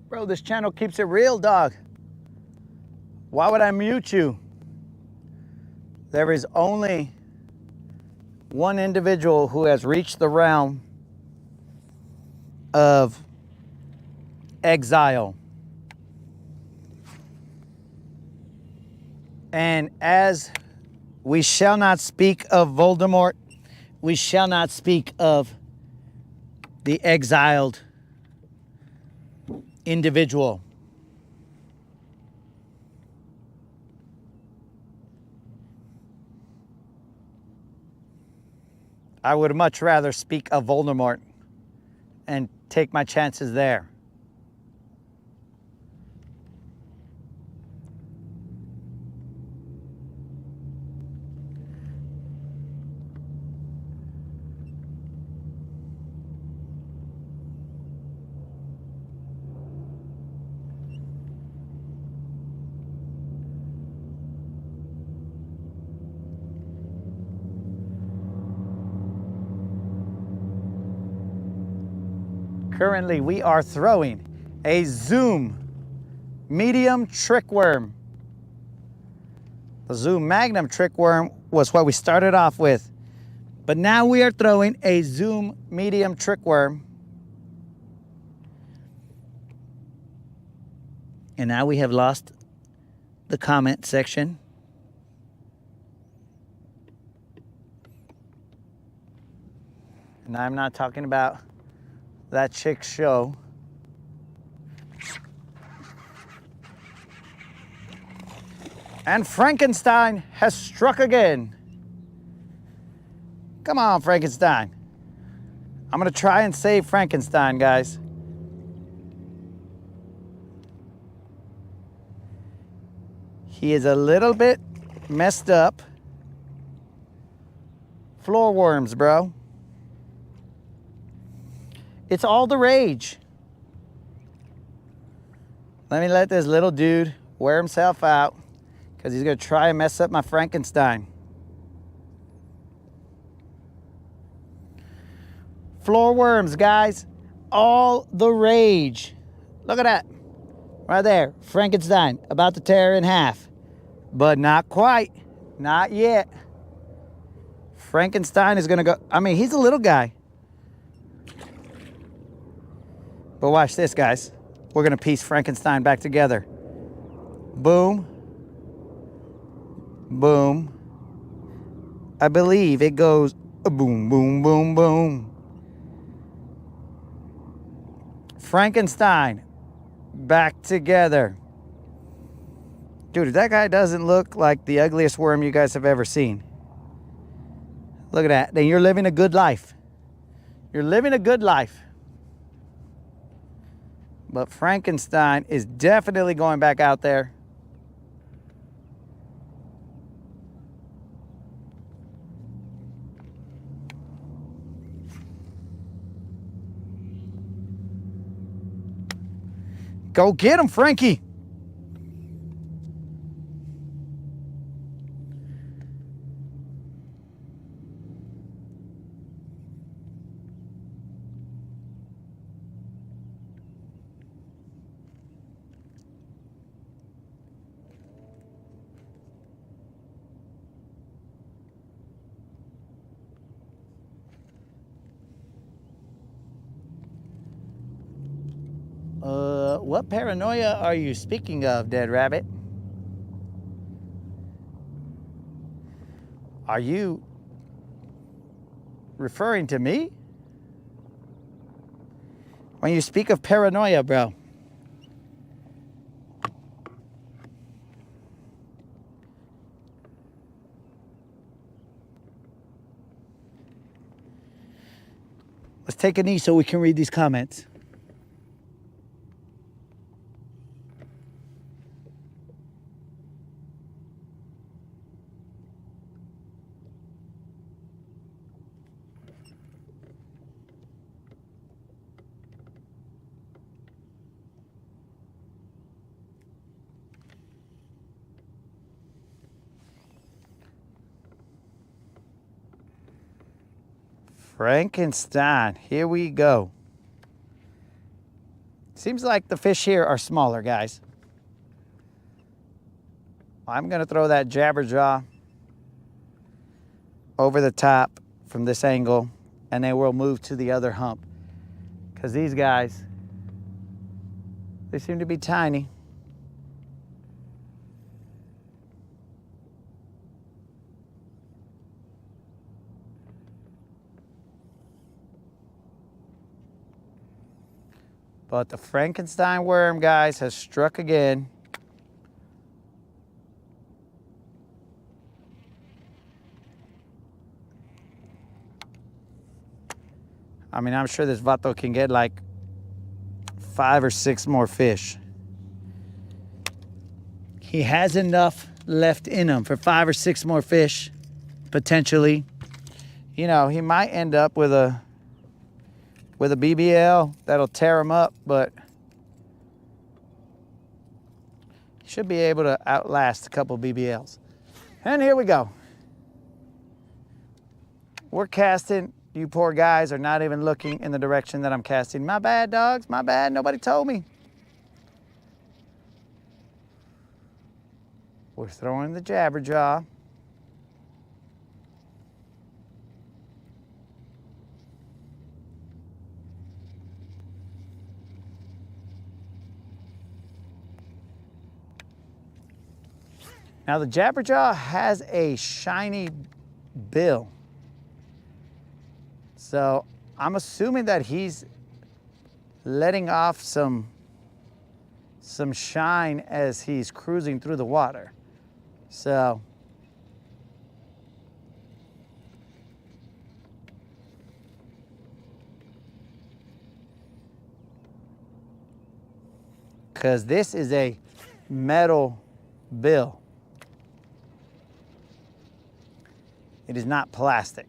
Bro, this channel keeps it real, dog. Why would I mute you? There is only one individual who has reached the realm of exile. And as we shall not speak of Voldemort, we shall not speak of the exiled individual. I would much rather speak of Voldemort and take my chances there. Currently, we are throwing a Zoom medium trick worm. The Zoom Magnum trick worm was what we started off with, but now we are throwing a Zoom medium trick worm. And now we have lost the comment section. And I'm not talking about that chick show. And Frankenstein has struck again. Come on, Frankenstein. I'm gonna try and save Frankenstein, guys. He is a little bit messed up. Floor worms, bro. It's all the rage. Let me let this little dude wear himself out because he's gonna try and mess up my Frankenstein. Floor worms, guys. All the rage. Look at that. Right there. Frankenstein about to tear in half. But not quite. Not yet. Frankenstein is gonna go. I mean, he's a little guy. But watch this, guys. We're gonna piece Frankenstein back together. Boom. Boom. I believe it goes boom, boom, boom, boom. Frankenstein back together. Dude, that guy doesn't look like the ugliest worm you guys have ever seen. Look at that. Then you're living a good life. You're living a good life. But Frankenstein is definitely going back out there. Go get him, Frankie. What paranoia are you speaking of, Dead Rabbit? Are you referring to me? When you speak of paranoia, bro. Let's take a knee so we can read these comments. Frankenstein, here we go. Seems like the fish here are smaller, guys. I'm gonna throw that jabberjaw over the top from this angle, and then we'll move to the other hump. Because these guys, they seem to be tiny. But the Frankenstein worm, guys, has struck again. I mean, I'm sure this vato can get like 5 or 6 more fish. He has enough left in him for 5 or 6 more fish, potentially. You know, he might end up with a BBL that'll tear him up, but he should be able to outlast a couple BBLs. And here we go. We're casting. You poor guys are not even looking in the direction that I'm casting. My bad, dogs, my bad. Nobody told me. We're throwing the jabberjaw. Now the jabberjaw has a shiny bill. So I'm assuming that he's letting off some shine as he's cruising through the water. So because this is a metal bill. It is not plastic.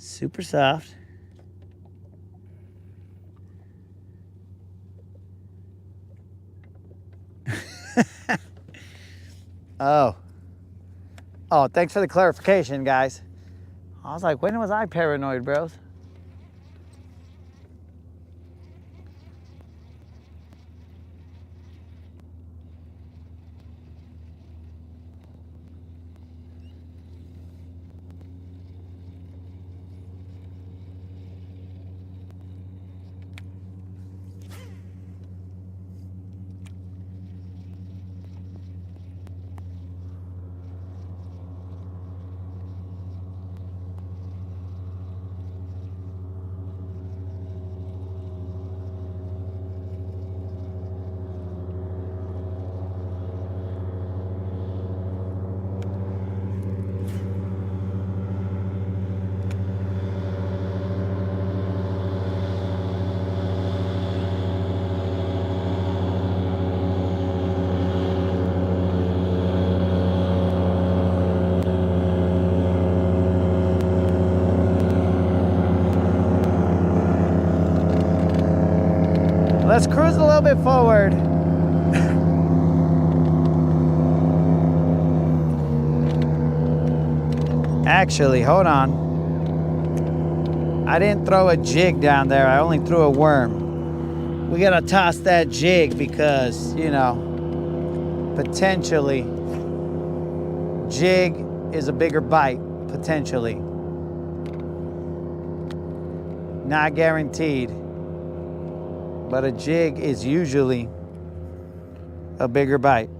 Super soft. Oh, thanks for the clarification, guys. I was like, when was I paranoid, bros? Let's cruise a little bit forward. Actually, hold on. I didn't throw a jig down there. I only threw a worm. We gotta toss that jig because, you know, potentially jig is a bigger bite, potentially. Not guaranteed, but a jig is usually a bigger bite.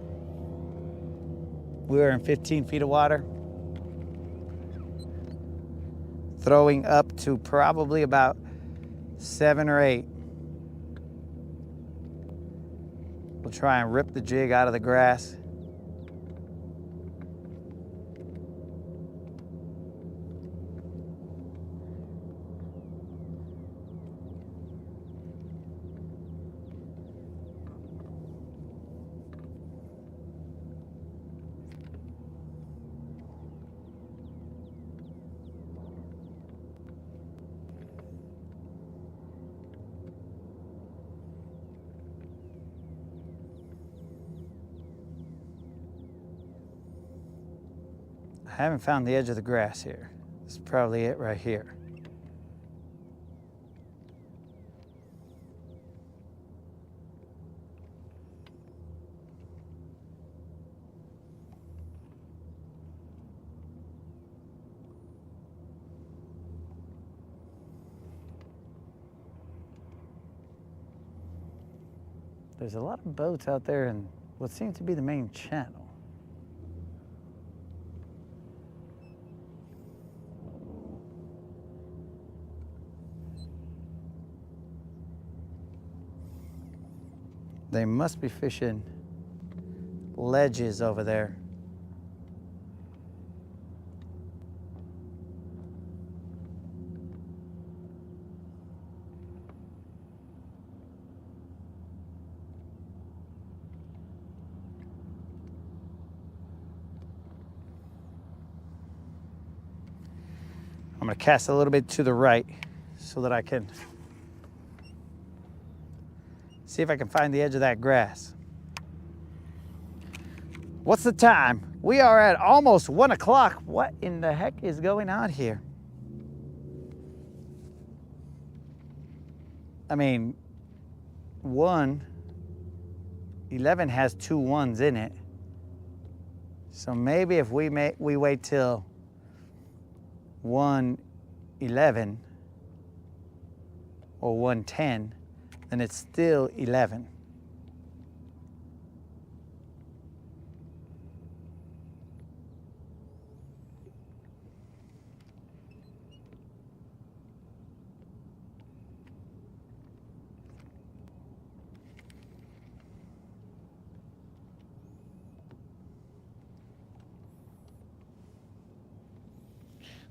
We were in 15 feet of water, throwing up to probably about 7 or 8. We'll try and rip the jig out of the grass. I haven't found the edge of the grass here. This is probably it right here. There's a lot of boats out there in what seems to be the main channel. They must be fishing ledges over there. I'm gonna cast a little bit to the right so that I can see if I can find the edge of that grass. What's the time? We are at almost 1 o'clock. What in the heck is going on here? I mean, 11 has 2 1s in it. So maybe if we wait till 1:11 or 1:10, then it's still 11.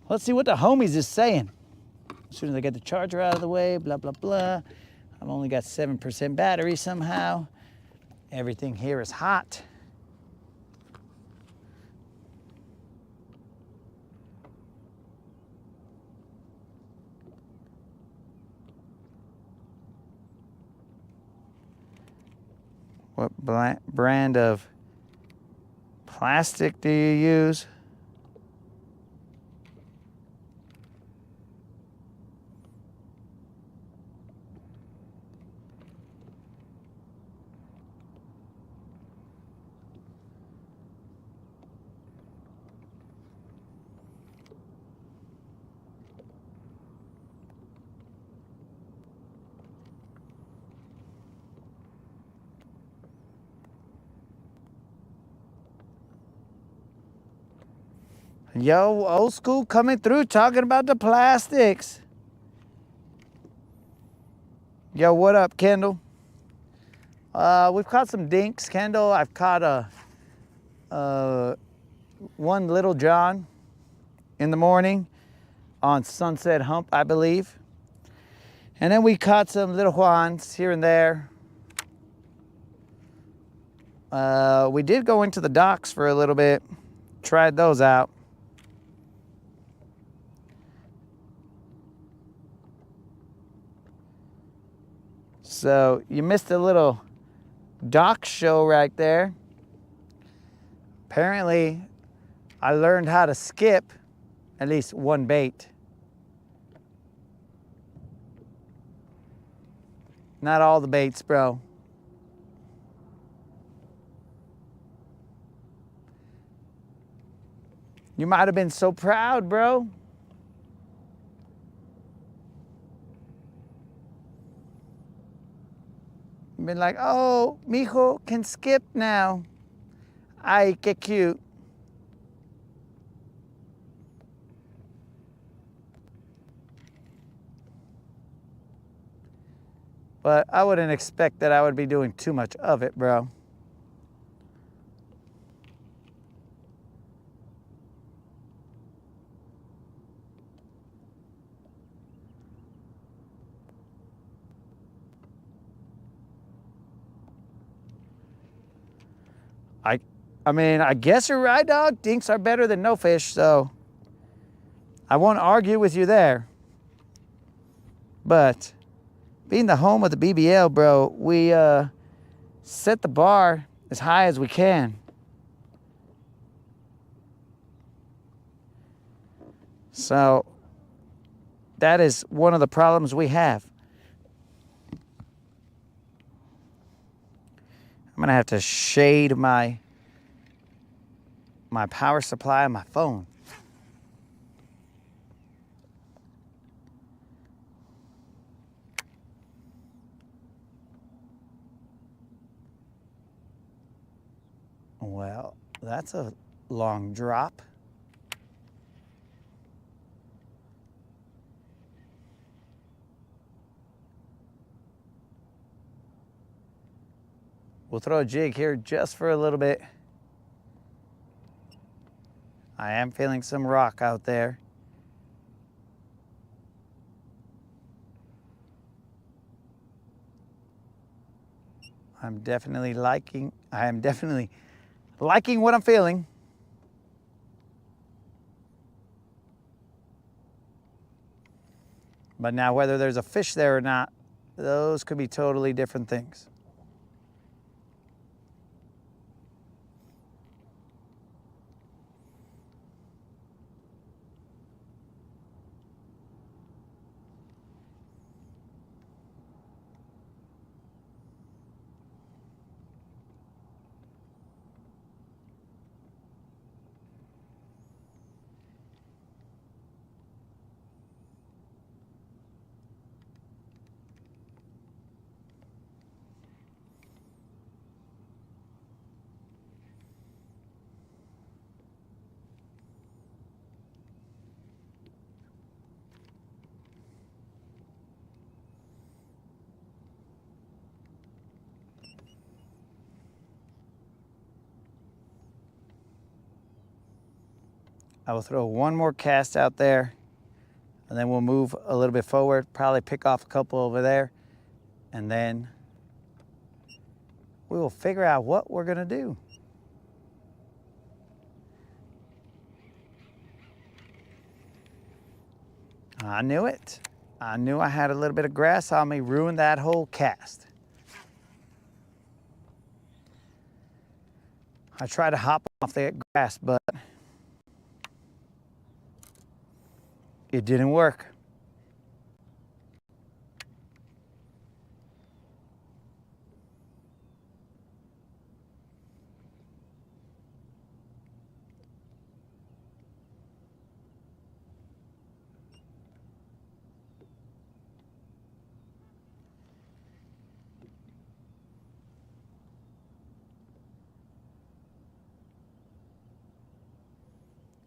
Let's see what the homies is saying. As soon as I get the charger out of the way, blah, blah, blah. I've only got 7% battery somehow. Everything here is hot. What brand of plastic do you use? Yo, old school coming through talking about the plastics. Yo, what up, Kendall? We've caught some dinks, Kendall. I've caught one Little John in the morning on Sunset Hump, I believe. And then we caught some Little Juans here and there. We did go into the docks for a little bit, tried those out. So you missed a little dock show right there. Apparently, I learned how to skip at least one bait. Not all the baits, bro. You might have been so proud, bro. Been like, oh, mijo can skip now. Ay, qué cute. But I wouldn't expect that I would be doing too much of it, bro. I mean, I guess you're right, dog. Dinks are better than no fish, so I won't argue with you there. But being the home of the BBL, bro, we set the bar as high as we can. So that is one of the problems we have. I'm gonna have to shade my power supply on my phone. Well, that's a long drop. We'll throw a jig here just for a little bit. I am feeling some rock out there. I am definitely liking what I'm feeling. But now whether there's a fish there or not, those could be totally different things. I will throw one more cast out there, and then we'll move a little bit forward, probably pick off a couple over there, and then we will figure out what we're gonna do. I knew it. I knew I had a little bit of grass on me, ruined that whole cast. I tried to hop off that grass, but it didn't work.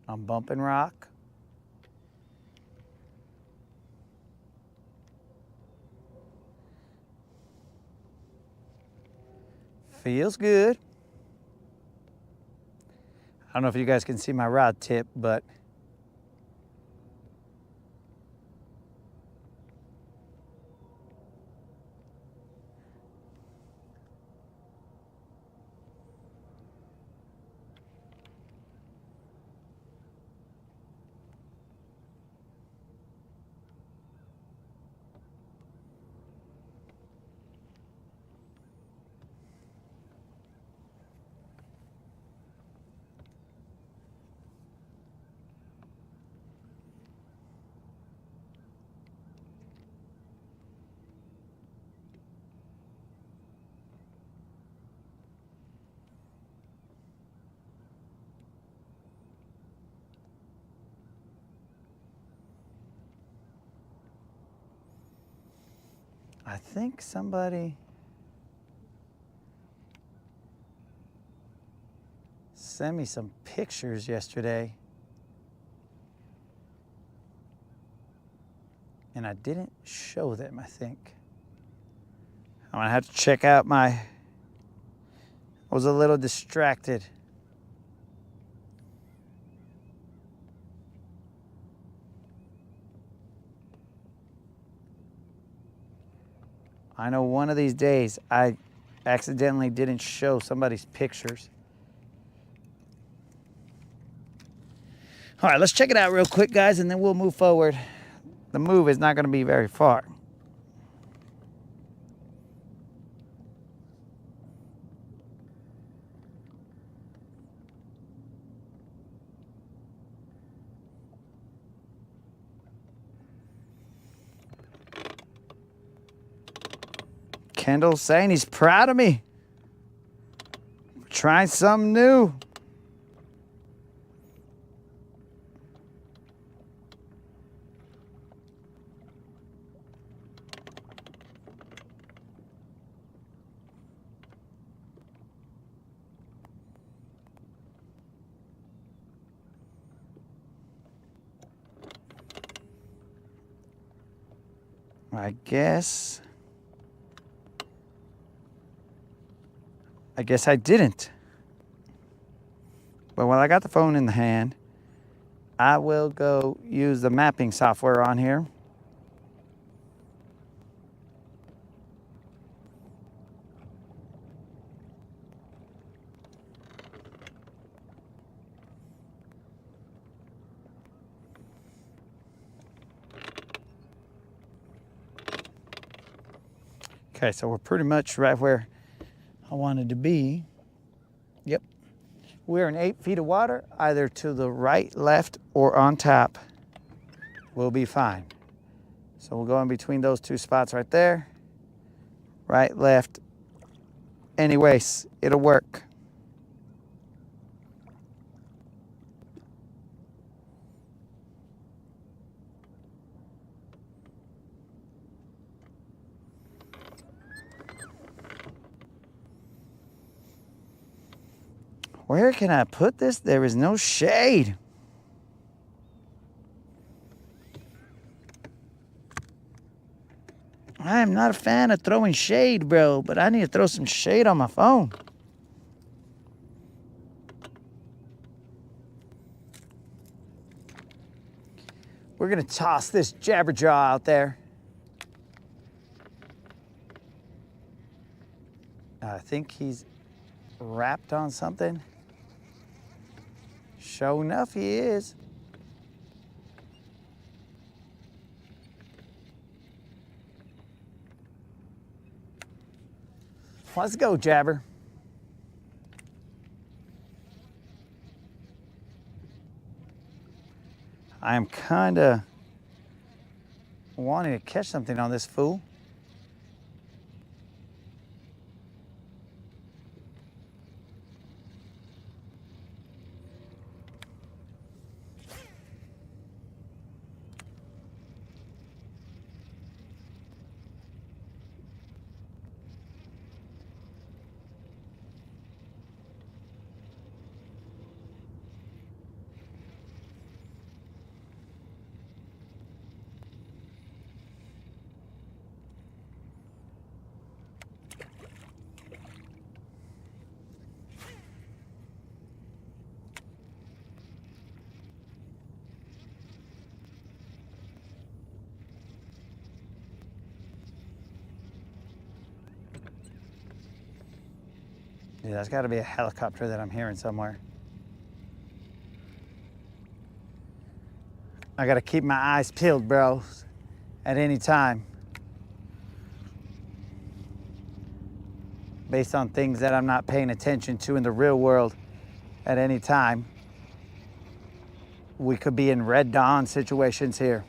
I'm bumping rock. Feels good. I don't know if you guys can see my rod tip, but I think somebody sent me some pictures yesterday. And I didn't show them, I think. I'm gonna have to check out I was a little distracted. I know one of these days I accidentally didn't show somebody's pictures. All right, let's check it out real quick, guys, and then we'll move forward. The move is not going to be very far. Kendall's saying he's proud of me for trying something new. I guess I didn't. But while I got the phone in the hand, I will go use the mapping software on here. Okay, so we're pretty much right where I wanted to be. Yep. We're in 8 feet of water, either to the right, left, or on top. We'll be fine. So we'll go in between those two spots right there. Right, left. Anyways, it'll work. Where can I put this? There is no shade. I am not a fan of throwing shade, bro, but I need to throw some shade on my phone. We're gonna toss this jabberjaw out there. I think he's wrapped on something. Sure enough, he is. Let's go, Jabber. I am kind of wanting to catch something on this fool. Yeah, there's got to be a helicopter that I'm hearing somewhere. I got to keep my eyes peeled, bro, at any time. Based on things that I'm not paying attention to in the real world at any time. We could be in Red Dawn situations here.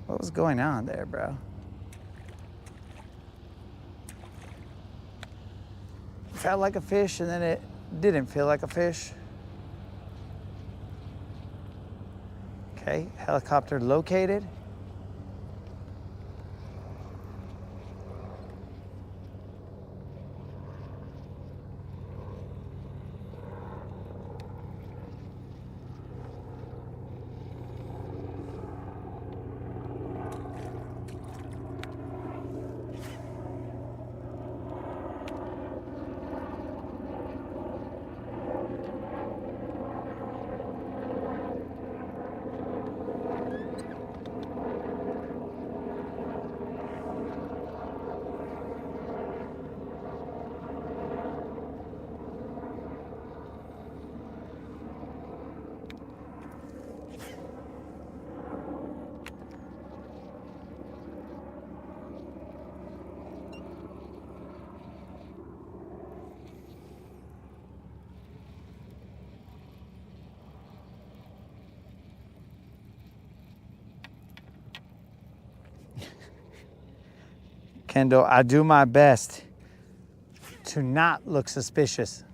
What was going on there, bro? Felt like a fish and then it didn't feel like a fish. Okay, helicopter located. Kendall, I do my best to not look suspicious.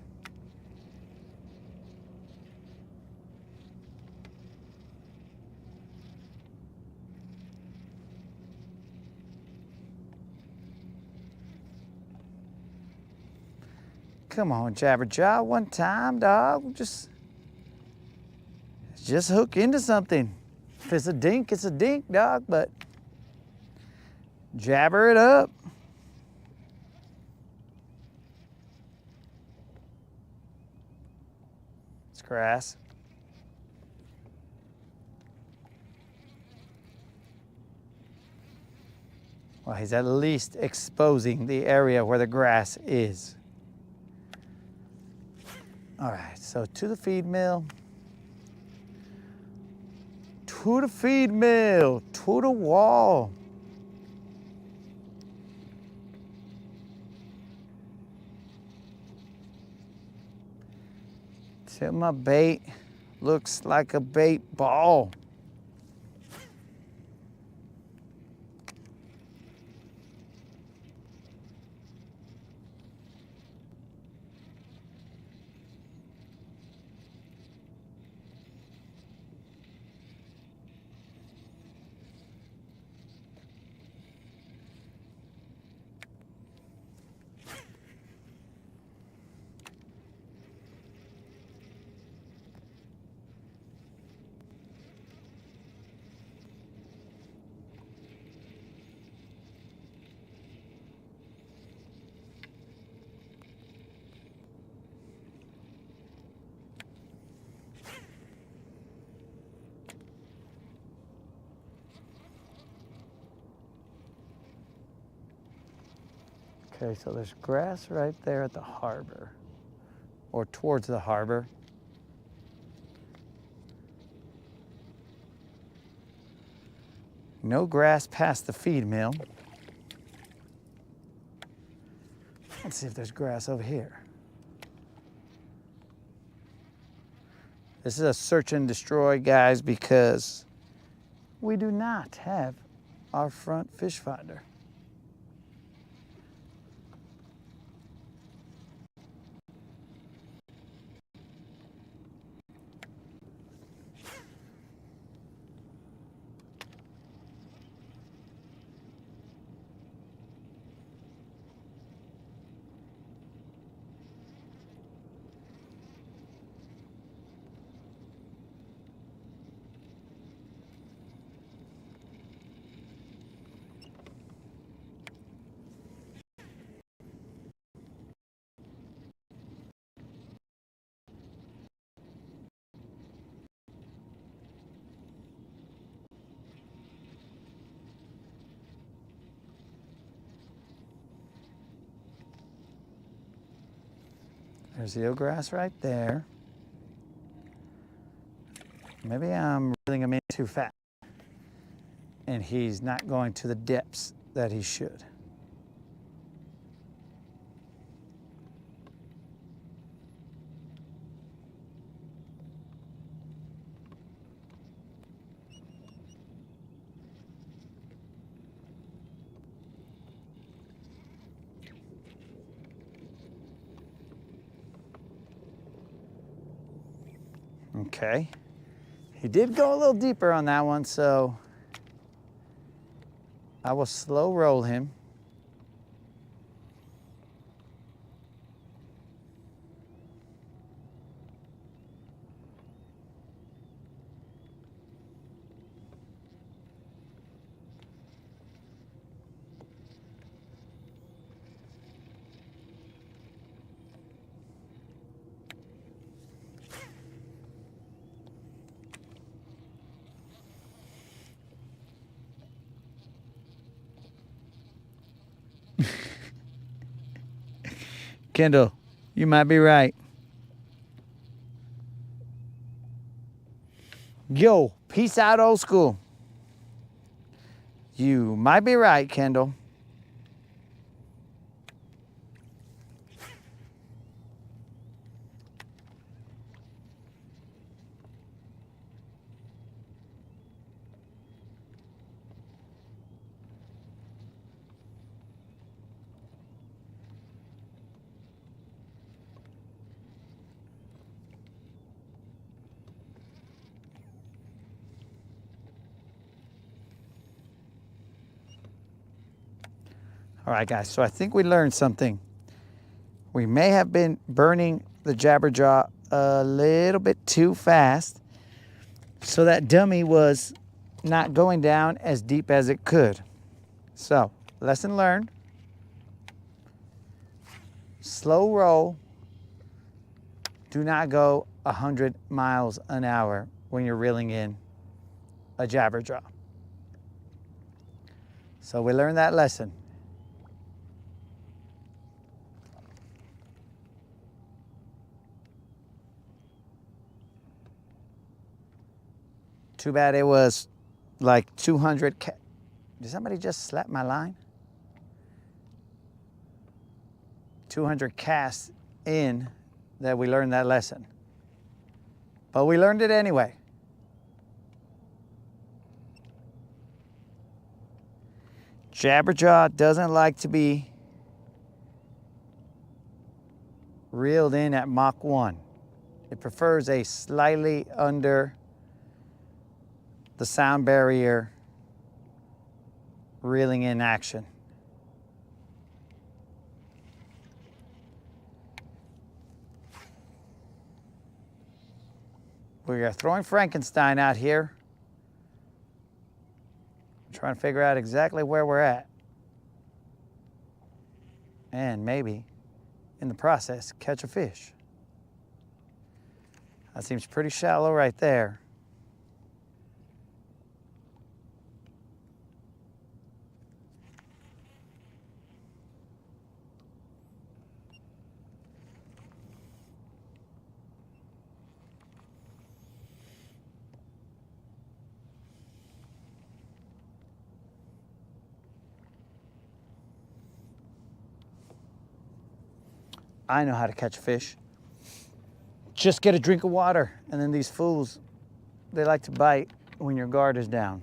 Come on, Jabberjaw, one time, dog. Just hook into something. If it's a dink, it's a dink, dog, but jabber it up. It's grass. Well, he's at least exposing the area where the grass is. All right, so to the feed mill. To the feed mill, to the wall. Till my bait looks like a bait ball. Okay, so there's grass right there at the harbor, or towards the harbor. No grass past the feed mill. Let's see if there's grass over here. This is a search and destroy, guys, because we do not have our front fish finder. There's the eelgrass right there. Maybe I'm reeling him in too fast, and he's not going to the depths that he should. Okay, He did go a little deeper on that one, so I will slow roll him. Kendall, you might be right. Yo, peace out, old school. You might be right, Kendall. All right, guys, so I think we learned something. We may have been burning the Jabberjaw a little bit too fast, so that dummy was not going down as deep as it could. So, lesson learned. Slow roll. Do not go 100 miles an hour when you're reeling in a Jabberjaw. So we learned that lesson. Too bad it was like 200. Did somebody just slap my line? 200 casts in that we learned that lesson. But we learned it anyway. Jabberjaw doesn't like to be reeled in at Mach 1. It prefers a slightly under the sound barrier reeling in action. We are throwing Frankenstein out here, trying to figure out exactly where we're at, and maybe in the process catch a fish. That seems pretty shallow right there. I know how to catch a fish. Just get a drink of water, and then these fools, they like to bite when your guard is down.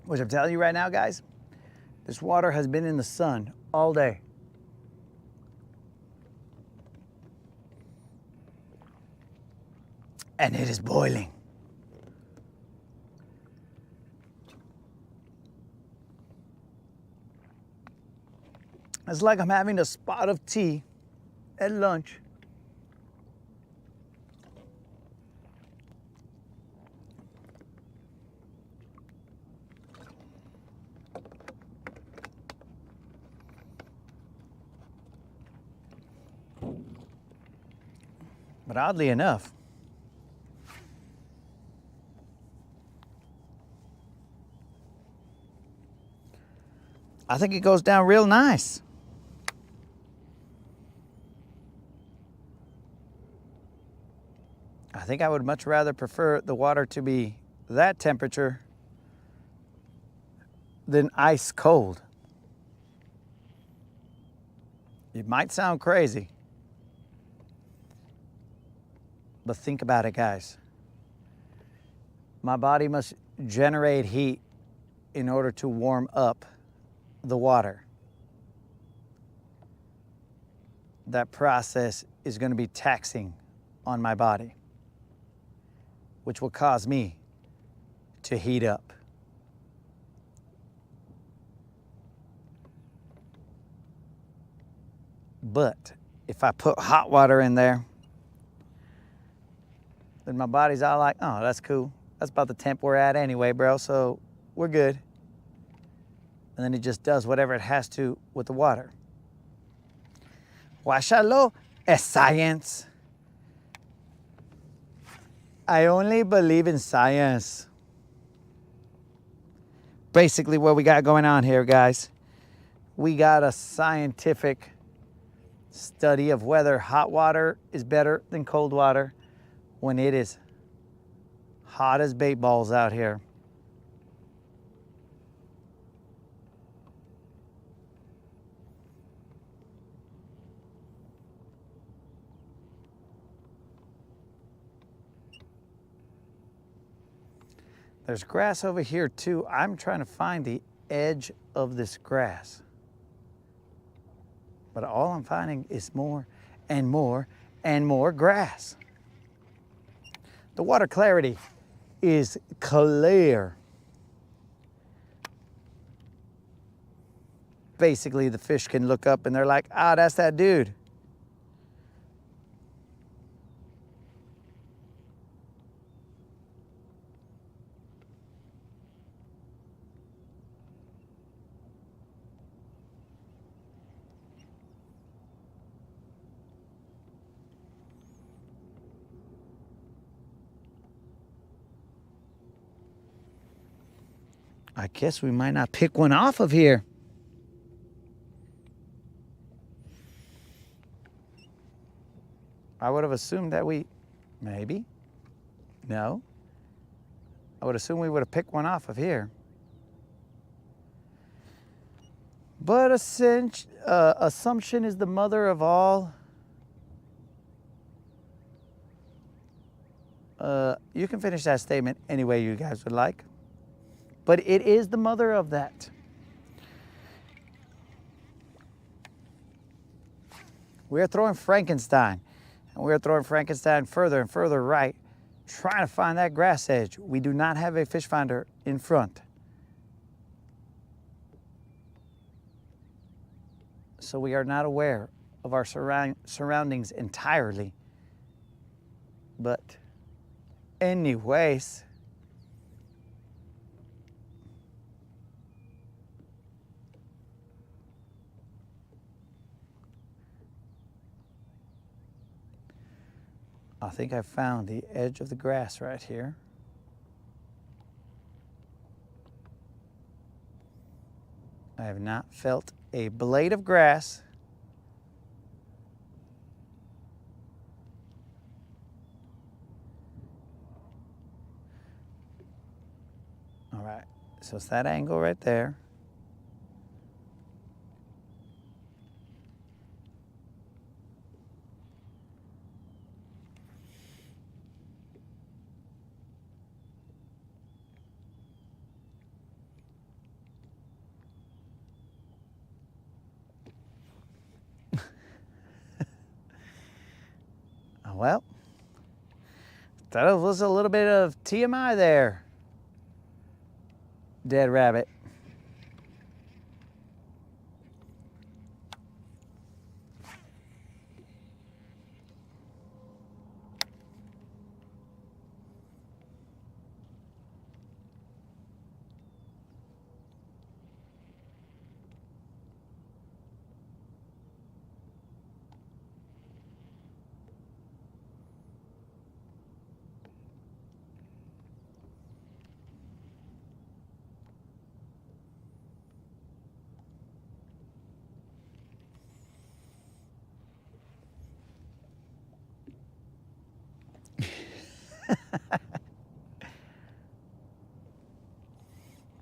Which I'm telling you right now, guys, this water has been in the sun all day. And it is boiling. It's like I'm having a spot of tea at lunch. But oddly enough, I think it goes down real nice. I think I would much rather prefer the water to be that temperature than ice cold. It might sound crazy, but think about it, guys. My body must generate heat in order to warm up the water. that process is going to be taxing on my body, which will cause me to heat up. But if I put hot water in there, then my body's all like, oh, that's cool. That's about the temp we're at anyway, bro, so we're good. And then it just does whatever it has to with the water. Guáchalo es science. I only believe in science. Basically what we got going on here, guys, we got a scientific study of whether hot water is better than cold water when it is hot as bait balls out here. There's grass over here too. I'm trying to find the edge of this grass. But all I'm finding is more and more and more grass. The water clarity is clear. Basically, the fish can look up and they're like, ah, that's that dude. I guess we might not pick one off of here. I would have assumed that maybe, no. I would assume we would have picked one off of here. But assumption is the mother of all. You can finish that statement any way you guys would like. But it is the mother of that. We are throwing Frankenstein. And we are throwing Frankenstein further and further right, trying to find that grass edge. We do not have a fish finder in front. So we are not aware of our surroundings entirely. But anyways, I think I found the edge of the grass right here. I have not felt a blade of grass. All right, so it's that angle right there. Well, that was a little bit of TMI there, dead rabbit.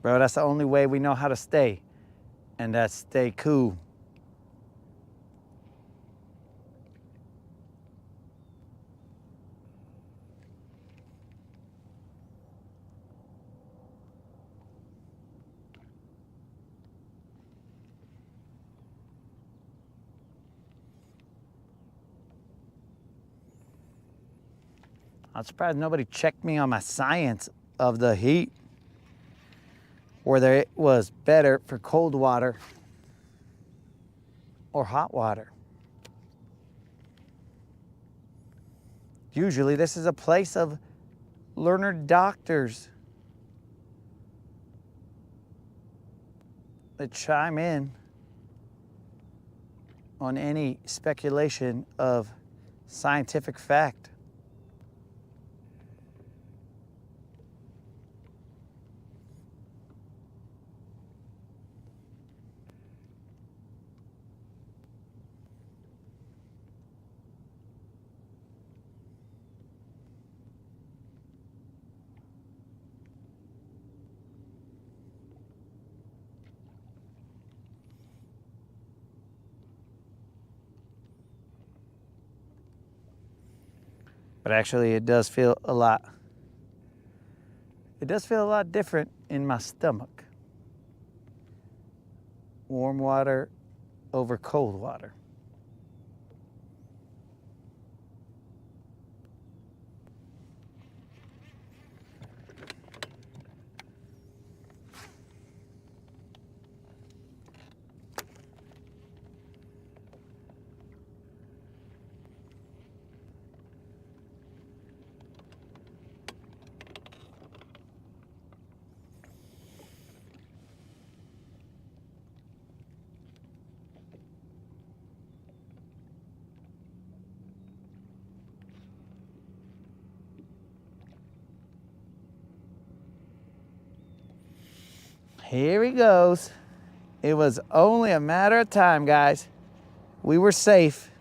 Bro, that's the only way we know how to stay, and that's stay cool. I'm surprised nobody checked me on my science of the heat, whether it was better for cold water or hot water. Usually this is a place of learned doctors that chime in on any speculation of scientific fact. But actually it does feel a lot different in my stomach. Warm water over cold water. Here he goes. It was only a matter of time, guys. We were safe.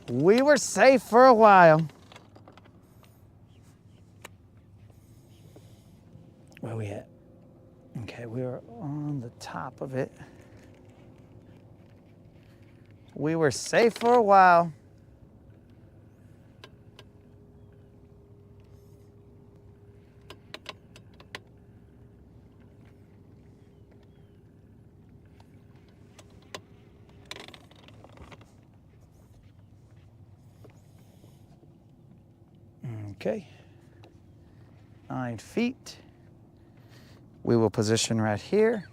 We were safe for a while. Where we at? Okay, we were on the top of it. We were safe for a while. Okay, 9 feet. We will position right here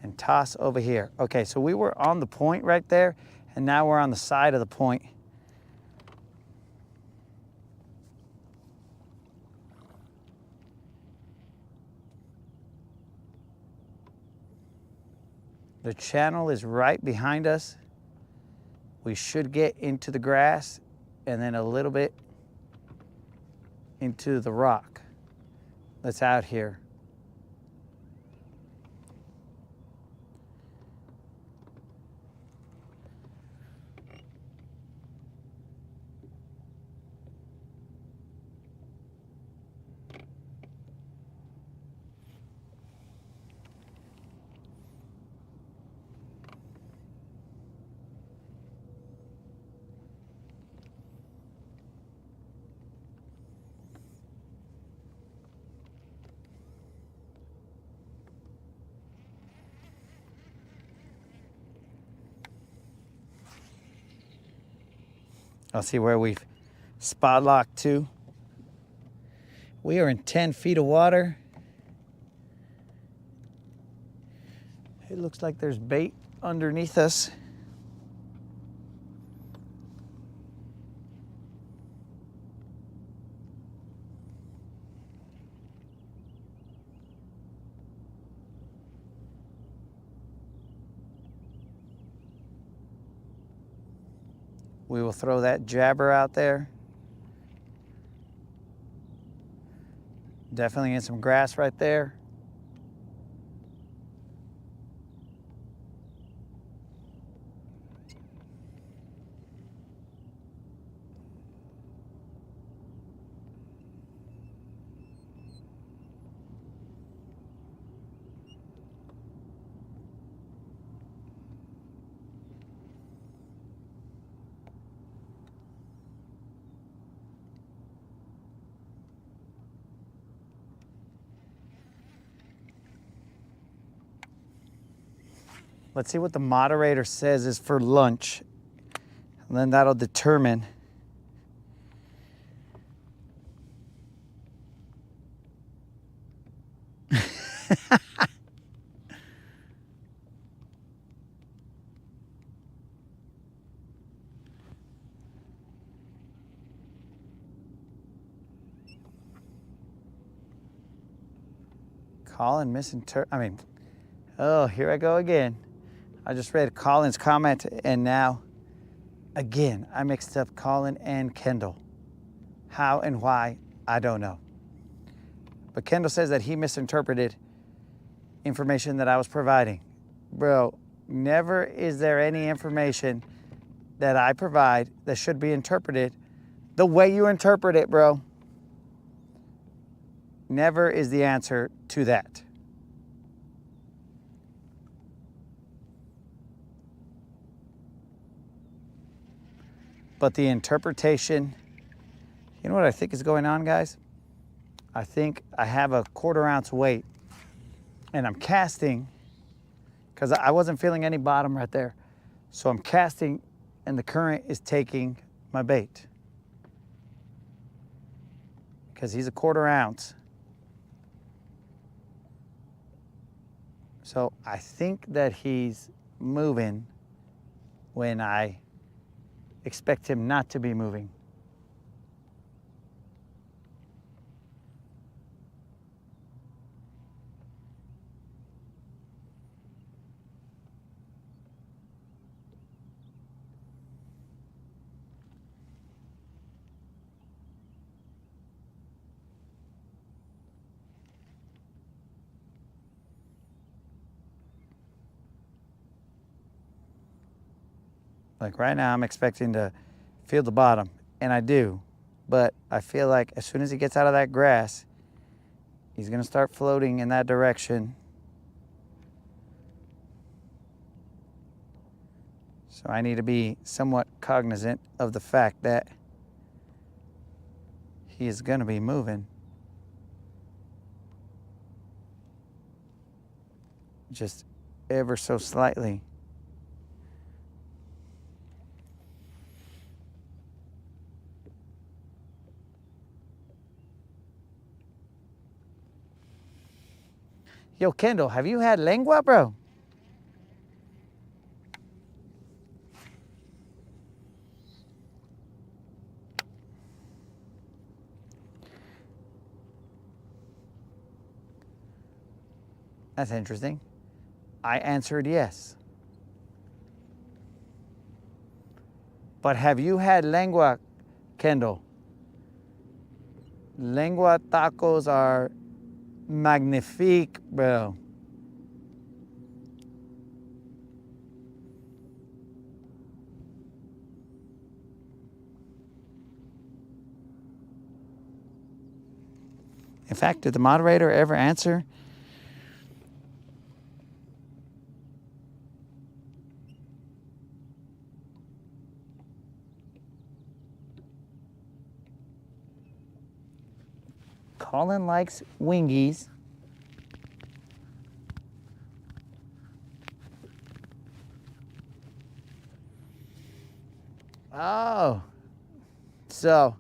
and toss over here. Okay, so we were on the point right there, and now we're on the side of the point. The channel is right behind us. We should get into the grass and then a little bit into the rock that's out here. I'll see where we've spot locked to. We are in 10 feet of water. It looks like there's bait underneath us. We will throw that jabber out there. Definitely in some grass right there. Let's see what the moderator says is for lunch And then that'll determine Colin oh, here I go again. I just read Colin's comment, and now, again, I mixed up Colin and Kendall. How and why, I don't know. But Kendall says that he misinterpreted information that I was providing. Bro, never is there any information that I provide that should be interpreted the way you interpret it, bro. Never is the answer to that. But the interpretation, you know what I think is going on, guys? I think I have a 1/4 ounce weight, and I'm casting because I wasn't feeling any bottom right there. So I'm casting, and the current is taking my bait because he's a 1/4 ounce. So I think that he's moving when I expect him not to be moving. Like right now, I'm expecting to feel the bottom, and I do, but I feel like as soon as he gets out of that grass, he's gonna start floating in that direction. So I need to be somewhat cognizant of the fact that he is gonna be moving. Just ever so slightly. Yo, Kendall, have you had lengua, bro? That's interesting. I answered yes. But have you had lengua, Kendall? Lengua tacos are magnifique, bro. In fact, did the moderator ever answer? Colin likes wingies. Oh, so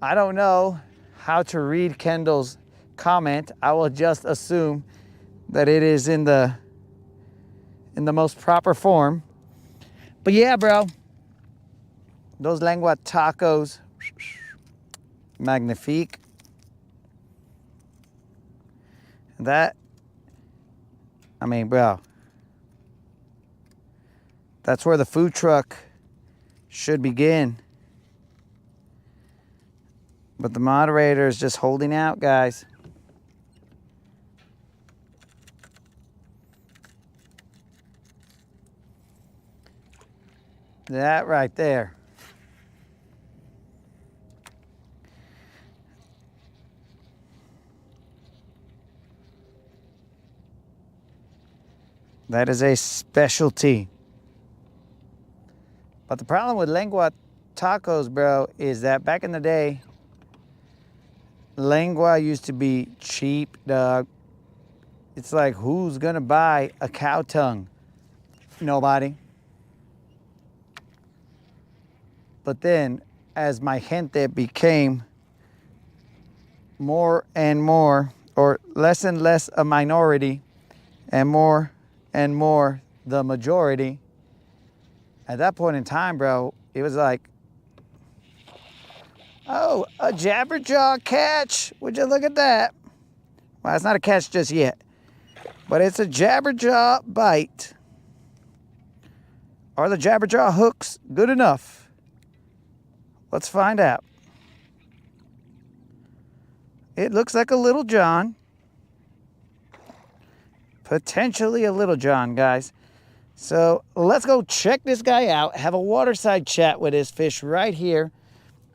I don't know how to read Kendall's comment. I will just assume that it is in the most proper form. But yeah, bro, those lengua tacos, magnifique. That, I mean, bro, that's where the food truck should begin. But the moderator is just holding out, guys. That right there. That is a specialty. But the problem with lengua tacos, bro, is that back in the day, lengua used to be cheap, dog. It's like, who's gonna buy a cow tongue? Nobody. But then as my gente became more and more, or less and less a minority, and more the majority, at that point in time, bro, it was like, oh, a jabberjaw catch. Would you look at that? Well, it's not a catch just yet, but it's a jabberjaw bite. Are the jabberjaw hooks good enough? Let's find out. It looks like a little John. Potentially a little John, guys. So let's go check this guy out, have a waterside chat with this fish right here.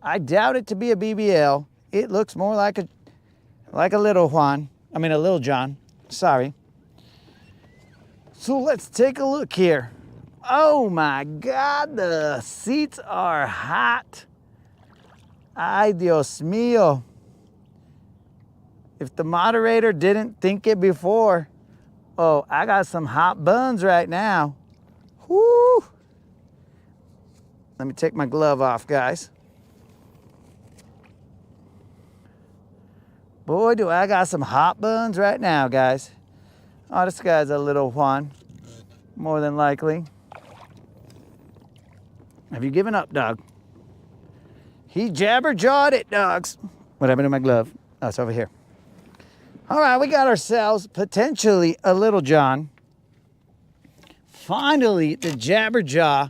I doubt it to be a BBL. It looks more like a little Juan. I mean a little John. Sorry. So let's take a look here. Oh my God, the seats are hot. Ay, Dios mío. If the moderator didn't think it before, oh, I got some hot buns right now. Whoo! Let me take my glove off, guys. Boy, do I got some hot buns right now, guys. Oh, this guy's a little Juan, more than likely. Have you given up, dog? He jabber-jawed it, dogs. What happened to my glove? Oh, it's over here. All right, we got ourselves potentially a little John. Finally, the jabberjaw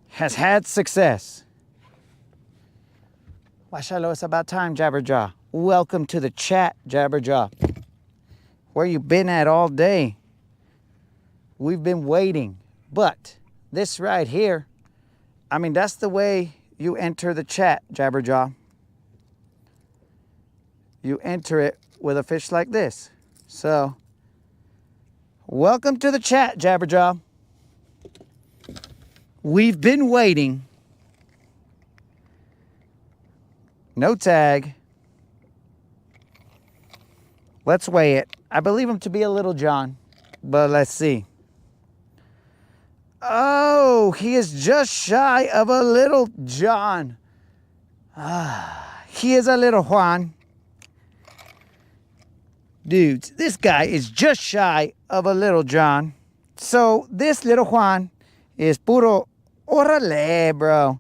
has had success. Mashallah, it's about time, jabberjaw. Welcome to the chat, jabberjaw. Where you been at all day? We've been waiting. But this right here, I mean, that's the way you enter the chat, jabberjaw. You enter it with a fish like this. So, welcome to the chat, jabberjaw. We've been waiting. No tag. Let's weigh it. I believe him to be a little John, but let's see. Oh, he is just shy of a little John. He is a little Juan. Dudes, this guy is just shy of a little John. So this little Juan is puro orale, bro.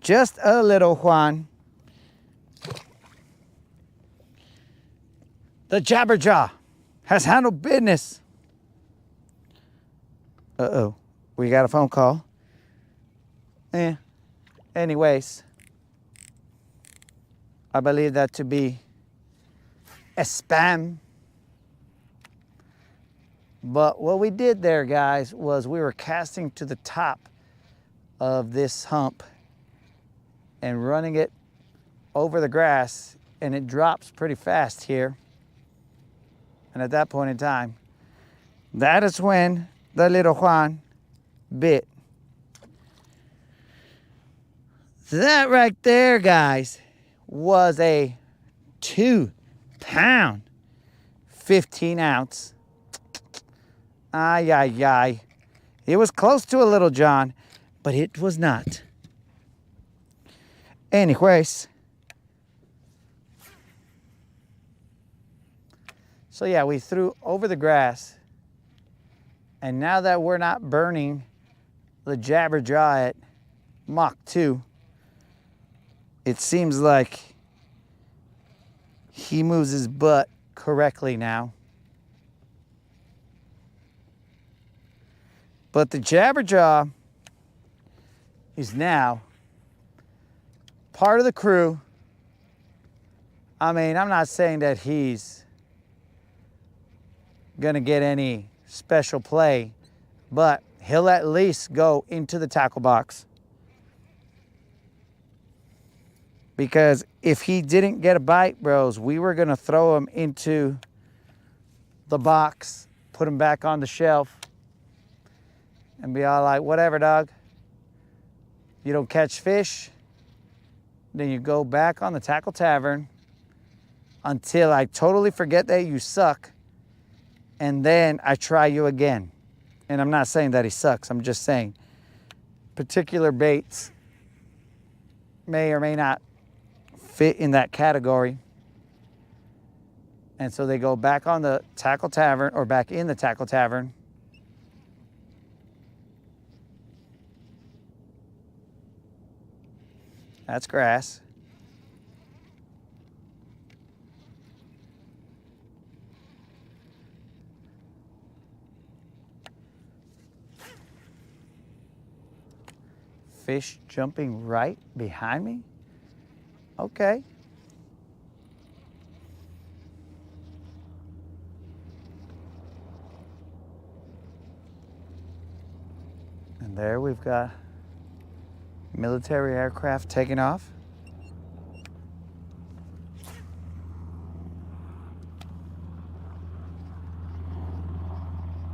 Just a little Juan. The jabberjaw has handled business. Uh-oh, we got a phone call. Anyways, I believe that to be a spam. But what we did there, guys, was we were casting to the top of this hump and running it over the grass, and it drops pretty fast here. And at that point in time, that is when the little Juan bit. That right there, guys, was a 2-pound, 15-ounce. Ay, ay, ay. It was close to a little John, but it was not. Anyways. So yeah, we threw over the grass. And now that we're not burning the jabberjaw at Mach 2, it seems like he moves his butt correctly now. But the jabberjaw is now part of the crew. I mean, I'm not saying that he's gonna get any special play, but he'll at least go into the tackle box. Because if he didn't get a bite, bros, we were gonna throw him into the box, put him back on the shelf, and be all like, whatever, dog. You don't catch fish, then you go back on the tackle tavern until I totally forget that you suck, and then I try you again. And I'm not saying that he sucks, I'm just saying particular baits may or may not fit in that category. And so they go back on the tackle tavern or back in the tackle tavern. That's grass. Fish jumping right behind me? Okay. And there we've got military aircraft taking off.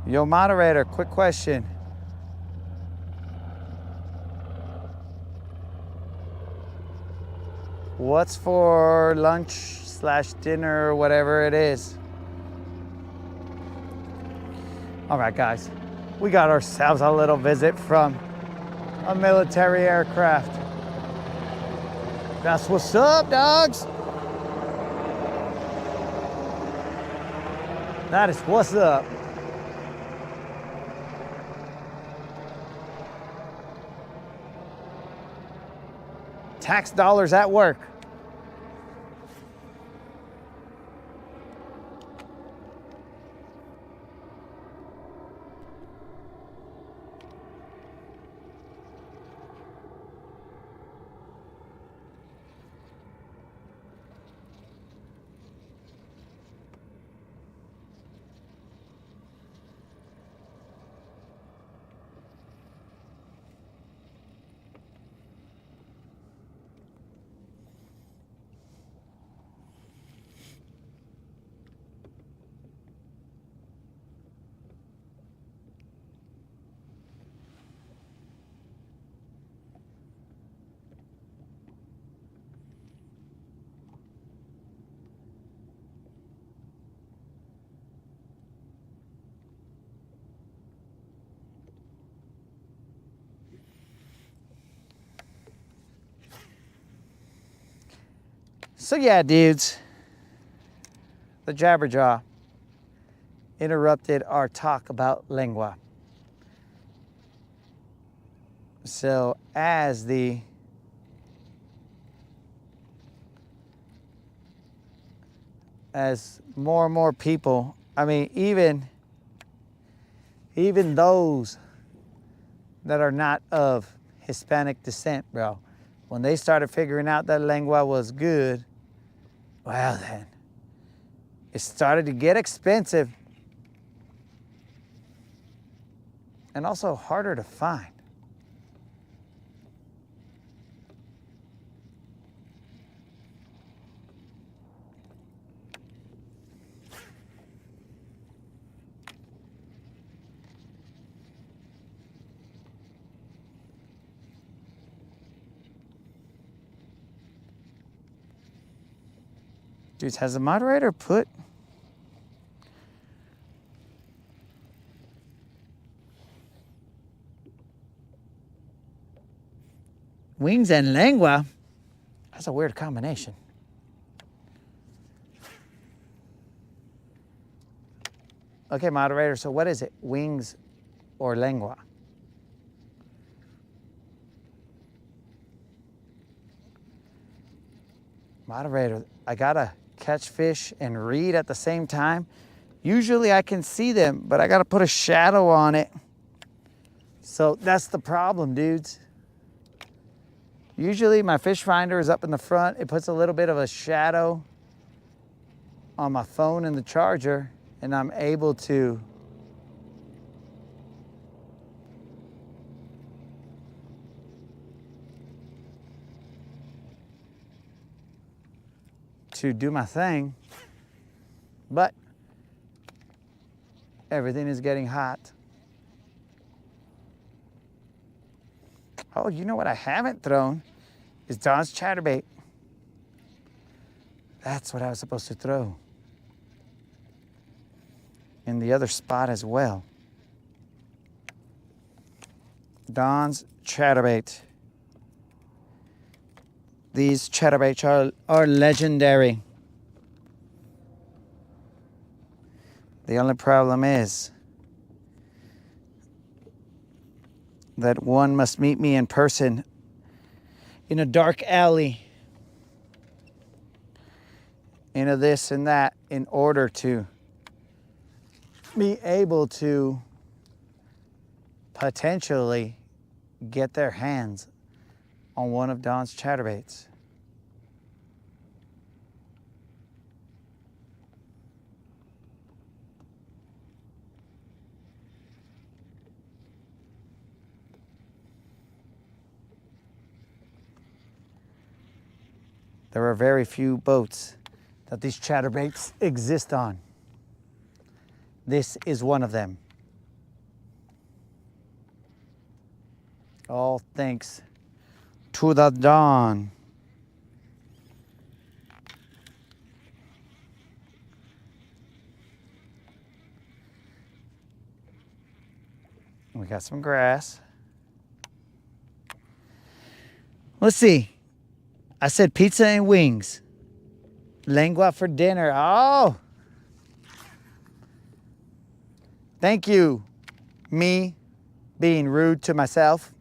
Yo, moderator, quick question. What's for lunch/dinner, whatever it is? All right, guys, we got ourselves a little visit from a military aircraft. That's what's up, dogs. That is what's up. Tax dollars at work. So yeah, dudes, the Jabberjaw interrupted our talk about lengua. So as more and more people, I mean, even those that are not of Hispanic descent, bro, when they started figuring out that lengua was good, well then, it started to get expensive and also harder to find. Dudes, has the moderator put wings and lengua? That's a weird combination. Okay, moderator, so what is it? Wings or lengua? Moderator, I gotta catch fish and read at the same time. Usually I can see them, but I gotta put a shadow on it. So that's the problem, dudes. Usually my fish finder is up in the front. It puts a little bit of a shadow on my phone and the charger, and I'm able to do my thing, but everything is getting hot. Oh, you know what I haven't thrown is Don's chatterbait. That's what I was supposed to throw. In the other spot as well. Don's chatterbait. These chatterbaits are legendary. The only problem is that one must meet me in person in a dark alley, in a this and that, in order to be able to potentially get their hands on one of Don's chatterbaits. There are very few boats that these chatterbaits exist on. This is one of them. All thanks to the Don. We got some grass. Let's see. I said pizza and wings. Lengua for dinner. Oh! Thank you, me being rude to myself.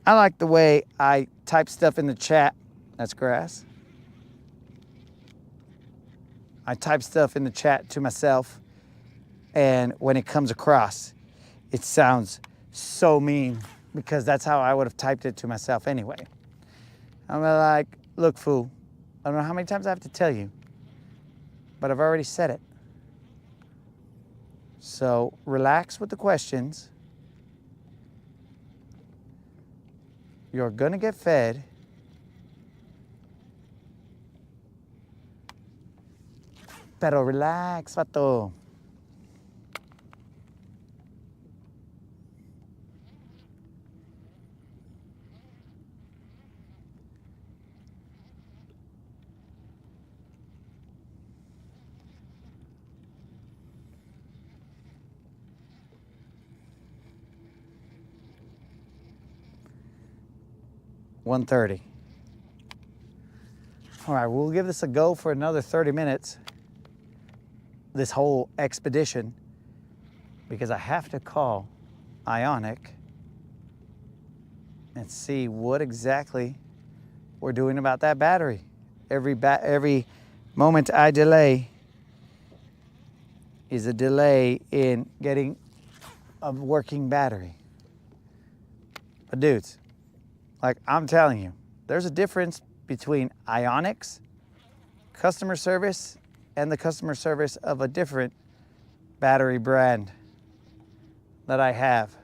I like the way I type stuff in the chat. That's grass. I type stuff in the chat to myself, and when it comes across, it sounds so mean because that's how I would have typed it to myself anyway. I'm like, look, fool, I don't know how many times I have to tell you, but I've already said it. So relax with the questions. You're gonna get fed. Pero relax, vato. $1:30. All right, we'll give this a go for another 30 minutes, this whole expedition, because I have to call Ionic and see what exactly we're doing about that battery. Every moment I delay is a delay in getting a working battery. But dudes, like I'm telling you, there's a difference between Ionic's customer service and the customer service of a different battery brand that I have.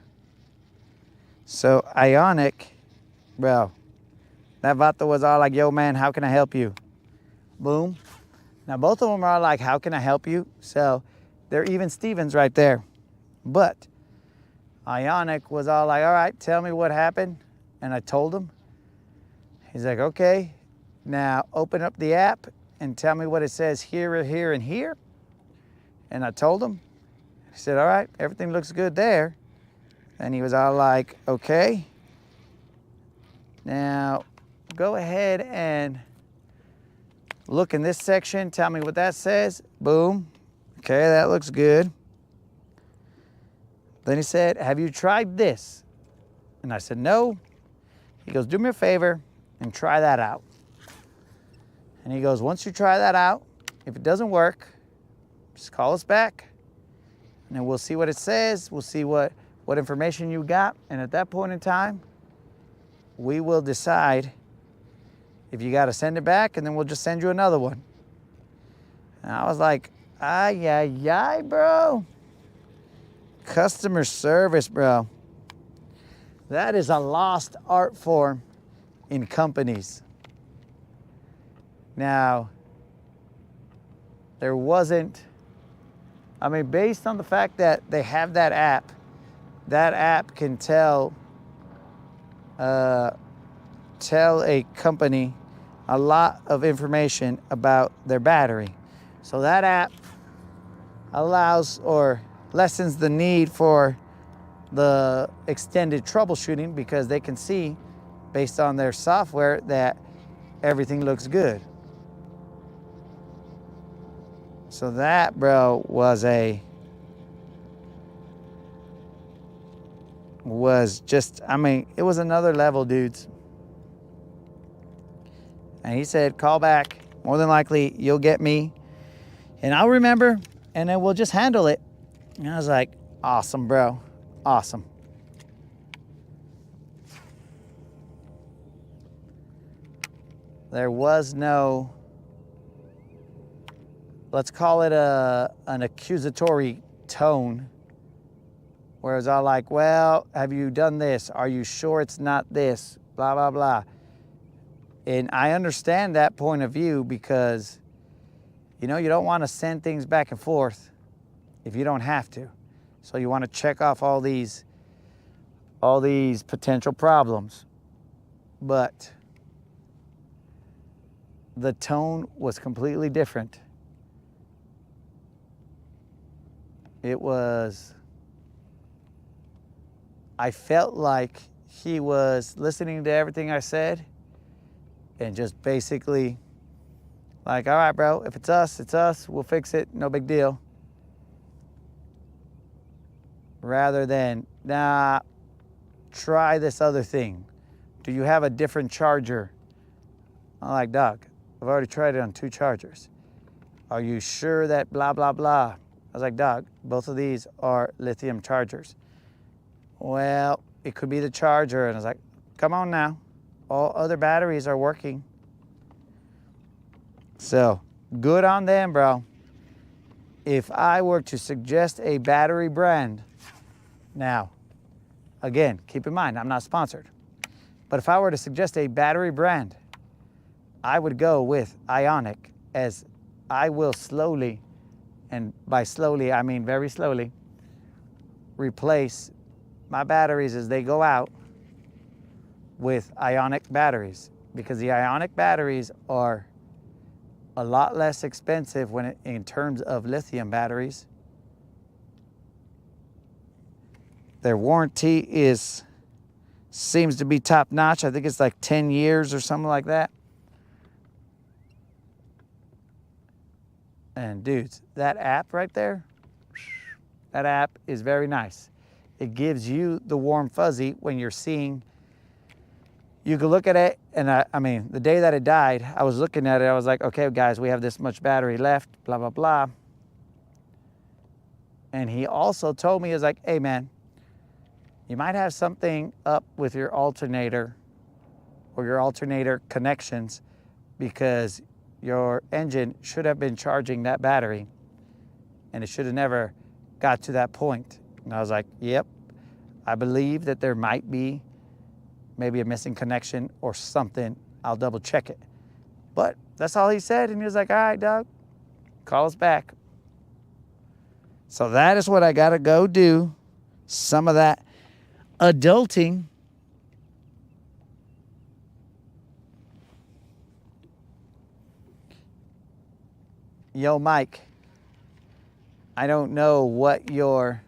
So Ionic, bro, that vato was all like, yo man, how can I help you? Boom. Now both of them are like, how can I help you? So they're even Stevens right there. But Ionic was all like, all right, tell me what happened. And I told him. He's like, okay, now open up the app and tell me what it says here, here, and here. And I told him. He said, all right, everything looks good there. And he was all like, okay, now go ahead and look in this section, tell me what that says. Boom. Okay, that looks good. Then he said, have you tried this? And I said, no. He goes, do me a favor and try that out. And he goes, once you try that out, if it doesn't work, just call us back and then we'll see what it says. We'll see what information you got. And at that point in time, we will decide if you got to send it back, and then we'll just send you another one. And I was like, ay, ay, ay, bro. Customer service, bro. That is a lost art form in companies. Now, there wasn't, I mean, based on the fact that they have that app can tell a company a lot of information about their battery. So that app allows or lessens the need for the extended troubleshooting because they can see based on their software that everything looks good. So that, bro, was just, I mean, it was another level, dudes. And he said, call back. More than likely, you'll get me. And I'll remember, and then we'll just handle it. And I was like, awesome, bro. Awesome. There was no, let's call it an accusatory tone, where it's all like, well, have you done this? Are you sure it's not this? Blah, blah, blah. And I understand that point of view because, you know, you don't want to send things back and forth if you don't have to. So you want to check off all these potential problems. But the tone was completely different. It was, I felt like he was listening to everything I said and just basically like, all right, bro, if it's us, we'll fix it, no big deal. Rather than, nah, try this other thing. Do you have a different charger? I'm like, dog, I've already tried it on 2 chargers. Are you sure that blah, blah, blah? I was like, dog, both of these are lithium chargers. Well, it could be the charger. And I was like, come on now. All other batteries are working. So, good on them, bro. If I were to suggest a battery brand, now, again, keep in mind, I'm not sponsored. But if I were to suggest a battery brand, I would go with Ionic, as I will slowly, and by slowly, I mean very slowly, replace my batteries as they go out with Ionic batteries, because the Ionic batteries are a lot less expensive in terms of lithium batteries. Their warranty seems to be top notch. I think it's like 10 years or something like that. And dudes, that app right there, that app is very nice. It gives you the warm fuzzy when you're seeing. You can look at it, and I mean, the day that it died, I was looking at it, I was like, okay, guys, we have this much battery left, blah, blah, blah. And he also told me, he was like, hey, man, you might have something up with your alternator or your alternator connections, because your engine should have been charging that battery, and it should have never got to that point. And I was like, yep, I believe that there might be maybe a missing connection or something. I'll double check it. But that's all he said. And he was like, all right, dog, call us back. So that is what I got to go do. Some of that adulting. Yo, Mike, I don't know what your